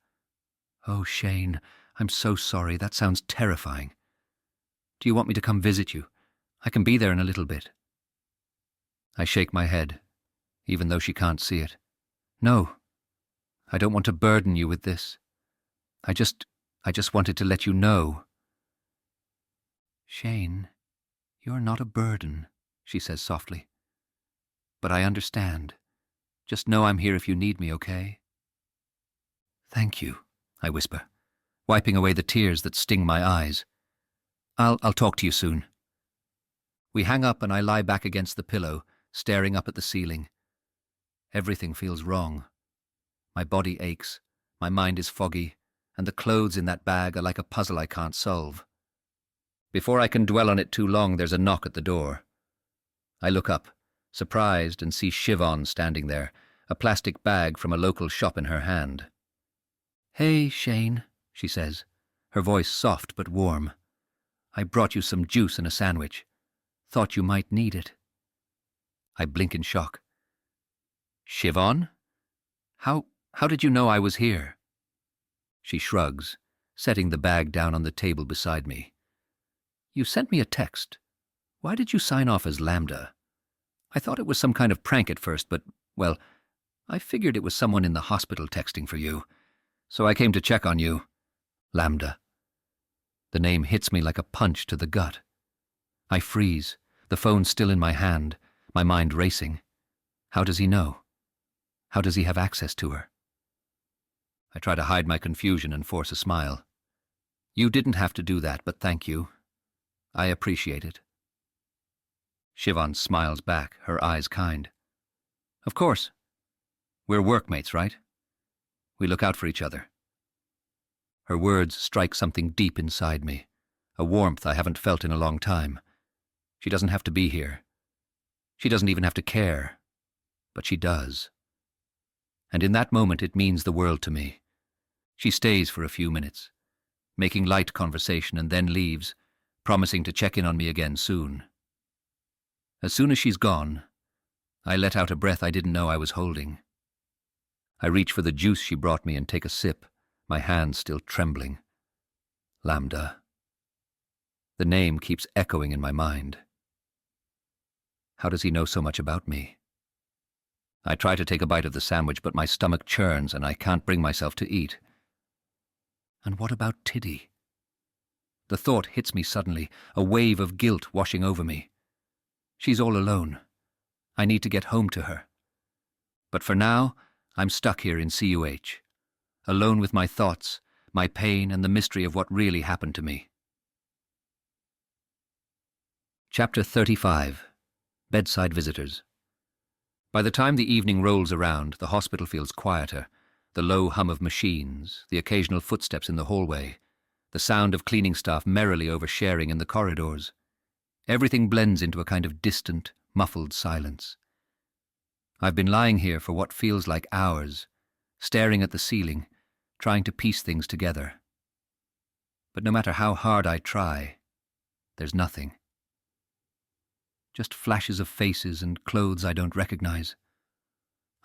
Oh, Shane, I'm so sorry. That sounds terrifying. Do you want me to come visit you? I can be there in a little bit. I shake my head, even though she can't see it. No, I don't want to burden you with this. I just wanted to let you know. Shane, you're not a burden, she says softly. But I understand. Just know I'm here if you need me, okay? Thank you, I whisper, wiping away the tears that sting my eyes. I'll talk to you soon. We hang up and I lie back against the pillow, staring up at the ceiling. Everything feels wrong. My body aches, my mind is foggy, and the clothes in that bag are like a puzzle I can't solve. Before I can dwell on it too long, there's a knock at the door. I look up, surprised, and see Siobhan standing there, a plastic bag from a local shop in her hand. Hey, Shane, she says, her voice soft but warm. I brought you some juice and a sandwich. Thought you might need it. I blink in shock. Siobhan? How did you know I was here? She shrugs, setting the bag down on the table beside me. You sent me a text. Why did you sign off as Lambda? I thought it was some kind of prank at first, but, well, I figured it was someone in the hospital texting for you. So I came to check on you. Lambda. The name hits me like a punch to the gut. I freeze, the phone still in my hand, my mind racing. How does he know? How does he have access to her? I try to hide my confusion and force a smile. You didn't have to do that, but thank you. I appreciate it. Siobhan smiles back, her eyes kind. Of course. We're workmates, right? We look out for each other. Her words strike something deep inside me, a warmth I haven't felt in a long time. She doesn't have to be here. She doesn't even have to care. But she does. And in that moment it means the world to me. She stays for a few minutes, making light conversation, and then leaves, promising to check in on me again soon. As soon as she's gone, I let out a breath I didn't know I was holding. I reach for the juice she brought me and take a sip, my hands still trembling. Lambda. The name keeps echoing in my mind. How does he know so much about me? I try to take a bite of the sandwich, but my stomach churns and I can't bring myself to eat. And what about Tiddy? The thought hits me suddenly, a wave of guilt washing over me. She's all alone. I need to get home to her. But for now, I'm stuck here in CUH, alone with my thoughts, my pain, and the mystery of what really happened to me. Chapter 35. Bedside Visitors. By the time the evening rolls around, the hospital feels quieter, the low hum of machines, the occasional footsteps in the hallway, the sound of cleaning staff merrily oversharing in the corridors. Everything blends into a kind of distant, muffled silence. I've been lying here for what feels like hours, staring at the ceiling, trying to piece things together. But no matter how hard I try, there's nothing. Just flashes of faces and clothes I don't recognize.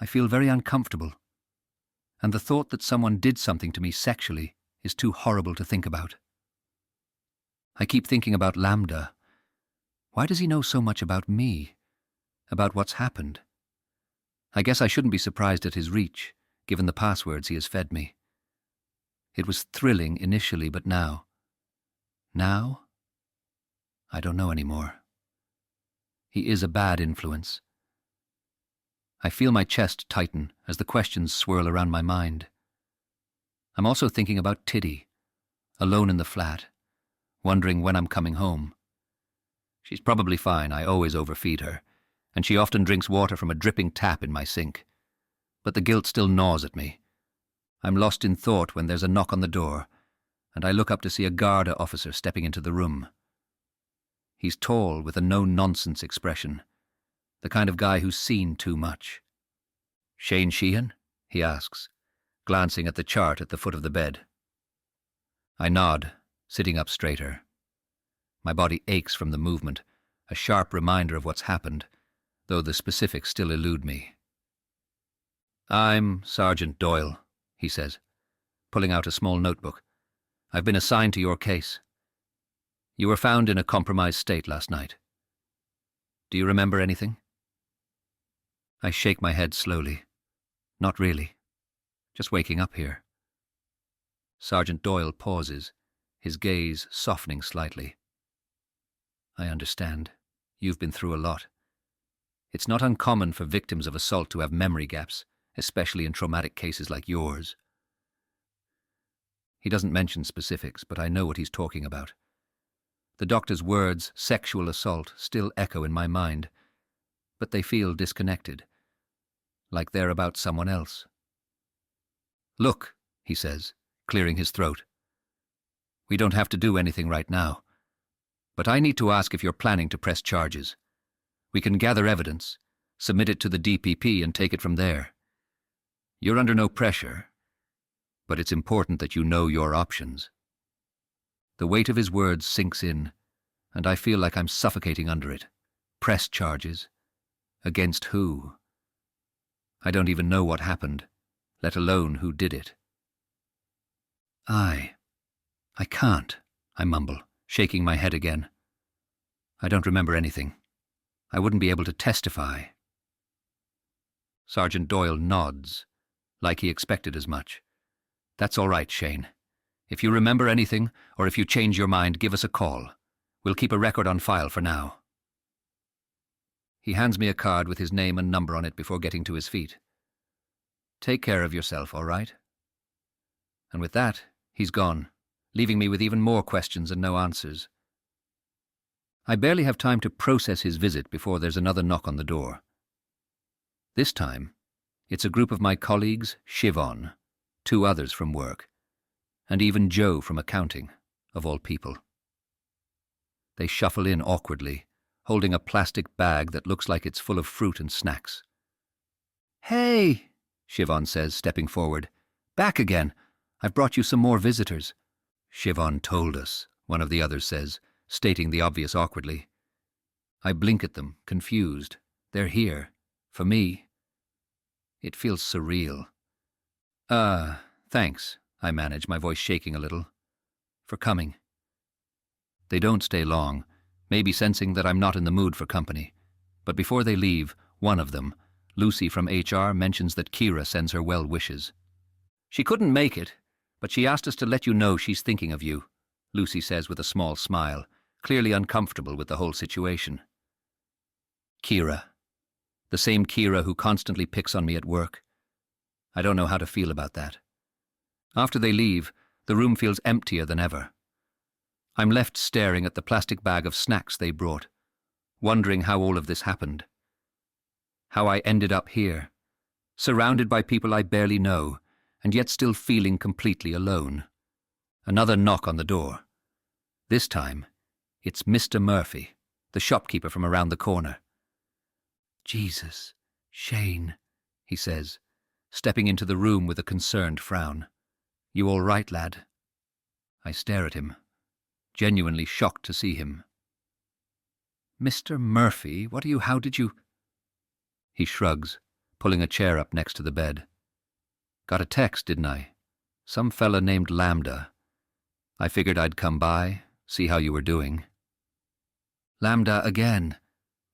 I feel very uncomfortable, and the thought that someone did something to me sexually is too horrible to think about. I keep thinking about Lambda. Why does he know so much about me? About what's happened? I guess I shouldn't be surprised at his reach, given the passwords he has fed me. It was thrilling initially, but now? I don't know anymore. He is a bad influence. I feel my chest tighten as the questions swirl around my mind. I'm also thinking about Tiddy, alone in the flat, wondering when I'm coming home. She's probably fine, I always overfeed her, and she often drinks water from a dripping tap in my sink. But the guilt still gnaws at me. I'm lost in thought when there's a knock on the door, and I look up to see a Garda officer stepping into the room. He's tall with a no-nonsense expression, the kind of guy who's seen too much. "Shane Sheehan?" he asks, glancing at the chart at the foot of the bed. I nod, sitting up straighter. My body aches from the movement, a sharp reminder of what's happened, though the specifics still elude me. "I'm Sergeant Doyle," he says, pulling out a small notebook. "I've been assigned to your case. You were found in a compromised state last night. Do you remember anything?" I shake my head slowly. Not really. Just waking up here. Sergeant Doyle pauses, his gaze softening slightly. "I understand. You've been through a lot. It's not uncommon for victims of assault to have memory gaps, especially in traumatic cases like yours." He doesn't mention specifics, but I know what he's talking about. The doctor's words, sexual assault, still echo in my mind, but they feel disconnected, like they're about someone else. "Look," he says, clearing his throat. "We don't have to do anything right now, but I need to ask if you're planning to press charges. We can gather evidence, submit it to the DPP, and take it from there. You're under no pressure, but it's important that you know your options." The weight of his words sinks in, and I feel like I'm suffocating under it. Press charges? Against who? I don't even know what happened, let alone who did it. I can't, I mumble, shaking my head again. I don't remember anything. I wouldn't be able to testify. Sergeant Doyle nods, like he expected as much. "That's all right, Shane. If you remember anything, or if you change your mind, give us a call. We'll keep a record on file for now." He hands me a card with his name and number on it before getting to his feet. "Take care of yourself, all right?" And with that, he's gone, leaving me with even more questions and no answers. I barely have time to process his visit before there's another knock on the door. This time, it's a group of my colleagues, Siobhan, 2 others from work, and even Joe from accounting, of all people. They shuffle in awkwardly, holding a plastic bag that looks like it's full of fruit and snacks. "Hey," Siobhan says, stepping forward. "Back again. I've brought you some more visitors." "Siobhan told us," one of the others says, stating the obvious awkwardly. I blink at them, confused. They're here. For me. It feels surreal. Thanks," I manage, my voice shaking a little. "For coming." They don't stay long, maybe sensing that I'm not in the mood for company. But before they leave, one of them, Lucy from HR, mentions that Kira sends her well wishes. "She couldn't make it, but she asked us to let you know she's thinking of you," Lucy says with a small smile, clearly uncomfortable with the whole situation. Kira. The same Kira who constantly picks on me at work. I don't know how to feel about that. After they leave, the room feels emptier than ever. I'm left staring at the plastic bag of snacks they brought, wondering how all of this happened. How I ended up here, surrounded by people I barely know, and yet still feeling completely alone. Another knock on the door. This time, it's Mr. Murphy, the shopkeeper from around the corner. "Jesus, Shane," he says, stepping into the room with a concerned frown. "You all right, lad?" I stare at him, genuinely shocked to see him. "Mr. Murphy, how did you—" He shrugs, pulling a chair up next to the bed. "Got a text, didn't I? Some fella named Lambda. I figured I'd come by, see how you were doing." Lambda again.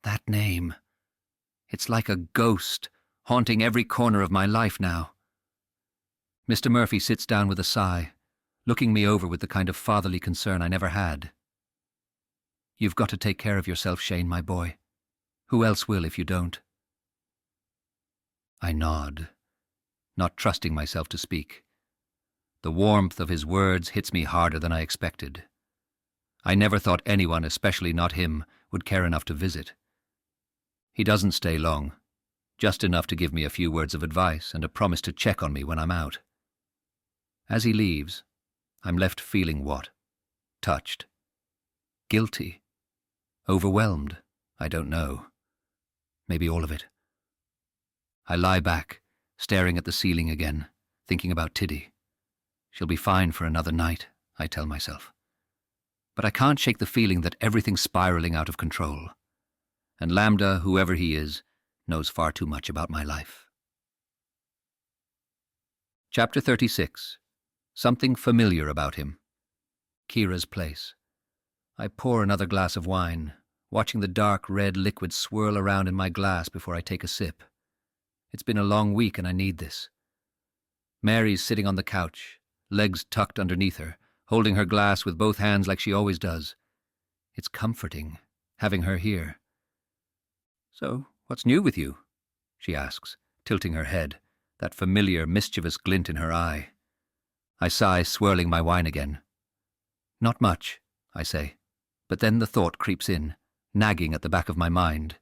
That name. It's like a ghost, haunting every corner of my life now. Mr. Murphy sits down with a sigh, looking me over with the kind of fatherly concern I never had. "You've got to take care of yourself, Shane, my boy. Who else will if you don't?" I nod, not trusting myself to speak. The warmth of his words hits me harder than I expected. I never thought anyone, especially not him, would care enough to visit. He doesn't stay long, just enough to give me a few words of advice and a promise to check on me when I'm out. As he leaves, I'm left feeling what? Touched. Guilty. Overwhelmed. I don't know. Maybe all of it. I lie back, staring at the ceiling again, thinking about Tiddy. She'll be fine for another night, I tell myself. But I can't shake the feeling that everything's spiraling out of control. And Lambda, whoever he is, knows far too much about my life. Chapter 36. Something familiar about him. Kira's place. I pour another glass of wine, watching the dark red liquid swirl around in my glass before I take a sip. It's been a long week and I need this. Mary's sitting on the couch, legs tucked underneath her, holding her glass with both hands like she always does. It's comforting, having her here. "So, what's new with you?" she asks, tilting her head, that familiar, mischievous glint in her eye. I sigh, swirling my wine again. "Not much," I say, but then the thought creeps in, nagging at the back of my mind.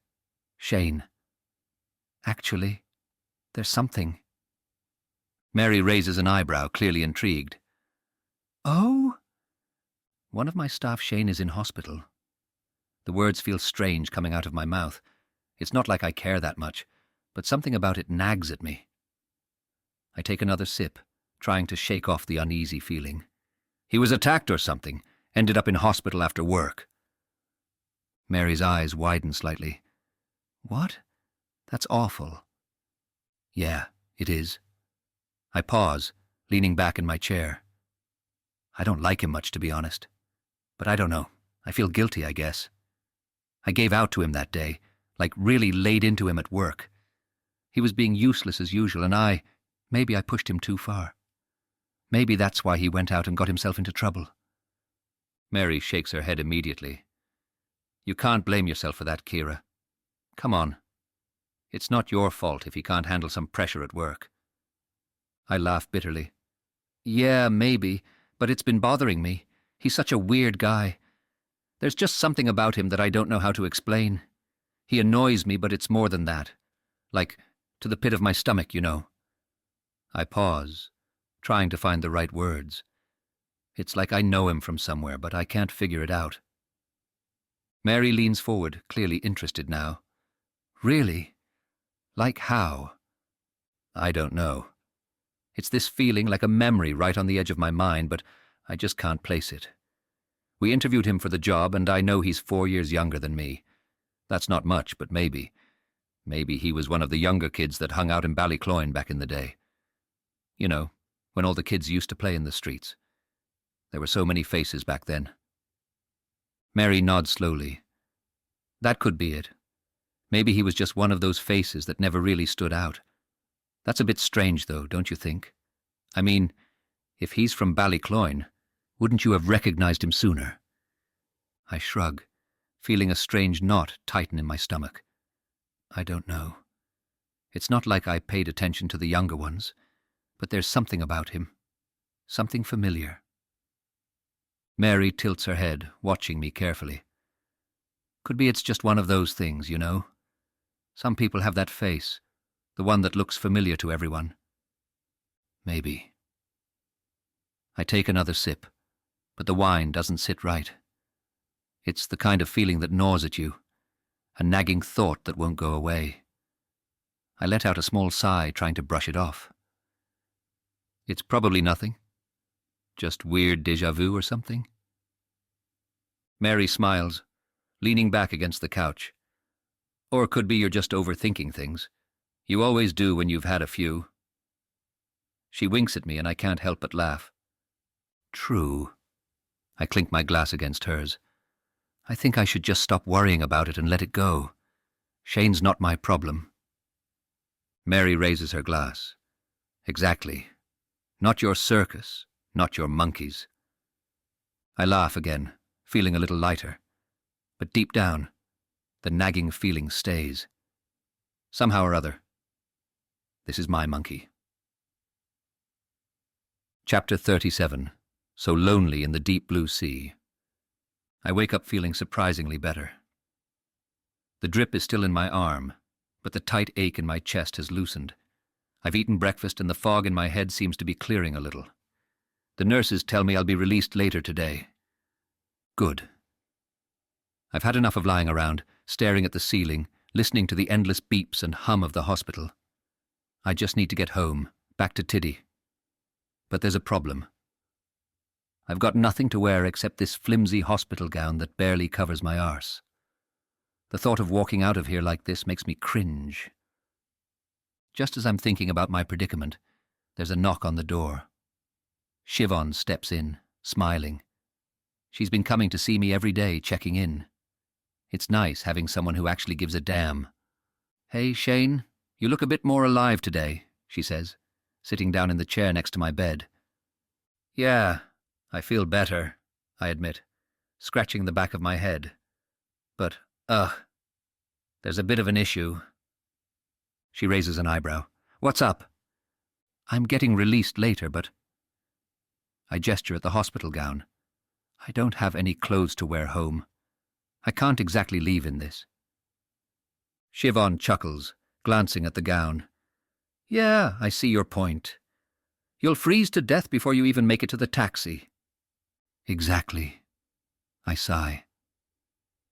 Shane. "Actually, there's something." Mary raises an eyebrow, clearly intrigued. "Oh?" "One of my staff, Shane, is in hospital." The words feel strange coming out of my mouth. It's not like I care that much, but something about it nags at me. I take another sip, trying to shake off the uneasy feeling. He was attacked or something, ended up in hospital after work. Mary's eyes widen slightly. "What? That's awful." "Yeah, it is." I pause, leaning back in my chair. I don't like him much, to be honest. But I don't know. I feel guilty, I guess. I gave out to him that day, like really laid into him at work. He was being useless as usual, and maybe I pushed him too far. Maybe that's why he went out and got himself into trouble. Mary shakes her head immediately. "You can't blame yourself for that, Kira. Come on. It's not your fault if he can't handle some pressure at work." I laugh bitterly. "Yeah, maybe, but it's been bothering me. He's such a weird guy. There's just something about him that I don't know how to explain. He annoys me, but it's more than that. Like, to the pit of my stomach, you know." I pause, trying to find the right words. It's like I know him from somewhere, but I can't figure it out. Mary leans forward, clearly interested now. "Really? Like how?" "I don't know. It's this feeling like a memory right on the edge of my mind, but I just can't place it. We interviewed him for the job, and I know he's 4 years younger than me. That's not much, but maybe. Maybe he was one of the younger kids that hung out in Ballycloyne back in the day. You know, when all the kids used to play in the streets. There were so many faces back then." Mary nods slowly. "That could be it. Maybe he was just one of those faces that never really stood out. That's a bit strange, though, don't you think? I mean, if he's from Ballycloyne, wouldn't you have recognized him sooner?" I shrug, feeling a strange knot tighten in my stomach. I don't know. It's not like I paid attention to the younger ones, but there's something about him. Something familiar. Mary tilts her head, watching me carefully. "Could be it's just one of those things, you know. Some people have that face, the one that looks familiar to everyone. Maybe." I take another sip, but the wine doesn't sit right. It's the kind of feeling that gnaws at you, a nagging thought that won't go away. I let out a small sigh, trying to brush it off. "It's probably nothing. Just weird déjà vu or something?" Mary smiles, leaning back against the couch. "Or it could be you're just overthinking things. You always do when you've had a few." She winks at me and I can't help but laugh. "True." I clink my glass against hers. "I think I should just stop worrying about it and let it go. Shane's not my problem." Mary raises her glass. Exactly. Not your circus, not your monkeys. I laugh again, feeling a little lighter. But deep down, the nagging feeling stays. Somehow or other, this is my monkey. Chapter 37. So lonely in the deep blue sea. I wake up feeling surprisingly better. The drip is still in my arm, but the tight ache in my chest has loosened. I've eaten breakfast and the fog in my head seems to be clearing a little. The nurses tell me I'll be released later today. Good. I've had enough of lying around, staring at the ceiling, listening to the endless beeps and hum of the hospital. I just need to get home, back to Tiddy. But there's a problem. I've got nothing to wear except this flimsy hospital gown that barely covers my arse. The thought of walking out of here like this makes me cringe. Just as I'm thinking about my predicament, there's a knock on the door. Siobhan steps in, smiling. She's been coming to see me every day, checking in. It's nice having someone who actually gives a damn. "Hey, Shane, you look a bit more alive today," she says, sitting down in the chair next to my bed. "Yeah, I feel better," I admit, scratching the back of my head. "But, there's a bit of an issue." She raises an eyebrow. "What's up?" "I'm getting released later, but—" I gesture at the hospital gown. I don't have any clothes to wear home. I can't exactly leave in this. Siobhan chuckles, glancing at the gown. "Yeah, I see your point. You'll freeze to death before you even make it to the taxi." "Exactly." I sigh.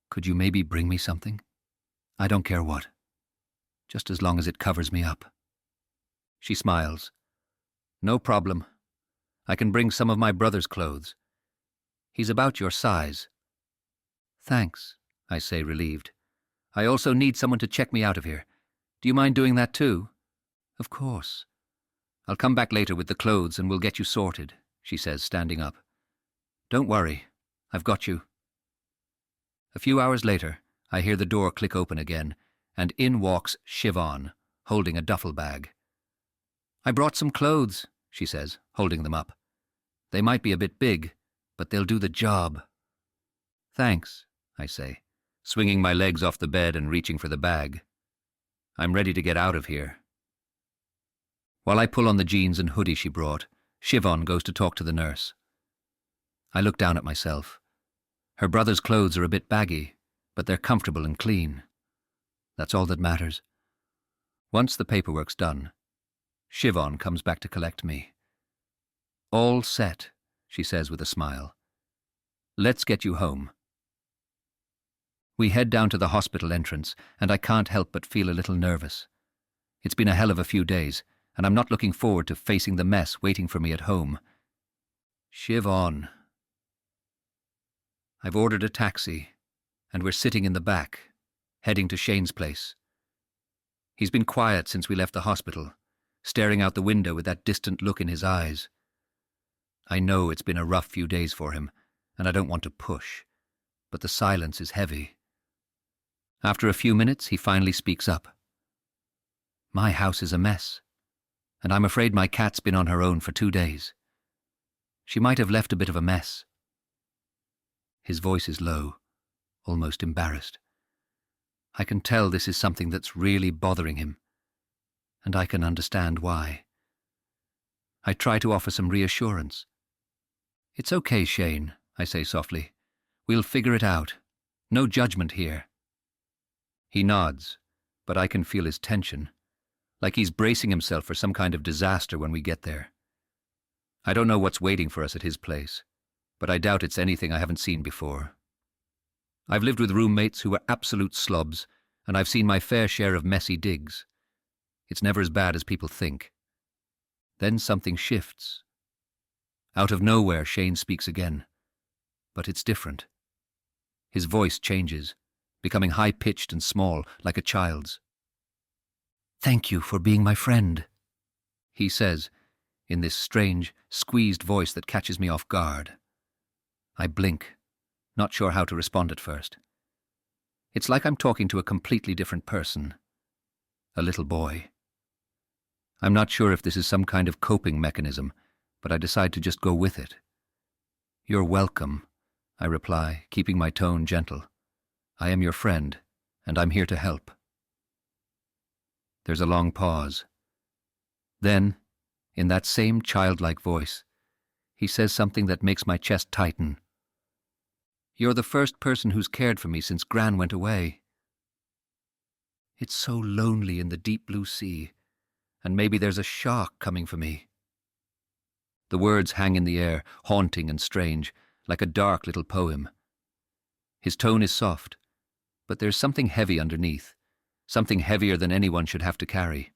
"Could you maybe bring me something? I don't care what. Just as long as it covers me up." She smiles. "No problem. I can bring some of my brother's clothes. He's about your size." "Thanks," I say, relieved. "I also need someone to check me out of here. Do you mind doing that too?" "Of course. I'll come back later with the clothes and we'll get you sorted," she says, standing up. "Don't worry. I've got you." A few hours later, I hear the door click open again, and in walks Siobhan, holding a duffel bag. "I brought some clothes," she says, holding them up. "They might be a bit big, but they'll do the job." "Thanks," I say, swinging my legs off the bed and reaching for the bag. I'm ready to get out of here. While I pull on the jeans and hoodie she brought, Siobhan goes to talk to the nurse. I look down at myself. Her brother's clothes are a bit baggy, but they're comfortable and clean. That's all that matters. Once the paperwork's done, Siobhan comes back to collect me. "All set," she says with a smile. "Let's get you home." We head down to the hospital entrance, and I can't help but feel a little nervous. It's been a hell of a few days, and I'm not looking forward to facing the mess waiting for me at home. Siobhan. I've ordered a taxi, and we're sitting in the back, heading to Shane's place. He's been quiet since we left the hospital, staring out the window with that distant look in his eyes. I know it's been a rough few days for him, and I don't want to push, but the silence is heavy. After a few minutes, he finally speaks up. "My house is a mess, and I'm afraid my cat's been on her own for 2 days. She might have left a bit of a mess." His voice is low, almost embarrassed. I can tell this is something that's really bothering him, and I can understand why. I try to offer some reassurance. "It's okay, Shane," I say softly. "We'll figure it out. No judgment here." He nods, but I can feel his tension, like he's bracing himself for some kind of disaster when we get there. I don't know what's waiting for us at his place, but I doubt it's anything I haven't seen before. I've lived with roommates who were absolute slobs, and I've seen my fair share of messy digs. It's never as bad as people think. Then something shifts. Out of nowhere, Shane speaks again. But it's different. His voice changes, becoming high-pitched and small, like a child's. "Thank you for being my friend," he says, in this strange, squeezed voice that catches me off guard. I blink, not sure how to respond at first. It's like I'm talking to a completely different person. A little boy. I'm not sure if this is some kind of coping mechanism, but I decide to just go with it. "You're welcome," I reply, keeping my tone gentle. "I am your friend, and I'm here to help." There's a long pause. Then, in that same childlike voice, he says something that makes my chest tighten. "You're the first person who's cared for me since Gran went away. It's so lonely in the deep blue sea, and maybe there's a shark coming for me." The words hang in the air, haunting and strange, like a dark little poem. His tone is soft, but there's something heavy underneath, something heavier than anyone should have to carry.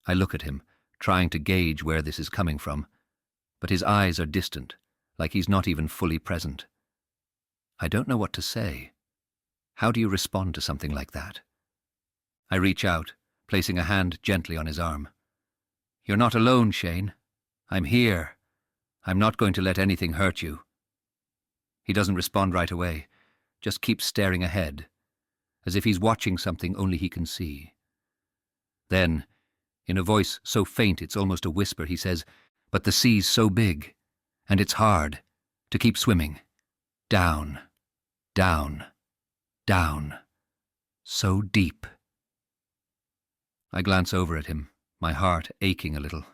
I look at him, trying to gauge where this is coming from, but his eyes are distant, like he's not even fully present. I don't know what to say. How do you respond to something like that? I reach out, placing a hand gently on his arm. "You're not alone, Shane. I'm here. I'm not going to let anything hurt you." He doesn't respond right away, just keeps staring ahead, as if he's watching something only he can see. Then, in a voice so faint it's almost a whisper, he says, "But the sea's so big, and it's hard to keep swimming. Down, down, down, so deep." I glance over at him, my heart aching a little.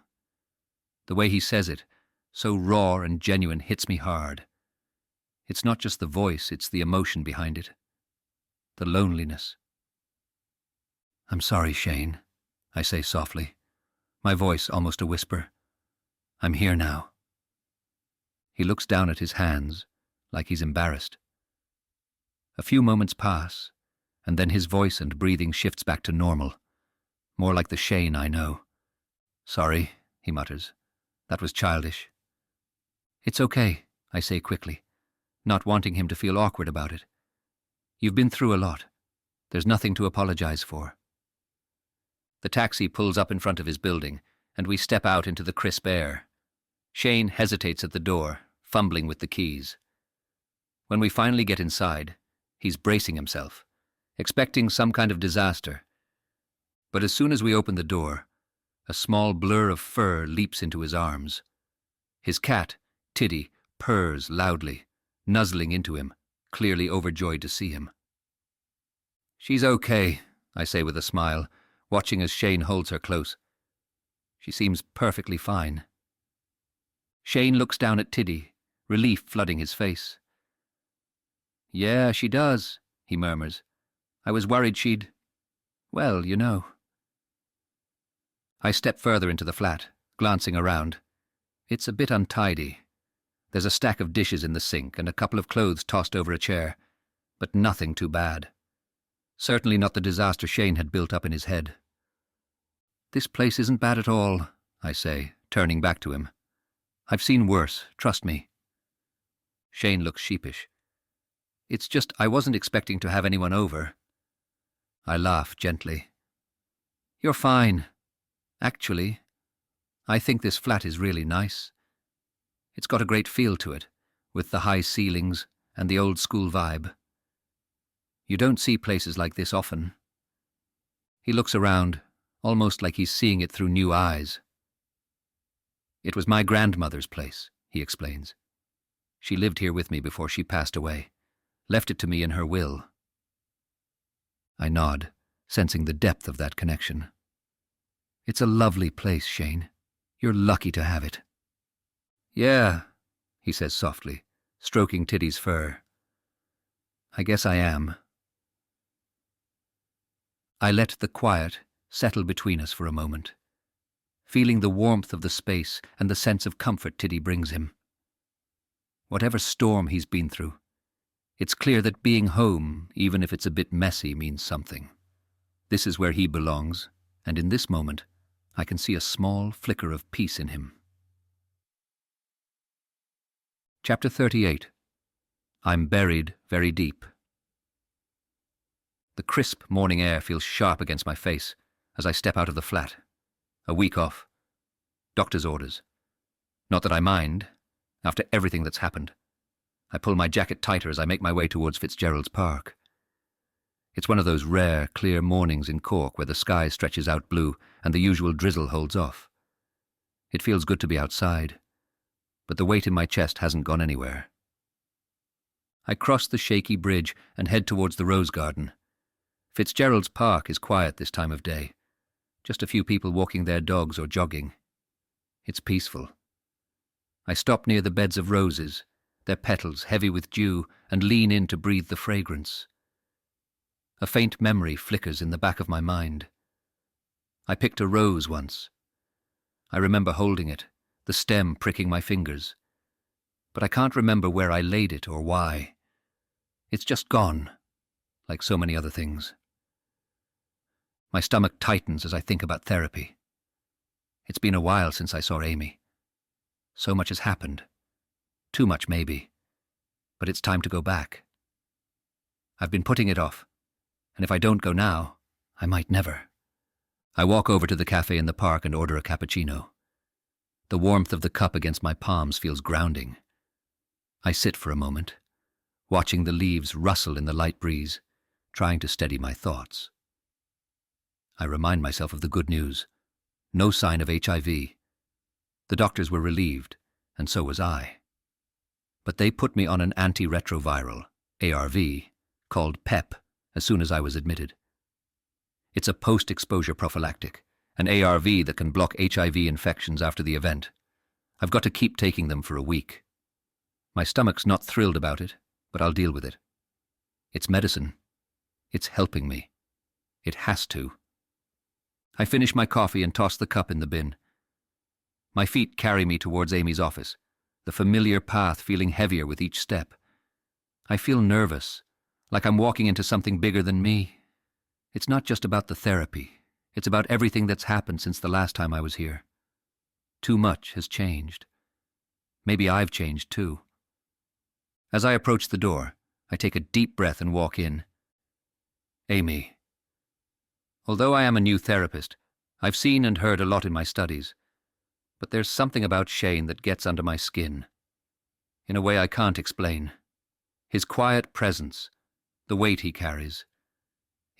The way he says it, so raw and genuine, hits me hard. It's not just the voice, it's the emotion behind it. The loneliness. "I'm sorry, Shane," I say softly, my voice almost a whisper. "I'm here now." He looks down at his hands, like he's embarrassed. A few moments pass, and then his voice and breathing shifts back to normal, more like the Shane I know. "Sorry," he mutters. "That was childish." "It's okay," I say quickly, not wanting him to feel awkward about it. "You've been through a lot. There's nothing to apologize for." The taxi pulls up in front of his building, and we step out into the crisp air. Shane hesitates at the door, fumbling with the keys. When we finally get inside, he's bracing himself, expecting some kind of disaster. But as soon as we open the door, a small blur of fur leaps into his arms. His cat, Tiddy, purrs loudly, nuzzling into him, clearly overjoyed to see him. "She's okay," I say with a smile, watching as Shane holds her close. "She seems perfectly fine." Shane looks down at Tiddy, relief flooding his face. "Yeah, she does," he murmurs. "I was worried she'd... well, you know." I step further into the flat, glancing around. It's a bit untidy. There's a stack of dishes in the sink and a couple of clothes tossed over a chair, but nothing too bad. Certainly not the disaster Shane had built up in his head. "This place isn't bad at all," I say, turning back to him. "I've seen worse, trust me." Shane looks sheepish. "It's just I wasn't expecting to have anyone over." I laugh gently. "You're fine. Actually, I think this flat is really nice. It's got a great feel to it, with the high ceilings and the old-school vibe. You don't see places like this often." He looks around, almost like he's seeing it through new eyes. "It was my grandmother's place," he explains. "She lived here with me before she passed away, left it to me in her will." I nod, sensing the depth of that connection. "It's a lovely place, Shane. You're lucky to have it." "Yeah," he says softly, stroking Tiddy's fur. "I guess I am." I let the quiet settle between us for a moment, feeling the warmth of the space and the sense of comfort Tiddy brings him. Whatever storm he's been through, it's clear that being home, even if it's a bit messy, means something. This is where he belongs, and in this moment, I can see a small flicker of peace in him. Chapter 38. I'm buried very deep. The crisp morning air feels sharp against my face as I step out of the flat. A week off. Doctor's orders. Not that I mind, after everything that's happened. I pull my jacket tighter as I make my way towards Fitzgerald's Park. It's one of those rare, clear mornings in Cork where the sky stretches out blue and the usual drizzle holds off. It feels good to be outside, but the weight in my chest hasn't gone anywhere. I cross the shaky bridge and head towards the rose garden. Fitzgerald's Park is quiet this time of day. Just a few people walking their dogs or jogging. It's peaceful. I stop near the beds of roses, their petals heavy with dew, and lean in to breathe the fragrance. A faint memory flickers in the back of my mind. I picked a rose once. I remember holding it, the stem pricking my fingers. But I can't remember where I laid it or why. It's just gone, like so many other things. My stomach tightens as I think about therapy. It's been a while since I saw Amy. So much has happened. Too much, maybe. But it's time to go back. I've been putting it off, and if I don't go now, I might never. I walk over to the cafe in the park and order a cappuccino. The warmth of the cup against my palms feels grounding. I sit for a moment, watching the leaves rustle in the light breeze, trying to steady my thoughts. I remind myself of the good news. No sign of HIV. The doctors were relieved, and so was I. But they put me on an antiretroviral, ARV, called PEP, as soon as I was admitted. It's a post-exposure prophylactic, an ARV that can block HIV infections after the event. I've got to keep taking them for a week. My stomach's not thrilled about it, but I'll deal with it. It's medicine. It's helping me. It has to. I finish my coffee and toss the cup in the bin. My feet carry me towards Amy's office, the familiar path feeling heavier with each step. I feel nervous, like I'm walking into something bigger than me. It's not just about the therapy. It's about everything that's happened since the last time I was here. Too much has changed. Maybe I've changed too. As I approach the door, I take a deep breath and walk in. Amy. Although I am a new therapist, I've seen and heard a lot in my studies. But there's something about Shane that gets under my skin. In a way I can't explain. His quiet presence, the weight he carries.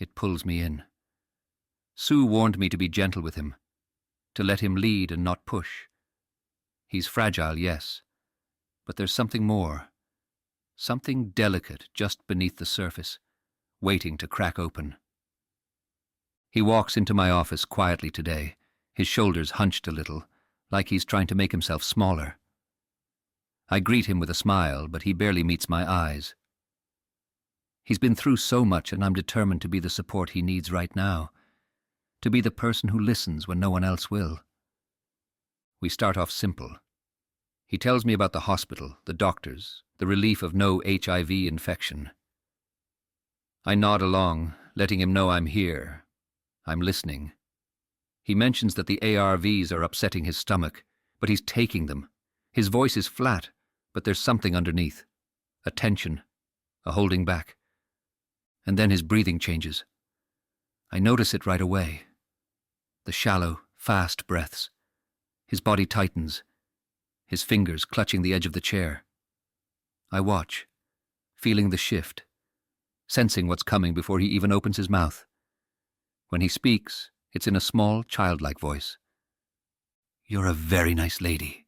It pulls me in. Sue warned me to be gentle with him, to let him lead and not push. He's fragile, yes, but there's something more. Something delicate just beneath the surface, waiting to crack open. He walks into my office quietly today, his shoulders hunched a little, like he's trying to make himself smaller. I greet him with a smile, but he barely meets my eyes. He's been through so much, and I'm determined to be the support he needs right now, to be the person who listens when no one else will. We start off simple. He tells me about the hospital, the doctors, the relief of no HIV infection. I nod along, letting him know I'm here. I'm listening. He mentions that the ARVs are upsetting his stomach, but he's taking them. His voice is flat, but there's something underneath. A tension, a holding back. And then his breathing changes. I notice it right away. The shallow, fast breaths. His body tightens, his fingers clutching the edge of the chair. I watch, feeling the shift, sensing what's coming before he even opens his mouth. When he speaks, it's in a small, childlike voice. You're a very nice lady.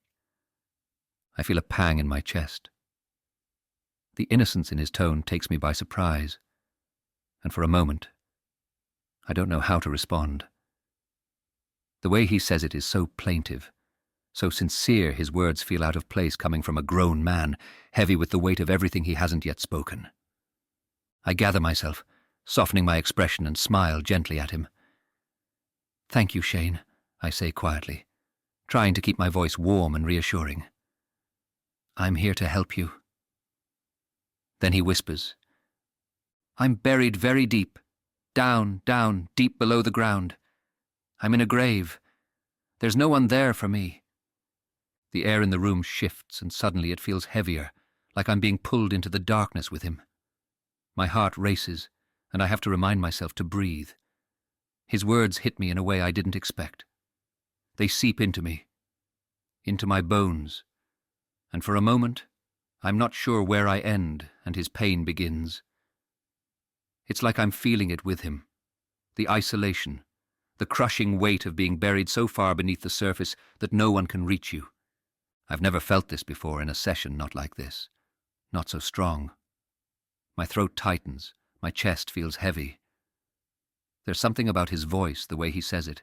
I feel a pang in my chest. The innocence in his tone takes me by surprise, and for a moment, I don't know how to respond. The way he says it is so plaintive, so sincere his words feel out of place coming from a grown man, heavy with the weight of everything he hasn't yet spoken. I gather myself, softening my expression and smile gently at him. Thank you, Shane, I say quietly, trying to keep my voice warm and reassuring. I'm here to help you. Then he whispers, I'm buried very deep, down, deep below the ground. I'm in a grave. There's no one there for me. The air in the room shifts, and suddenly it feels heavier, like I'm being pulled into the darkness with him. My heart races, and I have to remind myself to breathe. His words hit me in a way I didn't expect. They seep into me, into my bones, and for a moment, I'm not sure where I end and his pain begins. It's like I'm feeling it with him. The isolation, the crushing weight of being buried so far beneath the surface that no one can reach you. I've never felt this before in a session not like this. Not so strong. My throat tightens, my chest feels heavy. There's something about his voice, the way he says it,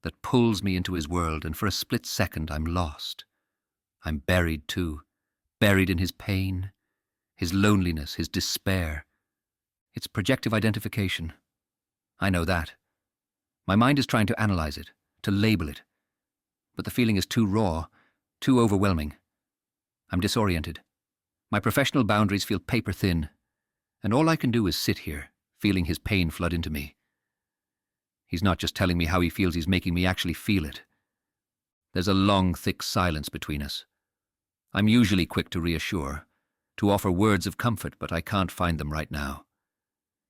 that pulls me into his world, and for a split second I'm lost. I'm buried too, buried in his pain, his loneliness, his despair. It's projective identification. I know that. My mind is trying to analyze it, to label it. But the feeling is too raw, too overwhelming. I'm disoriented. My professional boundaries feel paper thin, and all I can do is sit here, feeling his pain flood into me. He's not just telling me how he feels, he's making me actually feel it. There's a long, thick silence between us. I'm usually quick to reassure, to offer words of comfort, but I can't find them right now.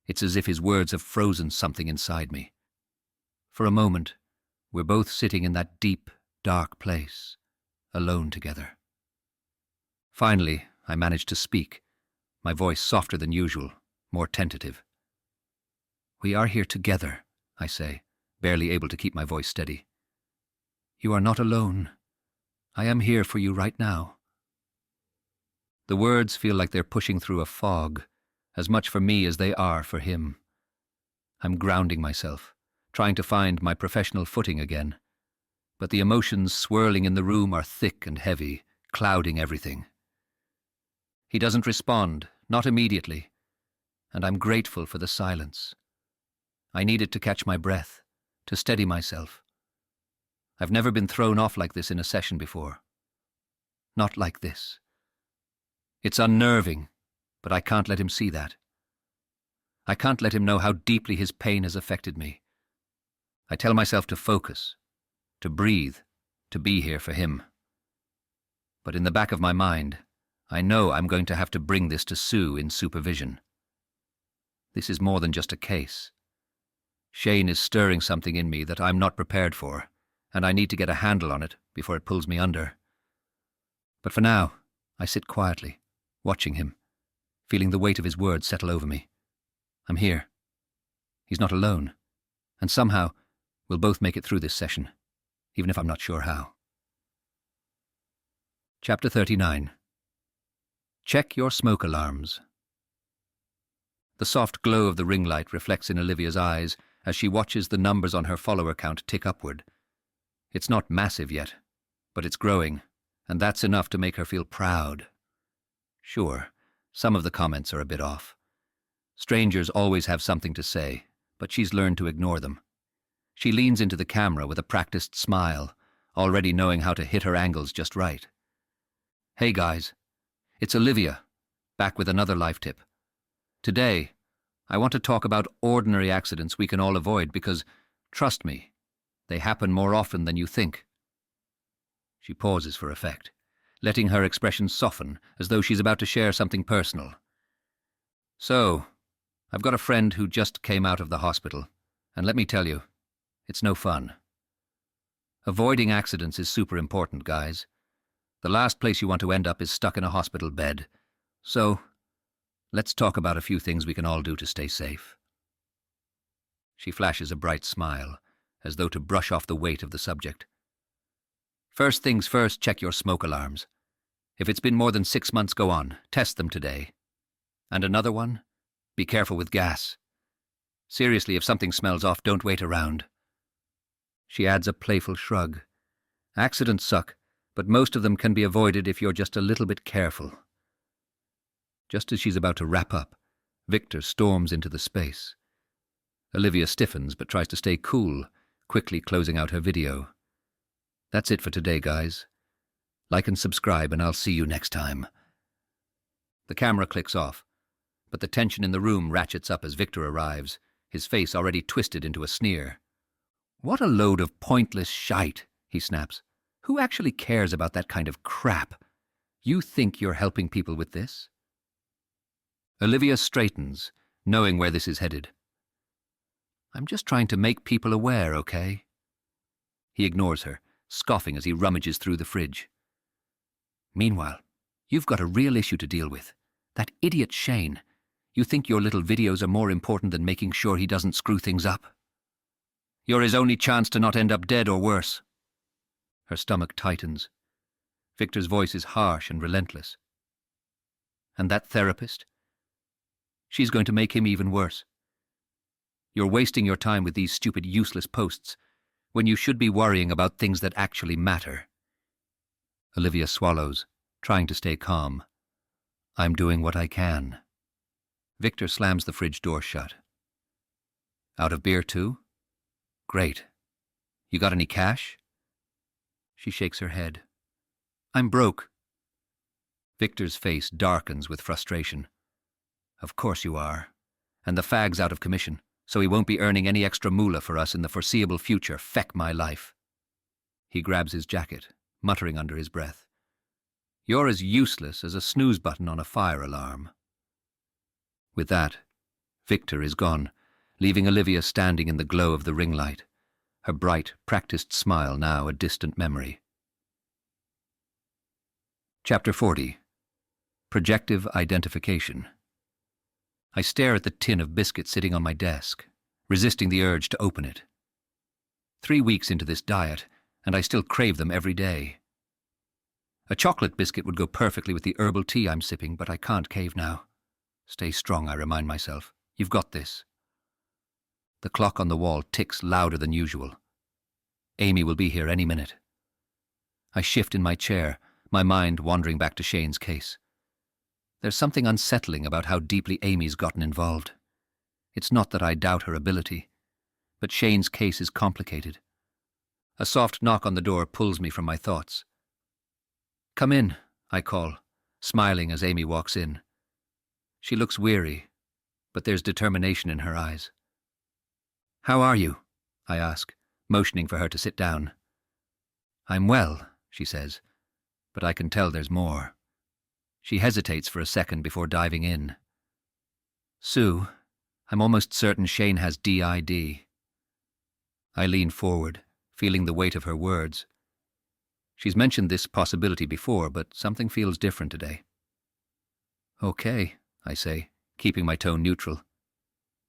It's as if his words have frozen something inside me. For a moment, we're both sitting in that deep, dark place, alone together. Finally, I manage to speak, my voice softer than usual, more tentative. "We are here together," I say, barely able to keep my voice steady. "You are not alone. I am here for you right now." The words feel like they're pushing through a fog, as much for me as they are for him. I'm grounding myself, trying to find my professional footing again, but the emotions swirling in the room are thick and heavy, clouding everything. He doesn't respond, not immediately, and I'm grateful for the silence. I needed to catch my breath, to steady myself. I've never been thrown off like this in a session before. Not like this. It's unnerving, but I can't let him see that. I can't let him know how deeply his pain has affected me. I tell myself to focus, to breathe, to be here for him. But in the back of my mind, I know I'm going to have to bring this to Sue in supervision. This is more than just a case. Shane is stirring something in me that I'm not prepared for, and I need to get a handle on it before it pulls me under. But for now, I sit quietly, watching him, feeling the weight of his words settle over me. I'm here. He's not alone, and somehow we'll both make it through this session, even if I'm not sure how. Chapter 39. Check your smoke alarms. The soft glow of the ring light reflects in Olivia's eyes as she watches the numbers on her follower count tick upward. It's not massive yet, but it's growing, and that's enough to make her feel proud. Sure, some of the comments are a bit off. Strangers always have something to say, but she's learned to ignore them. She leans into the camera with a practiced smile, already knowing how to hit her angles just right. "Hey guys, it's Olivia, back with another life tip. Today, I want to talk about ordinary accidents we can all avoid because, trust me, they happen more often than you think." She pauses for effect, letting her expression soften as though she's about to share something personal. "So, I've got a friend who just came out of the hospital, and let me tell you, it's no fun. Avoiding accidents is super important, guys. The last place you want to end up is stuck in a hospital bed. So, let's talk about a few things we can all do to stay safe." She flashes a bright smile, as though to brush off the weight of the subject. "First things first, check your smoke alarms. If it's been more than 6 months, go on, test them today. And another one? Be careful with gas. Seriously, if something smells off, don't wait around." She adds a playful shrug. Accidents suck, but most of them can be avoided if you're just a little bit careful. Just as she's about to wrap up, Victor storms into the space. Olivia stiffens but tries to stay cool, quickly closing out her video. That's it for today, guys. Like and subscribe, and I'll see you next time. The camera clicks off, but the tension in the room ratchets up as Victor arrives, his face already twisted into a sneer. "What a load of pointless shite," he snaps. "Who actually cares about that kind of crap? You think you're helping people with this?" Olivia straightens, knowing where this is headed. "I'm just trying to make people aware, okay?" He ignores her, scoffing as he rummages through the fridge. "Meanwhile, you've got a real issue to deal with. That idiot Shane. You think your little videos are more important than making sure he doesn't screw things up? You're his only chance to not end up dead or worse. Her stomach tightens. Victor's voice is harsh and relentless. And that therapist? She's going to make him even worse. You're wasting your time with these stupid, useless posts when you should be worrying about things that actually matter. Olivia swallows, trying to stay calm. I'm doing what I can. Victor slams the fridge door shut. Out of beer too? Great. You got any cash? She shakes her head. I'm broke. Victor's face darkens with frustration. Of course you are. And the fag's out of commission, so he won't be earning any extra moolah for us in the foreseeable future. Feck my life. He grabs his jacket, muttering under his breath. You're as useless as a snooze button on a fire alarm. With that, Victor is gone, leaving Olivia standing in the glow of the ring light, her bright, practiced smile now a distant memory. Chapter 40. Projective Identification. I stare at the tin of biscuits sitting on my desk, resisting the urge to open it. 3 weeks into this diet, and I still crave them every day. A chocolate biscuit would go perfectly with the herbal tea I'm sipping, but I can't cave now. Stay strong, I remind myself. You've got this. The clock on the wall ticks louder than usual. Amy will be here any minute. I shift in my chair, my mind wandering back to Shane's case. There's something unsettling about how deeply Amy's gotten involved. It's not that I doubt her ability, but Shane's case is complicated. A soft knock on the door pulls me from my thoughts. Come in, I call, smiling as Amy walks in. She looks weary, but there's determination in her eyes. How are you? I ask, motioning for her to sit down. I'm well, she says, but I can tell there's more. She hesitates for a second before diving in. Sue, I'm almost certain Shane has DID. I lean forward, feeling the weight of her words. She's mentioned this possibility before, but something feels different today. Okay, I say, keeping my tone neutral.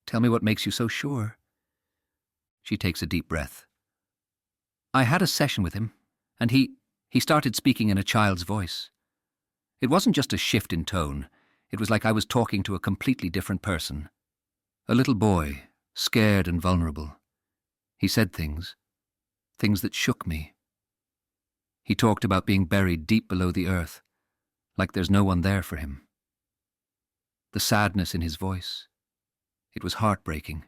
Tell me what makes you so sure. She takes a deep breath. I had a session with him, and he started speaking in a child's voice. It wasn't just a shift in tone. It was like I was talking to a completely different person. A little boy, scared and vulnerable. He said things that shook me. He talked about being buried deep below the earth, like there's no one there for him. The sadness in his voice. It was heartbreaking.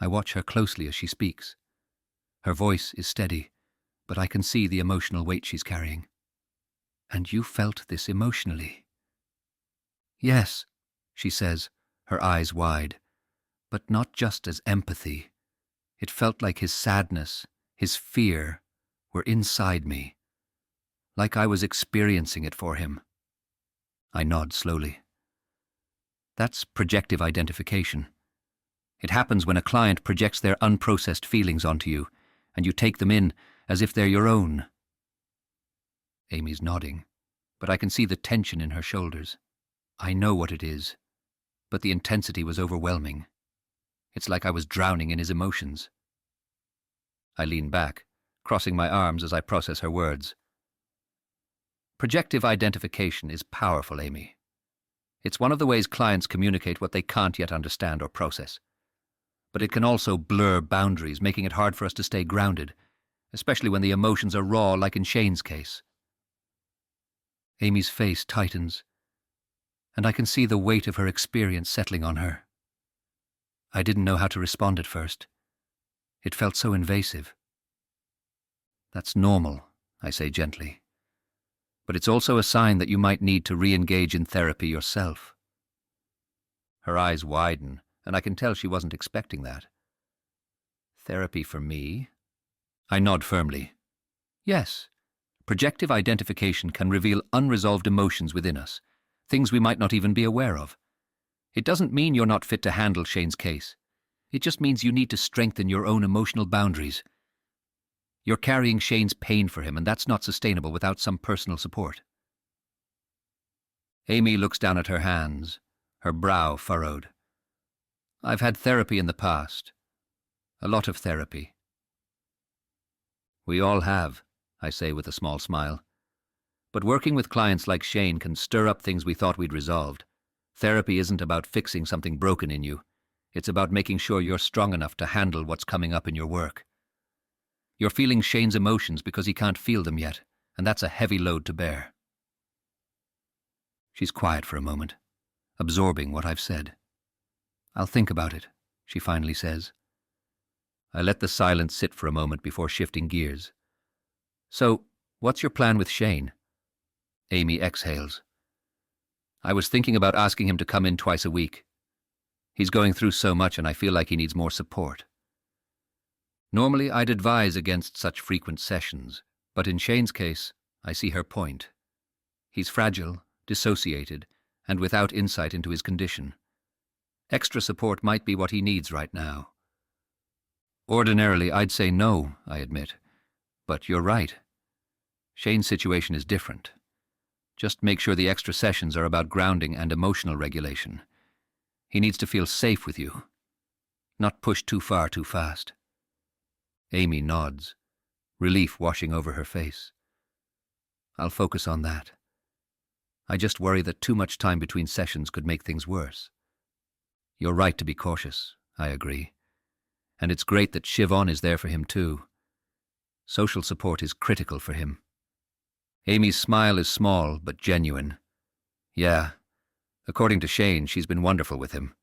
I watch her closely as she speaks. Her voice is steady, but I can see the emotional weight she's carrying. And you felt this emotionally? Yes, she says, her eyes wide, but not just as empathy. It felt like his sadness, his fear, were inside me, like I was experiencing it for him. I nod slowly. That's projective identification. It happens when a client projects their unprocessed feelings onto you, and you take them in as if they're your own. Amy's nodding, but I can see the tension in her shoulders. I know what it is, but the intensity was overwhelming. It's like I was drowning in his emotions. I lean back, crossing my arms as I process her words. Projective identification is powerful, Amy. It's one of the ways clients communicate what they can't yet understand or process. But it can also blur boundaries, making it hard for us to stay grounded, especially when the emotions are raw, like in Shane's case. Amy's face tightens, and I can see the weight of her experience settling on her. I didn't know how to respond at first. It felt so invasive. That's normal, I say gently. But it's also a sign that you might need to re-engage in therapy yourself. Her eyes widen, and I can tell she wasn't expecting that. Therapy for me? I nod firmly. Yes, projective identification can reveal unresolved emotions within us, things we might not even be aware of. It doesn't mean you're not fit to handle Shane's case. It just means you need to strengthen your own emotional boundaries. You're carrying Shane's pain for him, and that's not sustainable without some personal support. Amy looks down at her hands, her brow furrowed. I've had therapy in the past. A lot of therapy. We all have, I say with a small smile. But working with clients like Shane can stir up things we thought we'd resolved. Therapy isn't about fixing something broken in you. It's about making sure you're strong enough to handle what's coming up in your work. You're feeling Shane's emotions because he can't feel them yet, and that's a heavy load to bear. She's quiet for a moment, absorbing what I've said. I'll think about it, she finally says. I let the silence sit for a moment before shifting gears. So, what's your plan with Shane? Amy exhales. I was thinking about asking him to come in twice a week. He's going through so much and I feel like he needs more support. Normally I'd advise against such frequent sessions, but in Shane's case, I see her point. He's fragile, dissociated, and without insight into his condition. Extra support might be what he needs right now. Ordinarily, I'd say no, I admit. But you're right. Shane's situation is different. Just make sure the extra sessions are about grounding and emotional regulation. He needs to feel safe with you, not pushed too far too fast. Amy nods, relief washing over her face. I'll focus on that. I just worry that too much time between sessions could make things worse. You're right to be cautious, I agree. And it's great that Siobhan is there for him too. Social support is critical for him. Amy's smile is small but genuine. Yeah, according to Shane, she's been wonderful with him.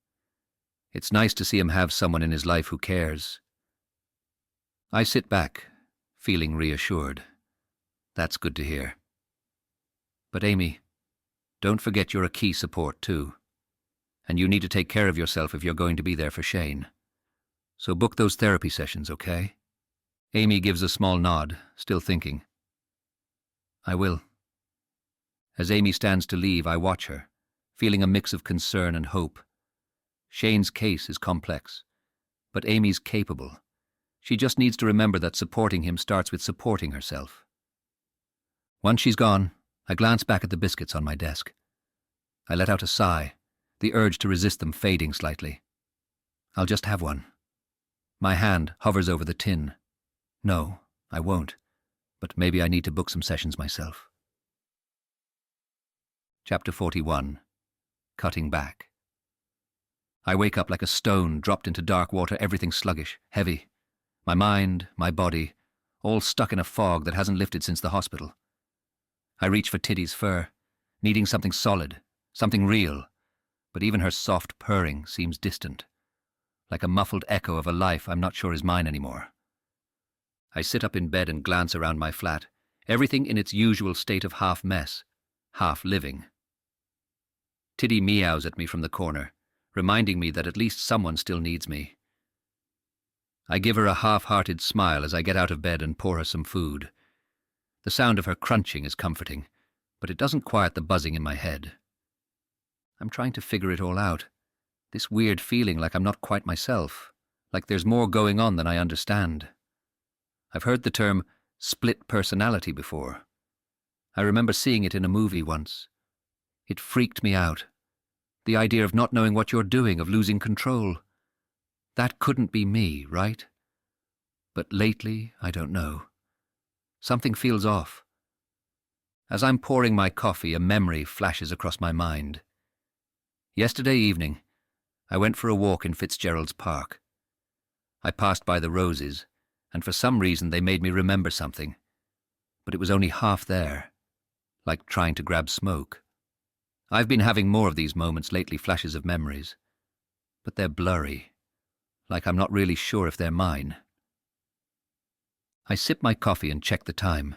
It's nice to see him have someone in his life who cares. I sit back, feeling reassured. That's good to hear. But Amy, don't forget you're a key support too. And you need to take care of yourself if you're going to be there for Shane. So book those therapy sessions, okay? Amy gives a small nod, still thinking. I will. As Amy stands to leave, I watch her, feeling a mix of concern and hope. Shane's case is complex, but Amy's capable. She just needs to remember that supporting him starts with supporting herself. Once she's gone, I glance back at the biscuits on my desk. I let out a sigh, the urge to resist them fading slightly. I'll just have one. My hand hovers over the tin. No, I won't, but maybe I need to book some sessions myself. Chapter 41. Cutting Back. I wake up like a stone dropped into dark water, everything sluggish, heavy. My mind, my body, all stuck in a fog that hasn't lifted since the hospital. I reach for Tiddy's fur, needing something solid, something real, but even her soft purring seems distant, like a muffled echo of a life I'm not sure is mine anymore. I sit up in bed and glance around my flat, everything in its usual state of half mess, half living. Tiddy meows at me from the corner, reminding me that at least someone still needs me. I give her a half-hearted smile as I get out of bed and pour her some food. The sound of her crunching is comforting, but it doesn't quiet the buzzing in my head. I'm trying to figure it all out. This weird feeling like I'm not quite myself, like there's more going on than I understand. I've heard the term split personality before. I remember seeing it in a movie once. It freaked me out. The idea of not knowing what you're doing, of losing control. That couldn't be me, right? But lately, I don't know. Something feels off. As I'm pouring my coffee, a memory flashes across my mind. Yesterday evening, I went for a walk in Fitzgerald's Park. I passed by the roses, and for some reason they made me remember something. But it was only half there, like trying to grab smoke. I've been having more of these moments lately, flashes of memories. But they're blurry, like I'm not really sure if they're mine. I sip my coffee and check the time.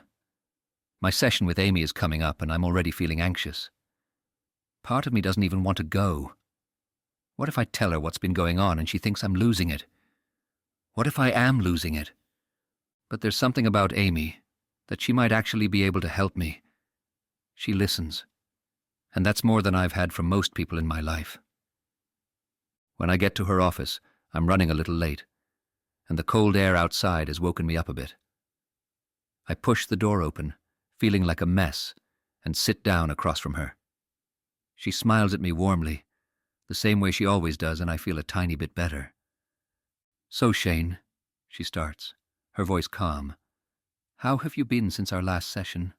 My session with Amy is coming up and I'm already feeling anxious. Part of me doesn't even want to go. What if I tell her what's been going on and she thinks I'm losing it? What if I am losing it? But there's something about Amy, that she might actually be able to help me. She listens, and that's more than I've had from most people in my life. When I get to her office, I'm running a little late, and the cold air outside has woken me up a bit. I push the door open, feeling like a mess, and sit down across from her. She smiles at me warmly, the same way she always does, and I feel a tiny bit better. "So, Shane," she starts, her voice calm, "how have you been since our last session?"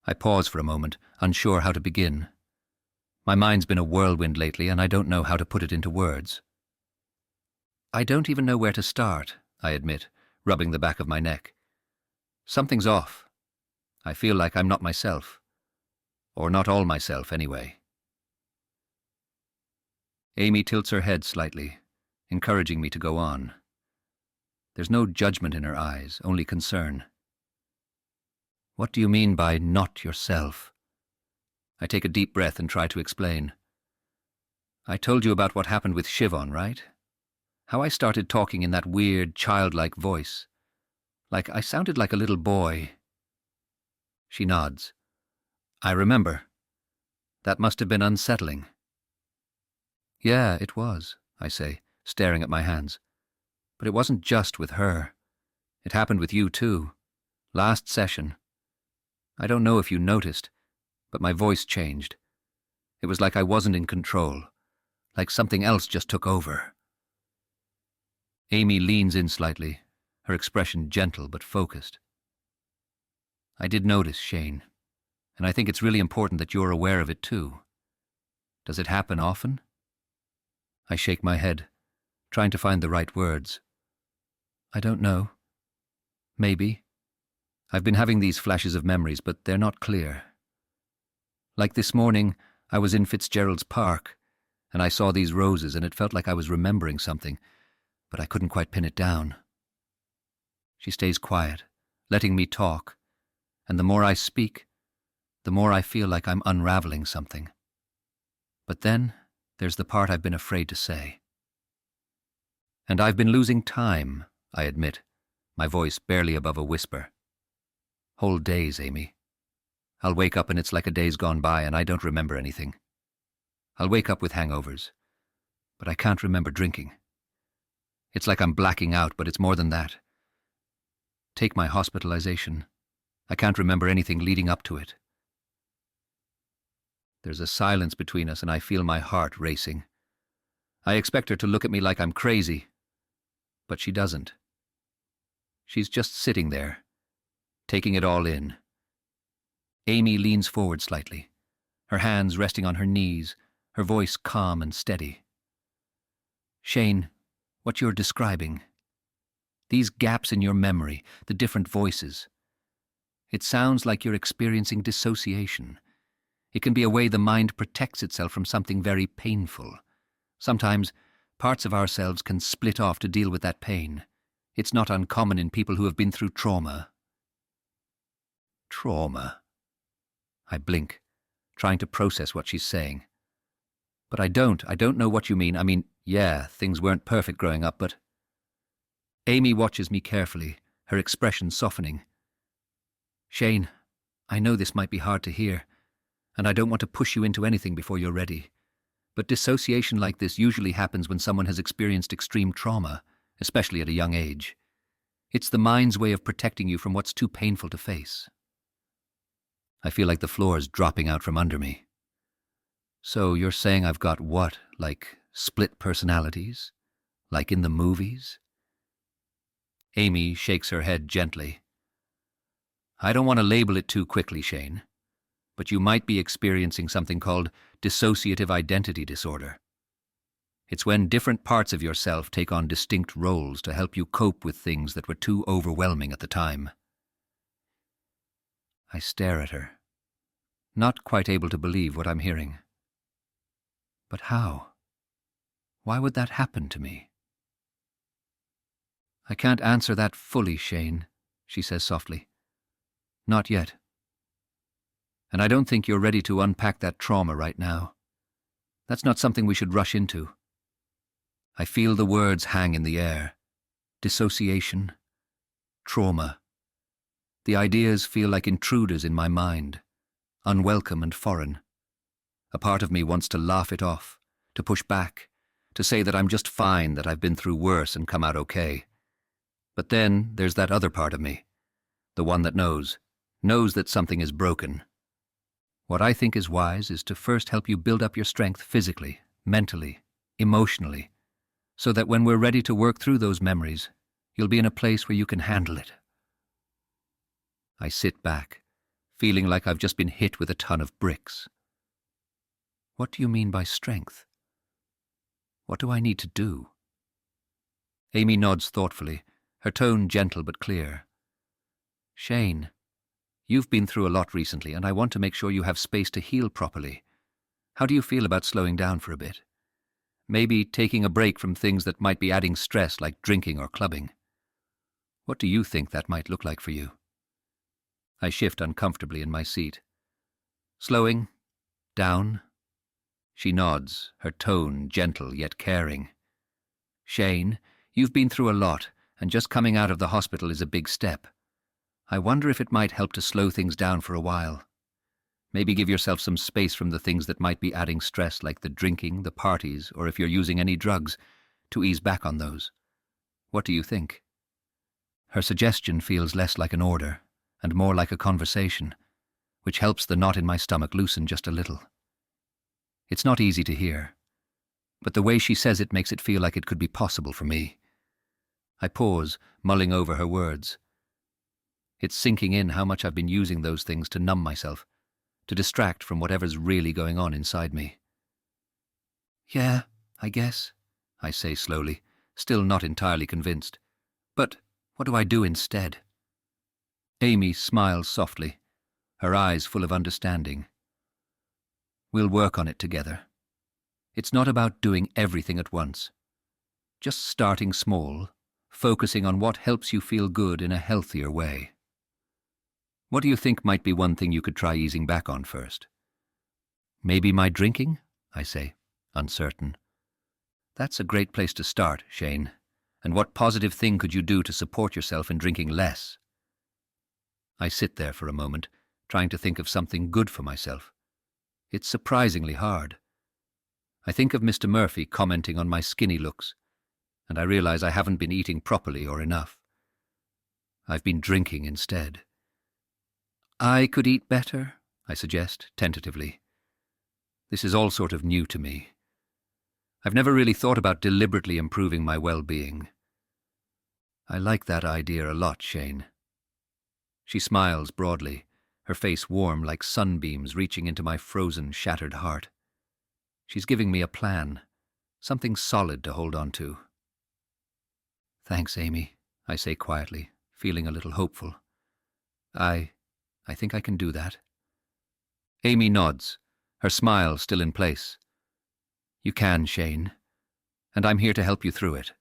I pause for a moment, unsure how to begin. My mind's been a whirlwind lately, and I don't know how to put it into words. "I don't even know where to start," I admit, rubbing the back of my neck. "Something's off. I feel like I'm not myself. Or not all myself, anyway." Amy tilts her head slightly, encouraging me to go on. There's no judgment in her eyes, only concern. "What do you mean by not yourself?" I take a deep breath and try to explain. "I told you about what happened with Siobhan, right? How I started talking in that weird, childlike voice. Like I sounded like a little boy." She nods. "I remember. That must have been unsettling." "Yeah, it was," I say, staring at my hands. "But it wasn't just with her. It happened with you too. Last session. I don't know if you noticed, but my voice changed. It was like I wasn't in control, like something else just took over." Amy leans in slightly, her expression gentle but focused. "I did notice, Shane, and I think it's really important that you're aware of it too. Does it happen often?" I shake my head, trying to find the right words. "I don't know. Maybe. I've been having these flashes of memories, but they're not clear. Like this morning, I was in Fitzgerald's Park, and I saw these roses, and it felt like I was remembering something, but I couldn't quite pin it down." She stays quiet, letting me talk, and the more I speak, the more I feel like I'm unraveling something. But then there's the part I've been afraid to say. "And I've been losing time," I admit, my voice barely above a whisper. "Whole days, Amy. I'll wake up and it's like a day's gone by and I don't remember anything. I'll wake up with hangovers, but I can't remember drinking. It's like I'm blacking out, but it's more than that. Take my hospitalization. I can't remember anything leading up to it." There's a silence between us and I feel my heart racing. I expect her to look at me like I'm crazy, but she doesn't. She's just sitting there, taking it all in. Amy leans forward slightly, her hands resting on her knees, her voice calm and steady. "Shane, what you're describing, these gaps in your memory, the different voices, it sounds like you're experiencing dissociation. It can be a way the mind protects itself from something very painful. Sometimes parts of ourselves can split off to deal with that pain. It's not uncommon in people who have been through trauma." "Trauma?" I blink, trying to process what she's saying. "But I don't know what you mean. I mean, yeah, things weren't perfect growing up, but..." Amy watches me carefully, her expression softening. "Shane, I know this might be hard to hear, and I don't want to push you into anything before you're ready. But dissociation like this usually happens when someone has experienced extreme trauma, especially at a young age. It's the mind's way of protecting you from what's too painful to face." I feel like the floor's dropping out from under me. "So you're saying I've got what, like split personalities? Like in the movies?" Amy shakes her head gently. "I don't want to label it too quickly, Shane, but you might be experiencing something called Dissociative Identity Disorder. It's when different parts of yourself take on distinct roles to help you cope with things that were too overwhelming at the time." I stare at her, not quite able to believe what I'm hearing. But how? Why would that happen to me? "I can't answer that fully, Shane," she says softly. "Not yet. And I don't think you're ready to unpack that trauma right now. That's not something we should rush into." I feel the words hang in the air. Dissociation. Trauma. The ideas feel like intruders in my mind, unwelcome and foreign. A part of me wants to laugh it off, to push back, to say that I'm just fine, that I've been through worse and come out okay. But then there's that other part of me, the one that knows that something is broken. What I think is wise is to first help you build up your strength physically, mentally, emotionally, so that when we're ready to work through those memories, you'll be in a place where you can handle it. I sit back, feeling like I've just been hit with a ton of bricks. What do you mean by strength? What do I need to do? Amy nods thoughtfully, her tone gentle but clear. Shane, you've been through a lot recently, and I want to make sure you have space to heal properly. How do you feel about slowing down for a bit? Maybe taking a break from things that might be adding stress like drinking or clubbing. What do you think that might look like for you? I shift uncomfortably in my seat. Slowing down? She nods, her tone gentle yet caring. Shane, you've been through a lot, and just coming out of the hospital is a big step. I wonder if it might help to slow things down for a while. Maybe give yourself some space from the things that might be adding stress, like the drinking, the parties, or if you're using any drugs, to ease back on those. What do you think? Her suggestion feels less like an order, and more like a conversation, which helps the knot in my stomach loosen just a little. It's not easy to hear, but the way she says it makes it feel like it could be possible for me. I pause, mulling over her words. It's sinking in how much I've been using those things to numb myself, to distract from whatever's really going on inside me. Yeah, I guess, I say slowly, still not entirely convinced. But what do I do instead? Amy smiles softly, her eyes full of understanding. We'll work on it together. It's not about doing everything at once. Just starting small, focusing on what helps you feel good in a healthier way. What do you think might be one thing you could try easing back on first? Maybe my drinking, I say, uncertain. That's a great place to start, Shane. And what positive thing could you do to support yourself in drinking less? I sit there for a moment, trying to think of something good for myself. It's surprisingly hard. I think of Mr. Murphy commenting on my skinny looks, and I realize I haven't been eating properly or enough. I've been drinking instead. I could eat better, I suggest, tentatively. This is all sort of new to me. I've never really thought about deliberately improving my well-being. I like that idea a lot, Shane. She smiles broadly, her face warm like sunbeams reaching into my frozen, shattered heart. She's giving me a plan, something solid to hold on to. Thanks, Amy, I say quietly, feeling a little hopeful. I think I can do that. Amy nods, her smile still in place. You can, Shane, and I'm here to help you through it.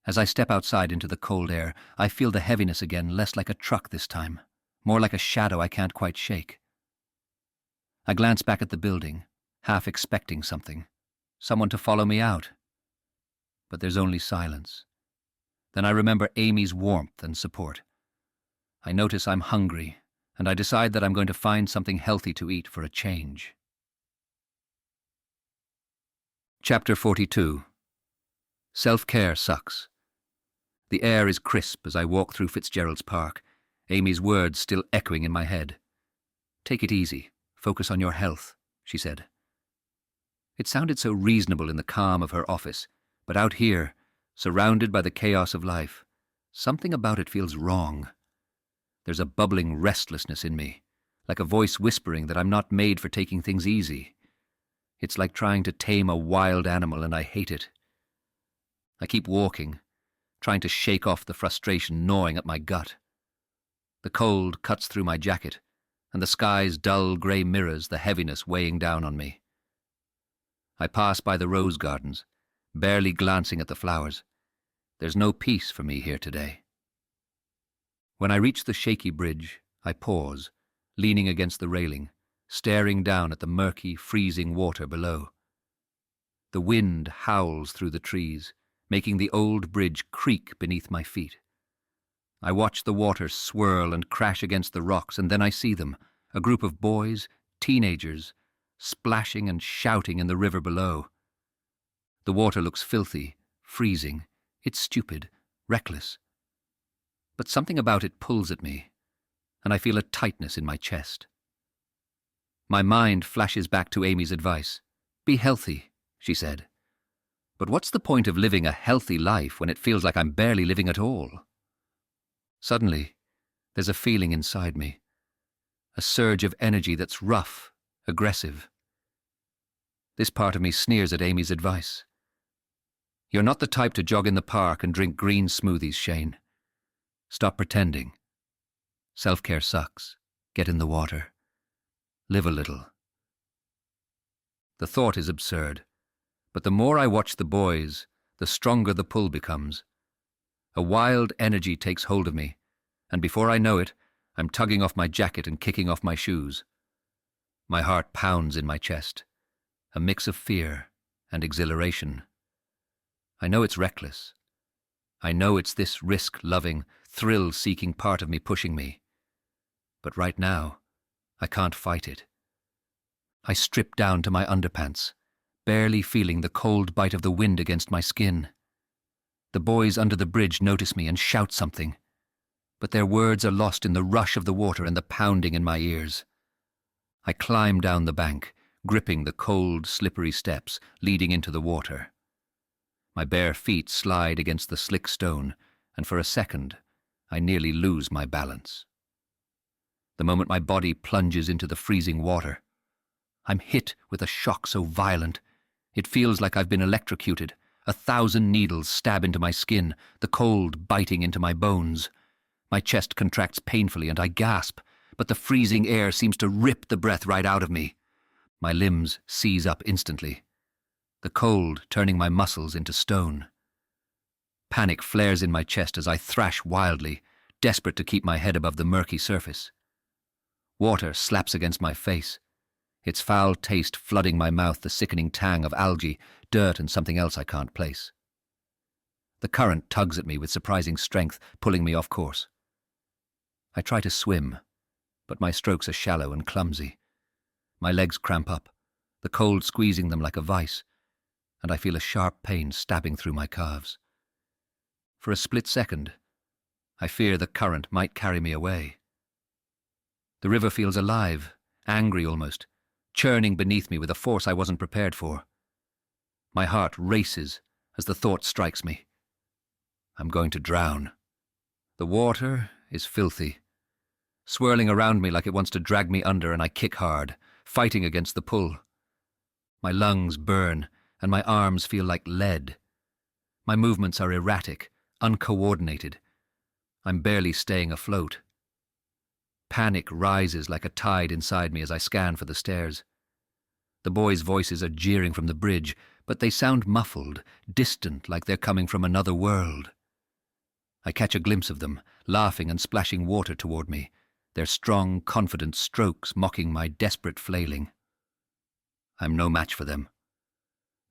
As I step outside into the cold air, I feel the heaviness again, less like a truck this time, more like a shadow I can't quite shake. I glance back at the building, half expecting something, someone to follow me out. But there's only silence. Then I remember Amy's warmth and support. I notice I'm hungry, and I decide that I'm going to find something healthy to eat for a change. Chapter 42. Self-care sucks. The air is crisp as I walk through Fitzgerald's Park, Amy's words still echoing in my head. Take it easy. Focus on your health, she said. It sounded so reasonable in the calm of her office, but out here, surrounded by the chaos of life, something about it feels wrong. There's a bubbling restlessness in me, like a voice whispering that I'm not made for taking things easy. It's like trying to tame a wild animal, and I hate it. I keep walking, trying to shake off the frustration gnawing at my gut. The cold cuts through my jacket, and the sky's dull grey mirrors the heaviness weighing down on me. I pass by the rose gardens, barely glancing at the flowers. There's no peace for me here today. When I reach the shaky bridge, I pause, leaning against the railing, staring down at the murky, freezing water below. The wind howls through the trees, making the old bridge creak beneath my feet. I watch the water swirl and crash against the rocks, and then I see them, a group of boys, teenagers, splashing and shouting in the river below. The water looks filthy, freezing. It's stupid, reckless. But something about it pulls at me, and I feel a tightness in my chest. My mind flashes back to Amy's advice. Be healthy, she said. But what's the point of living a healthy life when it feels like I'm barely living at all? Suddenly, there's a feeling inside me. A surge of energy that's rough, aggressive. This part of me sneers at Amy's advice. You're not the type to jog in the park and drink green smoothies, Shane. Stop pretending. Self-care sucks. Get in the water. Live a little. The thought is absurd, but the more I watch the boys, the stronger the pull becomes. A wild energy takes hold of me, and before I know it, I'm tugging off my jacket and kicking off my shoes. My heart pounds in my chest, a mix of fear and exhilaration. I know it's reckless. I know it's this risk-loving, thrill-seeking part of me pushing me. But right now, I can't fight it. I strip down to my underpants, barely feeling the cold bite of the wind against my skin. The boys under the bridge notice me and shout something, but their words are lost in the rush of the water and the pounding in my ears. I climb down the bank, gripping the cold, slippery steps leading into the water. My bare feet slide against the slick stone, and for a second, I nearly lose my balance. The moment my body plunges into the freezing water, I'm hit with a shock so violent, it feels like I've been electrocuted. 1,000 needles stab into my skin, the cold biting into my bones. My chest contracts painfully and I gasp, but the freezing air seems to rip the breath right out of me. My limbs seize up instantly, the cold turning my muscles into stone. Panic flares in my chest as I thrash wildly, desperate to keep my head above the murky surface. Water slaps against my face, its foul taste flooding my mouth, the sickening tang of algae, dirt and something else I can't place. The current tugs at me with surprising strength, pulling me off course. I try to swim, but my strokes are shallow and clumsy. My legs cramp up, the cold squeezing them like a vice, and I feel a sharp pain stabbing through my calves. For a split second, I fear the current might carry me away. The river feels alive, angry almost, churning beneath me with a force I wasn't prepared for. My heart races as the thought strikes me. I'm going to drown. The water is filthy, swirling around me like it wants to drag me under, and I kick hard, fighting against the pull. My lungs burn, and my arms feel like lead. My movements are erratic, uncoordinated. I'm barely staying afloat. Panic rises like a tide inside me as I scan for the stairs. The boys' voices are jeering from the bridge, but they sound muffled, distant, like they're coming from another world. I catch a glimpse of them, laughing and splashing water toward me, their strong, confident strokes mocking my desperate flailing. I'm no match for them.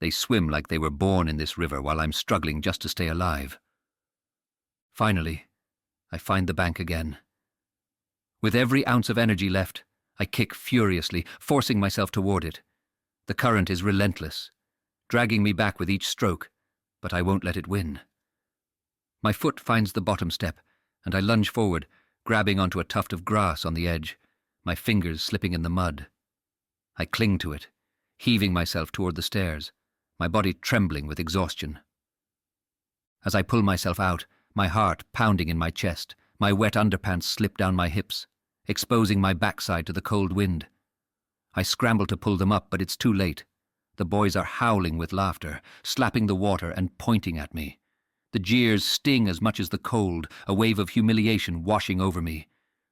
They swim like they were born in this river while I'm struggling just to stay alive. Finally, I find the bank again. With every ounce of energy left, I kick furiously, forcing myself toward it. The current is relentless, dragging me back with each stroke, but I won't let it win. My foot finds the bottom step, and I lunge forward, grabbing onto a tuft of grass on the edge, my fingers slipping in the mud. I cling to it, heaving myself toward the stairs, my body trembling with exhaustion. As I pull myself out, my heart pounding in my chest, my wet underpants slip down my hips, exposing my backside to the cold wind. I scramble to pull them up, but it's too late. The boys are howling with laughter, slapping the water and pointing at me. The jeers sting as much as the cold, a wave of humiliation washing over me.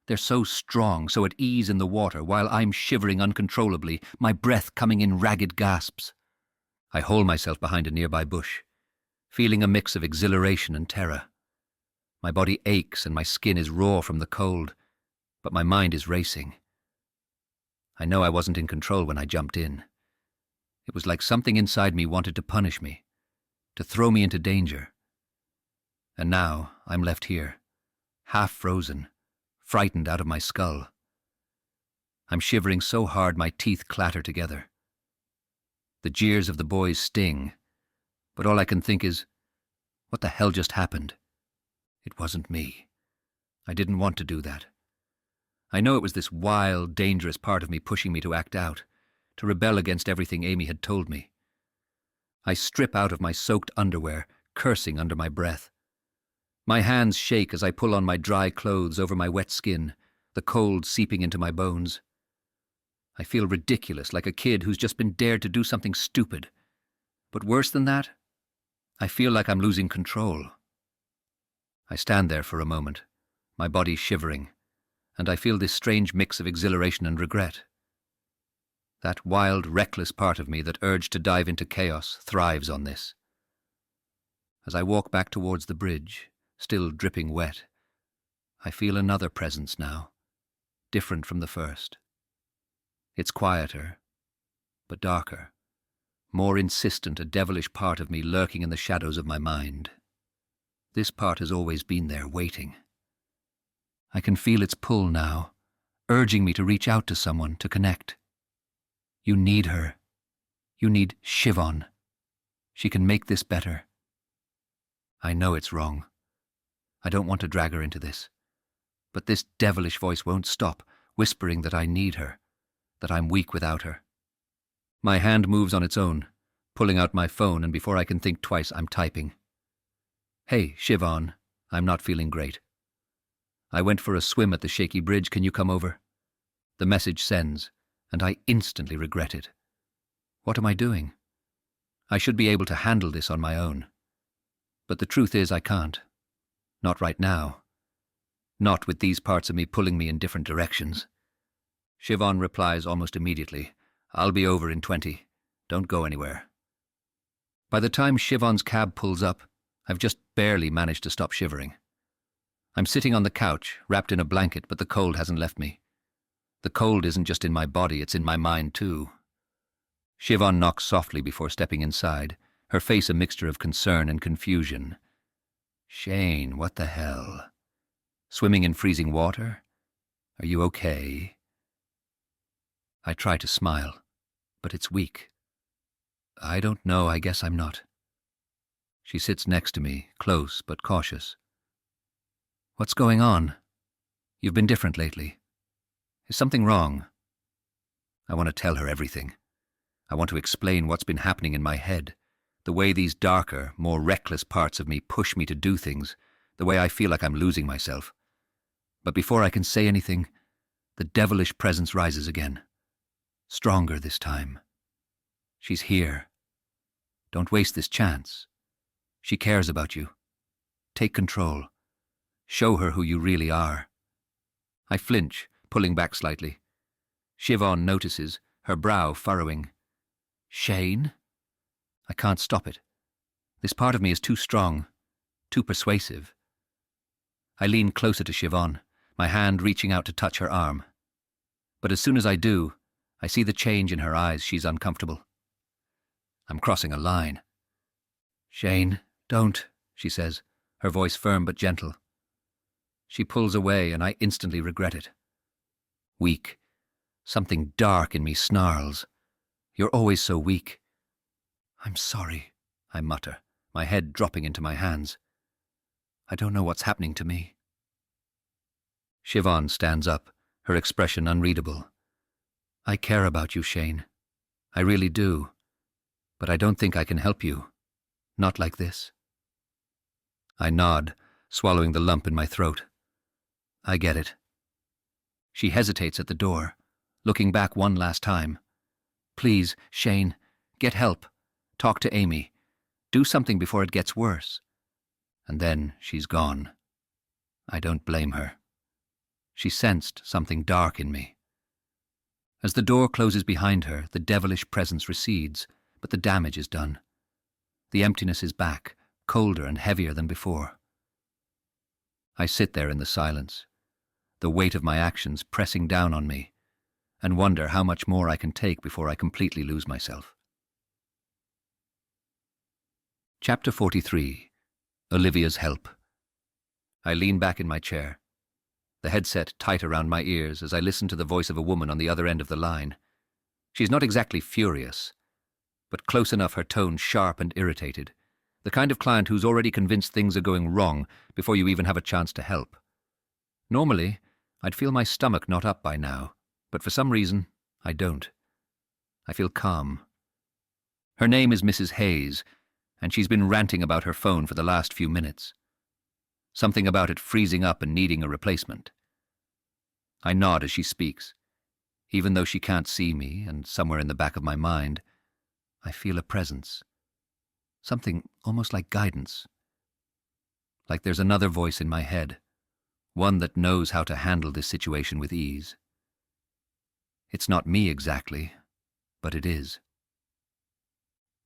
They're so strong, so at ease in the water, while I'm shivering uncontrollably, my breath coming in ragged gasps. I hole myself behind a nearby bush, feeling a mix of exhilaration and terror. My body aches and my skin is raw from the cold, but my mind is racing. I know I wasn't in control when I jumped in. It was like something inside me wanted to punish me, to throw me into danger. And now I'm left here, half frozen, frightened out of my skull. I'm shivering so hard my teeth clatter together. The jeers of the boys sting, but all I can think is, what the hell just happened? It wasn't me. I didn't want to do that. I know it was this wild, dangerous part of me pushing me to act out, to rebel against everything Amy had told me. I strip out of my soaked underwear, cursing under my breath. My hands shake as I pull on my dry clothes over my wet skin, the cold seeping into my bones. I feel ridiculous, like a kid who's just been dared to do something stupid. But worse than that, I feel like I'm losing control. I stand there for a moment, my body shivering, and I feel this strange mix of exhilaration and regret. That wild, reckless part of me that urged to dive into chaos thrives on this. As I walk back towards the bridge, still dripping wet, I feel another presence now, different from the first. It's quieter, but darker, more insistent, a devilish part of me lurking in the shadows of my mind. This part has always been there, waiting. I can feel its pull now, urging me to reach out to someone, to connect. You need her. You need Siobhan. She can make this better. I know it's wrong. I don't want to drag her into this. But this devilish voice won't stop, whispering that I need her, that I'm weak without her. My hand moves on its own, pulling out my phone, and before I can think twice, I'm typing. Hey, Siobhan, I'm not feeling great. I went for a swim at the shaky bridge, can you come over? The message sends, and I instantly regret it. What am I doing? I should be able to handle this on my own. But the truth is I can't. Not right now. Not with these parts of me pulling me in different directions. Siobhan replies almost immediately. I'll be over in 20. Don't go anywhere. By the time Siobhan's cab pulls up, I've just barely managed to stop shivering. I'm sitting on the couch, wrapped in a blanket, but the cold hasn't left me. The cold isn't just in my body, it's in my mind too. Siobhan knocks softly before stepping inside, her face a mixture of concern and confusion. Shane, what the hell? Swimming in freezing water? Are you okay? I try to smile, but it's weak. I don't know, I guess I'm not. She sits next to me, close but cautious. What's going on? You've been different lately. Is something wrong? I want to tell her everything. I want to explain what's been happening in my head, the way these darker, more reckless parts of me push me to do things, the way I feel like I'm losing myself. But before I can say anything, the devilish presence rises again. Stronger this time. She's here. Don't waste this chance. She cares about you. Take control. Show her who you really are. I flinch, pulling back slightly. Siobhan notices, her brow furrowing. Shane? I can't stop it. This part of me is too strong, too persuasive. I lean closer to Siobhan, my hand reaching out to touch her arm. But as soon as I do, I see the change in her eyes. She's uncomfortable. I'm crossing a line. Shane, don't, she says, her voice firm but gentle. She pulls away, and I instantly regret it. Weak. Something dark in me snarls. You're always so weak. I'm sorry, I mutter, my head dropping into my hands. I don't know what's happening to me. Siobhan stands up, her expression unreadable. I care about you, Shane. I really do. But I don't think I can help you. Not like this. I nod, swallowing the lump in my throat. I get it. She hesitates at the door, looking back one last time. Please, Shane, get help. Talk to Amy. Do something before it gets worse. And then she's gone. I don't blame her. She sensed something dark in me. As the door closes behind her, the devilish presence recedes, but the damage is done. The emptiness is back, colder and heavier than before. I sit there in the silence, the weight of my actions pressing down on me, and wonder how much more I can take before I completely lose myself. Chapter 43. Olivia's Help. I lean back in my chair, the headset tight around my ears as I listen to the voice of a woman on the other end of the line. She's not exactly furious, but close enough her tone sharp and irritated, the kind of client who's already convinced things are going wrong before you even have a chance to help. Normally, I'd feel my stomach knot up by now, but for some reason, I don't. I feel calm. Her name is Mrs. Hayes, and she's been ranting about her phone for the last few minutes. Something about it freezing up and needing a replacement. I nod as she speaks. Even though she can't see me, and somewhere in the back of my mind, I feel a presence. Something almost like guidance. Like there's another voice in my head, one that knows how to handle this situation with ease. It's not me exactly, but it is.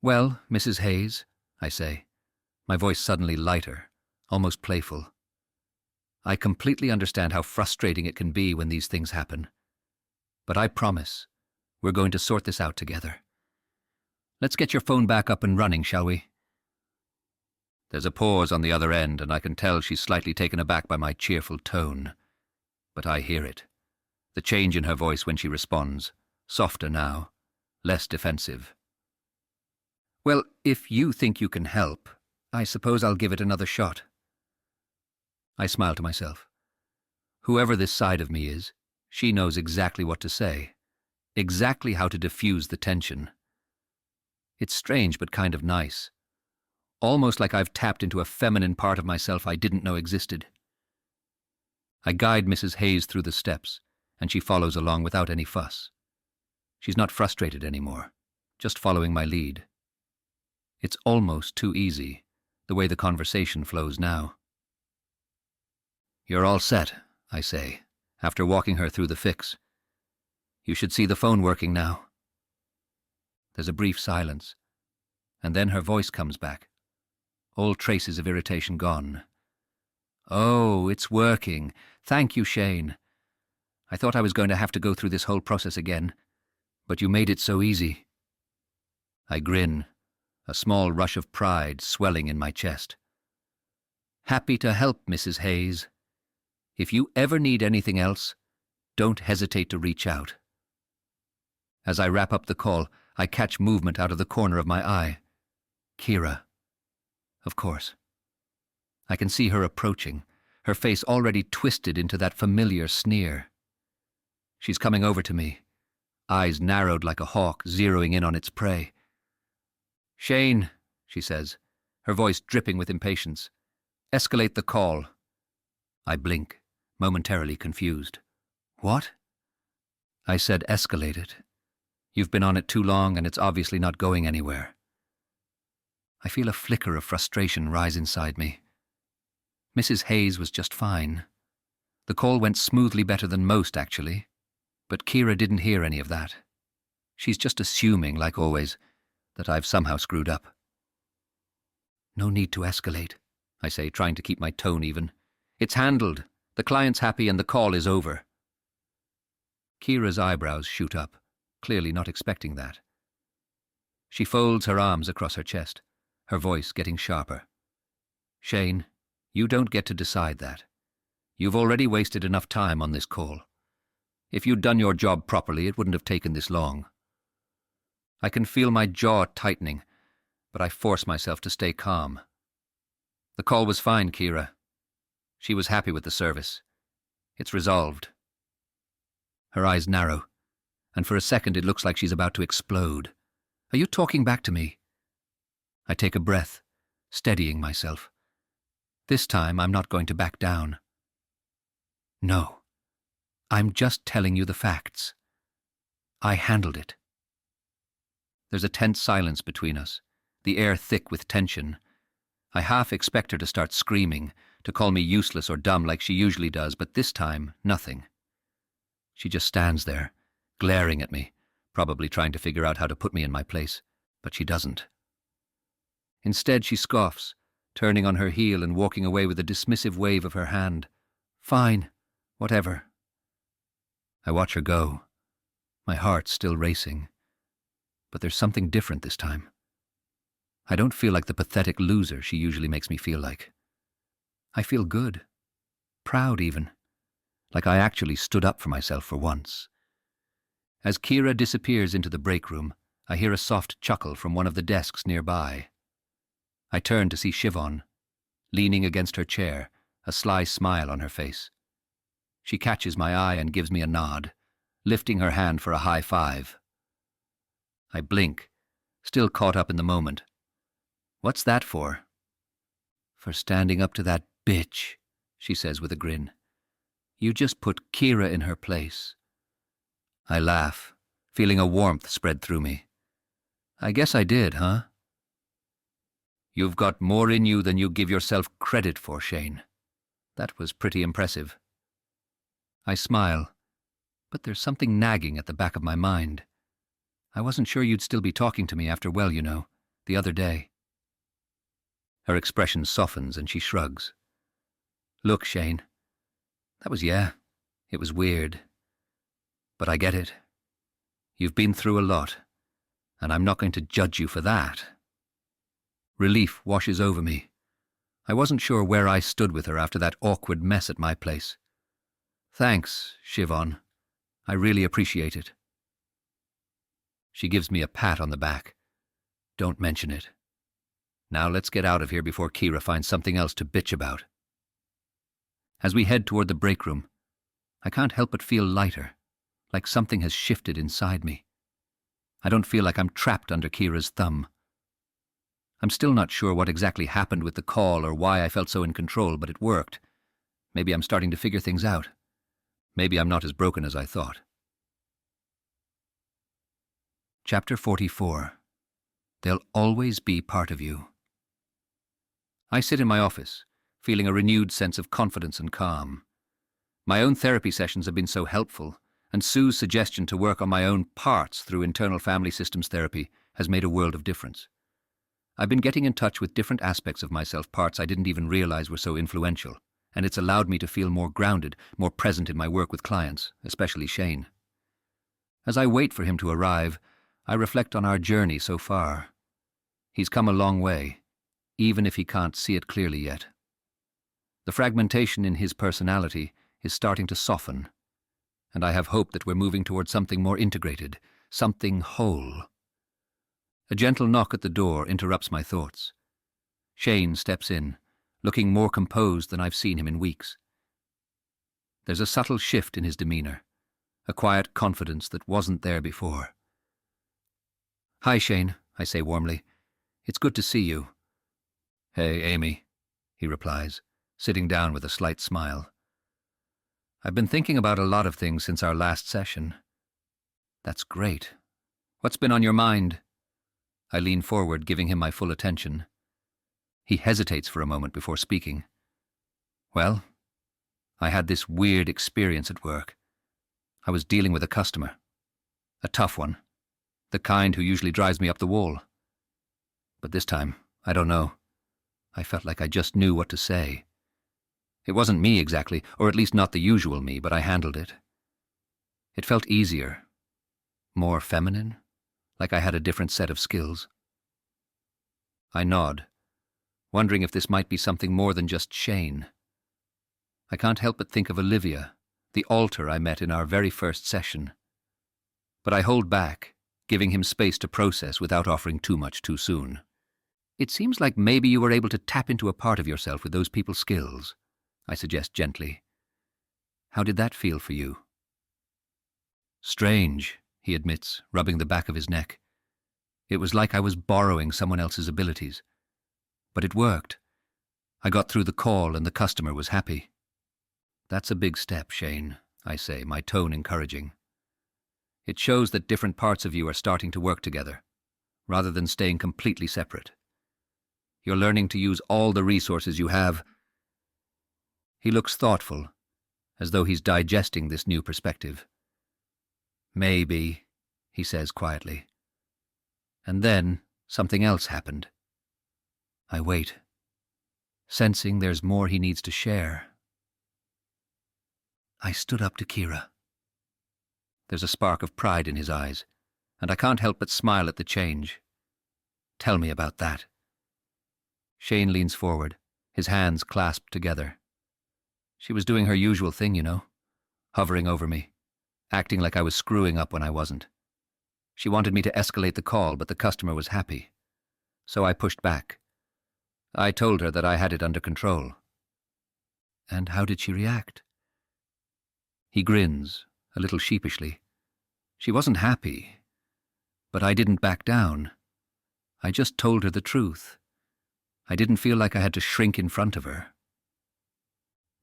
"Well, Mrs. Hayes," I say, my voice suddenly lighter, almost playful. I completely understand how frustrating it can be when these things happen. But I promise, we're going to sort this out together. Let's get your phone back up and running, shall we? There's a pause on the other end, and I can tell she's slightly taken aback by my cheerful tone. But I hear it. The change in her voice when she responds, softer now, less defensive. "Well, if you think you can help, I suppose I'll give it another shot." I smile to myself. Whoever this side of me is, she knows exactly what to say, exactly how to diffuse the tension. It's strange but kind of nice. Almost like I've tapped into a feminine part of myself I didn't know existed. I guide Mrs. Hayes through the steps, and she follows along without any fuss. She's not frustrated anymore, just following my lead. It's almost too easy, the way the conversation flows now. "You're all set," I say, after walking her through the fix. "You should see the phone working now." There's a brief silence, and then her voice comes back. All traces of irritation gone. "Oh, it's working. Thank you, Shane. I thought I was going to have to go through this whole process again, but you made it so easy." I grin, a small rush of pride swelling in my chest. "Happy to help, Mrs. Hayes. If you ever need anything else, don't hesitate to reach out." As I wrap up the call, I catch movement out of the corner of my eye. Kira. Of course. I can see her approaching, her face already twisted into that familiar sneer. She's coming over to me, eyes narrowed like a hawk zeroing in on its prey. "Shane," she says, her voice dripping with impatience. "Escalate the call." I blink, momentarily confused. "What?" I said escalate it. You've been on it too long and it's obviously not going anywhere. I feel a flicker of frustration rise inside me. Mrs. Hayes was just fine. The call went smoothly better than most, actually. But Kira didn't hear any of that. She's just assuming, like always, that I've somehow screwed up. "No need to escalate," I say, trying to keep my tone even. "It's handled. The client's happy and the call is over." Kira's eyebrows shoot up, clearly not expecting that. She folds her arms across her chest, her voice getting sharper. "Shane, you don't get to decide that. You've already wasted enough time on this call. If you'd done your job properly, it wouldn't have taken this long." I can feel my jaw tightening, but I force myself to stay calm. "The call was fine, Kira. She was happy with the service. It's resolved." Her eyes narrow, and for a second it looks like she's about to explode. "Are you talking back to me?" I take a breath, steadying myself. This time I'm not going to back down. "No, I'm just telling you the facts. I handled it." There's a tense silence between us, the air thick with tension. I half expect her to start screaming, to call me useless or dumb like she usually does, but this time, nothing. She just stands there, glaring at me, probably trying to figure out how to put me in my place, but she doesn't. Instead, she scoffs, turning on her heel and walking away with a dismissive wave of her hand. "Fine, whatever." I watch her go, my heart still racing. But there's something different this time. I don't feel like the pathetic loser she usually makes me feel like. I feel good, proud even, like I actually stood up for myself for once. As Kira disappears into the break room, I hear a soft chuckle from one of the desks nearby. I turn to see Siobhan, leaning against her chair, a sly smile on her face. She catches my eye and gives me a nod, lifting her hand for a high five. I blink, still caught up in the moment. What's that for? For standing up to that bitch, she says with a grin. You just put Kira in her place. I laugh, feeling a warmth spread through me. I guess I did, huh? You've got more in you than you give yourself credit for, Shane. That was pretty impressive. I smile, but there's something nagging at the back of my mind. I wasn't sure you'd still be talking to me after, well, you know, the other day. Her expression softens and she shrugs. Look, Shane, it was weird. But I get it. You've been through a lot, and I'm not going to judge you for that. Relief washes over me. I wasn't sure where I stood with her after that awkward mess at my place. Thanks, Siobhan. I really appreciate it. She gives me a pat on the back. Don't mention it. Now let's get out of here before Kira finds something else to bitch about. As we head toward the break room, I can't help but feel lighter, like something has shifted inside me. I don't feel like I'm trapped under Kira's thumb. I'm still not sure what exactly happened with the call or why I felt so in control, but it worked. Maybe I'm starting to figure things out. Maybe I'm not as broken as I thought. Chapter 44. They'll always be part of you. I sit in my office, feeling a renewed sense of confidence and calm. My own therapy sessions have been so helpful, and Sue's suggestion to work on my own parts through internal family systems therapy has made a world of difference. I've been getting in touch with different aspects of myself, parts I didn't even realize were so influential, and it's allowed me to feel more grounded, more present in my work with clients, especially Shane. As I wait for him to arrive, I reflect on our journey so far. He's come a long way, even if he can't see it clearly yet. The fragmentation in his personality is starting to soften, and I have hope that we're moving towards something more integrated, something whole. A gentle knock at the door interrupts my thoughts. Shane steps in, looking more composed than I've seen him in weeks. There's a subtle shift in his demeanor, a quiet confidence that wasn't there before. Hi, Shane, I say warmly. It's good to see you. Hey, Amy, he replies, sitting down with a slight smile. I've been thinking about a lot of things since our last session. That's great. What's been on your mind? I lean forward, giving him my full attention. He hesitates for a moment before speaking. Well, I had this weird experience at work. I was dealing with a customer. A tough one. The kind who usually drives me up the wall. But this time, I don't know. I felt like I just knew what to say. It wasn't me exactly, or at least not the usual me, but I handled it. It felt easier, more feminine, like I had a different set of skills. I nod, wondering if this might be something more than just Shane. I can't help but think of Olivia, the alter I met in our very first session. But I hold back, giving him space to process without offering too much too soon. It seems like maybe you were able to tap into a part of yourself with those people's skills, I suggest gently. How did that feel for you? Strange, he admits, rubbing the back of his neck. It was like I was borrowing someone else's abilities. But it worked. I got through the call and the customer was happy. That's a big step, Shane, I say, my tone encouraging. It shows that different parts of you are starting to work together, rather than staying completely separate. You're learning to use all the resources you have. He looks thoughtful, as though he's digesting this new perspective. Maybe, he says quietly. And then something else happened. I wait, sensing there's more he needs to share. I stood up to Kira. There's a spark of pride in his eyes, and I can't help but smile at the change. Tell me about that. Shane leans forward, his hands clasped together. She was doing her usual thing, you know, hovering over me, acting like I was screwing up when I wasn't. She wanted me to escalate the call, but the customer was happy. So I pushed back. I told her that I had it under control. And how did she react? He grins, a little sheepishly. She wasn't happy, But I didn't back down. I just told her the truth. I didn't feel like I had to shrink in front of her.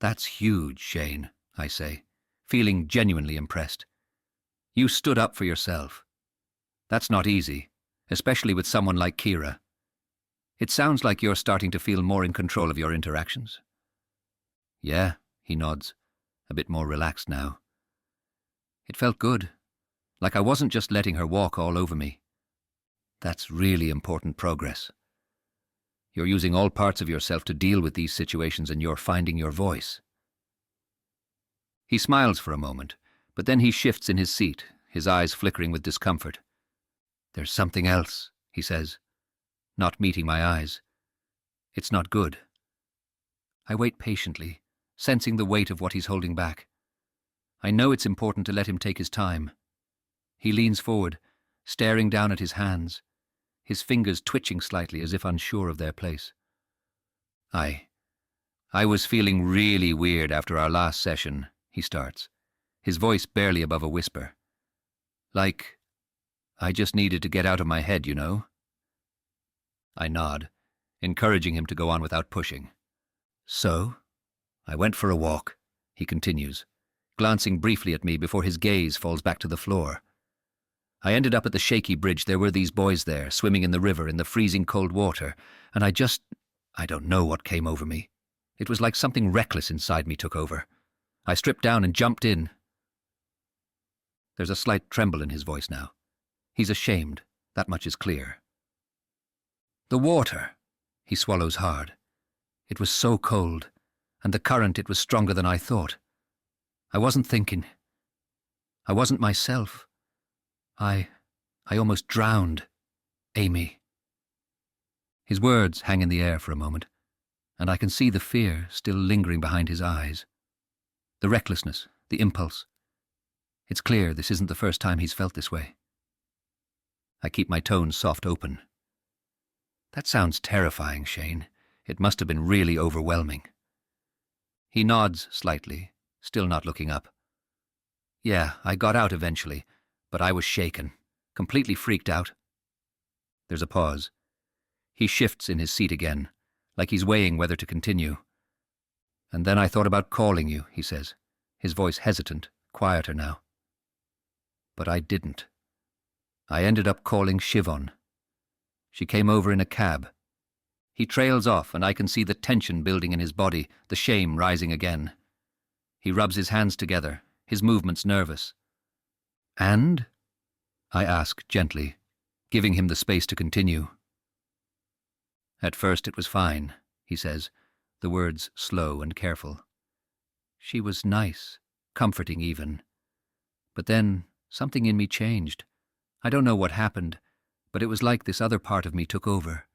That's huge, Shane, I say, feeling genuinely impressed. You stood up for yourself. That's not easy, especially with someone like Kira. It sounds like you're starting to feel more in control of your interactions. Yeah, he nods, a bit more relaxed now. It felt good, like I wasn't just letting her walk all over me. That's really important progress. You're using all parts of yourself to deal with these situations, and you're finding your voice. He smiles for a moment, but then he shifts in his seat, his eyes flickering with discomfort. There's something else, he says, not meeting my eyes. It's not good. I wait patiently, sensing the weight of what he's holding back. I know it's important to let him take his time. He leans forward, staring down at his hands, his fingers twitching slightly as if unsure of their place. I was feeling really weird after our last session, he starts, his voice barely above a whisper. Like, I just needed to get out of my head, you know? I nod, encouraging him to go on without pushing. So, I went for a walk, he continues, glancing briefly at me before his gaze falls back to the floor. I ended up at the shaky bridge. There were these boys there, swimming in the river in the freezing cold water, and I don't know what came over me. It was like something reckless inside me took over. I stripped down and jumped in. There's a slight tremble in his voice now. He's ashamed, that much is clear. The water, he swallows hard. It was so cold, and the current, it was stronger than I thought. I wasn't thinking. I wasn't myself. I almost drowned. Amy. His words hang in the air for a moment, and I can see the fear still lingering behind his eyes. The recklessness, the impulse. It's clear this isn't the first time he's felt this way. I keep my tone soft open. That sounds terrifying, Shane. It must have been really overwhelming. He nods slightly, still not looking up. Yeah, I got out eventually, but I was shaken, completely freaked out. There's a pause. He shifts in his seat again, like he's weighing whether to continue. And then I thought about calling you, he says, his voice hesitant, quieter now. But I didn't. I ended up calling Siobhan. She came over in a cab. He trails off, and I can see the tension building in his body, the shame rising again. He rubs his hands together, his movements nervous. And? I ask gently, giving him the space to continue. At first it was fine, he says, the words slow and careful. She was nice, comforting even. But then something in me changed. I don't know what happened, but it was like this other part of me took over.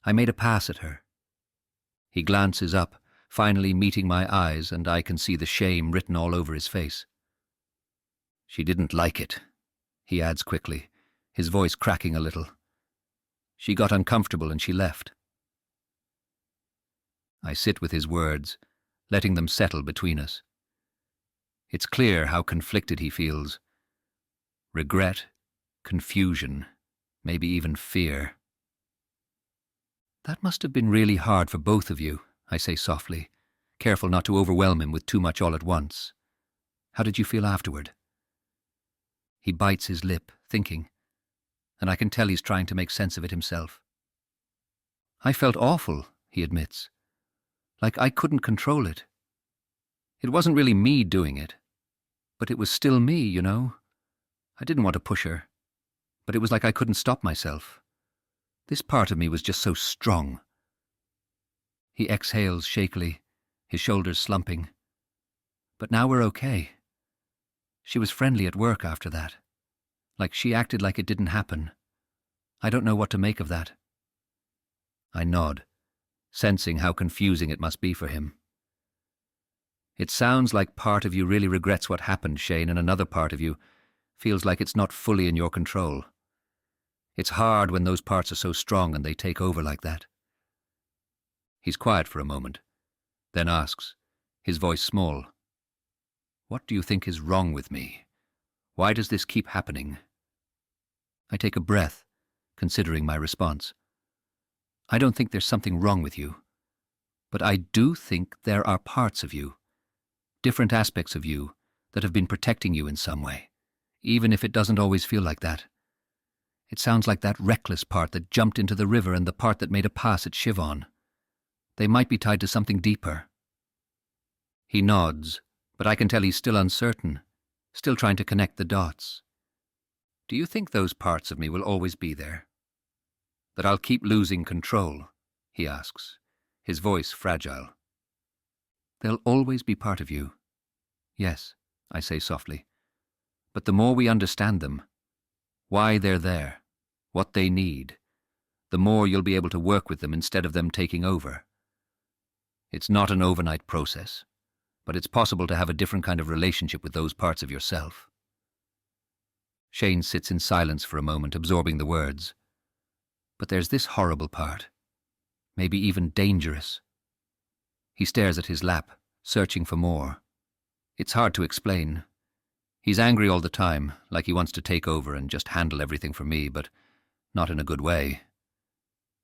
I made a pass at her. He glances up, finally meeting my eyes, and I can see the shame written all over his face. She didn't like it, he adds quickly, his voice cracking a little. She got uncomfortable and she left. I sit with his words, letting them settle between us. It's clear how conflicted he feels. Regret, confusion, maybe even fear. That must have been really hard for both of you, I say softly, careful not to overwhelm him with too much all at once. How did you feel afterward? He bites his lip, thinking, and I can tell he's trying to make sense of it himself. I felt awful, he admits, like I couldn't control it. It wasn't really me doing it, but it was still me, you know. I didn't want to push her, but it was like I couldn't stop myself. This part of me was just so strong. He exhales shakily, his shoulders slumping. But now we're okay. She was friendly at work after that. Like she acted like it didn't happen. I don't know what to make of that. I nod, sensing how confusing it must be for him. It sounds like part of you really regrets what happened, Shane, and another part of you feels like it's not fully in your control. It's hard when those parts are so strong and they take over like that. He's quiet for a moment, then asks, his voice small, "What do you think is wrong with me? Why does this keep happening?" I take a breath, considering my response. I don't think there's something wrong with you, but I do think there are parts of you, different aspects of you, that have been protecting you in some way, even if it doesn't always feel like that. It sounds like that reckless part that jumped into the river and the part that made a pass at Siobhan. They might be tied to something deeper. He nods, but I can tell he's still uncertain, still trying to connect the dots. Do you think those parts of me will always be there? That I'll keep losing control? He asks, his voice fragile. They'll always be part of you. Yes, I say softly. But the more we understand them, why they're there, what they need, the more you'll be able to work with them instead of them taking over. It's not an overnight process, but it's possible to have a different kind of relationship with those parts of yourself. Shane sits in silence for a moment, absorbing the words. But there's this horrible part, maybe even dangerous. He stares at his lap, searching for more. It's hard to explain. He's angry all the time, like he wants to take over and just handle everything for me, but not in a good way.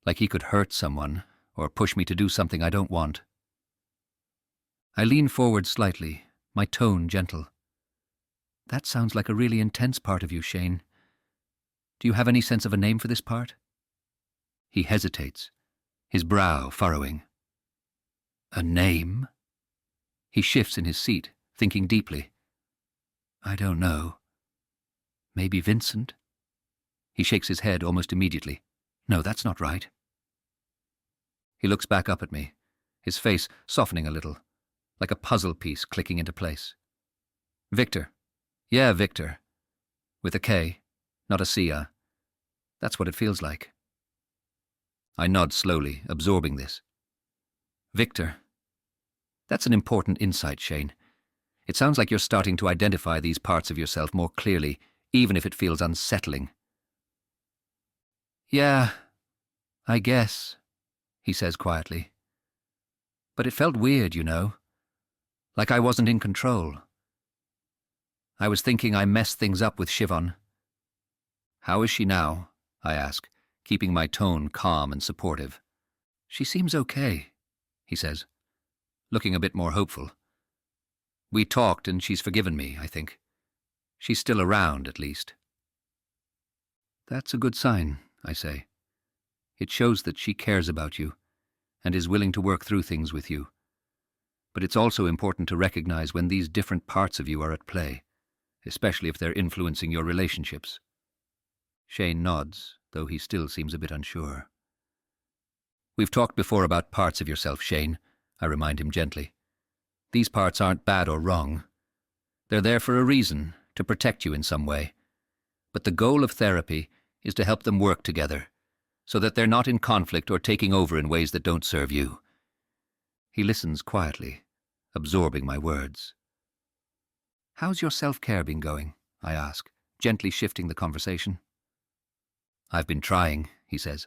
Like he could hurt someone, or push me to do something I don't want. I lean forward slightly, my tone gentle. That sounds like a really intense part of you, Shane. Do you have any sense of a name for this part? He hesitates, his brow furrowing. A name? He shifts in his seat, thinking deeply. I don't know. Maybe Vincent? He shakes his head almost immediately. No, that's not right. He looks back up at me, his face softening a little, like a puzzle piece clicking into place. Victor. Yeah, Victor. With a K, not a C. That's what it feels like. I nod slowly, absorbing this. Victor. That's an important insight, Shane. It sounds like you're starting to identify these parts of yourself more clearly, even if it feels unsettling. Yeah, I guess, he says quietly. But it felt weird, you know. Like I wasn't in control. I was thinking I messed things up with Siobhan. How is she now? I ask, keeping my tone calm and supportive. She seems okay, he says, looking a bit more hopeful. We talked and she's forgiven me, I think. She's still around, at least. That's a good sign, I say. It shows that she cares about you and is willing to work through things with you. But it's also important to recognize when these different parts of you are at play, especially if they're influencing your relationships. Shane nods, though he still seems a bit unsure. We've talked before about parts of yourself, Shane, I remind him gently. These parts aren't bad or wrong. They're there for a reason, to protect you in some way. But the goal of therapy is to help them work together, so that they're not in conflict or taking over in ways that don't serve you. He listens quietly, absorbing my words. How's your self-care been going? I ask, gently shifting the conversation. I've been trying, he says.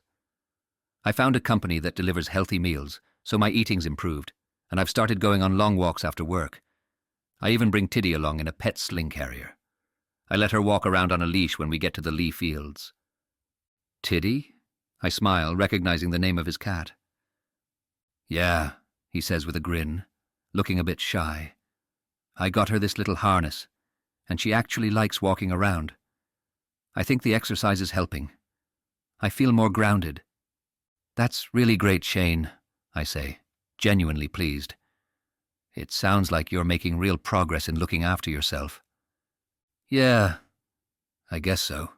I found a company that delivers healthy meals, so my eating's improved, and I've started going on long walks after work. I even bring Tiddy along in a pet sling carrier. I let her walk around on a leash when we get to the Lee Fields. Tiddy? I smile, recognizing the name of his cat. Yeah, he says with a grin, looking a bit shy. I got her this little harness, and she actually likes walking around. I think the exercise is helping. I feel more grounded. That's really great, Shane, I say, genuinely pleased. It sounds like you're making real progress in looking after yourself. Yeah, I guess so,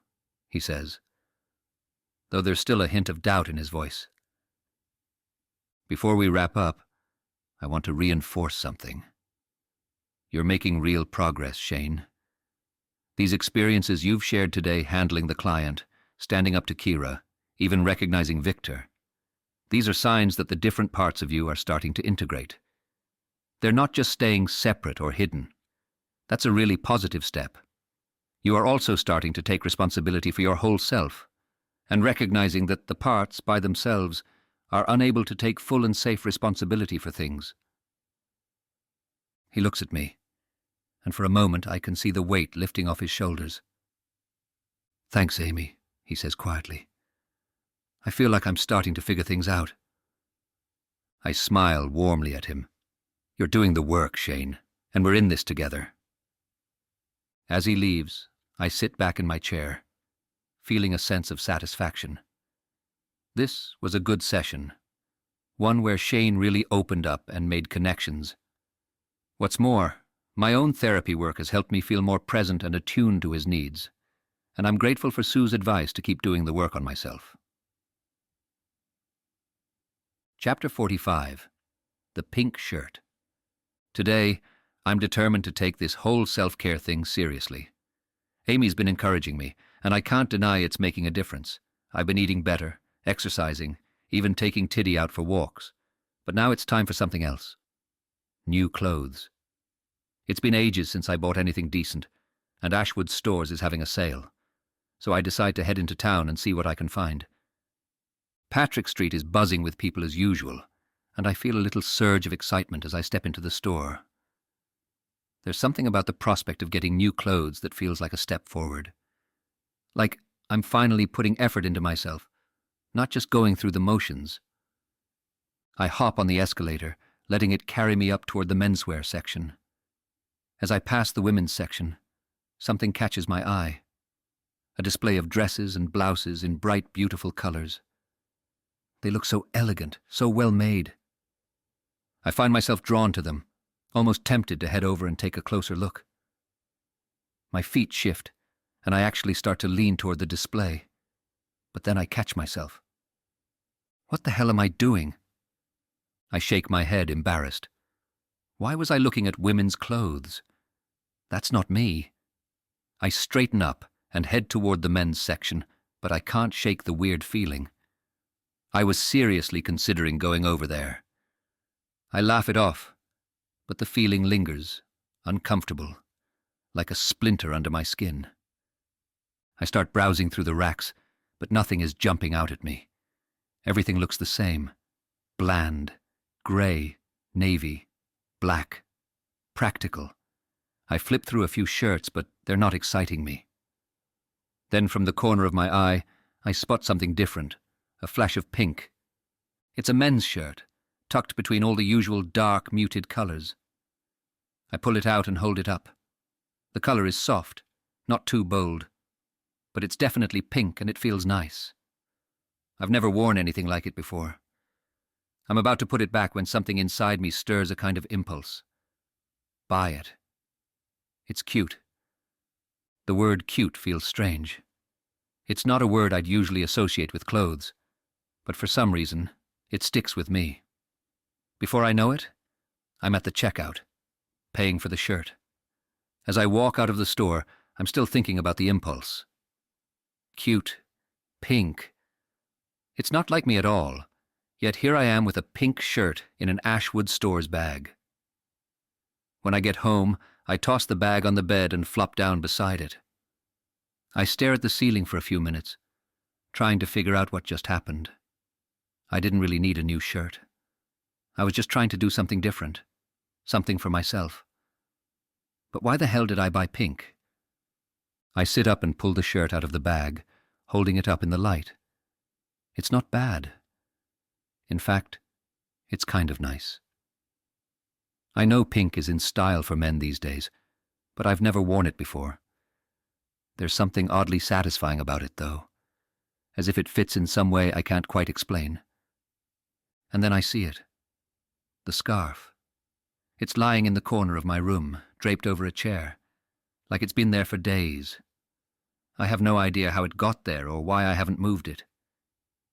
he says, though there's still a hint of doubt in his voice. Before we wrap up, I want to reinforce something. You're making real progress, Shane. These experiences you've shared today handling the client, standing up to Kira, even recognizing Victor, these are signs that the different parts of you are starting to integrate. They're not just staying separate or hidden. That's a really positive step. You are also starting to take responsibility for your whole self, and recognizing that the parts, by themselves, are unable to take full and safe responsibility for things. He looks at me, and for a moment I can see the weight lifting off his shoulders. Thanks, Amy, he says quietly. I feel like I'm starting to figure things out. I smile warmly at him. You're doing the work, Shane, and we're in this together. As he leaves, I sit back in my chair, feeling a sense of satisfaction. This was a good session, one where Shane really opened up and made connections. What's more, my own therapy work has helped me feel more present and attuned to his needs, and I'm grateful for Sue's advice to keep doing the work on myself. Chapter 45. The Pink Shirt. Today, I'm determined to take this whole self-care thing seriously. Amy's been encouraging me, and I can't deny it's making a difference. I've been eating better, exercising, even taking Tiddy out for walks. But now it's time for something else. New clothes. It's been ages since I bought anything decent, and Ashwood Stores is having a sale. So I decide to head into town and see what I can find. Patrick Street is buzzing with people as usual, and I feel a little surge of excitement as I step into the store. There's something about the prospect of getting new clothes that feels like a step forward. Like I'm finally putting effort into myself, not just going through the motions. I hop on the escalator, letting it carry me up toward the menswear section. As I pass the women's section, something catches my eye. A display of dresses and blouses in bright, beautiful colors. They look so elegant, so well made. I find myself drawn to them, almost tempted to head over and take a closer look. My feet shift, and I actually start to lean toward the display. But then I catch myself. What the hell am I doing? I shake my head, embarrassed. Why was I looking at women's clothes? That's not me. I straighten up and head toward the men's section, but I can't shake the weird feeling. I was seriously considering going over there. I laugh it off, but the feeling lingers, uncomfortable, like a splinter under my skin. I start browsing through the racks, but nothing is jumping out at me. Everything looks the same. Bland, grey, navy, black, practical. I flip through a few shirts, but they're not exciting me. Then from the corner of my eye, I spot something different. A flash of pink. It's a men's shirt, tucked between all the usual dark, muted colours. I pull it out and hold it up. The colour is soft, not too bold, but it's definitely pink and it feels nice. I've never worn anything like it before. I'm about to put it back when something inside me stirs a kind of impulse. Buy it. It's cute. The word cute feels strange. It's not a word I'd usually associate with clothes. But for some reason, it sticks with me. Before I know it, I'm at the checkout, paying for the shirt. As I walk out of the store, I'm still thinking about the impulse. Cute. Pink. It's not like me at all, yet here I am with a pink shirt in an Ashwood Stores bag. When I get home, I toss the bag on the bed and flop down beside it. I stare at the ceiling for a few minutes, trying to figure out what just happened. I didn't really need a new shirt. I was just trying to do something different, something for myself. But why the hell did I buy pink? I sit up and pull the shirt out of the bag, holding it up in the light. It's not bad. In fact, it's kind of nice. I know pink is in style for men these days, but I've never worn it before. There's something oddly satisfying about it, though, as if it fits in some way I can't quite explain. And then I see it. The scarf. It's lying in the corner of my room, draped over a chair, like it's been there for days. I have no idea how it got there or why I haven't moved it.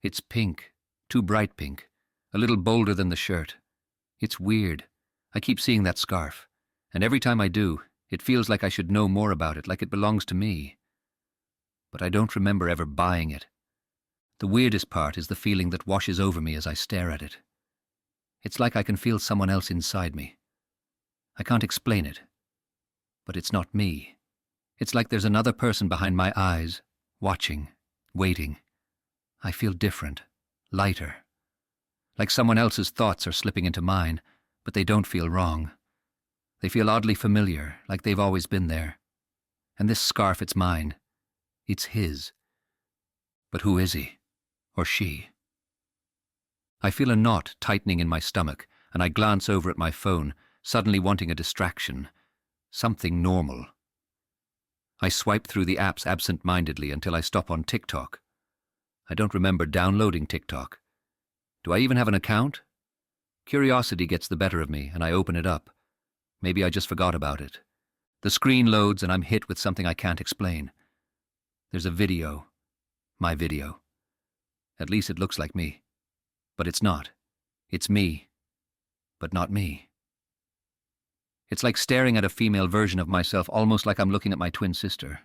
It's pink, too bright pink, a little bolder than the shirt. It's weird. I keep seeing that scarf, and every time I do, it feels like I should know more about it, like it belongs to me. But I don't remember ever buying it. The weirdest part is the feeling that washes over me as I stare at it. It's like I can feel someone else inside me. I can't explain it, but it's not me. It's like there's another person behind my eyes, watching, waiting. I feel different, lighter. Like someone else's thoughts are slipping into mine, but they don't feel wrong. They feel oddly familiar, like they've always been there. And this scarf, it's mine. It's his. But who is he? Or she? I feel a knot tightening in my stomach, and I glance over at my phone, suddenly wanting a distraction. Something normal. I swipe through the apps absent-mindedly until I stop on TikTok. I don't remember downloading TikTok. Do I even have an account? Curiosity gets the better of me, and I open it up. Maybe I just forgot about it. The screen loads and I'm hit with something I can't explain. There's a video. My video. At least it looks like me. But it's not. It's me. But not me. It's like staring at a female version of myself, almost like I'm looking at my twin sister.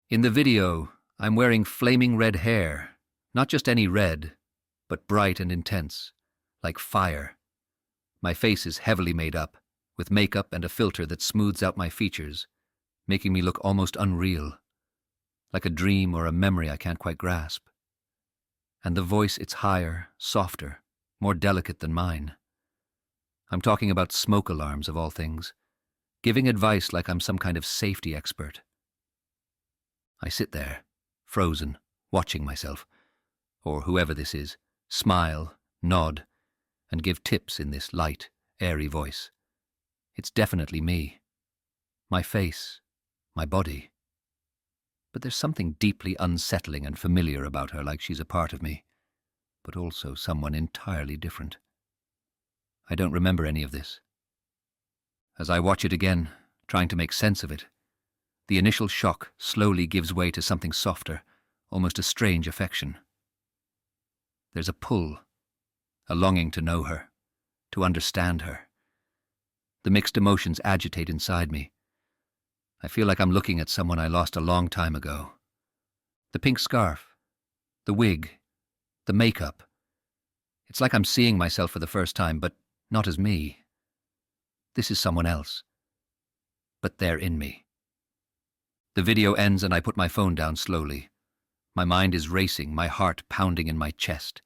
In the video, I'm wearing flaming red hair. Not just any red, but bright and intense, like fire. My face is heavily made up, with makeup and a filter that smooths out my features, making me look almost unreal, like a dream or a memory I can't quite grasp. And the voice, it's higher, softer, more delicate than mine. I'm talking about smoke alarms of all things, giving advice like I'm some kind of safety expert. I sit there, frozen, watching myself, or whoever this is, smile, nod, and give tips in this light, airy voice. It's definitely me. My face, my body. But there's something deeply unsettling and familiar about her, like she's a part of me, but also someone entirely different. I don't remember any of this. As I watch it again, trying to make sense of it, the initial shock slowly gives way to something softer, almost a strange affection. There's a pull, a longing to know her, to understand her. The mixed emotions agitate inside me. I feel like I'm looking at someone I lost a long time ago. The pink scarf, the wig, the makeup. It's like I'm seeing myself for the first time, but not as me. This is someone else. But they're in me. The video ends and I put my phone down slowly. My mind is racing, my heart pounding in my chest.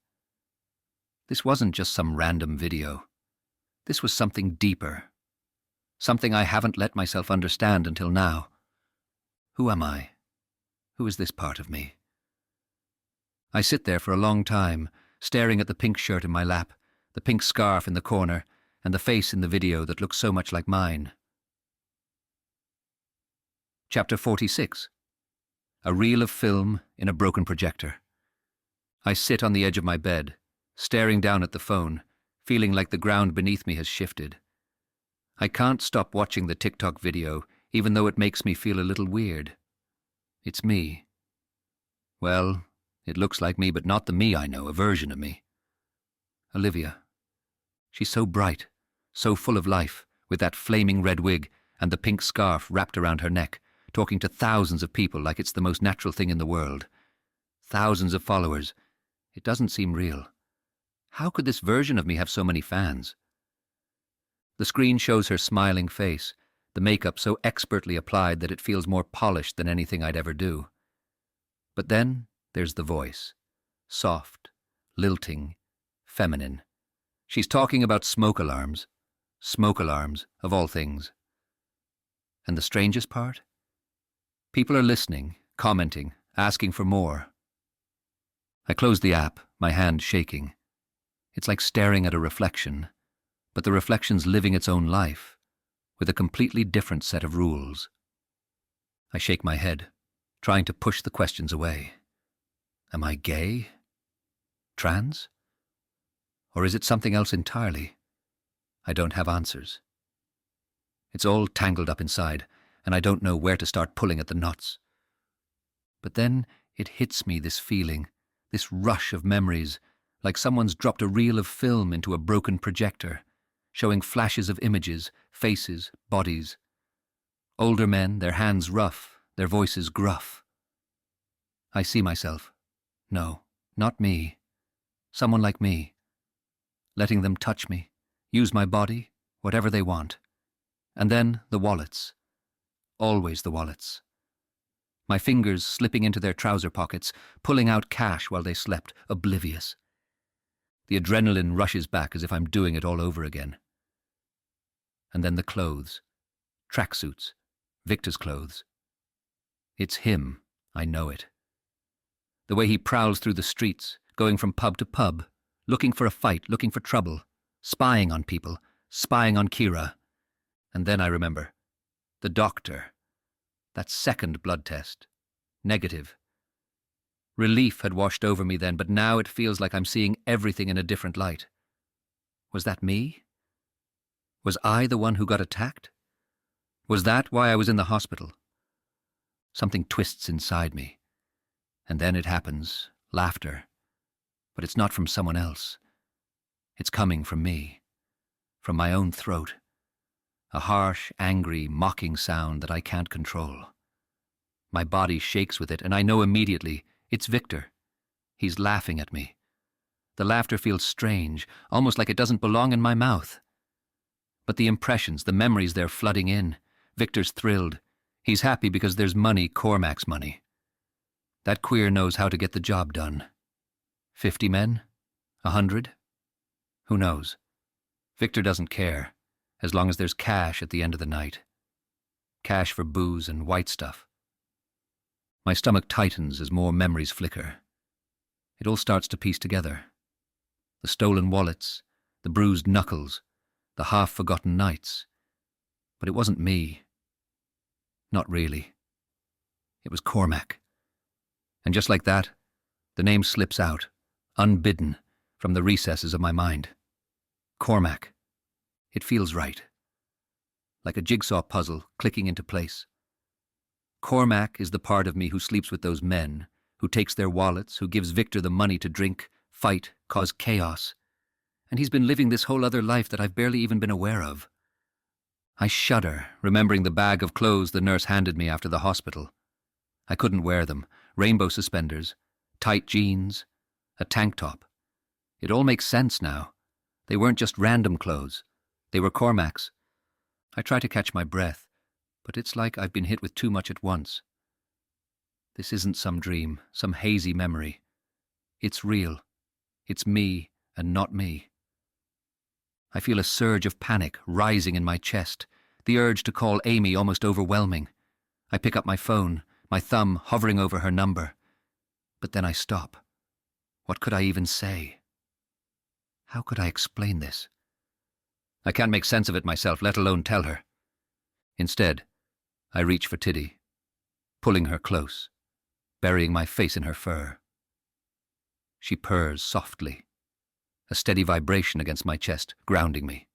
This wasn't just some random video. This was something deeper. Something I haven't let myself understand until now. Who am I? Who is this part of me? I sit there for a long time, staring at the pink shirt in my lap, the pink scarf in the corner, and the face in the video that looks so much like mine. Chapter 46. A reel of film in a broken projector. I sit on the edge of my bed, staring down at the phone, feeling like the ground beneath me has shifted. I can't stop watching the TikTok video, even though it makes me feel a little weird. It's me. Well, it looks like me, but not the me I know, a version of me. Olivia. She's so bright, so full of life, with that flaming red wig and the pink scarf wrapped around her neck, talking to thousands of people like it's the most natural thing in the world. Thousands of followers. It doesn't seem real. How could this version of me have so many fans? The screen shows her smiling face, the makeup so expertly applied that it feels more polished than anything I'd ever do. But then there's the voice. Soft, lilting, feminine. She's talking about smoke alarms. Smoke alarms, of all things. And the strangest part? People are listening, commenting, asking for more. I close the app, my hand shaking. It's like staring at a reflection, but the reflection's living its own life, with a completely different set of rules. I shake my head, trying to push the questions away. Am I gay? Trans? Or is it something else entirely? I don't have answers. It's all tangled up inside, and I don't know where to start pulling at the knots. But then it hits me, this feeling, this rush of memories, like someone's dropped a reel of film into a broken projector, showing flashes of images, faces, bodies. Older men, their hands rough, their voices gruff. I see myself. No, not me. Someone like me. Letting them touch me, use my body, whatever they want. And then the wallets. Always the wallets. My fingers slipping into their trouser pockets, pulling out cash while they slept, oblivious. The adrenaline rushes back as if I'm doing it all over again. And then the clothes. Tracksuits. Victor's clothes. It's him. I know it. The way he prowls through the streets, going from pub to pub, looking for a fight, looking for trouble, spying on people, spying on Kira. And then I remember. The doctor. That second blood test. Negative. Relief had washed over me then, but now it feels like I'm seeing everything in a different light. Was that me? Was I the one who got attacked? Was that why I was in the hospital? Something twists inside me. And then it happens, laughter. But it's not from someone else. It's coming from me, from my own throat. A harsh, angry, mocking sound that I can't control. My body shakes with it, and I know immediately it's Victor. He's laughing at me. The laughter feels strange, almost like it doesn't belong in my mouth. But the impressions, the memories they're flooding in. Victor's thrilled. He's happy because there's money, Cormac's money. That queer knows how to get the job done. 50 men? 100? Who knows? Victor doesn't care, as long as there's cash at the end of the night. Cash for booze and white stuff. My stomach tightens as more memories flicker. It all starts to piece together. The stolen wallets, the bruised knuckles, the half-forgotten nights. But it wasn't me. Not really. It was Cormac. And just like that, the name slips out, unbidden, from the recesses of my mind. Cormac. It feels right. Like a jigsaw puzzle clicking into place. Cormac is the part of me who sleeps with those men, who takes their wallets, who gives Victor the money to drink, fight, cause chaos. And he's been living this whole other life that I've barely even been aware of. I shudder, remembering the bag of clothes the nurse handed me after the hospital. I couldn't wear them. Rainbow suspenders, tight jeans, a tank top. It all makes sense now. They weren't just random clothes. They were Cormac's. I try to catch my breath, but it's like I've been hit with too much at once. This isn't some dream, some hazy memory. It's real. It's me and not me. I feel a surge of panic rising in my chest, the urge to call Amy almost overwhelming. I pick up my phone, my thumb hovering over her number. But then I stop. What could I even say? How could I explain this? I can't make sense of it myself, let alone tell her. Instead, I reach for Tiddy, pulling her close, burying my face in her fur. She purrs softly, a steady vibration against my chest, grounding me.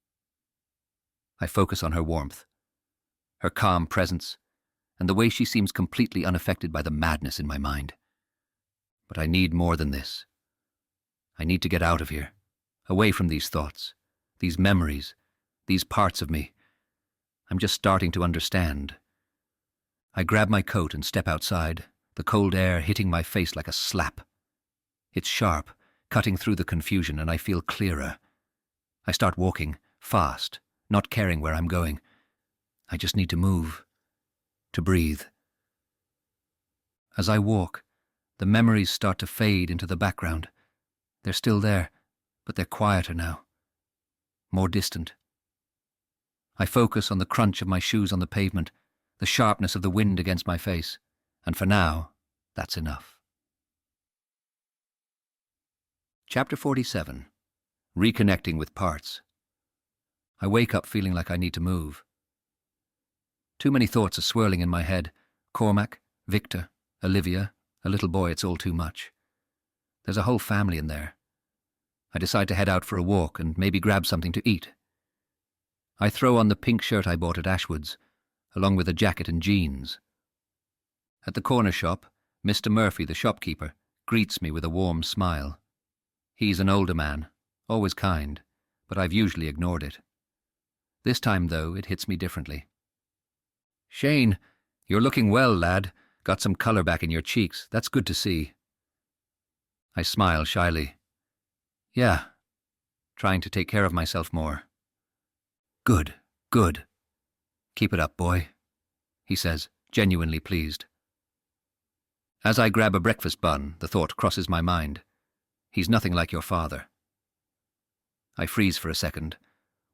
I focus on her warmth, her calm presence, and the way she seems completely unaffected by the madness in my mind. But I need more than this. I need to get out of here, away from these thoughts, these memories, these parts of me. I'm just starting to understand. I grab my coat and step outside, the cold air hitting my face like a slap. It's sharp, cutting through the confusion, and I feel clearer. I start walking, fast, not caring where I'm going. I just need to move. To breathe. As I walk, the memories start to fade into the background. They're still there, but they're quieter now. More distant. I focus on the crunch of my shoes on the pavement, the sharpness of the wind against my face, and for now, that's enough. Chapter 47. Reconnecting with Parts. I wake up feeling like I need to move. Too many thoughts are swirling in my head. Cormac, Victor, Olivia, a little boy, it's all too much. There's a whole family in there. I decide to head out for a walk and maybe grab something to eat. I throw on the pink shirt I bought at Ashwood's, along with a jacket and jeans. At the corner shop, Mr. Murphy, the shopkeeper, greets me with a warm smile. He's an older man, always kind, but I've usually ignored it. This time, though, it hits me differently. "Shane, you're looking well, lad. Got some colour back in your cheeks. That's good to see." I smile shyly. "Yeah, trying to take care of myself more." "Good, good. Keep it up, boy," he says, genuinely pleased. As I grab a breakfast bun, the thought crosses my mind. He's nothing like your father. I freeze for a second,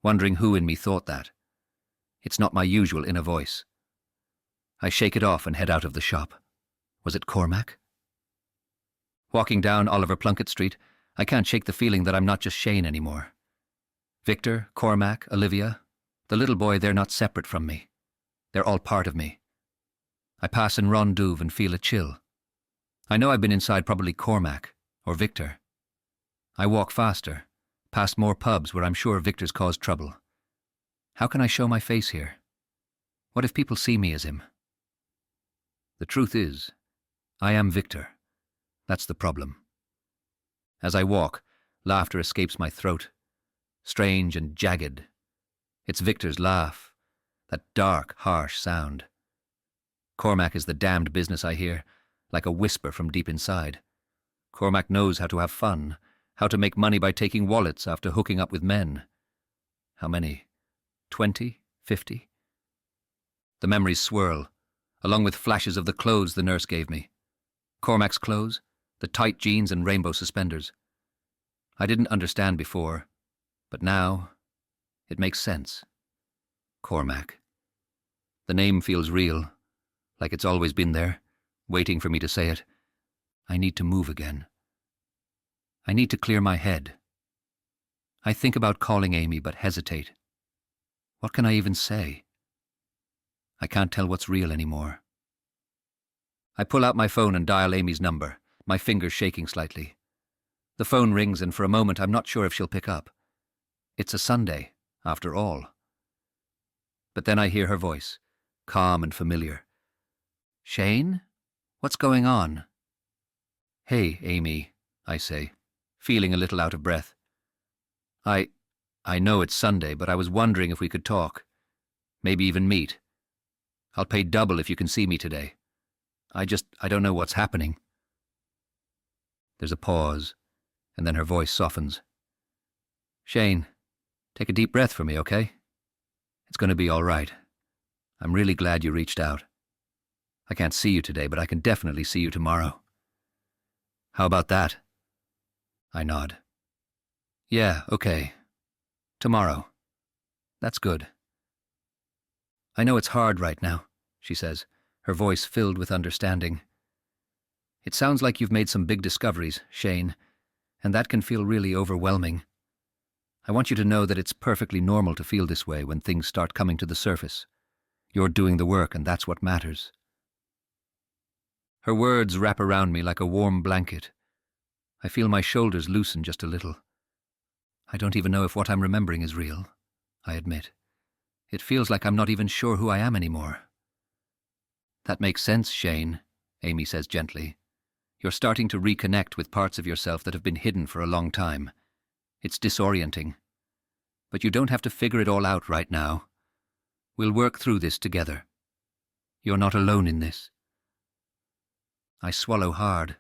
wondering who in me thought that. It's not my usual inner voice. I shake it off and head out of the shop. Was it Cormac? Walking down Oliver Plunkett Street, I can't shake the feeling that I'm not just Shane anymore. Victor, Cormac, Olivia, the little boy, they're not separate from me. They're all part of me. I pass in Ronduve and feel a chill. I know I've been inside probably Cormac or Victor. I walk faster, past more pubs where I'm sure Victor's caused trouble. How can I show my face here? What if people see me as him? The truth is, I am Victor. That's the problem. As I walk, laughter escapes my throat, strange and jagged. It's Victor's laugh, that dark, harsh sound. Cormac is the damned business I hear, like a whisper from deep inside. Cormac knows how to have fun, how to make money by taking wallets after hooking up with men. How many? 20? 50? The memories swirl, along with flashes of the clothes the nurse gave me. Cormac's clothes, the tight jeans and rainbow suspenders. I didn't understand before, but now it makes sense. Cormac. The name feels real, like it's always been there, waiting for me to say it. I need to move again. I need to clear my head. I think about calling Amy but hesitate. What can I even say? I can't tell what's real anymore. I pull out my phone and dial Amy's number, my fingers shaking slightly. The phone rings and for a moment I'm not sure if she'll pick up. It's a Sunday, after all. But then I hear her voice, calm and familiar. Shane? What's going on? Hey, Amy, I say, feeling a little out of breath. I know it's Sunday, but I was wondering if we could talk. Maybe even meet. I'll pay double if you can see me today. I don't know what's happening. There's a pause, and then her voice softens. Shane, take a deep breath for me, okay? It's going to be all right. I'm really glad you reached out. I can't see you today, but I can definitely see you tomorrow. How about that? I nod. Yeah, okay. Tomorrow. That's good. I know it's hard right now, she says, her voice filled with understanding. It sounds like you've made some big discoveries, Shane, and that can feel really overwhelming. I want you to know that it's perfectly normal to feel this way when things start coming to the surface. You're doing the work, and that's what matters. Her words wrap around me like a warm blanket. I feel my shoulders loosen just a little. I don't even know if what I'm remembering is real, I admit. It feels like I'm not even sure who I am anymore. That makes sense, Shane, Amy says gently. You're starting to reconnect with parts of yourself that have been hidden for a long time. It's disorienting. But you don't have to figure it all out right now. We'll work through this together. You're not alone in this. I swallow hard,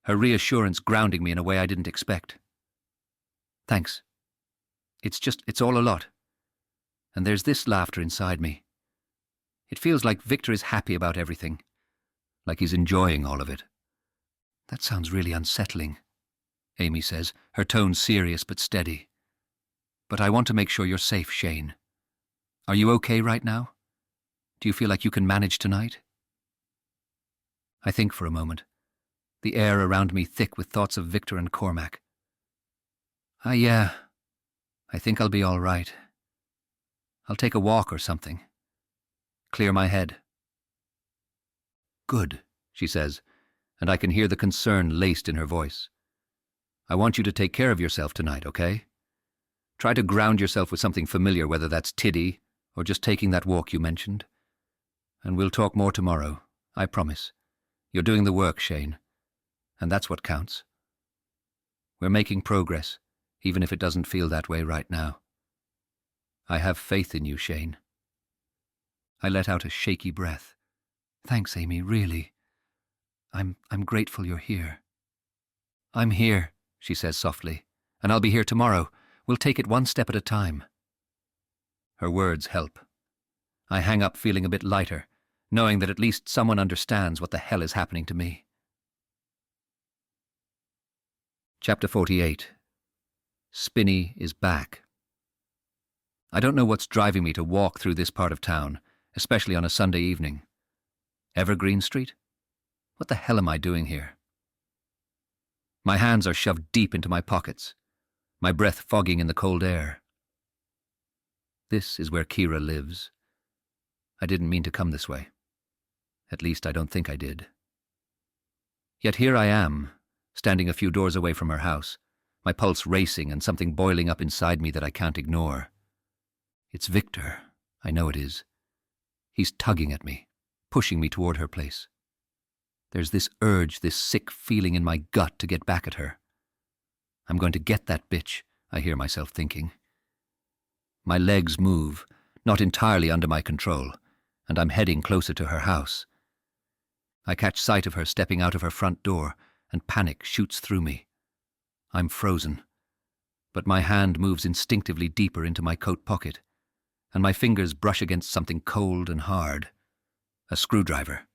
her reassurance grounding me in a way I didn't expect. Thanks. It's all a lot. And there's this laughter inside me. It feels like Victor is happy about everything, like he's enjoying all of it. That sounds really unsettling, Amy says, her tone serious but steady. But I want to make sure you're safe, Shane. Are you okay right now? Do you feel like you can manage tonight? I think for a moment, the air around me thick with thoughts of Victor and Cormac. Yeah, I think I'll be all right. I'll take a walk or something. Clear my head. Good, she says, and I can hear the concern laced in her voice. I want you to take care of yourself tonight, okay? Try to ground yourself with something familiar, whether that's Tiddy or just taking that walk you mentioned. And we'll talk more tomorrow, I promise. You're doing the work, Shane, and that's what counts. We're making progress, even if it doesn't feel that way right now. I have faith in you, Shane. I let out a shaky breath. Thanks, Amy, really. I'm grateful you're here. I'm here, she says softly, and I'll be here tomorrow. We'll take it one step at a time. Her words help. I hang up feeling a bit lighter, knowing that at least someone understands what the hell is happening to me. Chapter 48. Spinny is back. I don't know what's driving me to walk through this part of town, especially on a Sunday evening. Evergreen Street? What the hell am I doing here? My hands are shoved deep into my pockets, my breath fogging in the cold air. This is where Kira lives. I didn't mean to come this way. At least I don't think I did. Yet here I am, standing a few doors away from her house, my pulse racing and something boiling up inside me that I can't ignore. It's Victor, I know it is. He's tugging at me, pushing me toward her place. There's this urge, this sick feeling in my gut to get back at her. I'm going to get that bitch, I hear myself thinking. My legs move, not entirely under my control, and I'm heading closer to her house. I catch sight of her stepping out of her front door, and panic shoots through me. I'm frozen, but my hand moves instinctively deeper into my coat pocket, and my fingers brush against something cold and hard. A screwdriver.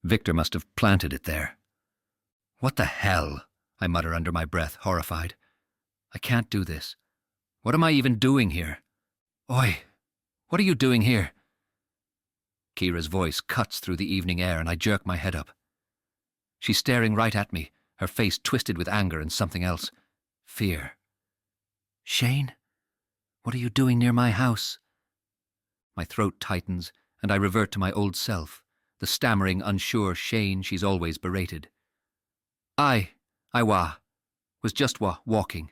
Victor must have planted it there. What the hell? I mutter under my breath, horrified. I can't do this. What am I even doing here? Oi, what are you doing here? Kira's voice cuts through the evening air and I jerk my head up. She's staring right at me, her face twisted with anger and something else. Fear. Shane? What are you doing near my house? My throat tightens and I revert to my old self, the stammering, unsure Shane she's always berated. I was just walking.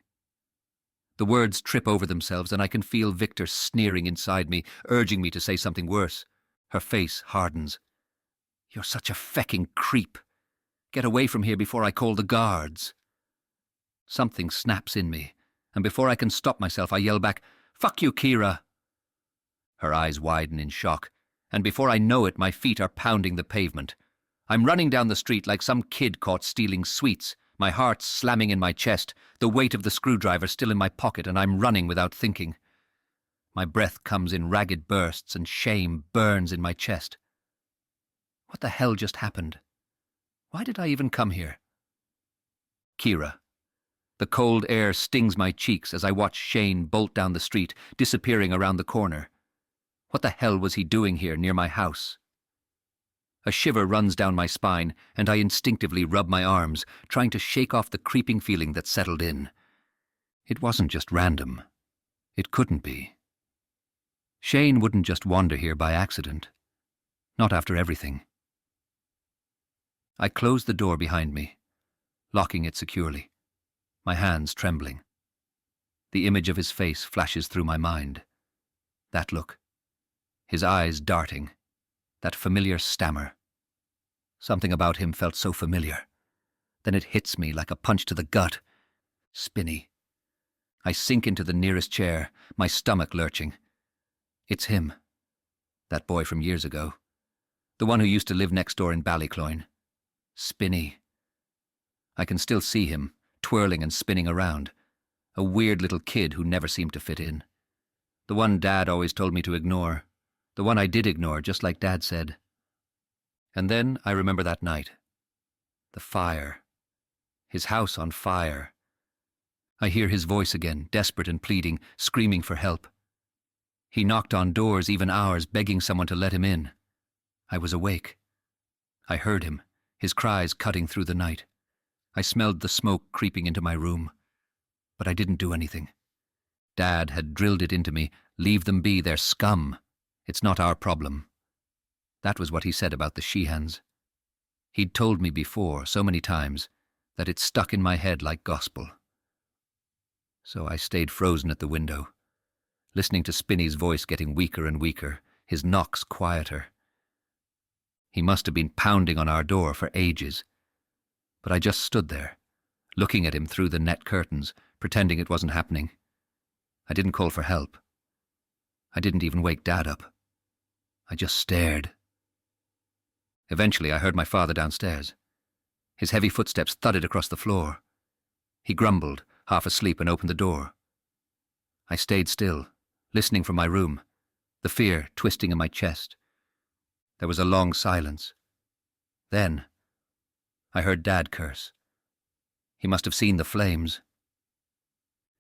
The words trip over themselves and I can feel Victor sneering inside me, urging me to say something worse. Her face hardens. You're such a fecking creep. Get away from here before I call the guards. Something snaps in me, and before I can stop myself I yell back, Fuck you, Kira! Her eyes widen in shock, and before I know it my feet are pounding the pavement. I'm running down the street like some kid caught stealing sweets, my heart slamming in my chest, the weight of the screwdriver still in my pocket, and I'm running without thinking. My breath comes in ragged bursts and shame burns in my chest. What the hell just happened? Why did I even come here? Kira. The cold air stings my cheeks as I watch Shane bolt down the street, disappearing around the corner. What the hell was he doing here near my house? A shiver runs down my spine, and I instinctively rub my arms, trying to shake off the creeping feeling that settled in. It wasn't just random. It couldn't be. Shane wouldn't just wander here by accident. Not after everything. I close the door behind me, locking it securely, my hands trembling. The image of his face flashes through my mind. That look. His eyes darting. That familiar stammer. Something about him felt so familiar. Then it hits me like a punch to the gut. Spinny. I sink into the nearest chair, my stomach lurching. It's him. That boy from years ago. The one who used to live next door in Ballycloyne. Spinny. I can still see him, twirling and spinning around. A weird little kid who never seemed to fit in. The one Dad always told me to ignore. The one I did ignore, just like Dad said. And then I remember that night. The fire. His house on fire. I hear his voice again, desperate and pleading, screaming for help. He knocked on doors, even ours, begging someone to let him in. I was awake. I heard him, his cries cutting through the night. I smelled the smoke creeping into my room. But I didn't do anything. Dad had drilled it into me, leave them be, they're scum. It's not our problem. That was what he said about the Sheehans. He'd told me before, so many times, that it stuck in my head like gospel. So I stayed frozen at the window, listening to Spinny's voice getting weaker and weaker, his knocks quieter. He must have been pounding on our door for ages. But I just stood there, looking at him through the net curtains, pretending it wasn't happening. I didn't call for help. I didn't even wake Dad up. I just stared. Eventually I heard my father downstairs. His heavy footsteps thudded across the floor. He grumbled, half asleep, and opened the door. I stayed still, listening from my room, the fear twisting in my chest. There was a long silence. Then I heard Dad curse. He must have seen the flames.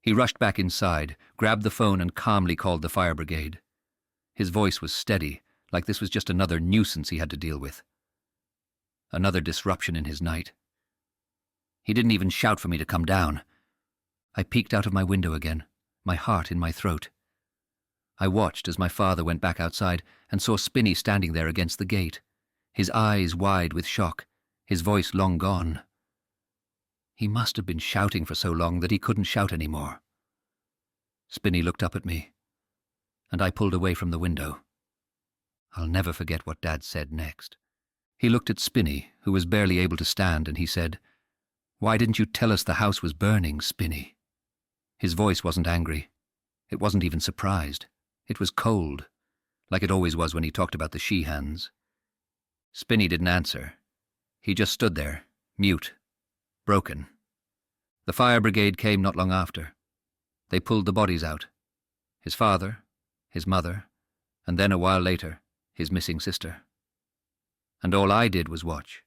He rushed back inside, grabbed the phone and calmly called the fire brigade. His voice was steady, like this was just another nuisance he had to deal with. Another disruption in his night. He didn't even shout for me to come down. I peeked out of my window again, my heart in my throat. I watched as my father went back outside and saw Spinny standing there against the gate, his eyes wide with shock, his voice long gone. He must have been shouting for so long that he couldn't shout any more. Spinny looked up at me, and I pulled away from the window. I'll never forget what Dad said next. He looked at Spinny, who was barely able to stand, and he said, "Why didn't you tell us the house was burning, Spinny?" His voice wasn't angry. It wasn't even surprised. It was cold, like it always was when he talked about the she-hands. Spinny didn't answer. He just stood there, mute, broken. The fire brigade came not long after. They pulled the bodies out. His father, his mother, and then a while later, his missing sister. And all I did was watch.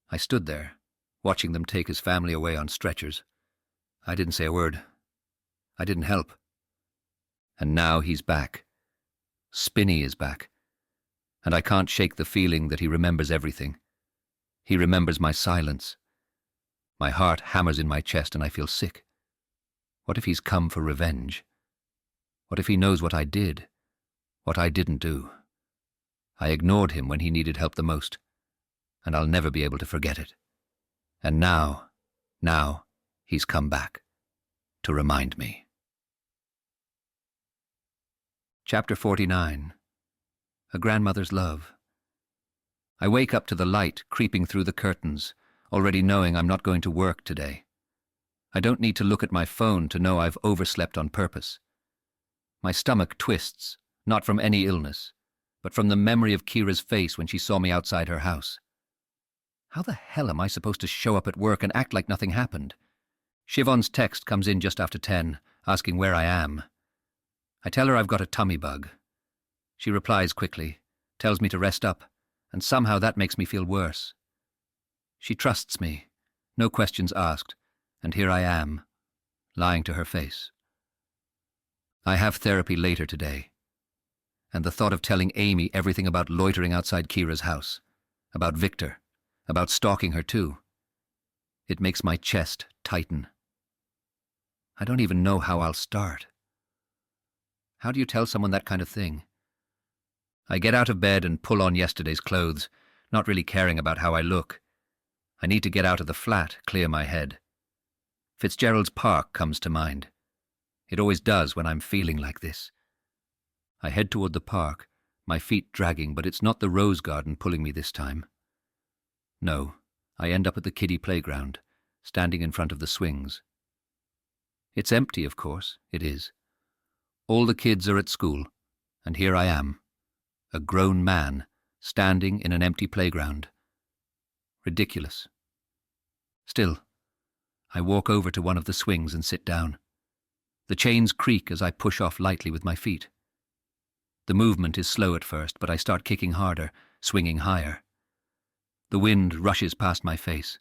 I stood there, watching them take his family away on stretchers. I didn't say a word. I didn't help. And now he's back. Spinny is back. And I can't shake the feeling that he remembers everything. He remembers my silence. My heart hammers in my chest and I feel sick. What if he's come for revenge? What if he knows what I did, what I didn't do? I ignored him when he needed help the most, and I'll never be able to forget it. And now, he's come back to remind me. Chapter 49. A Grandmother's Love. I wake up to the light creeping through the curtains, already knowing I'm not going to work today. I don't need to look at my phone to know I've overslept on purpose. My stomach twists, not from any illness, but from the memory of Kira's face when she saw me outside her house. How the hell am I supposed to show up at work and act like nothing happened? Siobhan's text comes in just after 10, asking where I am. I tell her I've got a tummy bug. She replies quickly, tells me to rest up, and somehow that makes me feel worse. She trusts me, no questions asked, and here I am, lying to her face. I have therapy later today, and the thought of telling Amy everything about loitering outside Kira's house, about Victor, about stalking her too, it makes my chest tighten. I don't even know how I'll start. How do you tell someone that kind of thing? I get out of bed and pull on yesterday's clothes, not really caring about how I look. I need to get out of the flat, clear my head. Fitzgerald's Park comes to mind. It always does when I'm feeling like this. I head toward the park, my feet dragging, but it's not the rose garden pulling me this time. No, I end up at the kiddie playground, standing in front of the swings. It's empty, of course, it is. All the kids are at school, and here I am, a grown man, standing in an empty playground. Ridiculous. Still, I walk over to one of the swings and sit down. The chains creak as I push off lightly with my feet. The movement is slow at first, but I start kicking harder, swinging higher. The wind rushes past my face,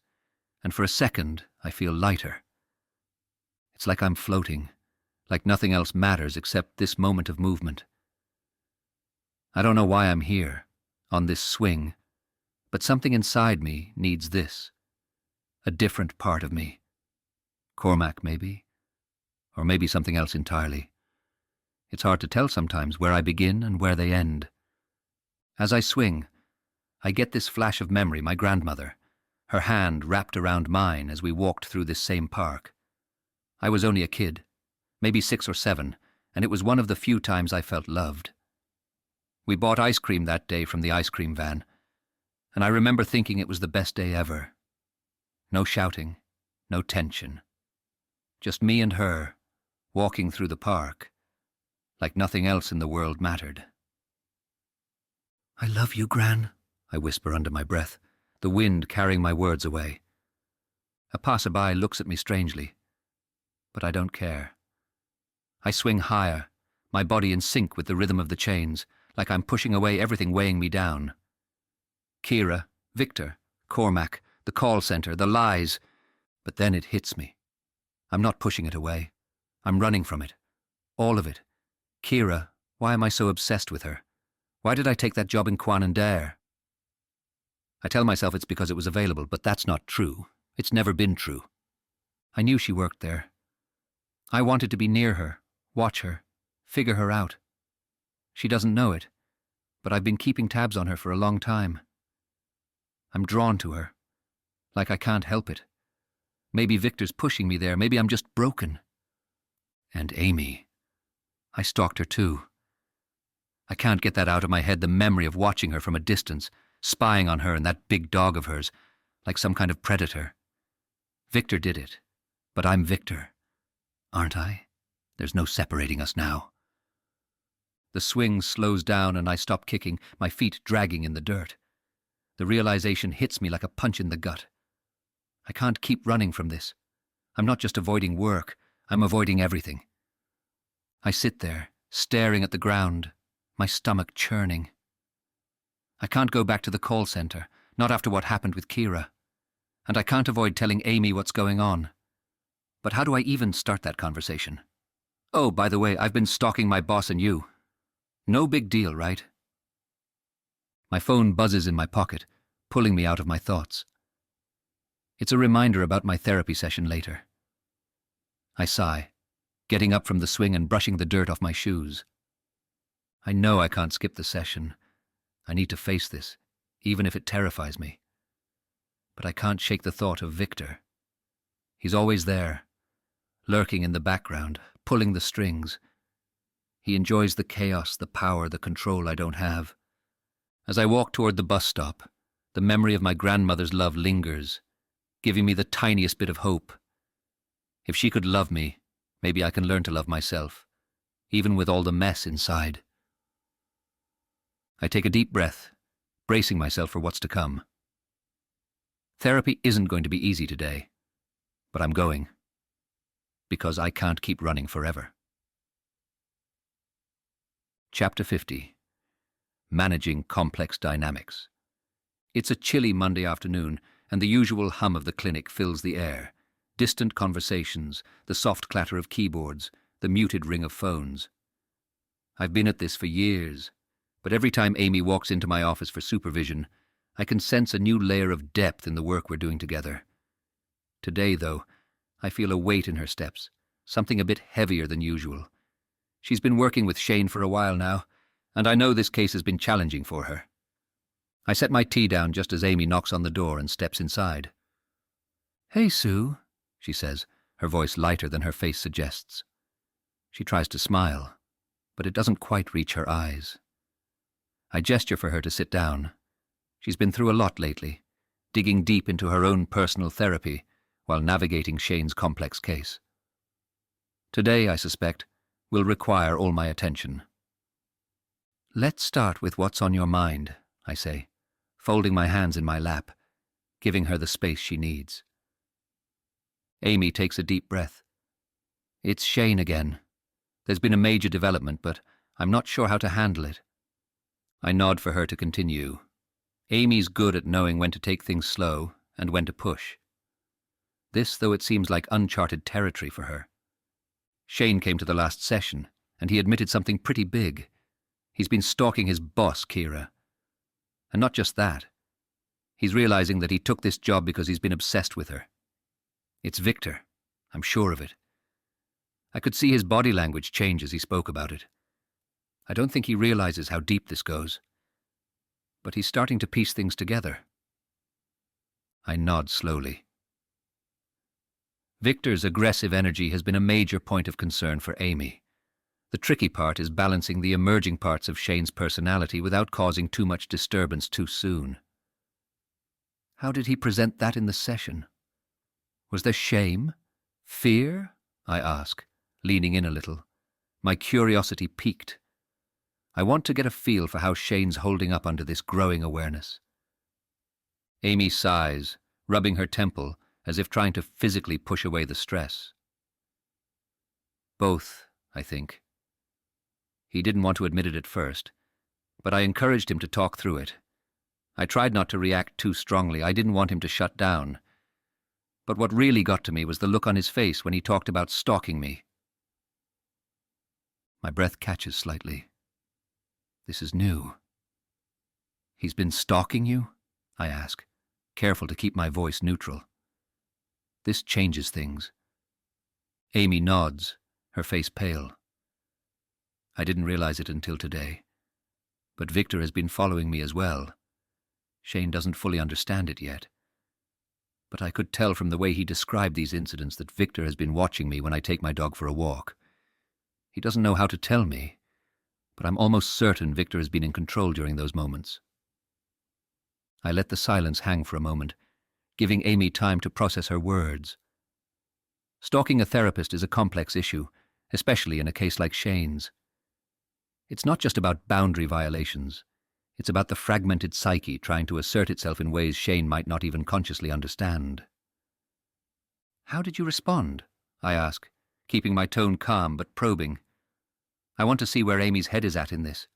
and for a second I feel lighter. It's like I'm floating, like nothing else matters except this moment of movement. I don't know why I'm here, on this swing, but something inside me needs this. A different part of me. Cormac, maybe? Or maybe something else entirely. It's hard to tell sometimes where I begin and where they end. As I swing, I get this flash of memory, my grandmother, her hand wrapped around mine as we walked through this same park. I was only a kid, maybe 6 or 7, and it was one of the few times I felt loved. We bought ice cream that day from the ice cream van, and I remember thinking it was the best day ever. No shouting, no tension. Just me and her, walking through the park, like nothing else in the world mattered. "I love you, Gran," I whisper under my breath, the wind carrying my words away. A passerby looks at me strangely, but I don't care. I swing higher, my body in sync with the rhythm of the chains, like I'm pushing away everything weighing me down. Kira, Victor, Cormac, the call center, the lies. But then it hits me. I'm not pushing it away. I'm running from it. All of it. Kira, why am I so obsessed with her? Why did I take that job in Quan and Dare? I tell myself it's because it was available, but that's not true. It's never been true. I knew she worked there. I wanted to be near her, watch her, figure her out. She doesn't know it, but I've been keeping tabs on her for a long time. I'm drawn to her, like I can't help it. Maybe Victor's pushing me there, maybe I'm just broken. And Amy. I stalked her too. I can't get that out of my head, the memory of watching her from a distance, spying on her and that big dog of hers, like some kind of predator. Victor did it, but I'm Victor, aren't I? There's no separating us now. The swing slows down and I stop kicking, my feet dragging in the dirt. The realization hits me like a punch in the gut. I can't keep running from this. I'm not just avoiding work, I'm avoiding everything. I sit there, staring at the ground, my stomach churning. I can't go back to the call center, not after what happened with Kira. And I can't avoid telling Amy what's going on. But how do I even start that conversation? Oh, by the way, I've been stalking my boss and you. No big deal, right? My phone buzzes in my pocket, pulling me out of my thoughts. It's a reminder about my therapy session later. I sigh, getting up from the swing and brushing the dirt off my shoes. I know I can't skip the session. I need to face this, even if it terrifies me. But I can't shake the thought of Victor. He's always there, lurking in the background, pulling the strings. He enjoys the chaos, the power, the control I don't have. As I walk toward the bus stop, the memory of my grandmother's love lingers, giving me the tiniest bit of hope. If she could love me, maybe I can learn to love myself, even with all the mess inside. I take a deep breath, bracing myself for what's to come. Therapy isn't going to be easy today, but I'm going, because I can't keep running forever. Chapter 50. Managing Complex Dynamics. It's a chilly Monday afternoon, and the usual hum of the clinic fills the air. Distant conversations, the soft clatter of keyboards, the muted ring of phones. I've been at this for years, but every time Amy walks into my office for supervision, I can sense a new layer of depth in the work we're doing together. Today, though, I feel a weight in her steps, something a bit heavier than usual. She's been working with Shane for a while now, and I know this case has been challenging for her. I set my tea down just as Amy knocks on the door and steps inside. "Hey, Sue," she says, her voice lighter than her face suggests. She tries to smile, but it doesn't quite reach her eyes. I gesture for her to sit down. She's been through a lot lately, digging deep into her own personal therapy while navigating Shane's complex case. Today, I suspect, will require all my attention. "Let's start with what's on your mind," I say, folding my hands in my lap, giving her the space she needs. Amy takes a deep breath. "It's Shane again. There's been a major development, but I'm not sure how to handle it." I nod for her to continue. Amy's good at knowing when to take things slow and when to push. This, though it seems like uncharted territory for her. Shane came to the last session, and he admitted something pretty big. He's been stalking his boss, Kira. And not just that. He's realizing that he took this job because he's been obsessed with her. It's Victor. I'm sure of it. I could see his body language change as he spoke about it. I don't think he realizes how deep this goes. But he's starting to piece things together. I nod slowly. Victor's aggressive energy has been a major point of concern for Amy. The tricky part is balancing the emerging parts of Shane's personality without causing too much disturbance too soon. How did he present that in the session? Was there shame? Fear? I ask, leaning in a little. My curiosity piqued. I want to get a feel for how Shane's holding up under this growing awareness. Amy sighs, rubbing her temple as if trying to physically push away the stress. Both, I think. He didn't want to admit it at first, but I encouraged him to talk through it. I tried not to react too strongly. I didn't want him to shut down. But what really got to me was the look on his face when he talked about stalking me. My breath catches slightly. This is new. "He's been stalking you?" I ask, careful to keep my voice neutral. This changes things. Amy nods, her face pale. I didn't realize it until today. But Victor has been following me as well. Shane doesn't fully understand it yet. But I could tell from the way he described these incidents that Victor has been watching me when I take my dog for a walk. He doesn't know how to tell me, but I'm almost certain Victor has been in control during those moments. I let the silence hang for a moment, giving Amy time to process her words. Stalking a therapist is a complex issue, especially in a case like Shane's. It's not just about boundary violations. It's about the fragmented psyche trying to assert itself in ways Shane might not even consciously understand. "How did you respond?" I ask, keeping my tone calm but probing. I want to see where Amy's head is at in this.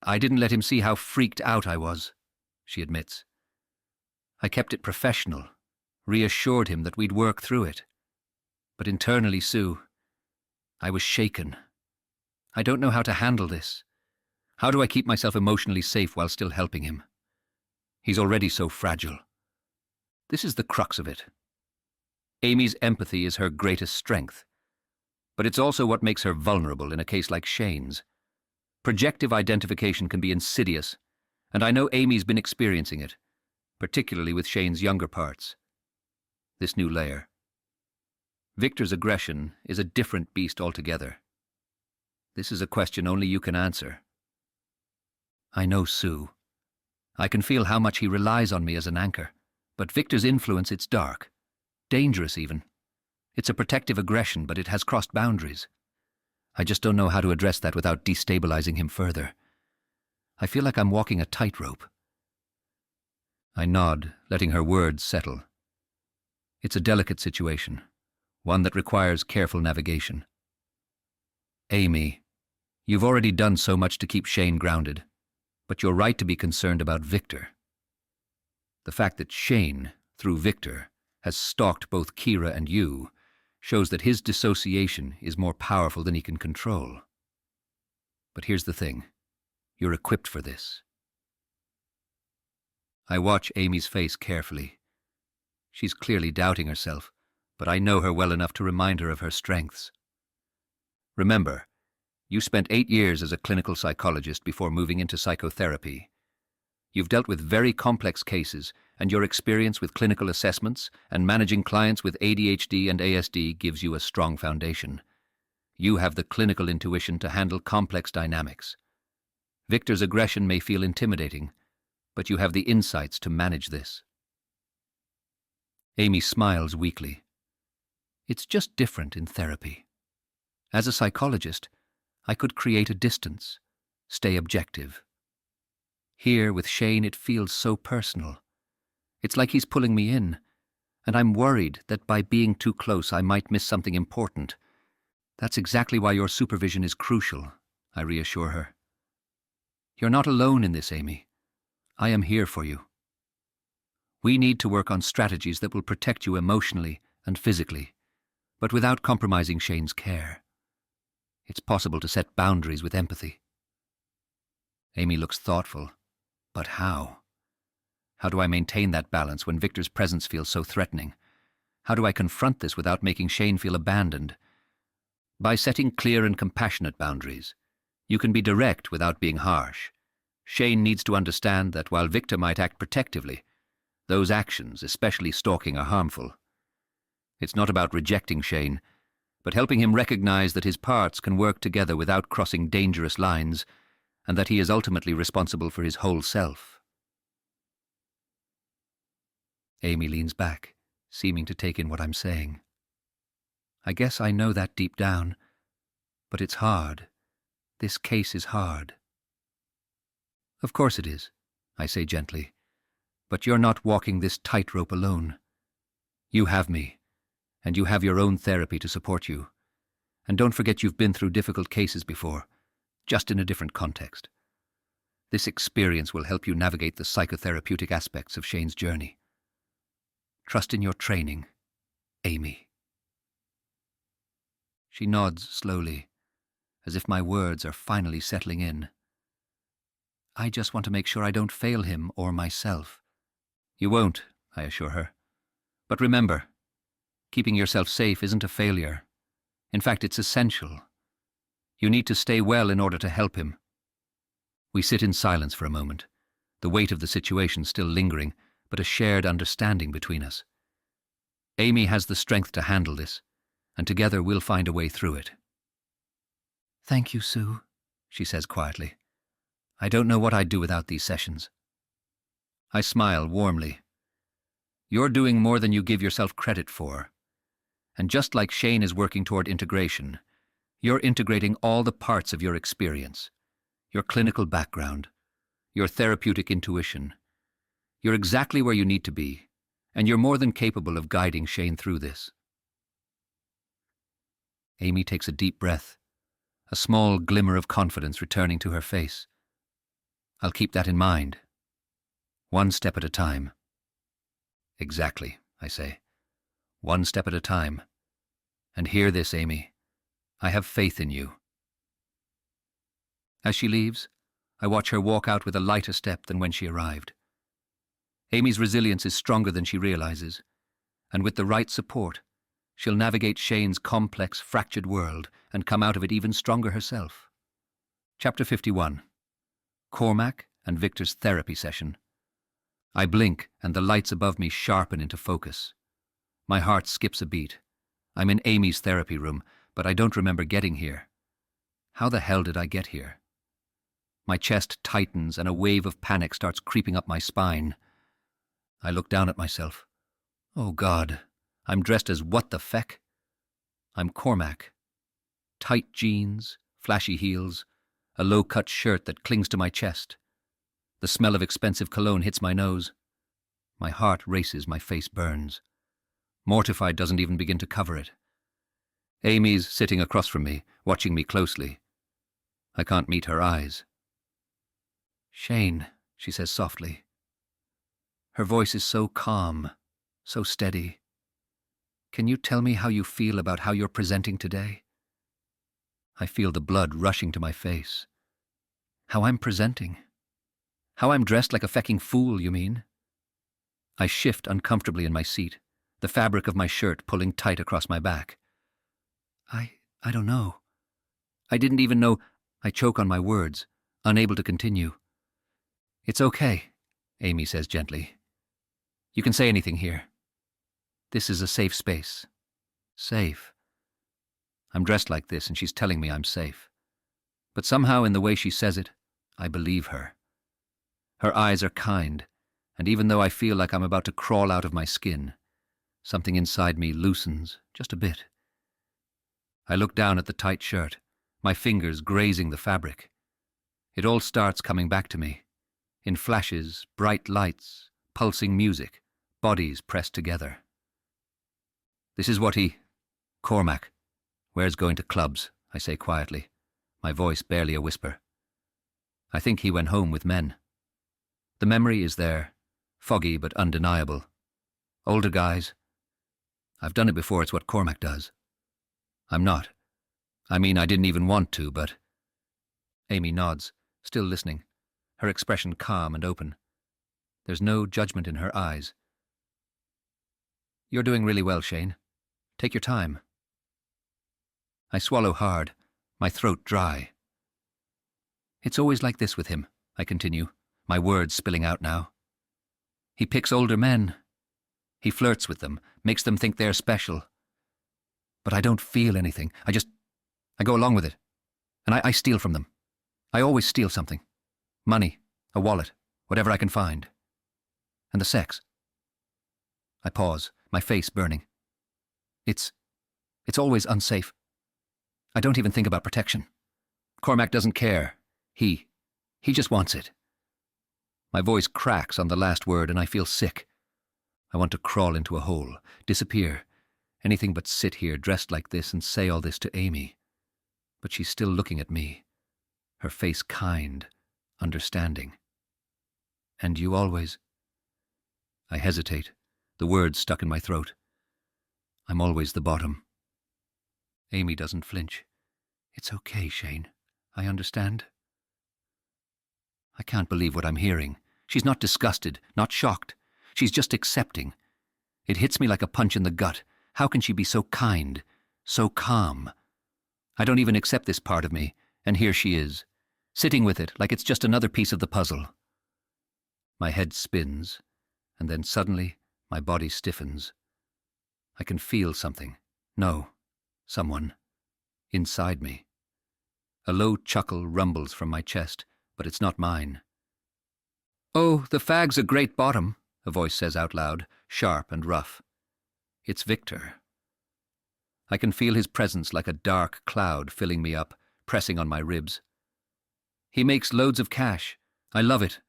"I didn't let him see how freaked out I was," she admits. "I kept it professional, reassured him that we'd work through it. But internally, Sue, I was shaken. I don't know how to handle this. How do I keep myself emotionally safe while still helping him? He's already so fragile." This is the crux of it. Amy's empathy is her greatest strength, but it's also what makes her vulnerable in a case like Shane's. Projective identification can be insidious, and I know Amy's been experiencing it, particularly with Shane's younger parts. This new layer. Victor's aggression is a different beast altogether. This is a question only you can answer. I know Sue. I can feel how much he relies on me as an anchor, but Victor's influence, it's dark. Dangerous even. It's a protective aggression, but it has crossed boundaries. I just don't know how to address that without destabilizing him further. I feel like I'm walking a tightrope. I nod, letting her words settle. It's a delicate situation, one that requires careful navigation. Amy, you've already done so much to keep Shane grounded, but you're right to be concerned about Victor. The fact that Shane, through Victor, has stalked both Kira and you shows that his dissociation is more powerful than he can control. But here's the thing. You're equipped for this. I watch Amy's face carefully. She's clearly doubting herself, but I know her well enough to remind her of her strengths. Remember, you spent 8 years as a clinical psychologist before moving into psychotherapy. You've dealt with very complex cases, and your experience with clinical assessments and managing clients with ADHD and ASD gives you a strong foundation. You have the clinical intuition to handle complex dynamics. Victor's aggression may feel intimidating, but you have the insights to manage this. Amy smiles weakly. It's just different in therapy. As a psychologist, I could create a distance, stay objective. Here, with Shane, it feels so personal. It's like he's pulling me in, and I'm worried that by being too close I might miss something important. That's exactly why your supervision is crucial, I reassure her. You're not alone in this, Amy. I am here for you. We need to work on strategies that will protect you emotionally and physically, but without compromising Shane's care. It's possible to set boundaries with empathy. Amy looks thoughtful. But how? How do I maintain that balance when Victor's presence feels so threatening? How do I confront this without making Shane feel abandoned? By setting clear and compassionate boundaries. You can be direct without being harsh. Shane needs to understand that while Victor might act protectively, those actions, especially stalking, are harmful. It's not about rejecting Shane, but helping him recognize that his parts can work together without crossing dangerous lines, and that he is ultimately responsible for his whole self. Amy leans back, seeming to take in what I'm saying. I guess I know that deep down, but it's hard. This case is hard. Of course it is, I say gently, but you're not walking this tightrope alone. You have me, and you have your own therapy to support you. And don't forget you've been through difficult cases before, just in a different context. This experience will help you navigate the psychotherapeutic aspects of Shane's journey. Trust in your training, Amy. She nods slowly, as if my words are finally settling in. I just want to make sure I don't fail him or myself. You won't, I assure her. But remember, Keeping yourself safe isn't a failure. In fact, it's essential. You need to stay well in order to help him. We sit in silence for a moment, the weight of the situation still lingering, but a shared understanding between us. Amy has the strength to handle this, and together we'll find a way through it. "Thank you, Sue," she says quietly. "I don't know what I'd do without these sessions." I smile warmly. You're doing more than you give yourself credit for. And just like Shane is working toward integration, you're integrating all the parts of your experience, your clinical background, your therapeutic intuition. You're exactly where you need to be, and you're more than capable of guiding Shane through this. Amy takes a deep breath, a small glimmer of confidence returning to her face. I'll keep that in mind. One step at a time. Exactly, I say. One step at a time. And hear this, Amy. I have faith in you. As she leaves, I watch her walk out with a lighter step than when she arrived. Amy's resilience is stronger than she realizes, and with the right support, she'll navigate Shane's complex, fractured world and come out of it even stronger herself. Chapter 51. Cormac and Victor's therapy session. I blink and the lights above me sharpen into focus. My heart skips a beat. I'm in Amy's therapy room, but I don't remember getting here. How the hell did I get here? My chest tightens and a wave of panic starts creeping up my spine. I look down at myself. Oh God, I'm dressed as what the feck? I'm Cormac. Tight jeans, flashy heels, a low-cut shirt that clings to my chest. The smell of expensive cologne hits my nose. My heart races, my face burns. Mortified doesn't even begin to cover it. Amy's sitting across from me, watching me closely. I can't meet her eyes. "Shane," she says softly. Her voice is so calm, so steady. "Can you tell me how you feel about how you're presenting today?" I feel the blood rushing to my face. How I'm presenting? How I'm dressed like a fecking fool, you mean? I shift uncomfortably in my seat, the fabric of my shirt pulling tight across my back. I don't know. I didn't even know. I choke on my words, unable to continue. "It's okay," Amy says gently. "You can say anything here. This is a safe space." Safe. I'm dressed like this and she's telling me I'm safe. But somehow in the way she says it, I believe her. Her eyes are kind, and even though I feel like I'm about to crawl out of my skin, something inside me loosens just a bit. I look down at the tight shirt, my fingers grazing the fabric. It all starts coming back to me. In flashes, bright lights, pulsing music, bodies pressed together. This is what Cormac, wears going to clubs, I say quietly, my voice barely a whisper. I think he went home with men. The memory is there, foggy but undeniable. Older guys. I've done it before, it's what Cormac does. I'm not. I mean, I didn't even want to, but... Amy nods, still listening, her expression calm and open. There's no judgment in her eyes. "You're doing really well, Shane. Take your time." I swallow hard, my throat dry. "It's always like this with him," I continue, my words spilling out now. "He picks older men. He flirts with them, makes them think they're special. But I don't feel anything. I go along with it. And I steal from them. I always steal something. Money, a wallet, whatever I can find. And the sex." I pause, my face burning. It's always unsafe. I don't even think about protection. Cormac doesn't care. He just wants it. My voice cracks on the last word and I feel sick. I want to crawl into a hole, disappear, anything but sit here dressed like this and say all this to Amy. But she's still looking at me, her face kind, understanding. "And you always..." I hesitate, the words stuck in my throat. "I'm always the bottom." Amy doesn't flinch. "It's okay, Shane. I understand." I can't believe what I'm hearing. She's not disgusted, not shocked. She's just accepting. It hits me like a punch in the gut, How can she be so kind, so calm? I don't even accept this part of me, and here she is, sitting with it like it's just another piece of the puzzle. My head spins, and then suddenly my body stiffens. I can feel something. No, someone. Inside me. A low chuckle rumbles from my chest, but it's not mine. "Oh, the fag's a great bottom," a voice says out loud, sharp and rough. It's Victor. I can feel his presence like a dark cloud filling me up, pressing on my ribs. He makes loads of cash. I love it.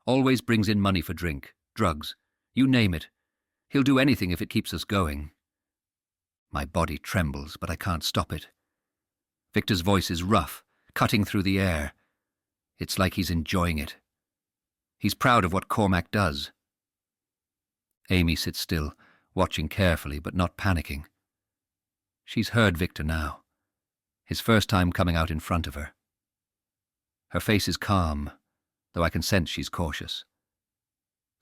Always brings in money for drink, drugs, you name it. He'll do anything if it keeps us going. My body trembles, but I can't stop it. Victor's voice is rough, cutting through the air. It's like he's enjoying it. He's proud of what Cormac does. Amy sits still, watching carefully but not panicking. She's heard Victor now. His first time coming out in front of her. Her face is calm, though I can sense she's cautious.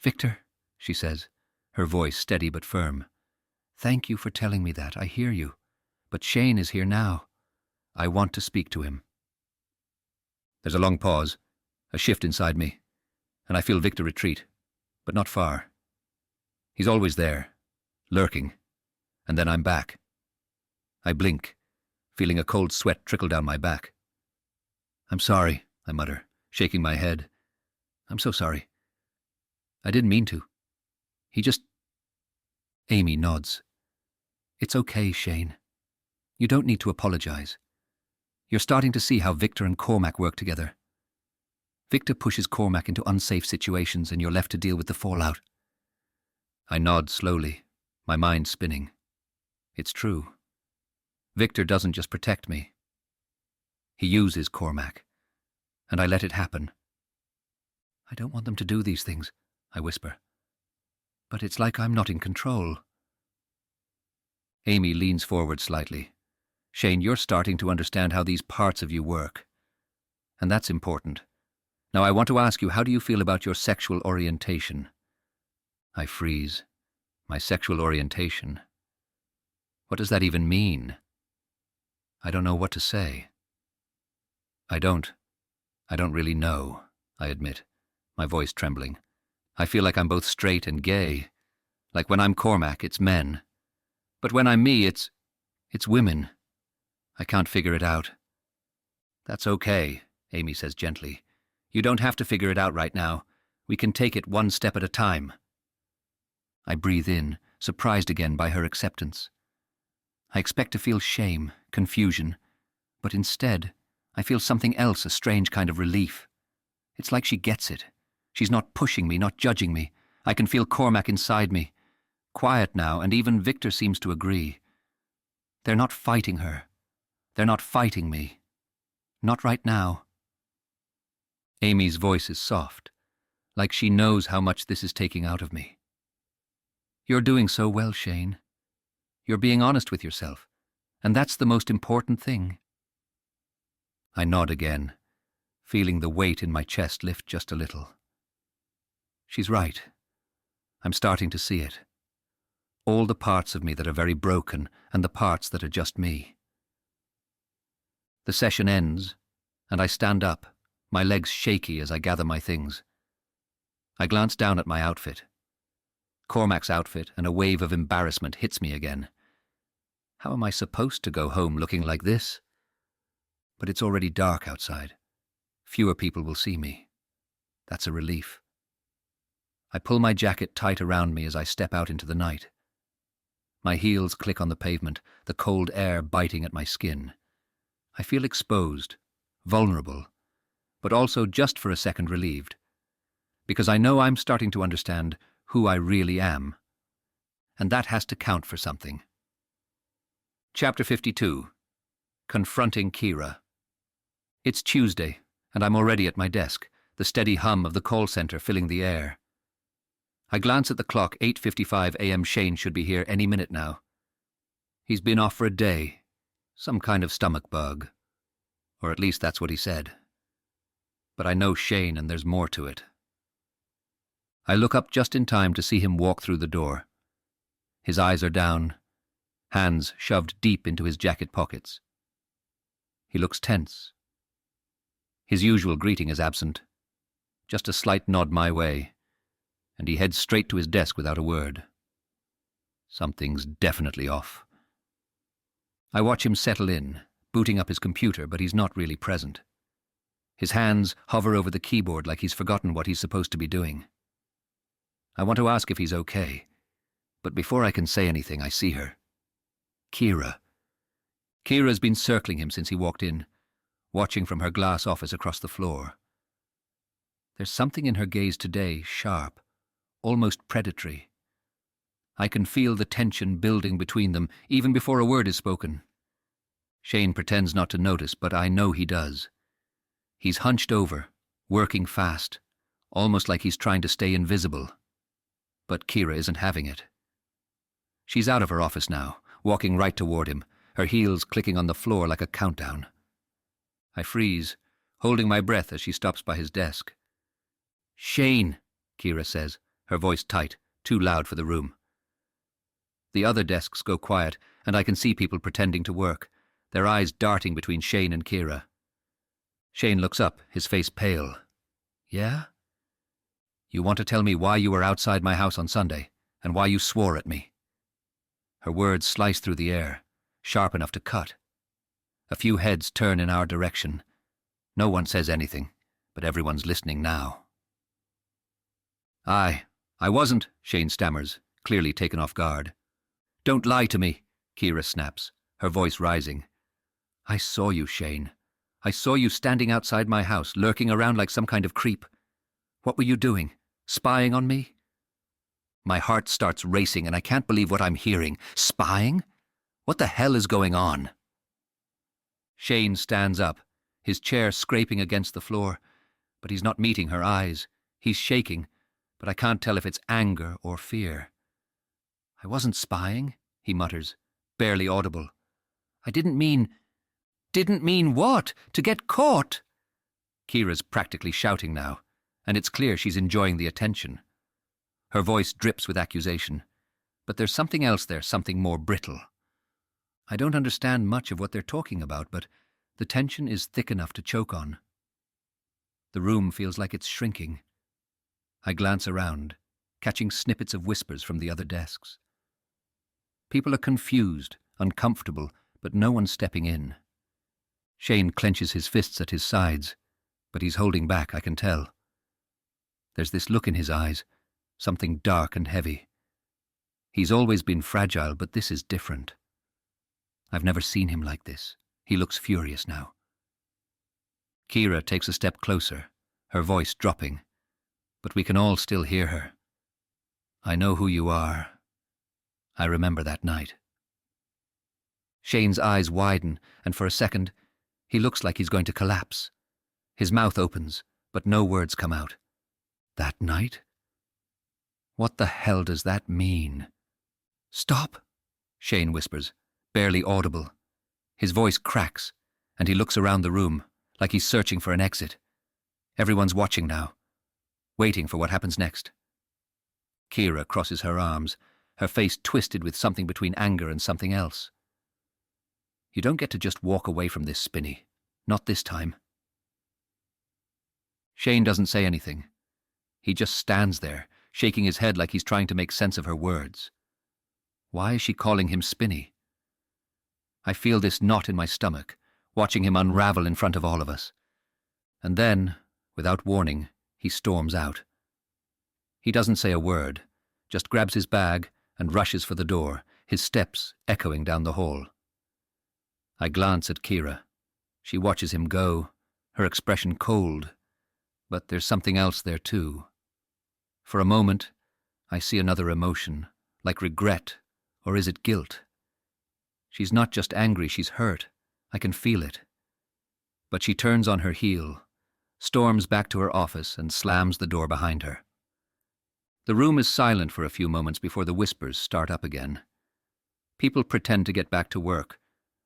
"Victor," she says, her voice steady but firm. "Thank you for telling me that. I hear you. But Shane is here now. I want to speak to him." There's a long pause, a shift inside me, and I feel Victor retreat, but not far. He's always there, lurking, and then I'm back. I blink, feeling a cold sweat trickle down my back. "I'm sorry," I mutter, shaking my head. "I'm so sorry. I didn't mean to. He just—" Amy nods. "It's okay, Shane. You don't need to apologize. You're starting to see how Victor and Cormac work together. Victor pushes Cormac into unsafe situations and you're left to deal with the fallout." I nod slowly, my mind spinning. It's true. Victor doesn't just protect me. He uses Cormac, and I let it happen. "I don't want them to do these things," I whisper. "But it's like I'm not in control." Amy leans forward slightly. "Shane, you're starting to understand how these parts of you work. And that's important. Now I want to ask you, how do you feel about your sexual orientation?" I freeze. My sexual orientation. What does that even mean? I don't know what to say. I don't really know, I admit, my voice trembling. I feel like I'm both straight and gay. Like when I'm Cormac, it's men. But when I'm me, it's women. I can't figure it out. "That's okay," Amy says gently. "You don't have to figure it out right now. We can take it one step at a time." I breathe in, surprised again by her acceptance. I expect to feel shame, confusion, but instead, I feel something else, a strange kind of relief. It's like she gets it. She's not pushing me, not judging me. I can feel Cormac inside me. Quiet now, and even Victor seems to agree. They're not fighting her. They're not fighting me. Not right now. Amy's voice is soft, like she knows how much this is taking out of me. "You're doing so well, Shane. You're being honest with yourself, and that's the most important thing." I nod again, feeling the weight in my chest lift just a little. She's right. I'm starting to see it. All the parts of me that are very broken and the parts that are just me. The session ends, and I stand up, my legs shaky as I gather my things. I glance down at my outfit. Cormac's outfit, and a wave of embarrassment hits me again. How am I supposed to go home looking like this? But it's already dark outside. Fewer people will see me. That's a relief. I pull my jacket tight around me as I step out into the night. My heels click on the pavement, the cold air biting at my skin. I feel exposed, vulnerable, but also just for a second relieved. Because I know I'm starting to understand who I really am. And that has to count for something. Chapter 52. Confronting Kira. It's Tuesday, and I'm already at my desk, the steady hum of the call center filling the air. I glance at the clock, 8:55 a.m. Shane should be here any minute now. He's been off for a day, some kind of stomach bug. Or at least that's what he said. But I know Shane, and there's more to it. I look up just in time to see him walk through the door. His eyes are down, hands shoved deep into his jacket pockets. He looks tense. His usual greeting is absent, just a slight nod my way, and he heads straight to his desk without a word. Something's definitely off. I watch him settle in, booting up his computer, but he's not really present. His hands hover over the keyboard like he's forgotten what he's supposed to be doing. I want to ask if he's okay, but before I can say anything, I see her. Kira. Kira's been circling him since he walked in, watching from her glass office across the floor. There's something in her gaze today, sharp, almost predatory. I can feel the tension building between them, even before a word is spoken. Shane pretends not to notice, but I know he does. He's hunched over, working fast, almost like he's trying to stay invisible. But Kira isn't having it. She's out of her office now, walking right toward him, her heels clicking on the floor like a countdown. I freeze, holding my breath as she stops by his desk. "Shane," Kira says, her voice tight, too loud for the room. The other desks go quiet, and I can see people pretending to work, their eyes darting between Shane and Kira. Shane looks up, his face pale. "Yeah? You want to tell me why you were outside my house on Sunday, and why you swore at me?" Her words slice through the air, sharp enough to cut. A few heads turn in our direction. No one says anything, but everyone's listening now. I wasn't," Shane stammers, clearly taken off guard. "Don't lie to me," Kira snaps, her voice rising. "I saw you, Shane. I saw you standing outside my house, lurking around like some kind of creep. What were you doing? Spying on me?" My heart starts racing and I can't believe what I'm hearing. Spying? What the hell is going on? Shane stands up, his chair scraping against the floor, but he's not meeting her eyes. He's shaking, but I can't tell if it's anger or fear. "I wasn't spying," he mutters, barely audible. "I didn't mean..." "Didn't mean what? To get caught?" Kira's practically shouting now, and it's clear she's enjoying the attention. Her voice drips with accusation, but there's something else there, something more brittle. I don't understand much of what they're talking about, but the tension is thick enough to choke on. The room feels like it's shrinking. I glance around, catching snippets of whispers from the other desks. People are confused, uncomfortable, but no one's stepping in. Shane clenches his fists at his sides, but he's holding back, I can tell. There's this look in his eyes, something dark and heavy. He's always been fragile, but this is different. I've never seen him like this. He looks furious now. Kira takes a step closer, her voice dropping, but we can all still hear her. "I know who you are. I remember that night." Shane's eyes widen, and for a second, he looks like he's going to collapse. His mouth opens, but no words come out. That night? What the hell does that mean? "Stop," Shane whispers, barely audible. His voice cracks, and he looks around the room, like he's searching for an exit. Everyone's watching now, waiting for what happens next. Kira crosses her arms, her face twisted with something between anger and something else. "You don't get to just walk away from this, Spinny. Not this time." Shane doesn't say anything. He just stands there, shaking his head like he's trying to make sense of her words. Why is she calling him Spinny? I feel this knot in my stomach, watching him unravel in front of all of us. And then, without warning, he storms out. He doesn't say a word, just grabs his bag and rushes for the door, his steps echoing down the hall. I glance at Kira. She watches him go, her expression cold, but there's something else there too. For a moment, I see another emotion, like regret, or is it guilt? She's not just angry, she's hurt. I can feel it. But she turns on her heel, storms back to her office, and slams the door behind her. The room is silent for a few moments before the whispers start up again. People pretend to get back to work,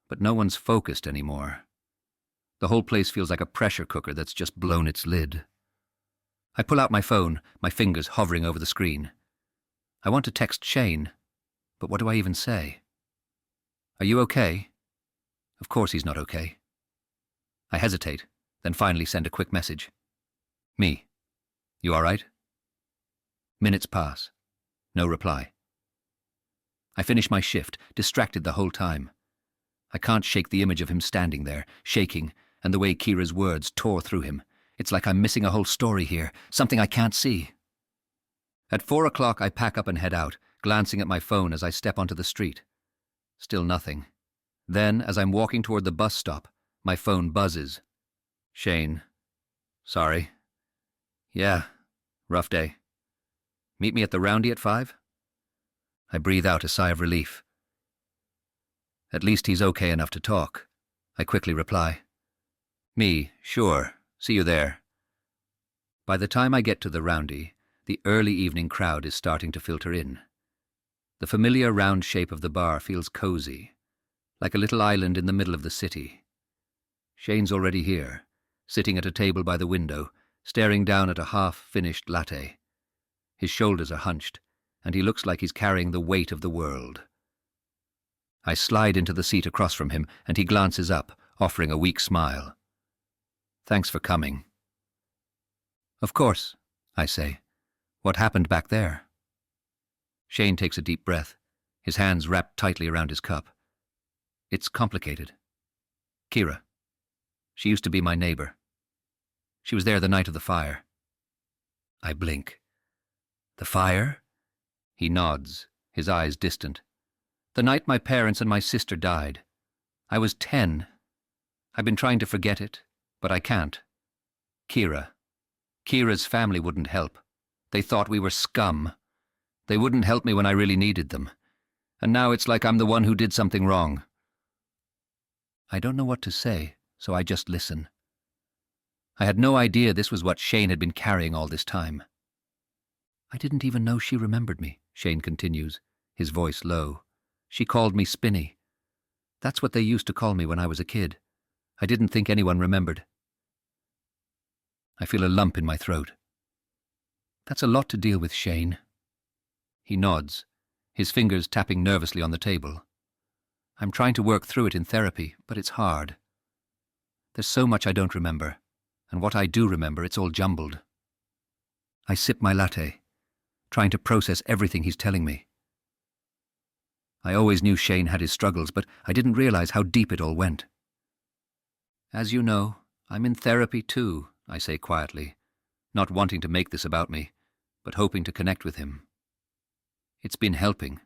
but no one's focused anymore. The whole place feels like a pressure cooker that's just blown its lid. I pull out my phone, my fingers hovering over the screen. I want to text Shane, but what do I even say? Are you okay? Of course he's not okay. I hesitate, then finally send a quick message. Me. You all right? Minutes pass. No reply. I finish my shift, distracted the whole time. I can't shake the image of him standing there, shaking, and the way Kira's words tore through him. It's like I'm missing a whole story here, something I can't see. At 4 o'clock, I pack up and head out, glancing at my phone as I step onto the street. Still nothing. Then, as I'm walking toward the bus stop, my phone buzzes. Shane. Sorry. Yeah, rough day. Meet me at the Roundy at 5? I breathe out a sigh of relief. At least he's okay enough to talk. I quickly reply. Me, sure. See you there. By the time I get to the Roundy, the early evening crowd is starting to filter in. The familiar round shape of the bar feels cozy, like a little island in the middle of the city. Shane's already here, sitting at a table by the window, staring down at a half-finished latte. His shoulders are hunched, and he looks like he's carrying the weight of the world. I slide into the seat across from him, and he glances up, offering a weak smile. Thanks for coming. Of course, I say. What happened back there? Shane takes a deep breath, his hands wrapped tightly around his cup. It's complicated. Kira. She used to be my neighbor. She was there the night of the fire. I blink. The fire? He nods, his eyes distant. The night my parents and my sister died. I was 10. I've been trying to forget it, but I can't. Kira. Kira's family wouldn't help. They thought we were scum. They wouldn't help me when I really needed them. And now it's like I'm the one who did something wrong. I don't know what to say, so I just listen. I had no idea this was what Shane had been carrying all this time. I didn't even know she remembered me, Shane continues, his voice low. She called me Spinny. That's what they used to call me when I was a kid. I didn't think anyone remembered. I feel a lump in my throat. That's a lot to deal with, Shane. He nods, his fingers tapping nervously on the table. I'm trying to work through it in therapy, but it's hard. There's so much I don't remember, and what I do remember, it's all jumbled. I sip my latte, trying to process everything he's telling me. I always knew Shane had his struggles, but I didn't realize how deep it all went. As you know, I'm in therapy too, I say quietly, not wanting to make this about me, but hoping to connect with him. It's been helping,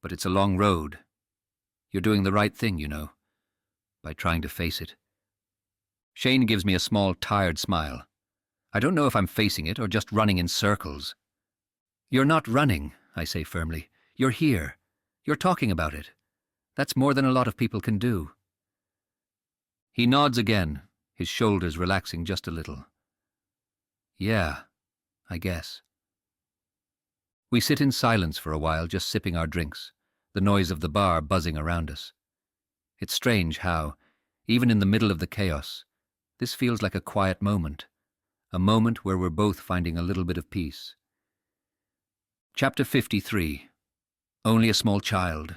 but it's a long road. You're doing the right thing, you know, by trying to face it. Shane gives me a small, tired smile. I don't know if I'm facing it or just running in circles. You're not running, I say firmly. You're here. You're talking about it. That's more than a lot of people can do. He nods again, his shoulders relaxing just a little. Yeah, I guess. We sit in silence for a while, just sipping our drinks, the noise of the bar buzzing around us. It's strange how, even in the middle of the chaos, this feels like a quiet moment, a moment where we're both finding a little bit of peace. Chapter 53. Only a small child.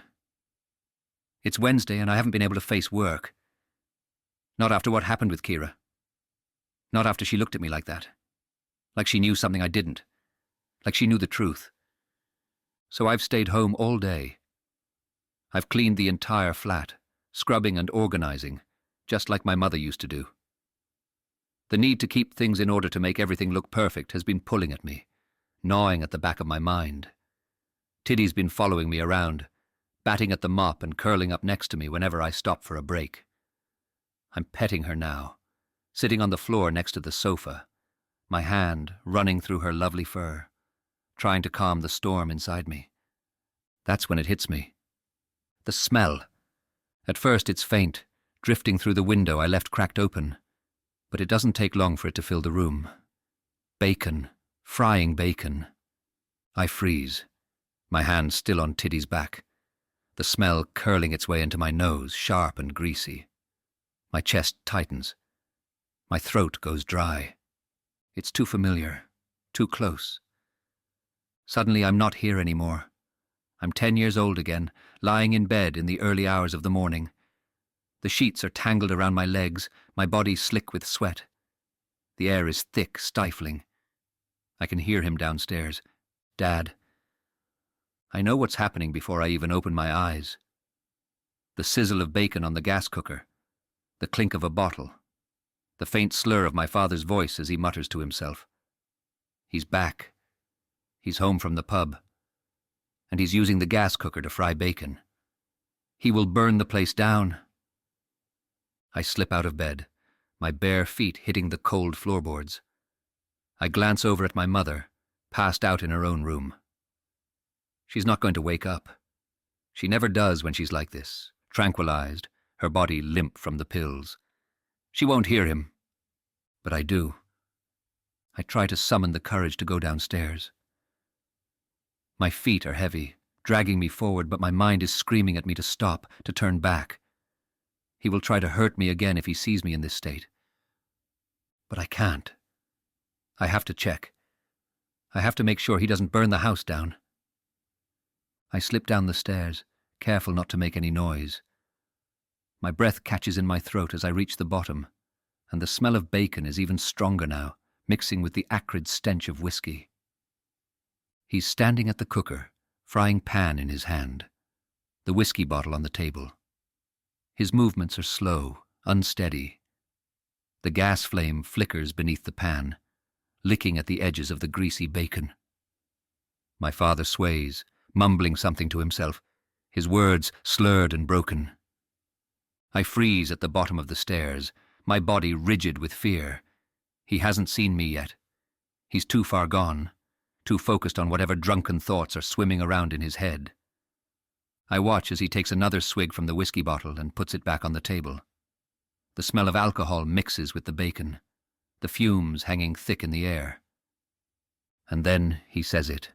It's Wednesday and I haven't been able to face work. Not after what happened with Kira. Not after she looked at me like that. Like she knew something I didn't. Like she knew the truth. So I've stayed home all day. I've cleaned the entire flat, scrubbing and organizing, just like my mother used to do. The need to keep things in order to make everything look perfect has been pulling at me, gnawing at the back of my mind. Tiddy's been following me around, batting at the mop and curling up next to me whenever I stop for a break. I'm petting her now, sitting on the floor next to the sofa, my hand running through her lovely fur, trying to calm the storm inside me. That's when it hits me. The smell. At first it's faint, drifting through the window I left cracked open, but it doesn't take long for it to fill the room. Bacon, frying bacon. I freeze, my hand still on Tiddy's back, the smell curling its way into my nose, sharp and greasy. My chest tightens. My throat goes dry. It's too familiar, too close. Suddenly I'm not here anymore. I'm 10 years old again, lying in bed in the early hours of the morning. The sheets are tangled around my legs, my body slick with sweat. The air is thick, stifling. I can hear him downstairs. Dad. I know what's happening before I even open my eyes. The sizzle of bacon on the gas cooker, the clink of a bottle, the faint slur of my father's voice as he mutters to himself. He's back. He's home from the pub. And he's using the gas cooker to fry bacon. He will burn the place down. I slip out of bed, my bare feet hitting the cold floorboards. I glance over at my mother, passed out in her own room. She's not going to wake up. She never does when she's like this, tranquilized, her body limp from the pills. She won't hear him. But I do. I try to summon the courage to go downstairs. My feet are heavy, dragging me forward, but my mind is screaming at me to stop, to turn back. He will try to hurt me again if he sees me in this state. But I can't. I have to check. I have to make sure he doesn't burn the house down. I slip down the stairs, careful not to make any noise. My breath catches in my throat as I reach the bottom, and the smell of bacon is even stronger now, mixing with the acrid stench of whiskey. He's standing at the cooker, frying pan in his hand, the whiskey bottle on the table. His movements are slow, unsteady. The gas flame flickers beneath the pan, licking at the edges of the greasy bacon. My father sways, mumbling something to himself, his words slurred and broken. I freeze at the bottom of the stairs, my body rigid with fear. He hasn't seen me yet. He's too far gone, too focused on whatever drunken thoughts are swimming around in his head. I watch as he takes another swig from the whiskey bottle and puts it back on the table. The smell of alcohol mixes with the bacon, the fumes hanging thick in the air. And then he says it.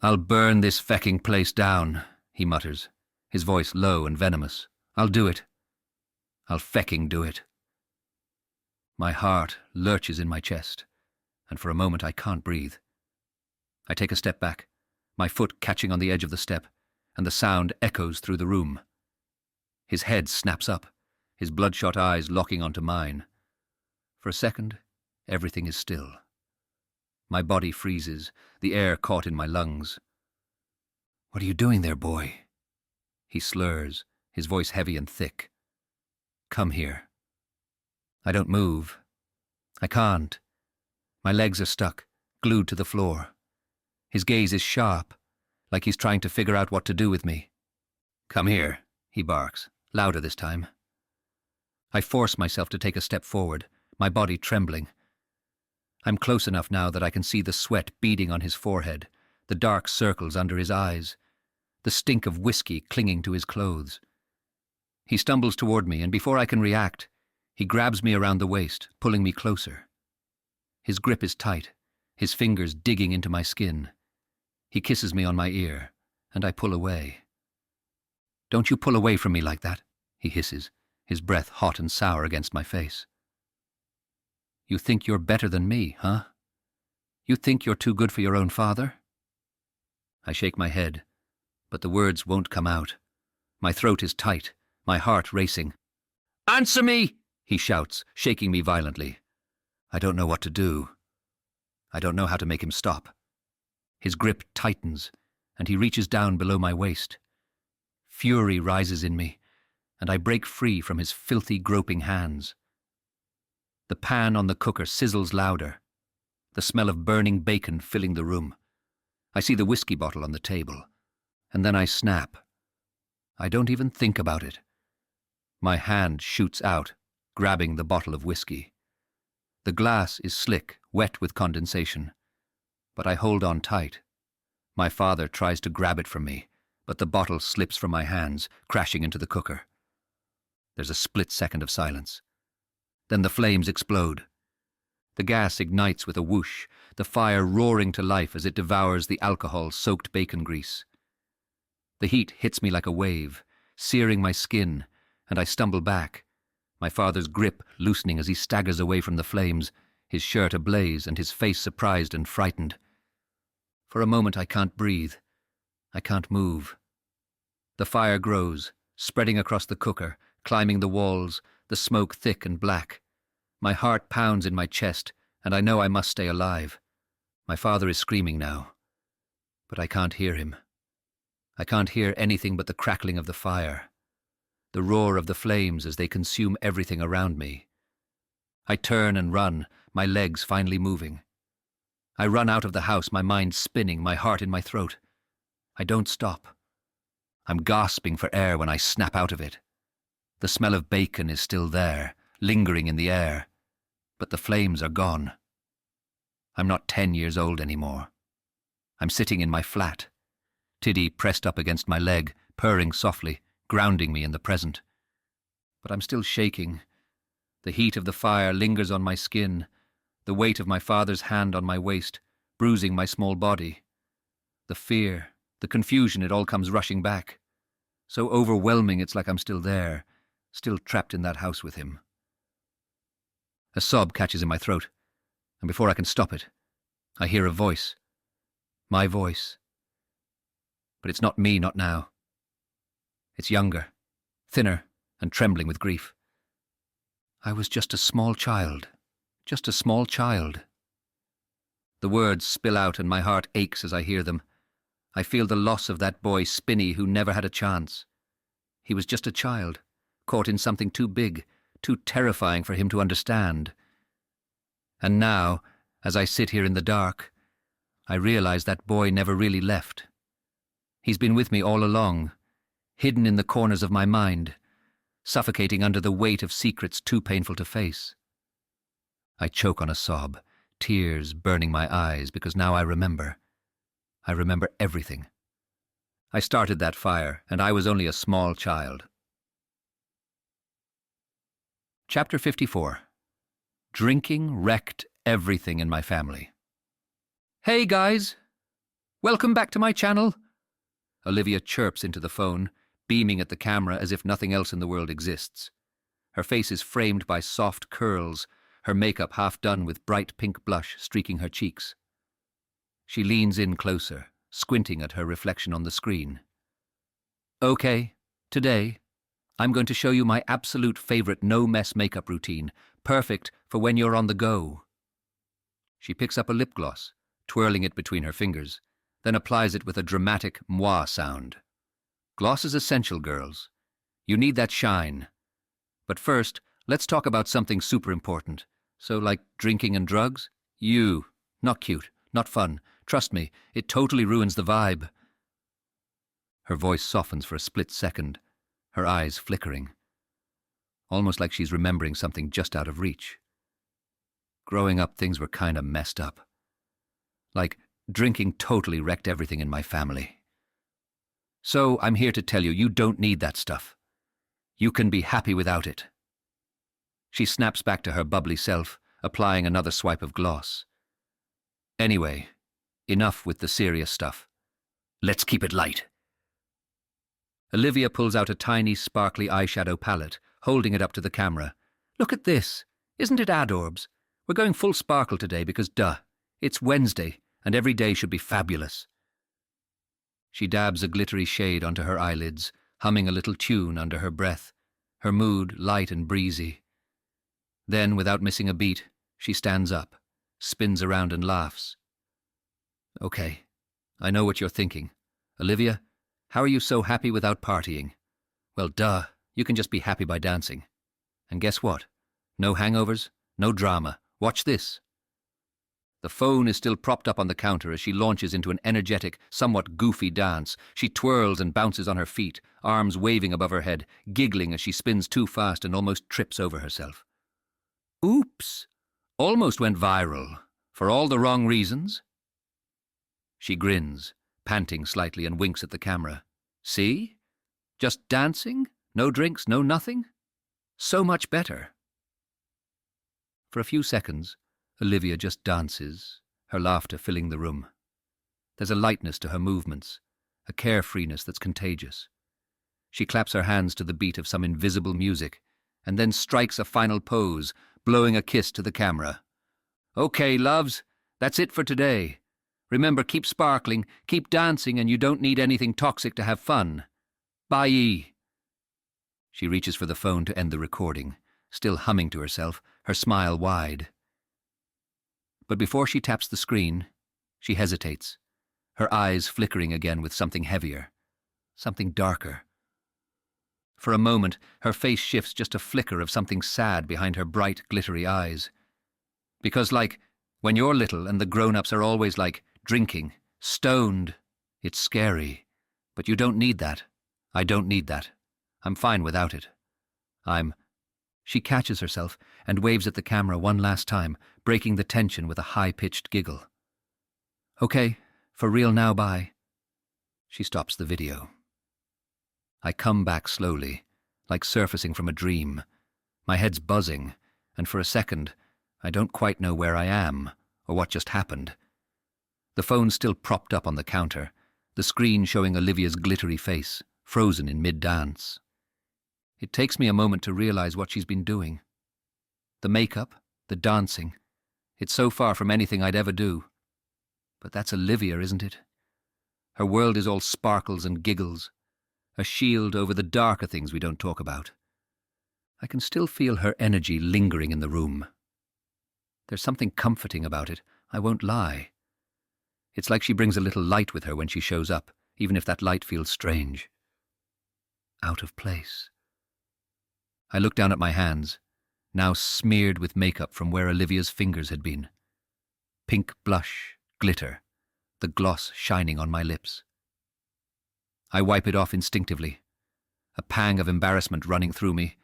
"I'll burn this fecking place down," he mutters, his voice low and venomous. "I'll do it. I'll fecking do it." My heart lurches in my chest, and for a moment I can't breathe. I take a step back, my foot catching on the edge of the step, and the sound echoes through the room. His head snaps up, his bloodshot eyes locking onto mine. For a second, everything is still. My body freezes, the air caught in my lungs. "What are you doing there, boy?" He slurs, his voice heavy and thick. "Come here." I don't move. I can't. My legs are stuck, glued to the floor. His gaze is sharp, like he's trying to figure out what to do with me. "Come here," he barks, louder this time. I force myself to take a step forward, my body trembling. I'm close enough now that I can see the sweat beading on his forehead, the dark circles under his eyes, the stink of whiskey clinging to his clothes. He stumbles toward me, and before I can react, he grabs me around the waist, pulling me closer. His grip is tight, his fingers digging into my skin. He kisses me on my ear, and I pull away. "Don't you pull away from me like that," he hisses, his breath hot and sour against my face. "You think you're better than me, huh? You think you're too good for your own father?" I shake my head, but the words won't come out. My throat is tight, my heart racing. "Answer me!" he shouts, shaking me violently. I don't know what to do. I don't know how to make him stop. His grip tightens, and he reaches down below my waist. Fury rises in me, and I break free from his filthy, groping hands. The pan on the cooker sizzles louder, the smell of burning bacon filling the room. I see the whiskey bottle on the table, and then I snap. I don't even think about it. My hand shoots out, grabbing the bottle of whiskey. The glass is slick, wet with condensation, but I hold on tight. My father tries to grab it from me, but the bottle slips from my hands, crashing into the cooker. There's a split second of silence. Then the flames explode. The gas ignites with a whoosh, the fire roaring to life as it devours the alcohol-soaked bacon grease. The heat hits me like a wave, searing my skin, and I stumble back, my father's grip loosening as he staggers away from the flames, his shirt ablaze and his face surprised and frightened. For a moment I can't breathe. I can't move. The fire grows, spreading across the cooker, climbing the walls, the smoke thick and black. My heart pounds in my chest, and I know I must stay alive. My father is screaming now, but I can't hear him. I can't hear anything but the crackling of the fire, the roar of the flames as they consume everything around me. I turn and run, my legs finally moving. I run out of the house, my mind spinning, my heart in my throat. I don't stop. I'm gasping for air when I snap out of it. The smell of bacon is still there, lingering in the air, but the flames are gone. I'm not 10 years old anymore. I'm sitting in my flat, Tiddy pressed up against my leg, purring softly, grounding me in the present. But I'm still shaking. The heat of the fire lingers on my skin, the weight of my father's hand on my waist, bruising my small body. The fear, the confusion, it all comes rushing back. So overwhelming it's like I'm still there, still trapped in that house with him. A sob catches in my throat, and before I can stop it, I hear a voice. My voice. But it's not me, not now. It's younger, thinner, and trembling with grief. I was just a small child. Just a small child. The words spill out and my heart aches as I hear them. I feel the loss of that boy Spinny who never had a chance. He was just a child, caught in something too big, too terrifying for him to understand. And now, as I sit here in the dark, I realize that boy never really left. He's been with me all along, hidden in the corners of my mind, suffocating under the weight of secrets too painful to face. I choke on a sob, tears burning my eyes, because now I remember. I remember everything. I started that fire, and I was only a small child. Chapter 54. Drinking wrecked everything in my family. Hey guys! Welcome back to my channel! Olivia chirps into the phone, beaming at the camera as if nothing else in the world exists. Her face is framed by soft curls, her makeup half done with bright pink blush streaking her cheeks. She leans in closer, squinting at her reflection on the screen. Okay, today, I'm going to show you my absolute favorite no-mess makeup routine, perfect for when you're on the go. She picks up a lip gloss, twirling it between her fingers, then applies it with a dramatic moi sound. Gloss is essential, girls. You need that shine. But first, let's talk about something super important. So, like drinking and drugs? Not cute, not fun. Trust me, it totally ruins the vibe. Her voice softens for a split second, her eyes flickering. Almost like she's remembering something just out of reach. Growing up, things were kinda messed up. Like, drinking totally wrecked everything in my family. So, I'm here to tell you, you don't need that stuff. You can be happy without it. She snaps back to her bubbly self, applying another swipe of gloss. Anyway, enough with the serious stuff. Let's keep it light. Olivia pulls out a tiny, sparkly eyeshadow palette, holding it up to the camera. Look at this. Isn't it adorbs? We're going full sparkle today because, it's Wednesday, and every day should be fabulous. She dabs a glittery shade onto her eyelids, humming a little tune under her breath, her mood light and breezy. Then, without missing a beat, she stands up, spins around and laughs. Okay, I know what you're thinking. Olivia, how are you so happy without partying? Well, you can just be happy by dancing. And guess what? No hangovers, no drama. Watch this. The phone is still propped up on the counter as she launches into an energetic, somewhat goofy dance. She twirls and bounces on her feet, arms waving above her head, giggling as she spins too fast and almost trips over herself. Oops! Almost went viral. For all the wrong reasons? She grins, panting slightly, and winks at the camera. See? Just dancing? No drinks, no nothing? So much better. For a few seconds, Olivia just dances, her laughter filling the room. There's a lightness to her movements, a carefreeness that's contagious. She claps her hands to the beat of some invisible music, and then strikes a final pose, blowing a kiss to the camera. Okay, loves, that's it for today. Remember, keep sparkling, keep dancing, and you don't need anything toxic to have fun. Bye. She reaches for the phone to end the recording, still humming to herself, her smile wide. But before she taps the screen, she hesitates, her eyes flickering again with something heavier, something darker. For a moment, her face shifts just a flicker of something sad behind her bright, glittery eyes. Because, like, when you're little and the grown-ups are always like, drinking, stoned, it's scary. But you don't need that. I don't need that. I'm fine without it. She catches herself and waves at the camera one last time, breaking the tension with a high-pitched giggle. Okay, for real now, bye. She stops the video. I come back slowly, like surfacing from a dream. My head's buzzing, and for a second, I don't quite know where I am, or what just happened. The phone's still propped up on the counter, the screen showing Olivia's glittery face, frozen in mid-dance. It takes me a moment to realize what she's been doing. The makeup, the dancing, it's so far from anything I'd ever do. But that's Olivia, isn't it? Her world is all sparkles and giggles, a shield over the darker things we don't talk about. I can still feel her energy lingering in the room. There's something comforting about it, I won't lie. It's like she brings a little light with her when she shows up, even if that light feels strange. Out of place. I look down at my hands, now smeared with makeup from where Olivia's fingers had been. Pink blush, glitter, the gloss shining on my lips. I wipe it off instinctively, a pang of embarrassment running through me,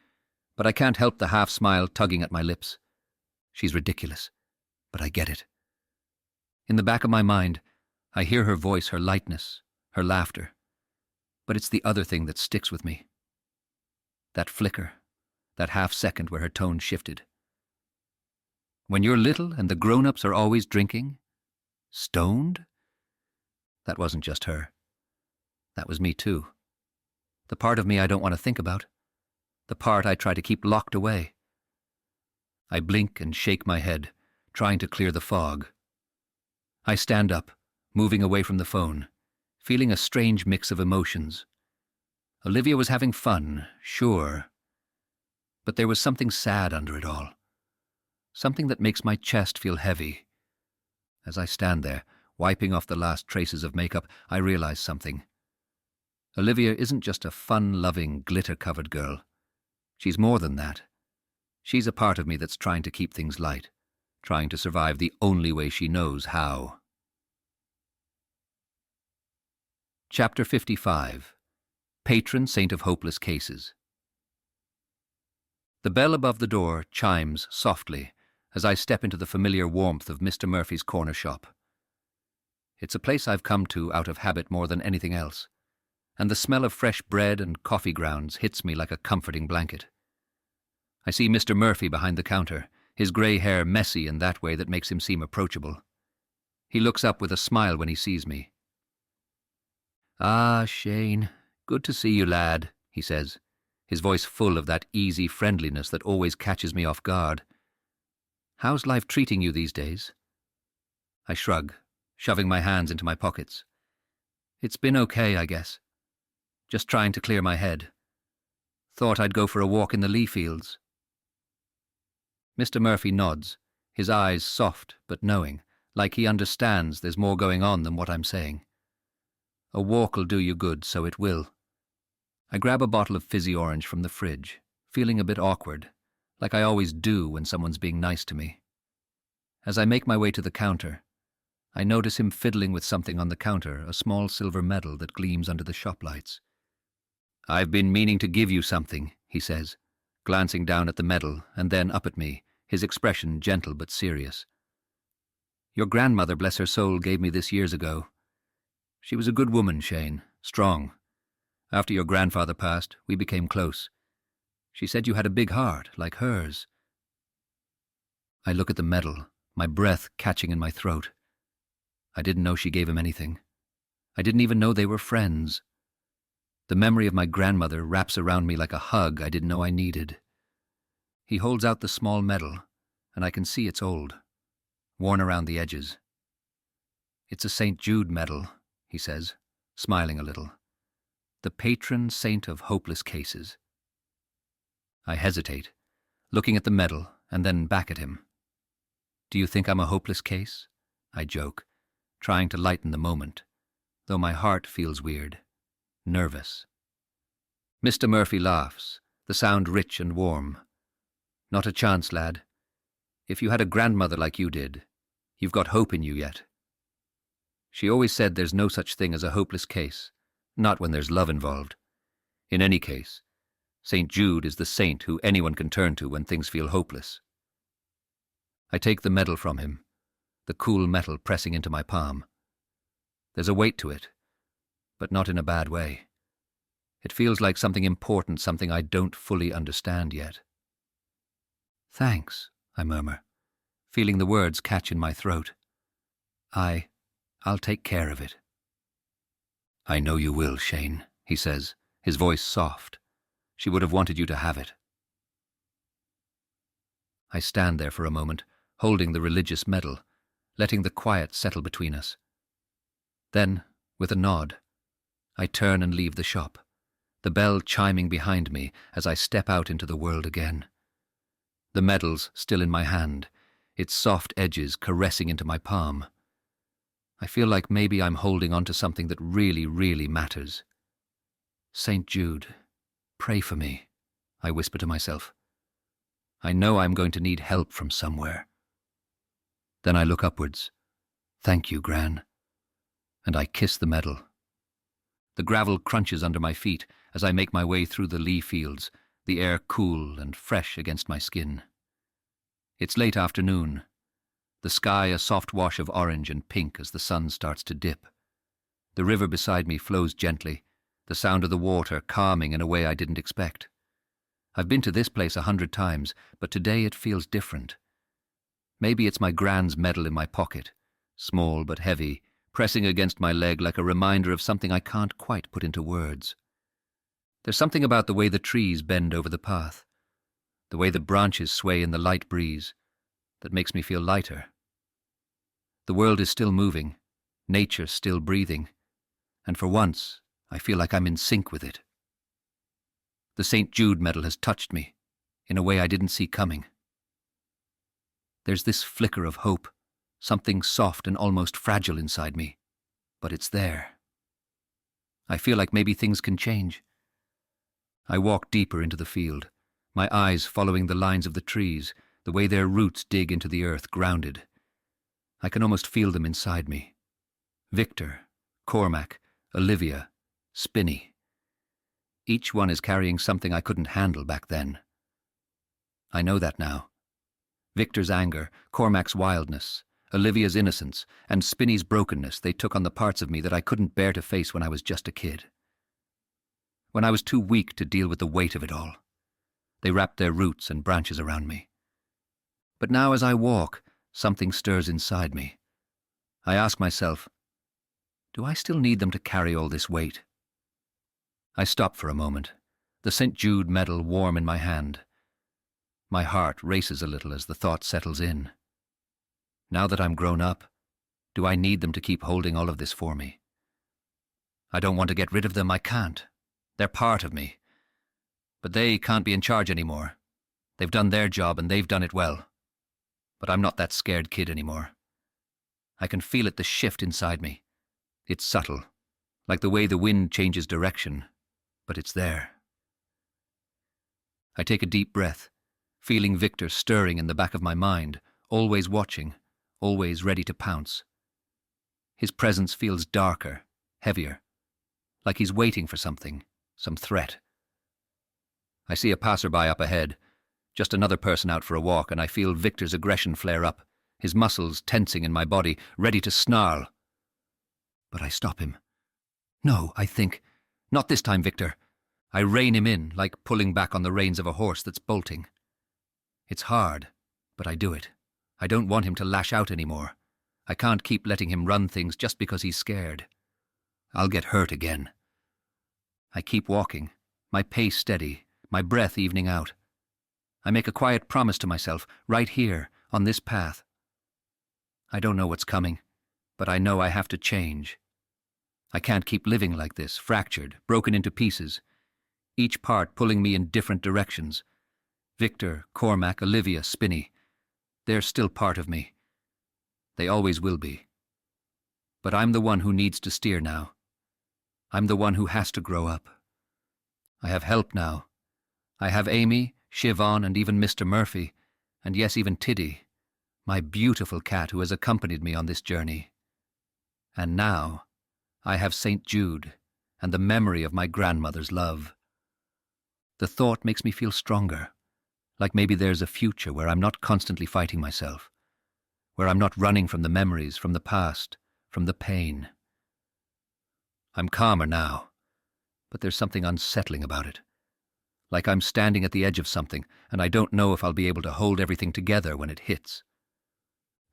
but I can't help the half-smile tugging at my lips. She's ridiculous, but I get it. In the back of my mind, I hear her voice, her lightness, her laughter, but it's the other thing that sticks with me. That flicker, that half-second where her tone shifted. When you're little and the grown-ups are always drinking, stoned? That wasn't just her. That was me too. The part of me I don't want to think about. The part I try to keep locked away. I blink and shake my head, trying to clear the fog. I stand up, moving away from the phone, feeling a strange mix of emotions. Olivia was having fun, sure. But there was something sad under it all. Something that makes my chest feel heavy. As I stand there, wiping off the last traces of makeup, I realize something. Olivia isn't just a fun-loving, glitter-covered girl. She's more than that. She's a part of me that's trying to keep things light, trying to survive the only way she knows how. Chapter 55. Patron Saint of Hopeless Cases. The bell above the door chimes softly as I step into the familiar warmth of Mr. Murphy's corner shop. It's a place I've come to out of habit more than anything else, and the smell of fresh bread and coffee grounds hits me like a comforting blanket. I see Mr. Murphy behind the counter, his grey hair messy in that way that makes him seem approachable. He looks up with a smile when he sees me. "Ah, Shane, good to see you, lad," he says, his voice full of that easy friendliness that always catches me off guard. "How's life treating you these days?" I shrug, shoving my hands into my pockets. "It's been okay, I guess. Just trying to clear my head. Thought I'd go for a walk in the Lee fields." Mr. Murphy nods, his eyes soft but knowing, like he understands there's more going on than what I'm saying. "A walk'll do you good, so it will." I grab a bottle of fizzy orange from the fridge, feeling a bit awkward, like I always do when someone's being nice to me. As I make my way to the counter, I notice him fiddling with something on the counter, a small silver medal that gleams under the shop lights. "I've been meaning to give you something," he says, glancing down at the medal and then up at me, his expression gentle but serious. "Your grandmother, bless her soul, gave me this years ago. She was a good woman, Shane, strong. After your grandfather passed, we became close. She said you had a big heart, like hers." I look at the medal, my breath catching in my throat. I didn't know she gave him anything. I didn't even know they were friends. The memory of my grandmother wraps around me like a hug I didn't know I needed. He holds out the small medal, and I can see it's old, worn around the edges. "It's a St. Jude medal," he says, smiling a little. the patron saint of hopeless cases. I hesitate, looking at the medal and then back at him. Do you think I'm a hopeless case? I joke, trying to lighten the moment, though my heart feels weird, nervous. Mr. Murphy laughs, the sound rich and warm. Not a chance, lad. If you had a grandmother like you did, you've got hope in you yet. She always said there's no such thing as a hopeless case, not when there's love involved. In any case, St. Jude is the saint who anyone can turn to when things feel hopeless. I take the medal from him, the cool metal pressing into my palm. There's a weight to it, but not in a bad way. It feels like something important, something I don't fully understand yet. Thanks, I murmur, feeling the words catch in my throat. I'll take care of it. I know you will, Shane, he says, his voice soft. She would have wanted you to have it. I stand there for a moment, holding the religious medal, letting the quiet settle between us. Then, with a nod, I turn and leave the shop, the bell chiming behind me as I step out into the world again. The medal's still in my hand, its soft edges caressing into my palm. I feel like maybe I'm holding on to something that really, really matters. St. Jude, pray for me, I whisper to myself. I know I'm going to need help from somewhere. Then I look upwards. Thank you, Gran. And I kiss the medal. The gravel crunches under my feet as I make my way through the lee fields, the air cool and fresh against my skin. It's late afternoon, the sky a soft wash of orange and pink as the sun starts to dip. The river beside me flows gently, the sound of the water calming in a way I didn't expect. I've been to this place 100 times, but today it feels different. Maybe it's my Gran's medal in my pocket, small but heavy, pressing against my leg like a reminder of something I can't quite put into words. There's something about the way the trees bend over the path, the way the branches sway in the light breeze, that makes me feel lighter. The world is still moving, nature still breathing, and for once I feel like I'm in sync with it. The St. Jude medal has touched me, in a way I didn't see coming. There's this flicker of hope, something soft and almost fragile inside me, but it's there. I feel like maybe things can change. I walk deeper into the field, my eyes following the lines of the trees, the way their roots dig into the earth, grounded. I can almost feel them inside me. Victor, Cormac, Olivia, Spinny. Each one is carrying something I couldn't handle back then. I know that now. Victor's anger, Cormac's wildness, Olivia's innocence, and Spinny's brokenness, they took on the parts of me that I couldn't bear to face when I was just a kid. When I was too weak to deal with the weight of it all. They wrapped their roots and branches around me. But now as I walk, something stirs inside me. I ask myself, do I still need them to carry all this weight? I stop for a moment, the St. Jude medal warm in my hand. My heart races a little as the thought settles in. Now that I'm grown up, do I need them to keep holding all of this for me? I don't want to get rid of them, I can't. They're part of me. But they can't be in charge anymore. They've done their job and they've done it well. But I'm not that scared kid anymore. I can feel it, the shift inside me. It's subtle, like the way the wind changes direction, but it's there. I take a deep breath, feeling Victor stirring in the back of my mind, always watching, always ready to pounce. His presence feels darker, heavier, like he's waiting for something, some threat. I see a passerby up ahead, just another person out for a walk, and I feel Victor's aggression flare up, his muscles tensing in my body, ready to snarl. But I stop him. No, I think. Not this time, Victor. I rein him in, like pulling back on the reins of a horse that's bolting. It's hard, but I do it. I don't want him to lash out anymore. I can't keep letting him run things just because he's scared. I'll get hurt again. I keep walking, my pace steady, my breath evening out. I make a quiet promise to myself, right here, on this path. I don't know what's coming, but I know I have to change. I can't keep living like this, fractured, broken into pieces, each part pulling me in different directions. Victor, Cormac, Olivia, Spinny, they're still part of me. They always will be. But I'm the one who needs to steer now. I'm the one who has to grow up. I have help now. I have Amy, Siobhan, and even Mr. Murphy, and yes, even Tiddy, my beautiful cat who has accompanied me on this journey. And now, I have St. Jude and the memory of my grandmother's love. The thought makes me feel stronger, like maybe there's a future where I'm not constantly fighting myself, where I'm not running from the memories, from the past, from the pain. I'm calmer now, but there's something unsettling about it. Like I'm standing at the edge of something, and I don't know if I'll be able to hold everything together when it hits.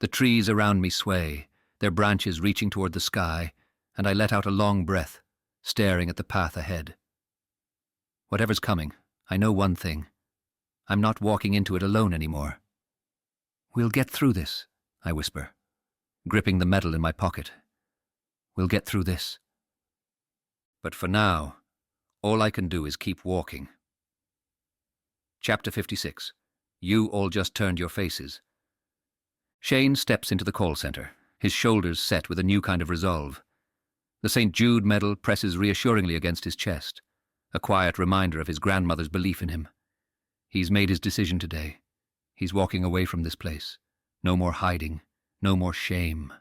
The trees around me sway, their branches reaching toward the sky, and I let out a long breath, staring at the path ahead. Whatever's coming, I know one thing. I'm not walking into it alone anymore. We'll get through this, I whisper, gripping the medal in my pocket. We'll get through this. But for now, all I can do is keep walking. Chapter 56. You all just turned your faces. Shane steps into the call centre, his shoulders set with a new kind of resolve. The St. Jude medal presses reassuringly against his chest, a quiet reminder of his grandmother's belief in him. He's made his decision today. He's walking away from this place. No more hiding, no more shame.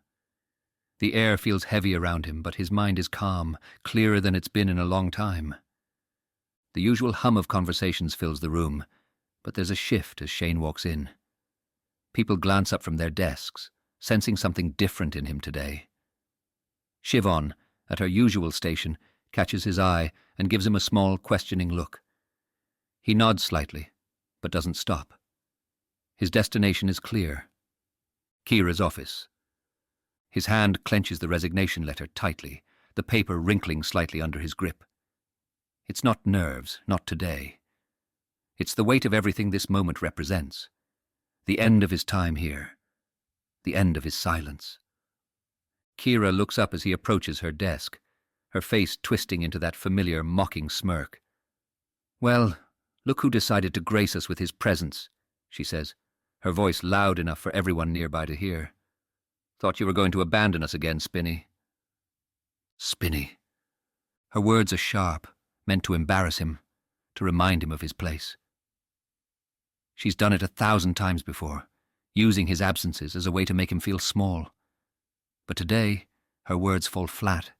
The air feels heavy around him, but his mind is calm, clearer than it's been in a long time. The usual hum of conversations fills the room, but there's a shift as Shane walks in. People glance up from their desks, sensing something different in him today. Siobhan, at her usual station, catches his eye and gives him a small, questioning look. He nods slightly, but doesn't stop. His destination is clear. Kira's office. His hand clenches the resignation letter tightly, the paper wrinkling slightly under his grip. It's not nerves, not today. It's the weight of everything this moment represents. The end of his time here. The end of his silence. Kira looks up as he approaches her desk, her face twisting into that familiar, mocking smirk. "Well, look who decided to grace us with his presence," she says, her voice loud enough for everyone nearby to hear. "Thought you were going to abandon us again, Spinny." Spinny. Her words are sharp, meant to embarrass him, to remind him of his place. She's done it 1,000 times before, using his absences as a way to make him feel small. But today, her words fall flat.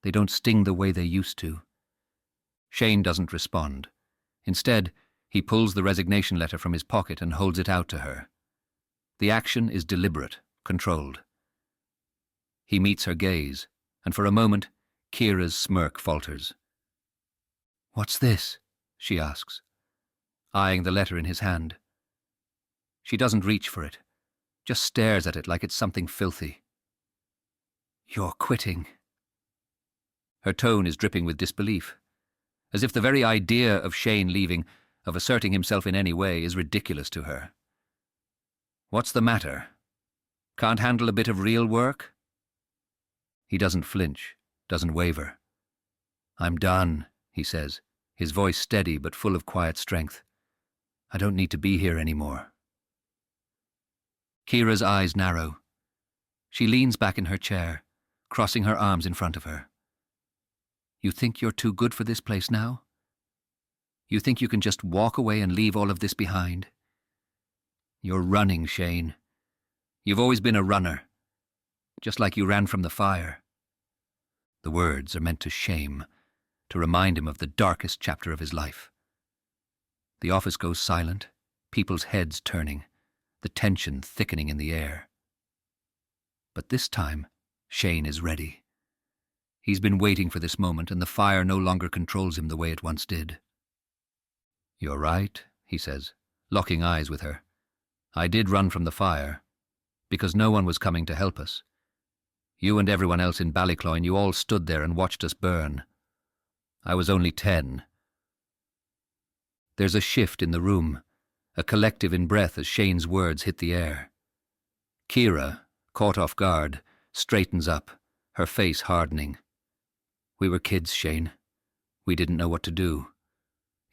They don't sting the way they used to. Shane doesn't respond. Instead, he pulls the resignation letter from his pocket and holds it out to her. The action is deliberate, controlled. He meets her gaze, and for a moment, Kira's smirk falters. "What's this?" she asks, eyeing the letter in his hand. She doesn't reach for it, just stares at it like it's something filthy. "You're quitting." Her tone is dripping with disbelief, as if the very idea of Shane leaving, of asserting himself in any way, is ridiculous to her. "What's the matter? Can't handle a bit of real work?" He doesn't flinch, doesn't waver. "I'm done," he says, his voice steady but full of quiet strength. "I don't need to be here anymore." Kira's eyes narrow. She leans back in her chair, crossing her arms in front of her. "You think you're too good for this place now? You think you can just walk away and leave all of this behind? You're running, Shane. You've always been a runner, just like you ran from the fire." The words are meant to shame, to remind him of the darkest chapter of his life. The office goes silent, people's heads turning, the tension thickening in the air. But this time, Shane is ready. He's been waiting for this moment, and the fire no longer controls him the way it once did. "You're right," he says, locking eyes with her. "I did run from the fire, because no one was coming to help us. You and everyone else in Ballycloyne, you all stood there and watched us burn. I was only 10. There's a shift in the room, a collective in-breath as Shane's words hit the air. Kira, caught off guard, straightens up, her face hardening. We were kids, Shane. We didn't know what to do.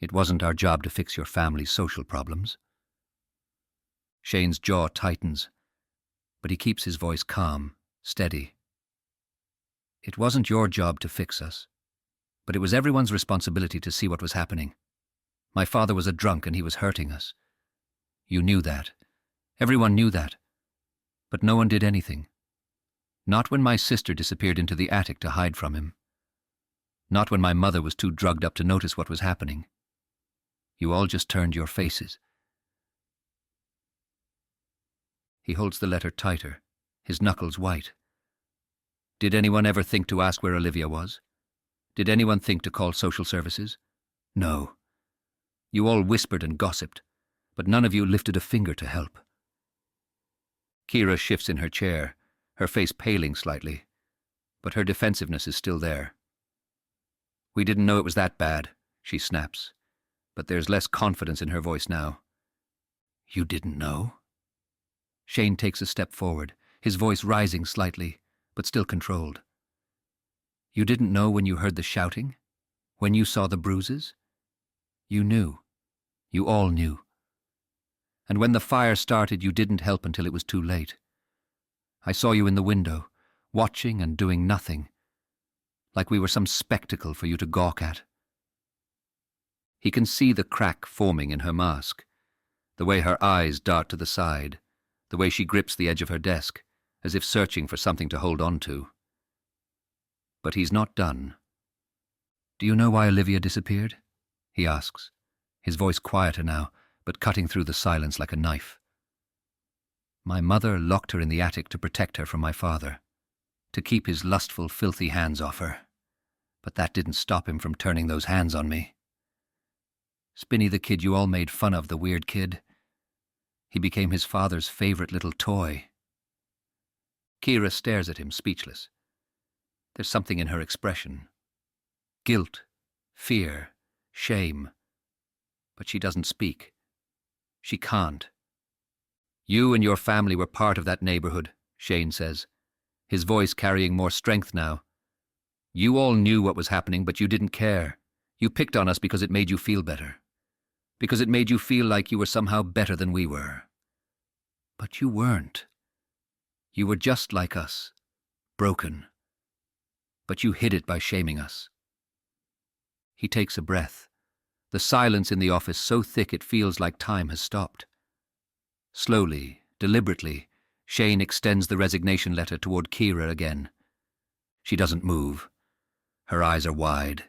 It wasn't our job to fix your family's social problems. Shane's jaw tightens, but he keeps his voice calm, steady. It wasn't your job to fix us, but it was everyone's responsibility to see what was happening. My father was a drunk and he was hurting us. You knew that. Everyone knew that. But no one did anything. Not when my sister disappeared into the attic to hide from him. Not when my mother was too drugged up to notice what was happening. You all just turned your faces. He holds the letter tighter, his knuckles white. Did anyone ever think to ask where Olivia was? Did anyone think to call social services? No. You all whispered and gossiped, but none of you lifted a finger to help. Kira shifts in her chair, her face paling slightly, but her defensiveness is still there. We didn't know it was that bad, she snaps, but there's less confidence in her voice now. You didn't know? Shane takes a step forward, his voice rising slightly, but still controlled. You didn't know when you heard the shouting? When you saw the bruises? You knew. You all knew. And when the fire started, you didn't help until it was too late. I saw you in the window, watching and doing nothing, like we were some spectacle for you to gawk at. He can see the crack forming in her mask, the way her eyes dart to the side, the way she grips the edge of her desk, as if searching for something to hold on to. But he's not done. Do you know why Olivia disappeared? He asks, his voice quieter now, but cutting through the silence like a knife. My mother locked her in the attic to protect her from my father, to keep his lustful, filthy hands off her. But that didn't stop him from turning those hands on me. Spinny, the kid you all made fun of, the weird kid, he became his father's favorite little toy. Kira stares at him, speechless. There's something in her expression. Guilt, fear, shame. But she doesn't speak. She can't. You and your family were part of that neighborhood, Shane says, his voice carrying more strength now. You all knew what was happening, but you didn't care. You picked on us because it made you feel better. Because it made you feel like you were somehow better than we were. But you weren't. You were just like us, broken. But you hid it by shaming us. He takes a breath, the silence in the office so thick it feels like time has stopped. Slowly, deliberately, Shane extends the resignation letter toward Kira again. She doesn't move. Her eyes are wide,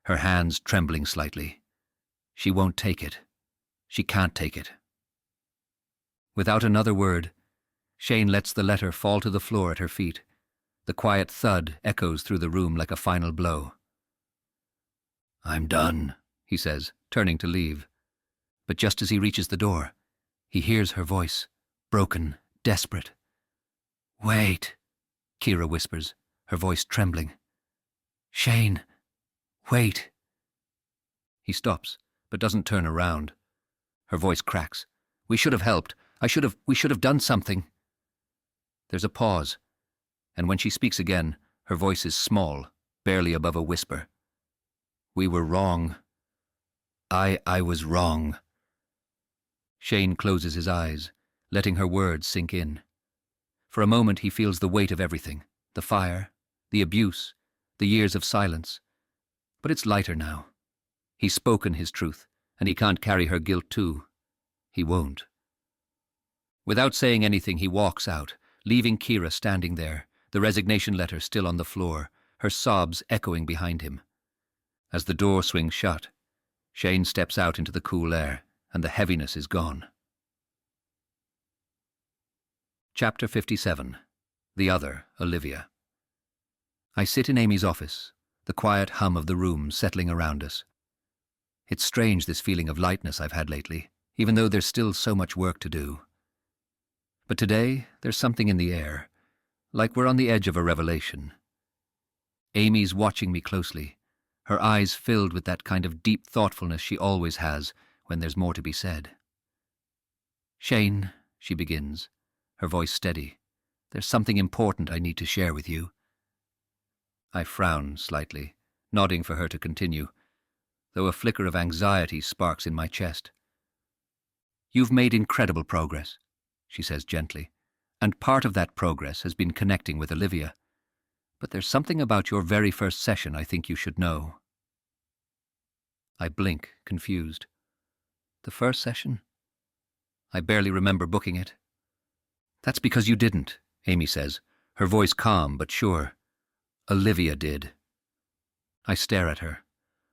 her hands trembling slightly. She won't take it. She can't take it. Without another word, Shane lets the letter fall to the floor at her feet. The quiet thud echoes through the room like a final blow. I'm done, he says, turning to leave. But just as he reaches the door, he hears her voice, broken, desperate. Wait, Kira whispers, her voice trembling. Shane, wait. He stops, but doesn't turn around. Her voice cracks. We should have helped. We should have done something. There's a pause, and when she speaks again, her voice is small, barely above a whisper. We were wrong. I was wrong. Shane closes his eyes, letting her words sink in. For a moment he feels the weight of everything, the fire, the abuse, the years of silence. But it's lighter now. He's spoken his truth, and he can't carry her guilt too. He won't. Without saying anything, he walks out, leaving Kira standing there, the resignation letter still on the floor, her sobs echoing behind him. As the door swings shut, Shane steps out into the cool air, and the heaviness is gone. Chapter 57. The Other, Olivia. I sit in Amy's office, the quiet hum of the room settling around us. It's strange, this feeling of lightness I've had lately, even though there's still so much work to do. But today, there's something in the air, like we're on the edge of a revelation. Amy's watching me closely, her eyes filled with that kind of deep thoughtfulness she always has when there's more to be said. Shane, she begins, her voice steady, there's something important I need to share with you. I frown slightly, nodding for her to continue, though a flicker of anxiety sparks in my chest. "You've made incredible progress," she says gently, "and part of that progress has been connecting with Olivia. But there's something about your very first session I think you should know." I blink, confused. The first session? I barely remember booking it. "That's because you didn't," Amy says, her voice calm but sure. "Olivia did." I stare at her,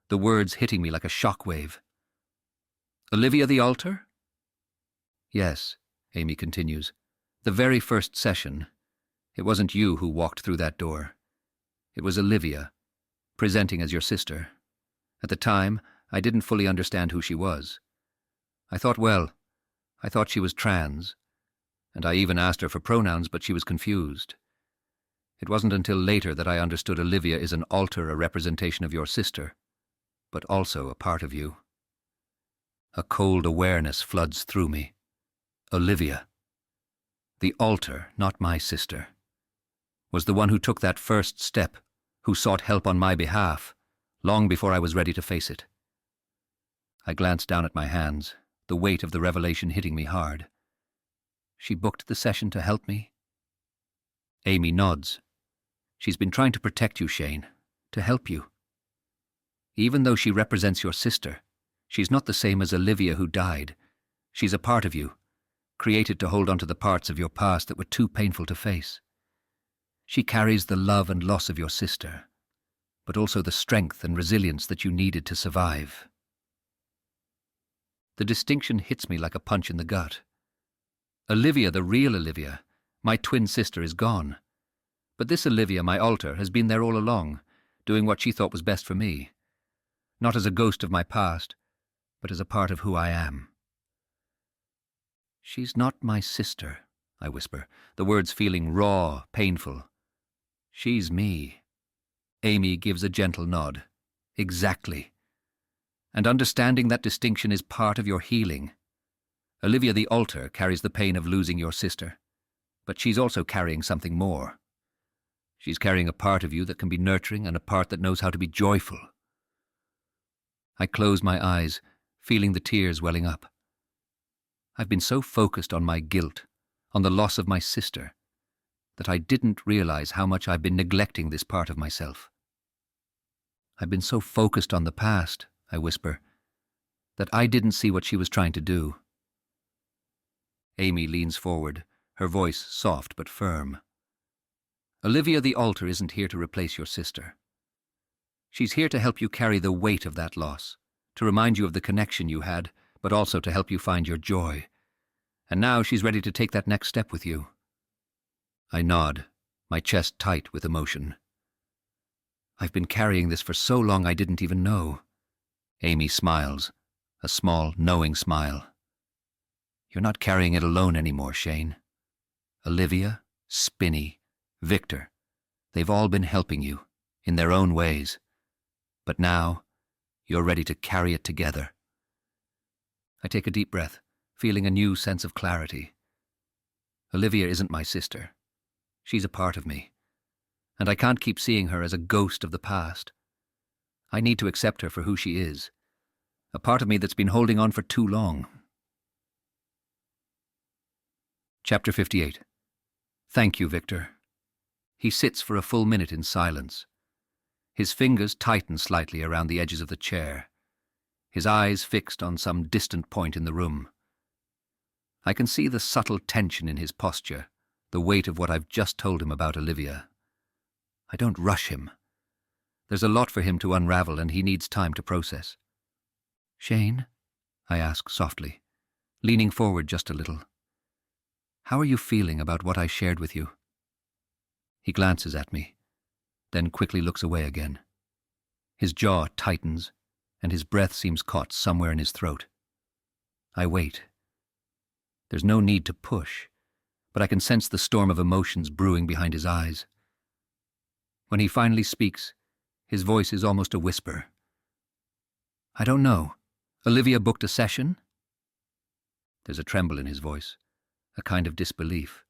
the words hitting me like a shockwave. "Olivia the altar?" "Yes," Amy continues. "The very first session. It wasn't you who walked through that door. It was Olivia, presenting as your sister. At the time, I didn't fully understand who she was. I thought she was trans, and I even asked her for pronouns, but she was confused. It wasn't until later that I understood Olivia is an alter, a representation of your sister, but also a part of you." A cold awareness floods through me. Olivia, the alter, not my sister, was the one who took that first step, who sought help on my behalf, long before I was ready to face it. I glanced down at my hands, the weight of the revelation hitting me hard. She booked the session to help me? Amy nods. She's been trying to protect you, Shane, to help you. Even though she represents your sister, she's not the same as Olivia who died. She's a part of you, created to hold on to the parts of your past that were too painful to face. She carries the love and loss of your sister, but also the strength and resilience that you needed to survive. The distinction hits me like a punch in the gut. Olivia, the real Olivia, my twin sister, is gone. But this Olivia, my alter, has been there all along, doing what she thought was best for me. Not as a ghost of my past, but as a part of who I am. "She's not my sister," I whisper, the words feeling raw, painful. "She's me." Amy gives a gentle nod. "Exactly. And understanding that distinction is part of your healing. Olivia the alter carries the pain of losing your sister, but she's also carrying something more. She's carrying a part of you that can be nurturing and a part that knows how to be joyful." I close my eyes, feeling the tears welling up. I've been so focused on my guilt, on the loss of my sister, that I didn't realize how much I've been neglecting this part of myself. I've been so focused on the past, I whisper, that I didn't see what she was trying to do. Amy leans forward, her voice soft but firm. "Olivia the alter isn't here to replace your sister. She's here to help you carry the weight of that loss, to remind you of the connection you had, but also to help you find your joy. And now she's ready to take that next step with you." I nod, my chest tight with emotion. "I've been carrying this for so long I didn't even know." Amy smiles, a small, knowing smile. "You're not carrying it alone anymore, Shane. Olivia, Spinny, Victor, they've all been helping you, in their own ways. But now, you're ready to carry it together." I take a deep breath, feeling a new sense of clarity. Olivia isn't my sister. She's a part of me, and I can't keep seeing her as a ghost of the past. I need to accept her for who she is, a part of me that's been holding on for too long. Chapter 58. Thank you, Victor. He sits for a full minute in silence. His fingers tighten slightly around the edges of the chair, his eyes fixed on some distant point in the room. I can see the subtle tension in his posture, the weight of what I've just told him about Olivia. I don't rush him. There's a lot for him to unravel, and he needs time to process. "Shane?" I ask softly, leaning forward just a little. "How are you feeling about what I shared with you?" He glances at me, then quickly looks away again. His jaw tightens, and his breath seems caught somewhere in his throat. I wait. There's no need to push, but I can sense the storm of emotions brewing behind his eyes. When he finally speaks, his voice is almost a whisper. "I don't know. Olivia booked a session?" There's a tremble in his voice, a kind of disbelief.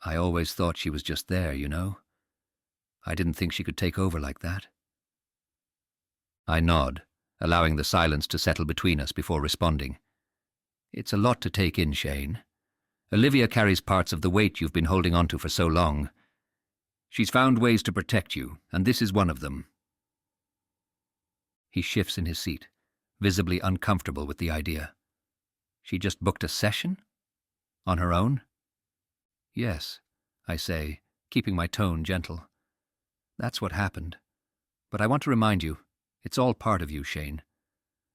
"I always thought she was just there, you know. I didn't think she could take over like that." I nod, allowing the silence to settle between us before responding. It's a lot to take in, Shane. Olivia carries parts of the weight you've been holding onto for so long. She's found ways to protect you, and this is one of them. He shifts in his seat, visibly uncomfortable with the idea. She just booked a session? On her own? Yes, I say, keeping my tone gentle. That's what happened. But I want to remind you, it's all part of you, Shane.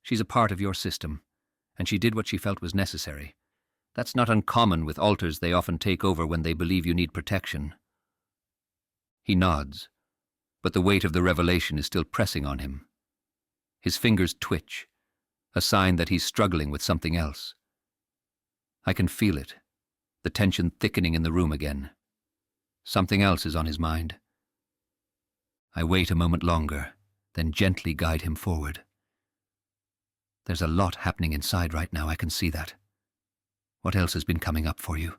She's a part of your system, and she did what she felt was necessary. That's not uncommon with alters. They often take over when they believe you need protection. He nods, but the weight of the revelation is still pressing on him. His fingers twitch, a sign that he's struggling with something else. I can feel it, the tension thickening in the room again. Something else is on his mind. I wait a moment longer, then gently guide him forward. There's a lot happening inside right now, I can see that. What else has been coming up for you?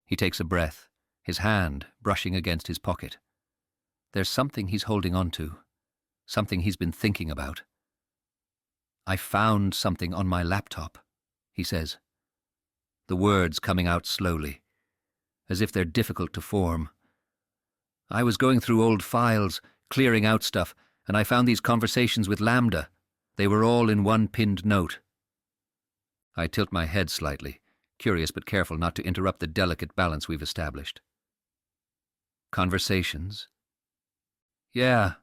He takes a breath, his hand brushing against his pocket. There's something he's holding on to, something he's been thinking about. I found something on my laptop, he says. The words coming out slowly, as if they're difficult to form. I was going through old files, clearing out stuff, and I found these conversations with Lambda. They were all in one pinned note. I tilt my head slightly, curious but careful not to interrupt the delicate balance we've established. Conversations? Yeah.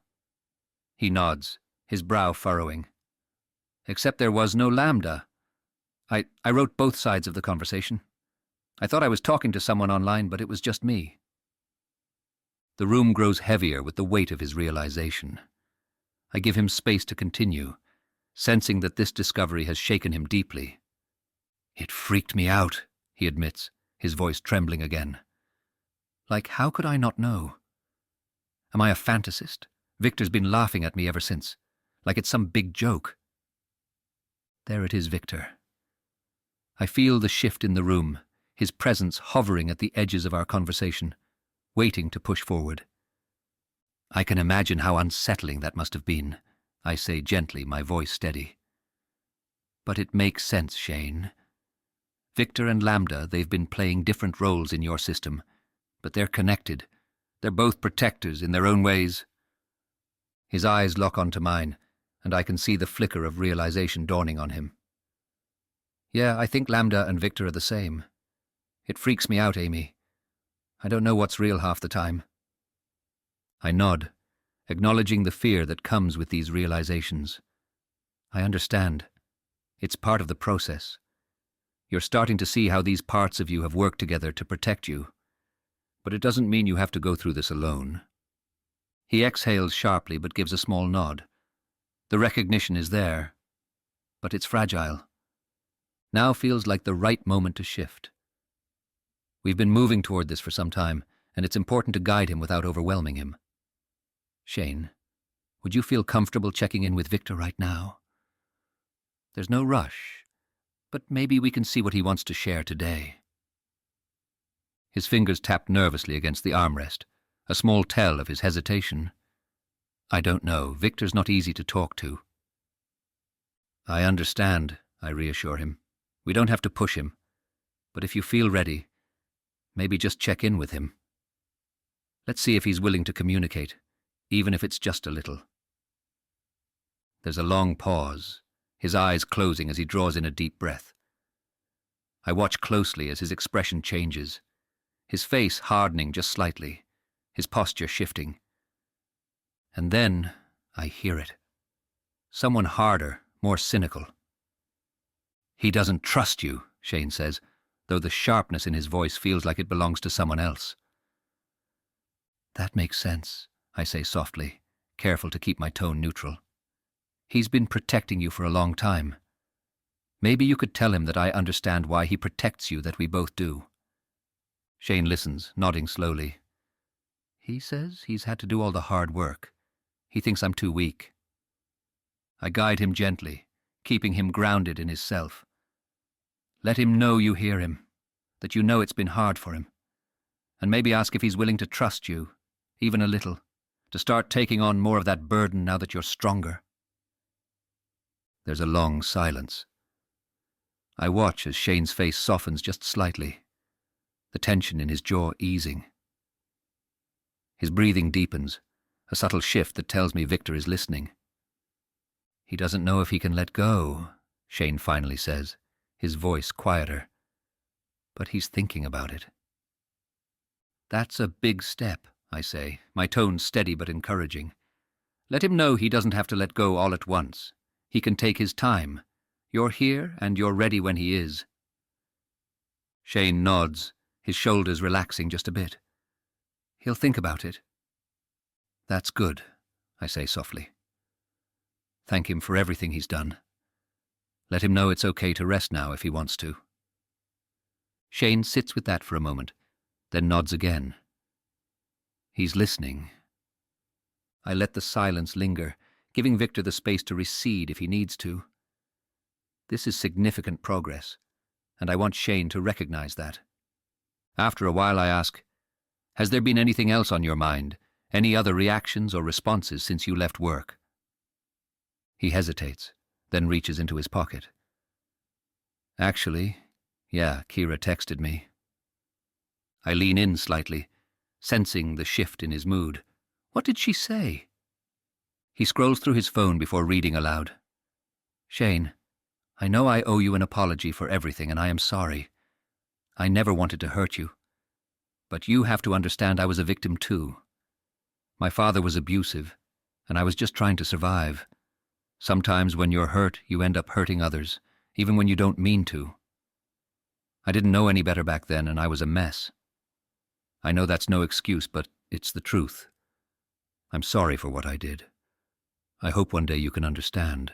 He nods, his brow furrowing. Except there was no Lambda. I wrote both sides of the conversation. I thought I was talking to someone online, but it was just me. The room grows heavier with the weight of his realization. I give him space to continue, sensing that this discovery has shaken him deeply. It freaked me out, he admits, his voice trembling again. Like, how could I not know? Am I a fantasist? Victor's been laughing at me ever since, like it's some big joke. There it is, Victor. I feel the shift in the room, his presence hovering at the edges of our conversation, waiting to push forward. I can imagine how unsettling that must have been, I say gently, my voice steady. But it makes sense, Shane. Victor and Lambda, they've been playing different roles in your system, but they're connected. They're both protectors in their own ways. His eyes lock onto mine, and I can see the flicker of realization dawning on him. Yeah, I think Lambda and Victor are the same. It freaks me out, Amy. I don't know what's real half the time. I nod, acknowledging the fear that comes with these realizations. I understand. It's part of the process. You're starting to see how these parts of you have worked together to protect you. But it doesn't mean you have to go through this alone. He exhales sharply but gives a small nod. The recognition is there, but it's fragile. Now feels like the right moment to shift. We've been moving toward this for some time, and it's important to guide him without overwhelming him. Shane, would you feel comfortable checking in with Victor right now? There's no rush, but maybe we can see what he wants to share today. His fingers tapped nervously against the armrest, a small tell of his hesitation. I don't know. Victor's not easy to talk to. I understand, I reassure him. We don't have to push him. But if you feel ready, maybe just check in with him. Let's see if he's willing to communicate, even if it's just a little. There's a long pause, his eyes closing as he draws in a deep breath. I watch closely as his expression changes, his face hardening just slightly, his posture shifting. And then I hear it. Someone harder, more cynical. He doesn't trust you, Shane says, though the sharpness in his voice feels like it belongs to someone else. That makes sense, I say softly, careful to keep my tone neutral. He's been protecting you for a long time. Maybe you could tell him that I understand why he protects you, that we both do. Shane listens, nodding slowly. He says he's had to do all the hard work. He thinks I'm too weak. I guide him gently, keeping him grounded in his self. Let him know you hear him, that you know it's been hard for him, and maybe ask if he's willing to trust you, even a little, to start taking on more of that burden now that you're stronger. There's a long silence. I watch as Shane's face softens just slightly, the tension in his jaw easing. His breathing deepens, a subtle shift that tells me Victor is listening. He doesn't know if he can let go, Shane finally says, his voice quieter. But he's thinking about it. That's a big step, I say, my tone steady but encouraging. Let him know he doesn't have to let go all at once. He can take his time. You're here and you're ready when he is. Shane nods, his shoulders relaxing just a bit. He'll think about it. That's good, I say softly. Thank him for everything he's done. Let him know it's okay to rest now if he wants to. Shane sits with that for a moment, then nods again. He's listening. I let the silence linger, giving Victor the space to recede if he needs to. This is significant progress, and I want Shane to recognize that. After a while I ask, has there been anything else on your mind? Any other reactions or responses since you left work? He hesitates, then reaches into his pocket. Actually, yeah, Kira texted me. I lean in slightly, sensing the shift in his mood. What did she say? He scrolls through his phone before reading aloud. Shane, I know I owe you an apology for everything, and I am sorry. I never wanted to hurt you. But you have to understand I was a victim too. My father was abusive, and I was just trying to survive. Sometimes when you're hurt, you end up hurting others, even when you don't mean to. I didn't know any better back then, and I was a mess. I know that's no excuse, but it's the truth. I'm sorry for what I did. I hope one day you can understand.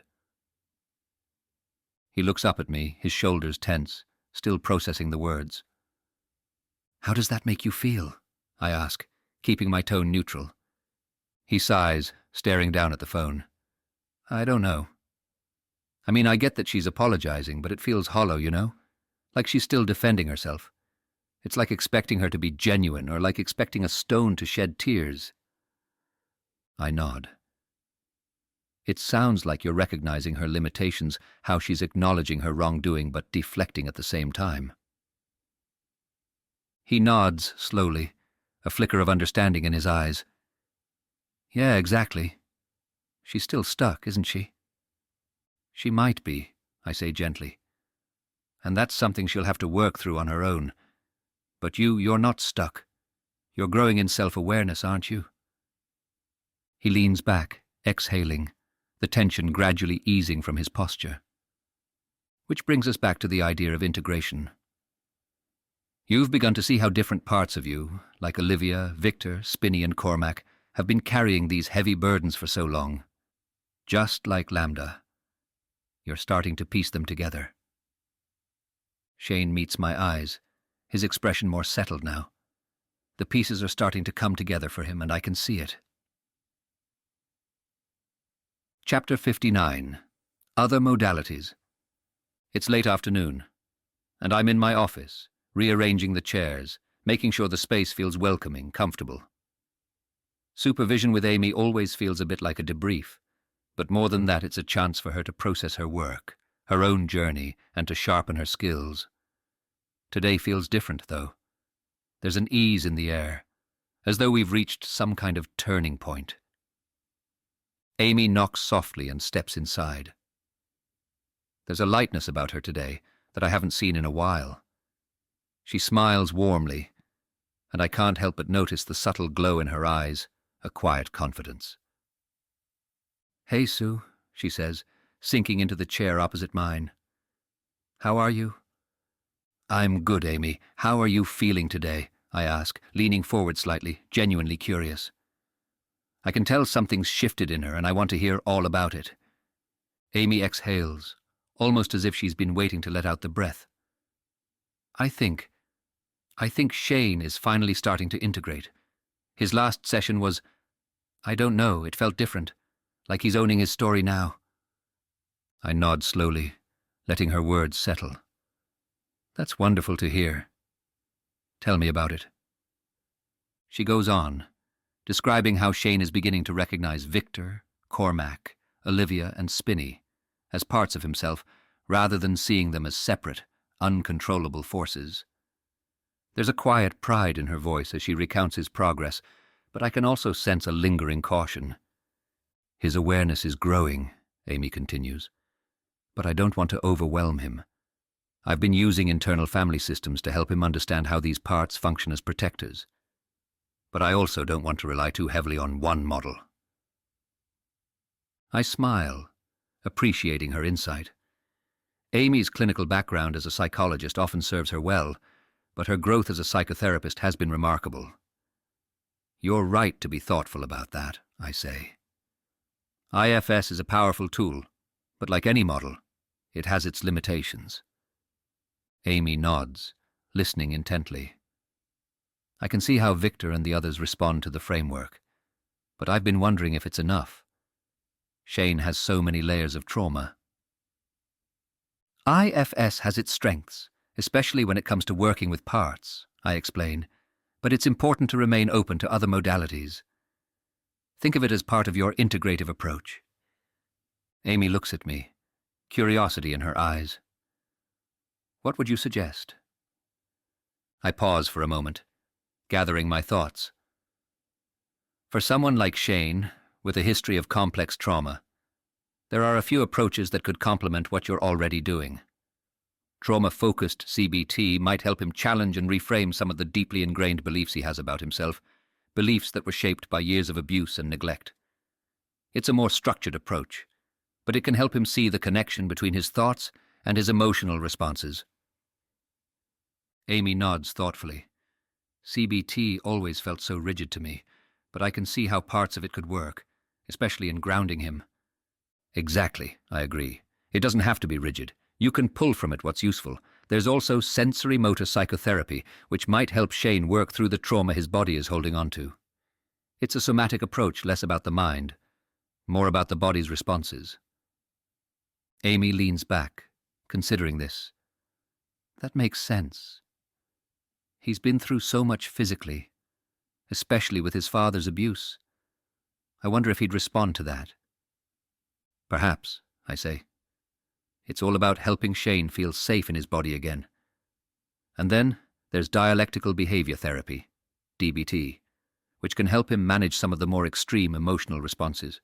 He looks up at me, his shoulders tense, still processing the words. How does that make you feel? I ask, keeping my tone neutral. He sighs, staring down at the phone. I don't know. I mean, I get that she's apologizing, but it feels hollow, you know? Like she's still defending herself. It's like expecting her to be genuine, or like expecting a stone to shed tears. I nod. It sounds like you're recognizing her limitations, how she's acknowledging her wrongdoing but deflecting at the same time. He nods slowly, a flicker of understanding in his eyes. Yeah, exactly. She's still stuck, isn't she? She might be, I say gently. And that's something she'll have to work through on her own. But you're not stuck. You're growing in self-awareness, aren't you? He leans back, exhaling, the tension gradually easing from his posture. Which brings us back to the idea of integration. You've begun to see how different parts of you, like Olivia, Victor, Spinny and Cormac, have been carrying these heavy burdens for so long. Just like Lambda. You're starting to piece them together. Shane meets my eyes, his expression more settled now. The pieces are starting to come together for him, and I can see it. Chapter 59. Other Modalities. It's late afternoon, and I'm in my office, rearranging the chairs, making sure the space feels welcoming, comfortable. Supervision with Amy always feels a bit like a debrief, but more than that, it's a chance for her to process her work, her own journey, and to sharpen her skills. Today feels different, though. There's an ease in the air, as though we've reached some kind of turning point. Amy knocks softly and steps inside. There's a lightness about her today that I haven't seen in a while. She smiles warmly, and I can't help but notice the subtle glow in her eyes, a quiet confidence. Hey, Sue, she says, sinking into the chair opposite mine. How are you? I'm good, Amy. How are you feeling today? I ask, leaning forward slightly, genuinely curious. I can tell something's shifted in her, and I want to hear all about it. Amy exhales, almost as if she's been waiting to let out the breath. I think Shane is finally starting to integrate. His last session was, I don't know, it felt different, like he's owning his story now. I nod slowly, letting her words settle. That's wonderful to hear. Tell me about it. She goes on, describing how Shane is beginning to recognize Victor, Cormac, Olivia, and Spinny, as parts of himself, rather than seeing them as separate, uncontrollable forces. There's a quiet pride in her voice as she recounts his progress, but I can also sense a lingering caution. His awareness is growing, Amy continues, but I don't want to overwhelm him. I've been using internal family systems to help him understand how these parts function as protectors. But I also don't want to rely too heavily on one model. I smile, appreciating her insight. Amy's clinical background as a psychologist often serves her well, but her growth as a psychotherapist has been remarkable. You're right to be thoughtful about that, I say. IFS is a powerful tool, but like any model, it has its limitations. Amy nods, listening intently. I can see how Victor and the others respond to the framework, but I've been wondering if it's enough. Shane has so many layers of trauma. IFS has its strengths, especially when it comes to working with parts, I explain, but it's important to remain open to other modalities. Think of it as part of your integrative approach. Amy looks at me, curiosity in her eyes. What would you suggest? I pause for a moment, gathering my thoughts. For someone like Shane, with a history of complex trauma, there are a few approaches that could complement what you're already doing. Trauma-focused CBT might help him challenge and reframe some of the deeply ingrained beliefs he has about himself, beliefs that were shaped by years of abuse and neglect. It's a more structured approach, but it can help him see the connection between his thoughts and his emotional responses. Amy nods thoughtfully. CBT always felt so rigid to me, but I can see how parts of it could work, especially in grounding him. Exactly, I agree. It doesn't have to be rigid. You can pull from it what's useful. There's also sensory-motor psychotherapy, which might help Shane work through the trauma his body is holding on to. It's a somatic approach, less about the mind, more about the body's responses. Amy leans back, considering this. That makes sense. He's been through so much physically, especially with his father's abuse. I wonder if he'd respond to that. Perhaps, I say. It's all about helping Shane feel safe in his body again. And then there's dialectical behavior therapy, DBT, which can help him manage some of the more extreme emotional responses.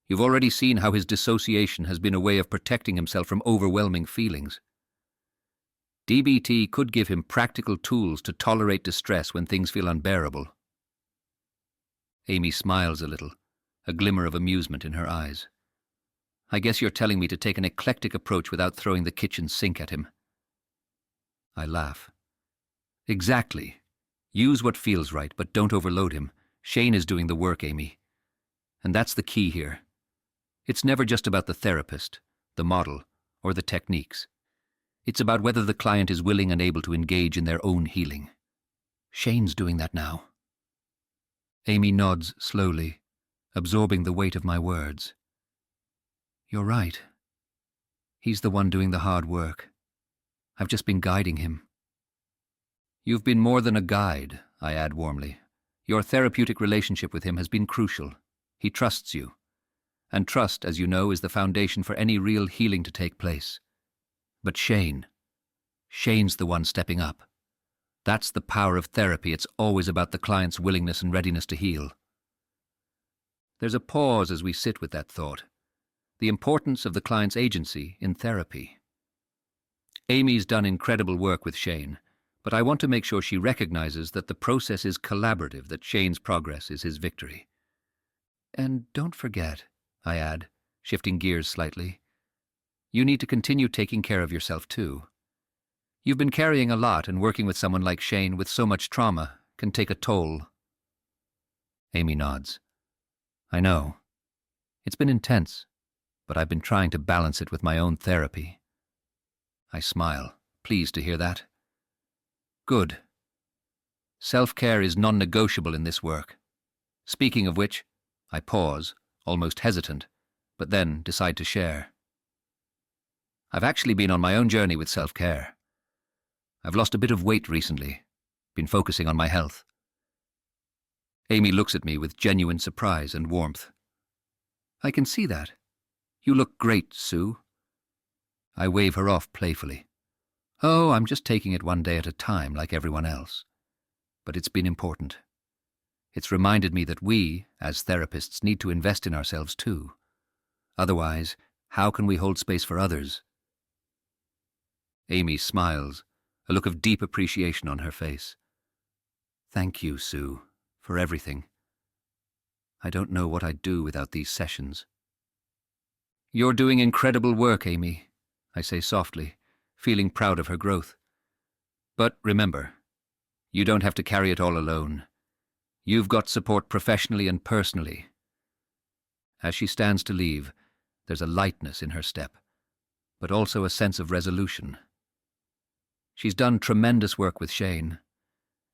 You've already seen how his dissociation has been a way of protecting himself from overwhelming feelings. DBT could give him practical tools to tolerate distress when things feel unbearable. Amy smiles a little, a glimmer of amusement in her eyes. I guess you're telling me to take an eclectic approach without throwing the kitchen sink at him. I laugh. Exactly. Use what feels right, but don't overload him. Shane is doing the work, Amy. And that's the key here. It's never just about the therapist, the model, or the techniques. It's about whether the client is willing and able to engage in their own healing. Shane's doing that now. Amy nods slowly, absorbing the weight of my words. You're right. He's the one doing the hard work. I've just been guiding him. You've been more than a guide, I add warmly. Your therapeutic relationship with him has been crucial. He trusts you. And trust, as you know, is the foundation for any real healing to take place. But Shane's the one stepping up. That's the power of therapy. It's always about the client's willingness and readiness to heal. There's a pause as we sit with that thought. The importance of the client's agency in therapy. Amy's done incredible work with Shane, but I want to make sure she recognizes that the process is collaborative, that Shane's progress is his victory. And don't forget, I add, shifting gears slightly, you need to continue taking care of yourself too. You've been carrying a lot, and working with someone like Shane with so much trauma can take a toll. Amy nods. I know. It's been intense, but I've been trying to balance it with my own therapy. I smile, pleased to hear that. Good. Self-care is non-negotiable in this work. Speaking of which, I pause, almost hesitant, but then decide to share. I've actually been on my own journey with self-care. I've lost a bit of weight recently, been focusing on my health. Amy looks at me with genuine surprise and warmth. I can see that. You look great, Sue. I wave her off playfully. Oh, I'm just taking it one day at a time like everyone else. But it's been important. It's reminded me that we, as therapists, need to invest in ourselves too. Otherwise, how can we hold space for others? Amy smiles, a look of deep appreciation on her face. Thank you, Sue, for everything. I don't know what I'd do without these sessions. You're doing incredible work, Amy, I say softly, feeling proud of her growth. But remember, you don't have to carry it all alone. You've got support professionally and personally. As she stands to leave, there's a lightness in her step, but also a sense of resolution. She's done tremendous work with Shane,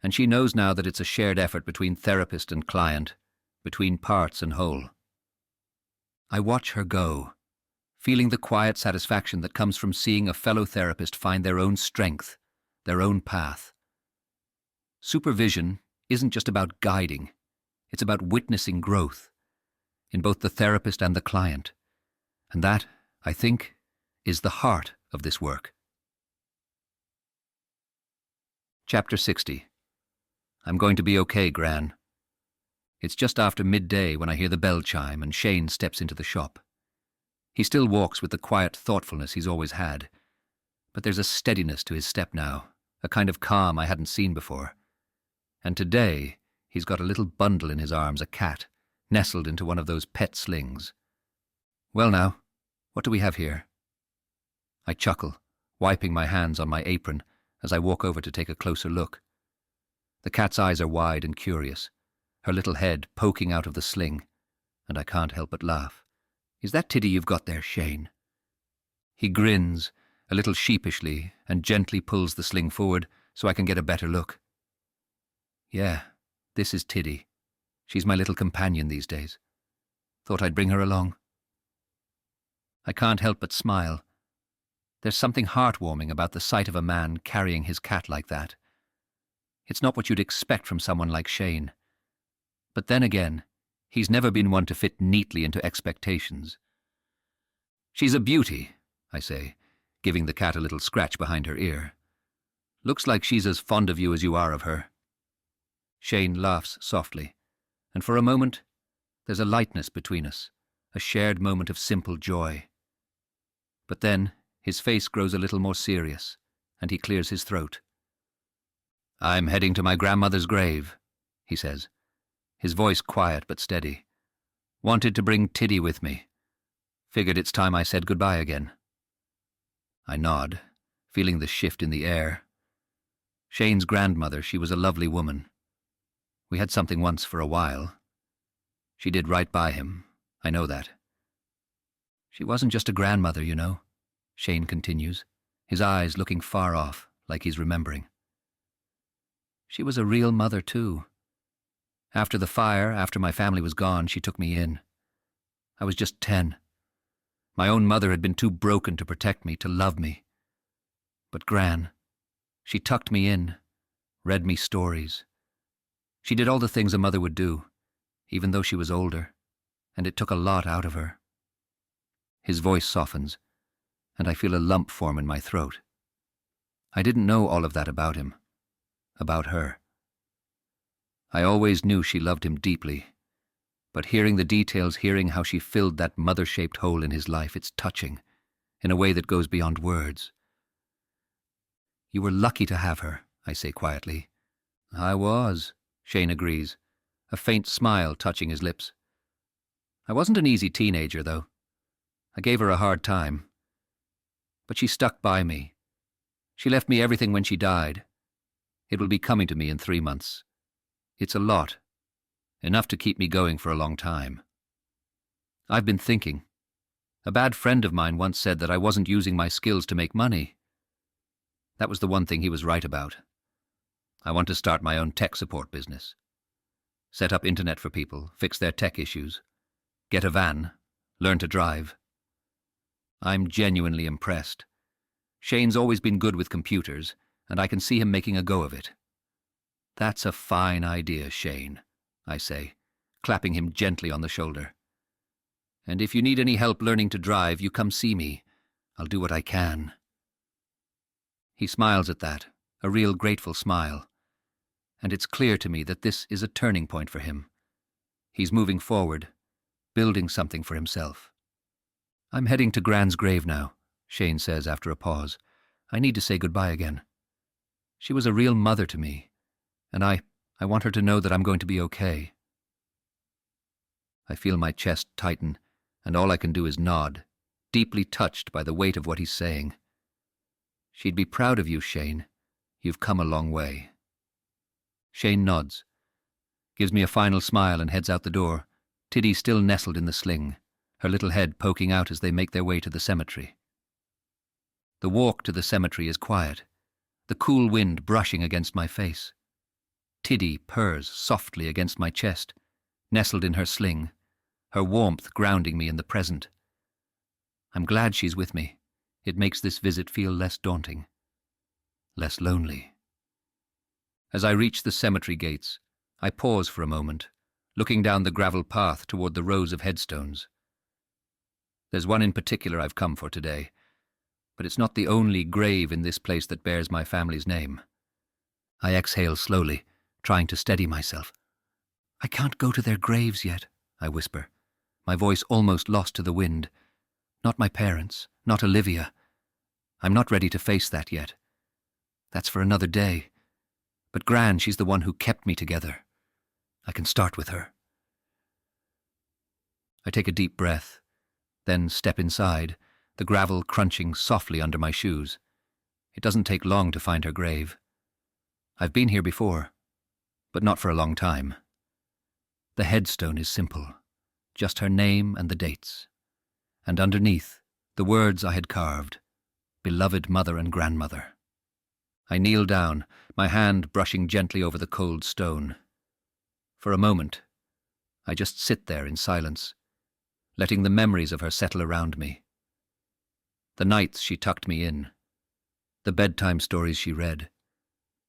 and she knows now that it's a shared effort between therapist and client, between parts and whole. I watch her go, feeling the quiet satisfaction that comes from seeing a fellow therapist find their own strength, their own path. Supervision isn't just about guiding, it's about witnessing growth, in both the therapist and the client. And that, I think, is the heart of this work. Chapter 60. I'm going to be okay, Gran. It's just after midday when I hear the bell chime and Shane steps into the shop. He still walks with the quiet thoughtfulness he's always had, but there's a steadiness to his step now, a kind of calm I hadn't seen before. And today, he's got a little bundle in his arms, a cat, nestled into one of those pet slings. Well now, what do we have here? I chuckle, wiping my hands on my apron as I walk over to take a closer look. The cat's eyes are wide and curious, her little head poking out of the sling, and I can't help but laugh. Is that Tiddy you've got there, Shane? He grins, a little sheepishly, and gently pulls the sling forward so I can get a better look. Yeah, this is Tiddy. She's my little companion these days. Thought I'd bring her along. I can't help but smile. There's something heartwarming about the sight of a man carrying his cat like that. It's not what you'd expect from someone like Shane. But then again, he's never been one to fit neatly into expectations. She's a beauty, I say, giving the cat a little scratch behind her ear. Looks like she's as fond of you as you are of her. Shane laughs softly, and for a moment, there's a lightness between us, a shared moment of simple joy. But then, his face grows a little more serious, and he clears his throat. I'm heading to my grandmother's grave, he says, his voice quiet but steady. Wanted to bring Tiddy with me. Figured it's time I said goodbye again. I nod, feeling the shift in the air. Shane's grandmother, she was a lovely woman. We had something once for a while. She did right by him, I know that. She wasn't just a grandmother, you know, Shane continues, his eyes looking far off, like he's remembering. She was a real mother, too. After the fire, after my family was gone, she took me in. I was just 10. My own mother had been too broken to protect me, to love me. But Gran, she tucked me in, read me stories. She did all the things a mother would do, even though she was older, and it took a lot out of her. His voice softens, and I feel a lump form in my throat. I didn't know all of that about him, about her. I always knew she loved him deeply, but hearing the details, hearing how she filled that mother-shaped hole in his life, it's touching, in a way that goes beyond words. You were lucky to have her, I say quietly. I was, Shane agrees, a faint smile touching his lips. I wasn't an easy teenager, though. I gave her a hard time. But she stuck by me. She left me everything when she died. It will be coming to me in 3 months. It's a lot. Enough to keep me going for a long time. I've been thinking. A bad friend of mine once said that I wasn't using my skills to make money. That was the one thing he was right about. I want to start my own tech support business. Set up internet for people, fix their tech issues. Get a van, learn to drive. I'm genuinely impressed. Shane's always been good with computers, and I can see him making a go of it. That's a fine idea, Shane, I say, clapping him gently on the shoulder. And if you need any help learning to drive, you come see me. I'll do what I can." He smiles at that, a real grateful smile. And it's clear to me that this is a turning point for him. He's moving forward, building something for himself. "I'm heading to Gran's grave now," Shane says after a pause. "I need to say goodbye again. She was a real mother to me, and I want her to know that I'm going to be okay." I feel my chest tighten, and all I can do is nod, deeply touched by the weight of what he's saying. "She'd be proud of you, Shane. You've come a long way." Shane nods, gives me a final smile and heads out the door, Tiddy still nestled in the sling, her little head poking out as they make their way to the cemetery. The walk to the cemetery is quiet, the cool wind brushing against my face. Tiddy purrs softly against my chest, nestled in her sling, her warmth grounding me in the present. I'm glad she's with me. It makes this visit feel less daunting, less lonely. As I reach the cemetery gates, I pause for a moment, looking down the gravel path toward the rows of headstones. There's one in particular I've come for today, but it's not the only grave in this place that bears my family's name. I exhale slowly, trying to steady myself. "I can't go to their graves yet," I whisper, my voice almost lost to the wind. "Not my parents, not Olivia. I'm not ready to face that yet. That's for another day. But Gran, she's the one who kept me together. I can start with her." I take a deep breath, then step inside, the gravel crunching softly under my shoes. It doesn't take long to find her grave. I've been here before, but not for a long time. The headstone is simple, just her name and the dates. And underneath, the words I had carved, "Beloved Mother and Grandmother." I kneel down, my hand brushing gently over the cold stone. For a moment, I just sit there in silence, letting the memories of her settle around me. The nights she tucked me in, the bedtime stories she read,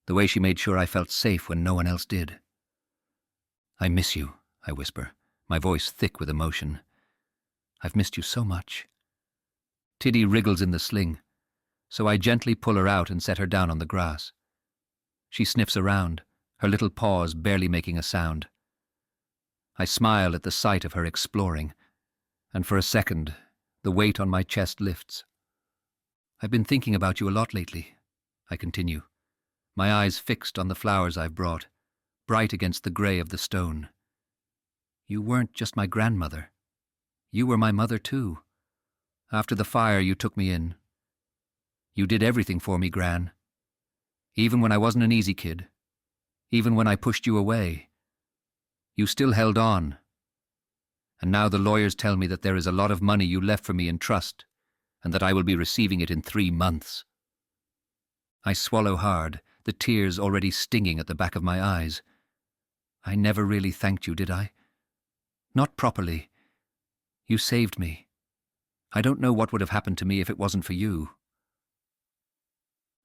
the way she made sure I felt safe when no one else did. "I miss you," I whisper, my voice thick with emotion. "I've missed you so much." Tiddy wriggles in the sling, so I gently pull her out and set her down on the grass. She sniffs around, her little paws barely making a sound. I smile at the sight of her exploring, and for a second, the weight on my chest lifts. "I've been thinking about you a lot lately," I continue, my eyes fixed on the flowers I've brought, bright against the grey of the stone. "You weren't just my grandmother. You were my mother too. After the fire, you took me in. You did everything for me, Gran. Even when I wasn't an easy kid. Even when I pushed you away. You still held on. And now the lawyers tell me that there is a lot of money you left for me in trust, and that I will be receiving it in 3 months. I swallow hard, the tears already stinging at the back of my eyes. I never really thanked you, did I? Not properly. You saved me. I don't know what would have happened to me if it wasn't for you."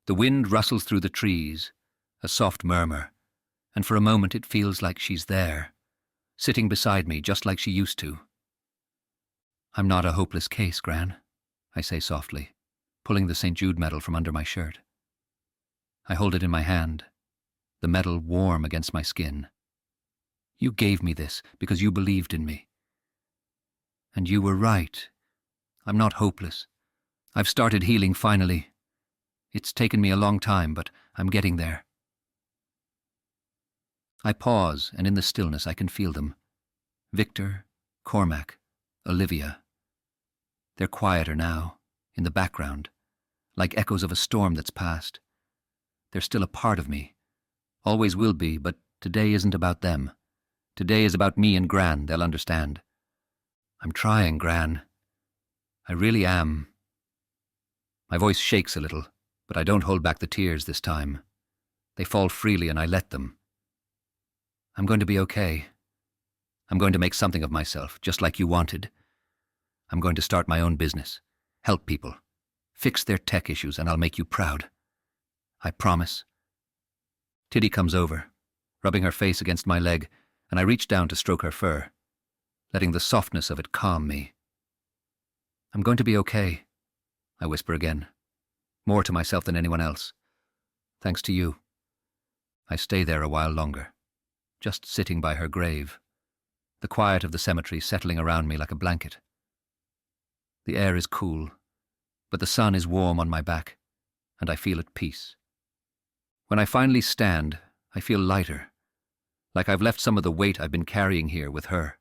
The wind rustles through the trees, a soft murmur, and for a moment it feels like she's there, sitting beside me just like she used to. "I'm not a hopeless case, Gran," I say softly, pulling the St. Jude medal from under my shirt. I hold it in my hand, the medal warm against my skin. "You gave me this because you believed in me. And you were right. I'm not hopeless. I've started healing finally. It's taken me a long time, but I'm getting there." I pause, and in the stillness I can feel them. Victor, Cormac, Olivia. They're quieter now, in the background, like echoes of a storm that's passed. They're still a part of me. Always will be, but today isn't about them. Today is about me and Gran, they'll understand. I'm trying, Gran. I really am. My voice shakes a little, but I don't hold back the tears this time. They fall freely and I let them. I'm going to be okay. I'm going to make something of myself, just like you wanted. I'm going to start my own business, help people, fix their tech issues, and I'll make you proud. I promise. Tiddy comes over, rubbing her face against my leg, and I reach down to stroke her fur, letting the softness of it calm me. I'm going to be okay, I whisper again, more to myself than anyone else. Thanks to you. I stay there a while longer, just sitting by her grave, the quiet of the cemetery settling around me like a blanket. The air is cool, but the sun is warm on my back, and I feel at peace. When I finally stand, I feel lighter, like I've left some of the weight I've been carrying here with her.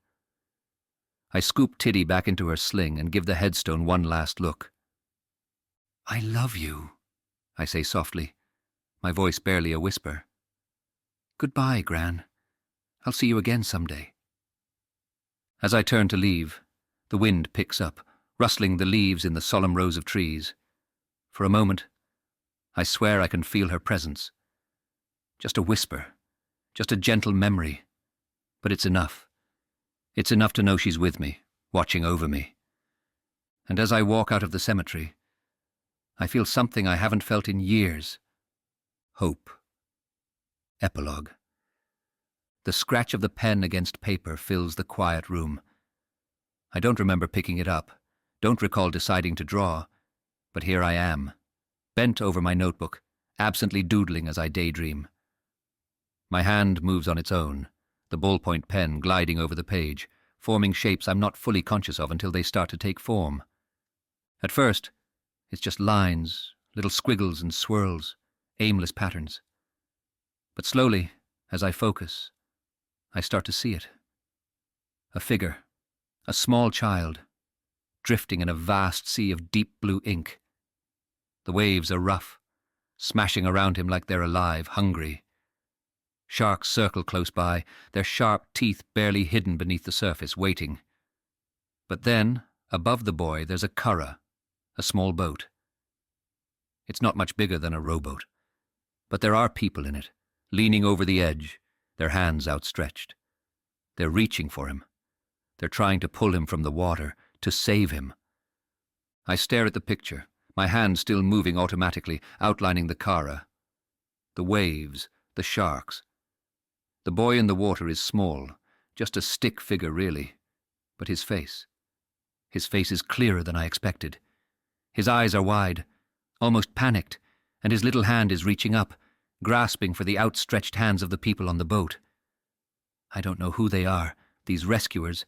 I scoop Tiddy back into her sling and give the headstone one last look. I love you, I say softly, my voice barely a whisper. Goodbye, Gran. I'll see you again someday. As I turn to leave, the wind picks up, rustling the leaves in the solemn rows of trees. For a moment, I swear I can feel her presence. Just a whisper, just a gentle memory, but it's enough. It's enough to know she's with me, watching over me. And as I walk out of the cemetery, I feel something I haven't felt in years. Hope. Epilogue. The scratch of the pen against paper fills the quiet room. I don't remember picking it up, don't recall deciding to draw, but here I am, bent over my notebook, absently doodling as I daydream. My hand moves on its own, the ballpoint pen gliding over the page, forming shapes I'm not fully conscious of until they start to take form. At first, it's just lines, little squiggles and swirls, aimless patterns. But slowly, as I focus, I start to see it. A figure, a small child, drifting in a vast sea of deep blue ink. The waves are rough, smashing around him like they're alive, hungry. Sharks circle close by, their sharp teeth barely hidden beneath the surface, waiting. But then, above the boy, there's a curragh, a small boat. It's not much bigger than a rowboat, but there are people in it, leaning over the edge, their hands outstretched. They're reaching for him. They're trying to pull him from the water, to save him. I stare at the picture, my hand still moving automatically, outlining the curragh. The waves, the sharks. The boy in the water is small, just a stick figure really, but his face is clearer than I expected. His eyes are wide, almost panicked, and his little hand is reaching up, grasping for the outstretched hands of the people on the boat. I don't know who they are, these rescuers,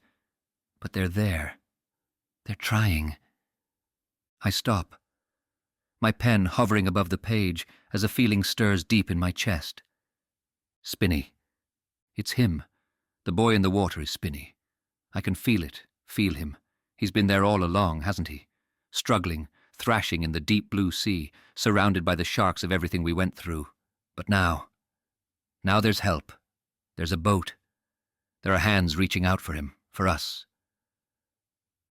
but they're there. They're trying. I stop, my pen hovering above the page as a feeling stirs deep in my chest. Spinny. It's him. The boy in the water is Spinny. I can feel it, feel him. He's been there all along, hasn't he? Struggling, thrashing in the deep blue sea, surrounded by the sharks of everything we went through. But now there's help. There's a boat. There are hands reaching out for him, for us.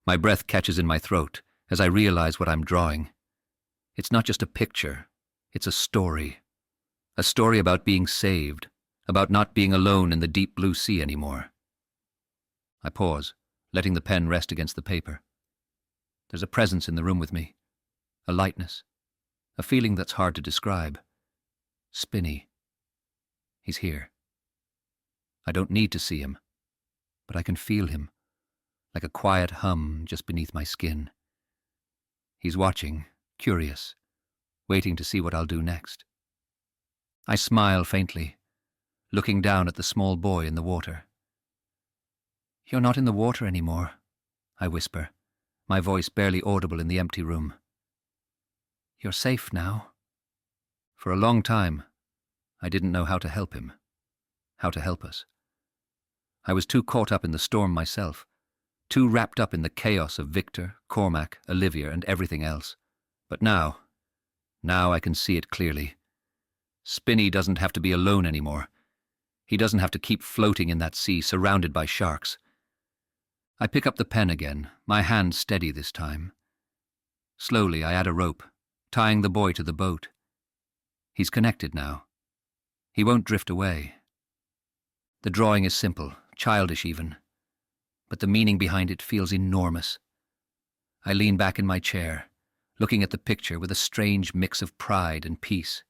My breath catches in my throat as I realize what I'm drawing. It's not just a picture, it's a story. A story about being saved, about not being alone in the deep blue sea anymore. I pause, letting the pen rest against the paper. There's a presence in the room with me, a lightness, a feeling that's hard to describe. Spinny. He's here. I don't need to see him, but I can feel him, like a quiet hum just beneath my skin. He's watching, curious, waiting to see what I'll do next. I smile faintly, looking down at the small boy in the water. You're not in the water anymore, I whisper, my voice barely audible in the empty room. You're safe now. For a long time, I didn't know how to help him, how to help us. I was too caught up in the storm myself, too wrapped up in the chaos of Victor, Cormac, Olivia, and everything else. But now I can see it clearly. Spinny doesn't have to be alone anymore. He doesn't have to keep floating in that sea, surrounded by sharks. I pick up the pen again, my hand steady this time. Slowly I add a rope, tying the boy to the boat. He's connected now. He won't drift away. The drawing is simple, childish even, but the meaning behind it feels enormous. I lean back in my chair, looking at the picture with a strange mix of pride and peace.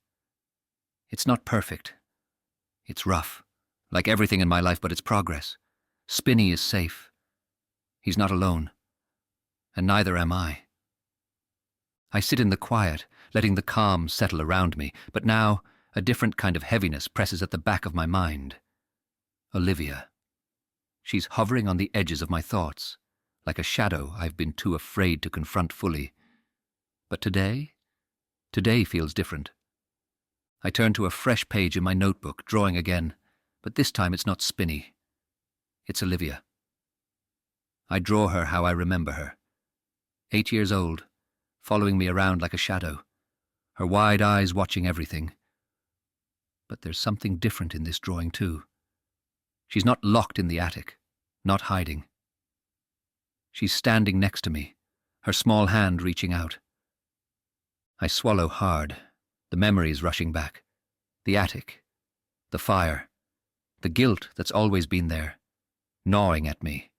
It's not perfect. It's rough, like everything in my life, but it's progress. Spinny is safe. He's not alone. and neither am I. I sit in the quiet, letting the calm settle around me, but now a different kind of heaviness presses at the back of my mind. Olivia. She's hovering on the edges of my thoughts, like a shadow I've been too afraid to confront fully. But today feels different. I turn to a fresh page in my notebook, drawing again, but this time it's not Spinny. It's Olivia. I draw her how I remember her. 8 years old, following me around like a shadow, her wide eyes watching everything. But there's something different in this drawing too. She's not locked in the attic, not hiding. She's standing next to me, her small hand reaching out. I swallow hard, the memories rushing back. The attic, the fire, the guilt that's always been there, gnawing at me.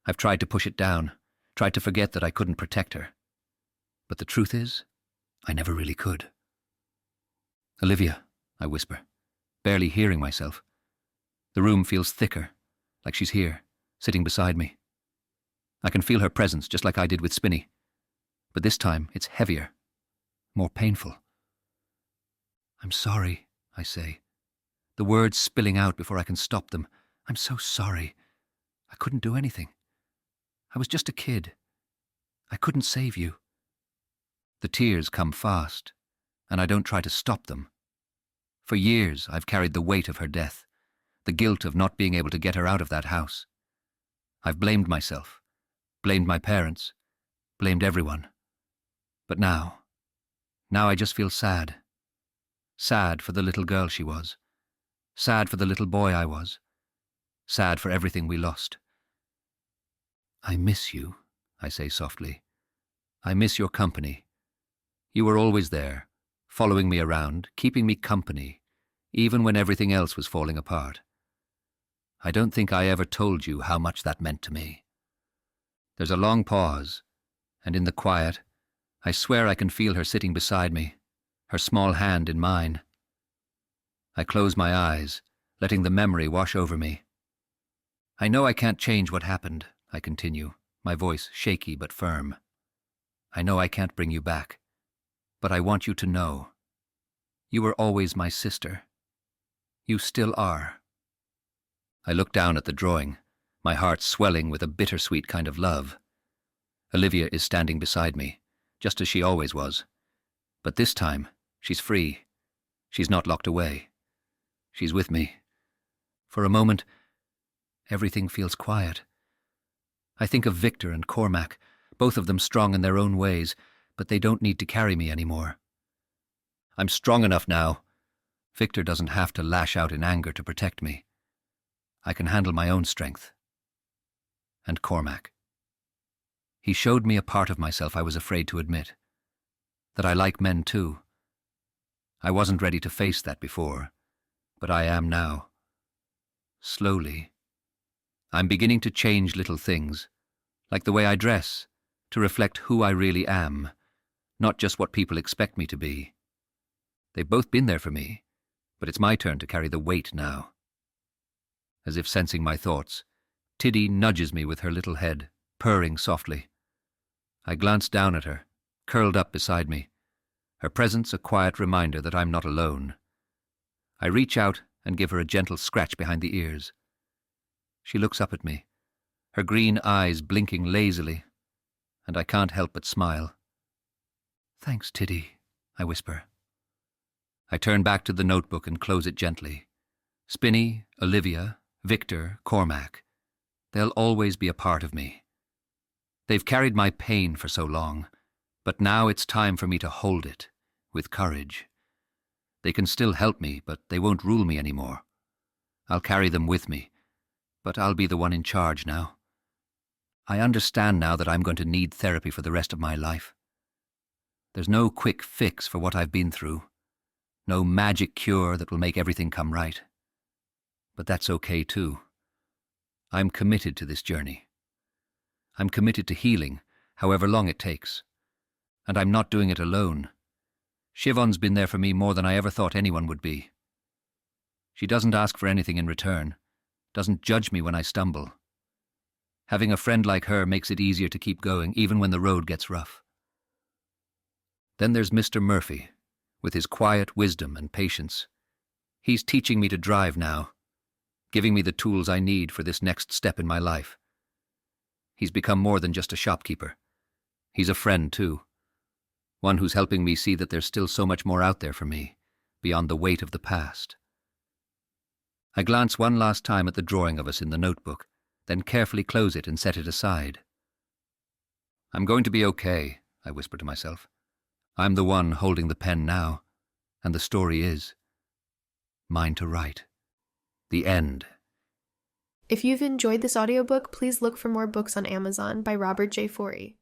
I've tried to push it down, tried to forget that I couldn't protect her. But the truth is, I never really could. Olivia, I whisper, barely hearing myself. The room feels thicker, like she's here, sitting beside me. I can feel her presence just like I did with Spinny. But this time it's heavier, more painful. I'm sorry, I say, the words spilling out before I can stop them. I'm so sorry. I couldn't do anything. I was just a kid. I couldn't save you. The tears come fast, and I don't try to stop them. For years I've carried the weight of her death, the guilt of not being able to get her out of that house. I've blamed myself, blamed my parents, blamed everyone. But now I just feel sad. Sad for the little girl she was. Sad for the little boy I was. Sad for everything we lost. I miss you, I say softly. I miss your company. You were always there, following me around, keeping me company, even when everything else was falling apart. I don't think I ever told you how much that meant to me. There's a long pause, and in the quiet, I swear I can feel her sitting beside me, her small hand in mine. I close my eyes, letting the memory wash over me. I know I can't change what happened, I continue, my voice shaky but firm. I know I can't bring you back, but I want you to know. You were always my sister. You still are. I look down at the drawing, my heart swelling with a bittersweet kind of love. Olivia is standing beside me, just as she always was. But this time, she's free. She's not locked away. She's with me. For a moment, everything feels quiet. I think of Victor and Cormac, both of them strong in their own ways, but they don't need to carry me anymore. I'm strong enough now. Victor doesn't have to lash out in anger to protect me. I can handle my own strength. And Cormac. He showed me a part of myself I was afraid to admit. That I like men too. I wasn't ready to face that before, but I am now. Slowly. I'm beginning to change little things, like the way I dress, to reflect who I really am, not just what people expect me to be. They've both been there for me, but it's my turn to carry the weight now. As if sensing my thoughts, Tiddy nudges me with her little head, purring softly. I glance down at her, curled up beside me, her presence a quiet reminder that I'm not alone. I reach out and give her a gentle scratch behind the ears. She looks up at me, her green eyes blinking lazily, and I can't help but smile. Thanks, Tiddy, I whisper. I turn back to the notebook and close it gently. Spinny, Olivia, Victor, Cormac, they'll always be a part of me. They've carried my pain for so long, but now it's time for me to hold it, with courage. They can still help me, but they won't rule me anymore. I'll carry them with me, but I'll be the one in charge now. I understand now that I'm going to need therapy for the rest of my life. There's no quick fix for what I've been through, no magic cure that will make everything come right. But that's okay too. I'm committed to this journey. I'm committed to healing, however long it takes. And I'm not doing it alone. Siobhan's been there for me more than I ever thought anyone would be. She doesn't ask for anything in return, doesn't judge me when I stumble. Having a friend like her makes it easier to keep going, even when the road gets rough. Then there's Mr. Murphy, with his quiet wisdom and patience. He's teaching me to drive now, giving me the tools I need for this next step in my life. He's become more than just a shopkeeper. He's a friend, too. One who's helping me see that there's still so much more out there for me, beyond the weight of the past. I glance one last time at the drawing of us in the notebook, then carefully close it and set it aside. I'm going to be okay, I whisper to myself. I'm the one holding the pen now, and the story is mine to write. The end. If you've enjoyed this audiobook, please look for more books on Amazon by Robert J. Forey.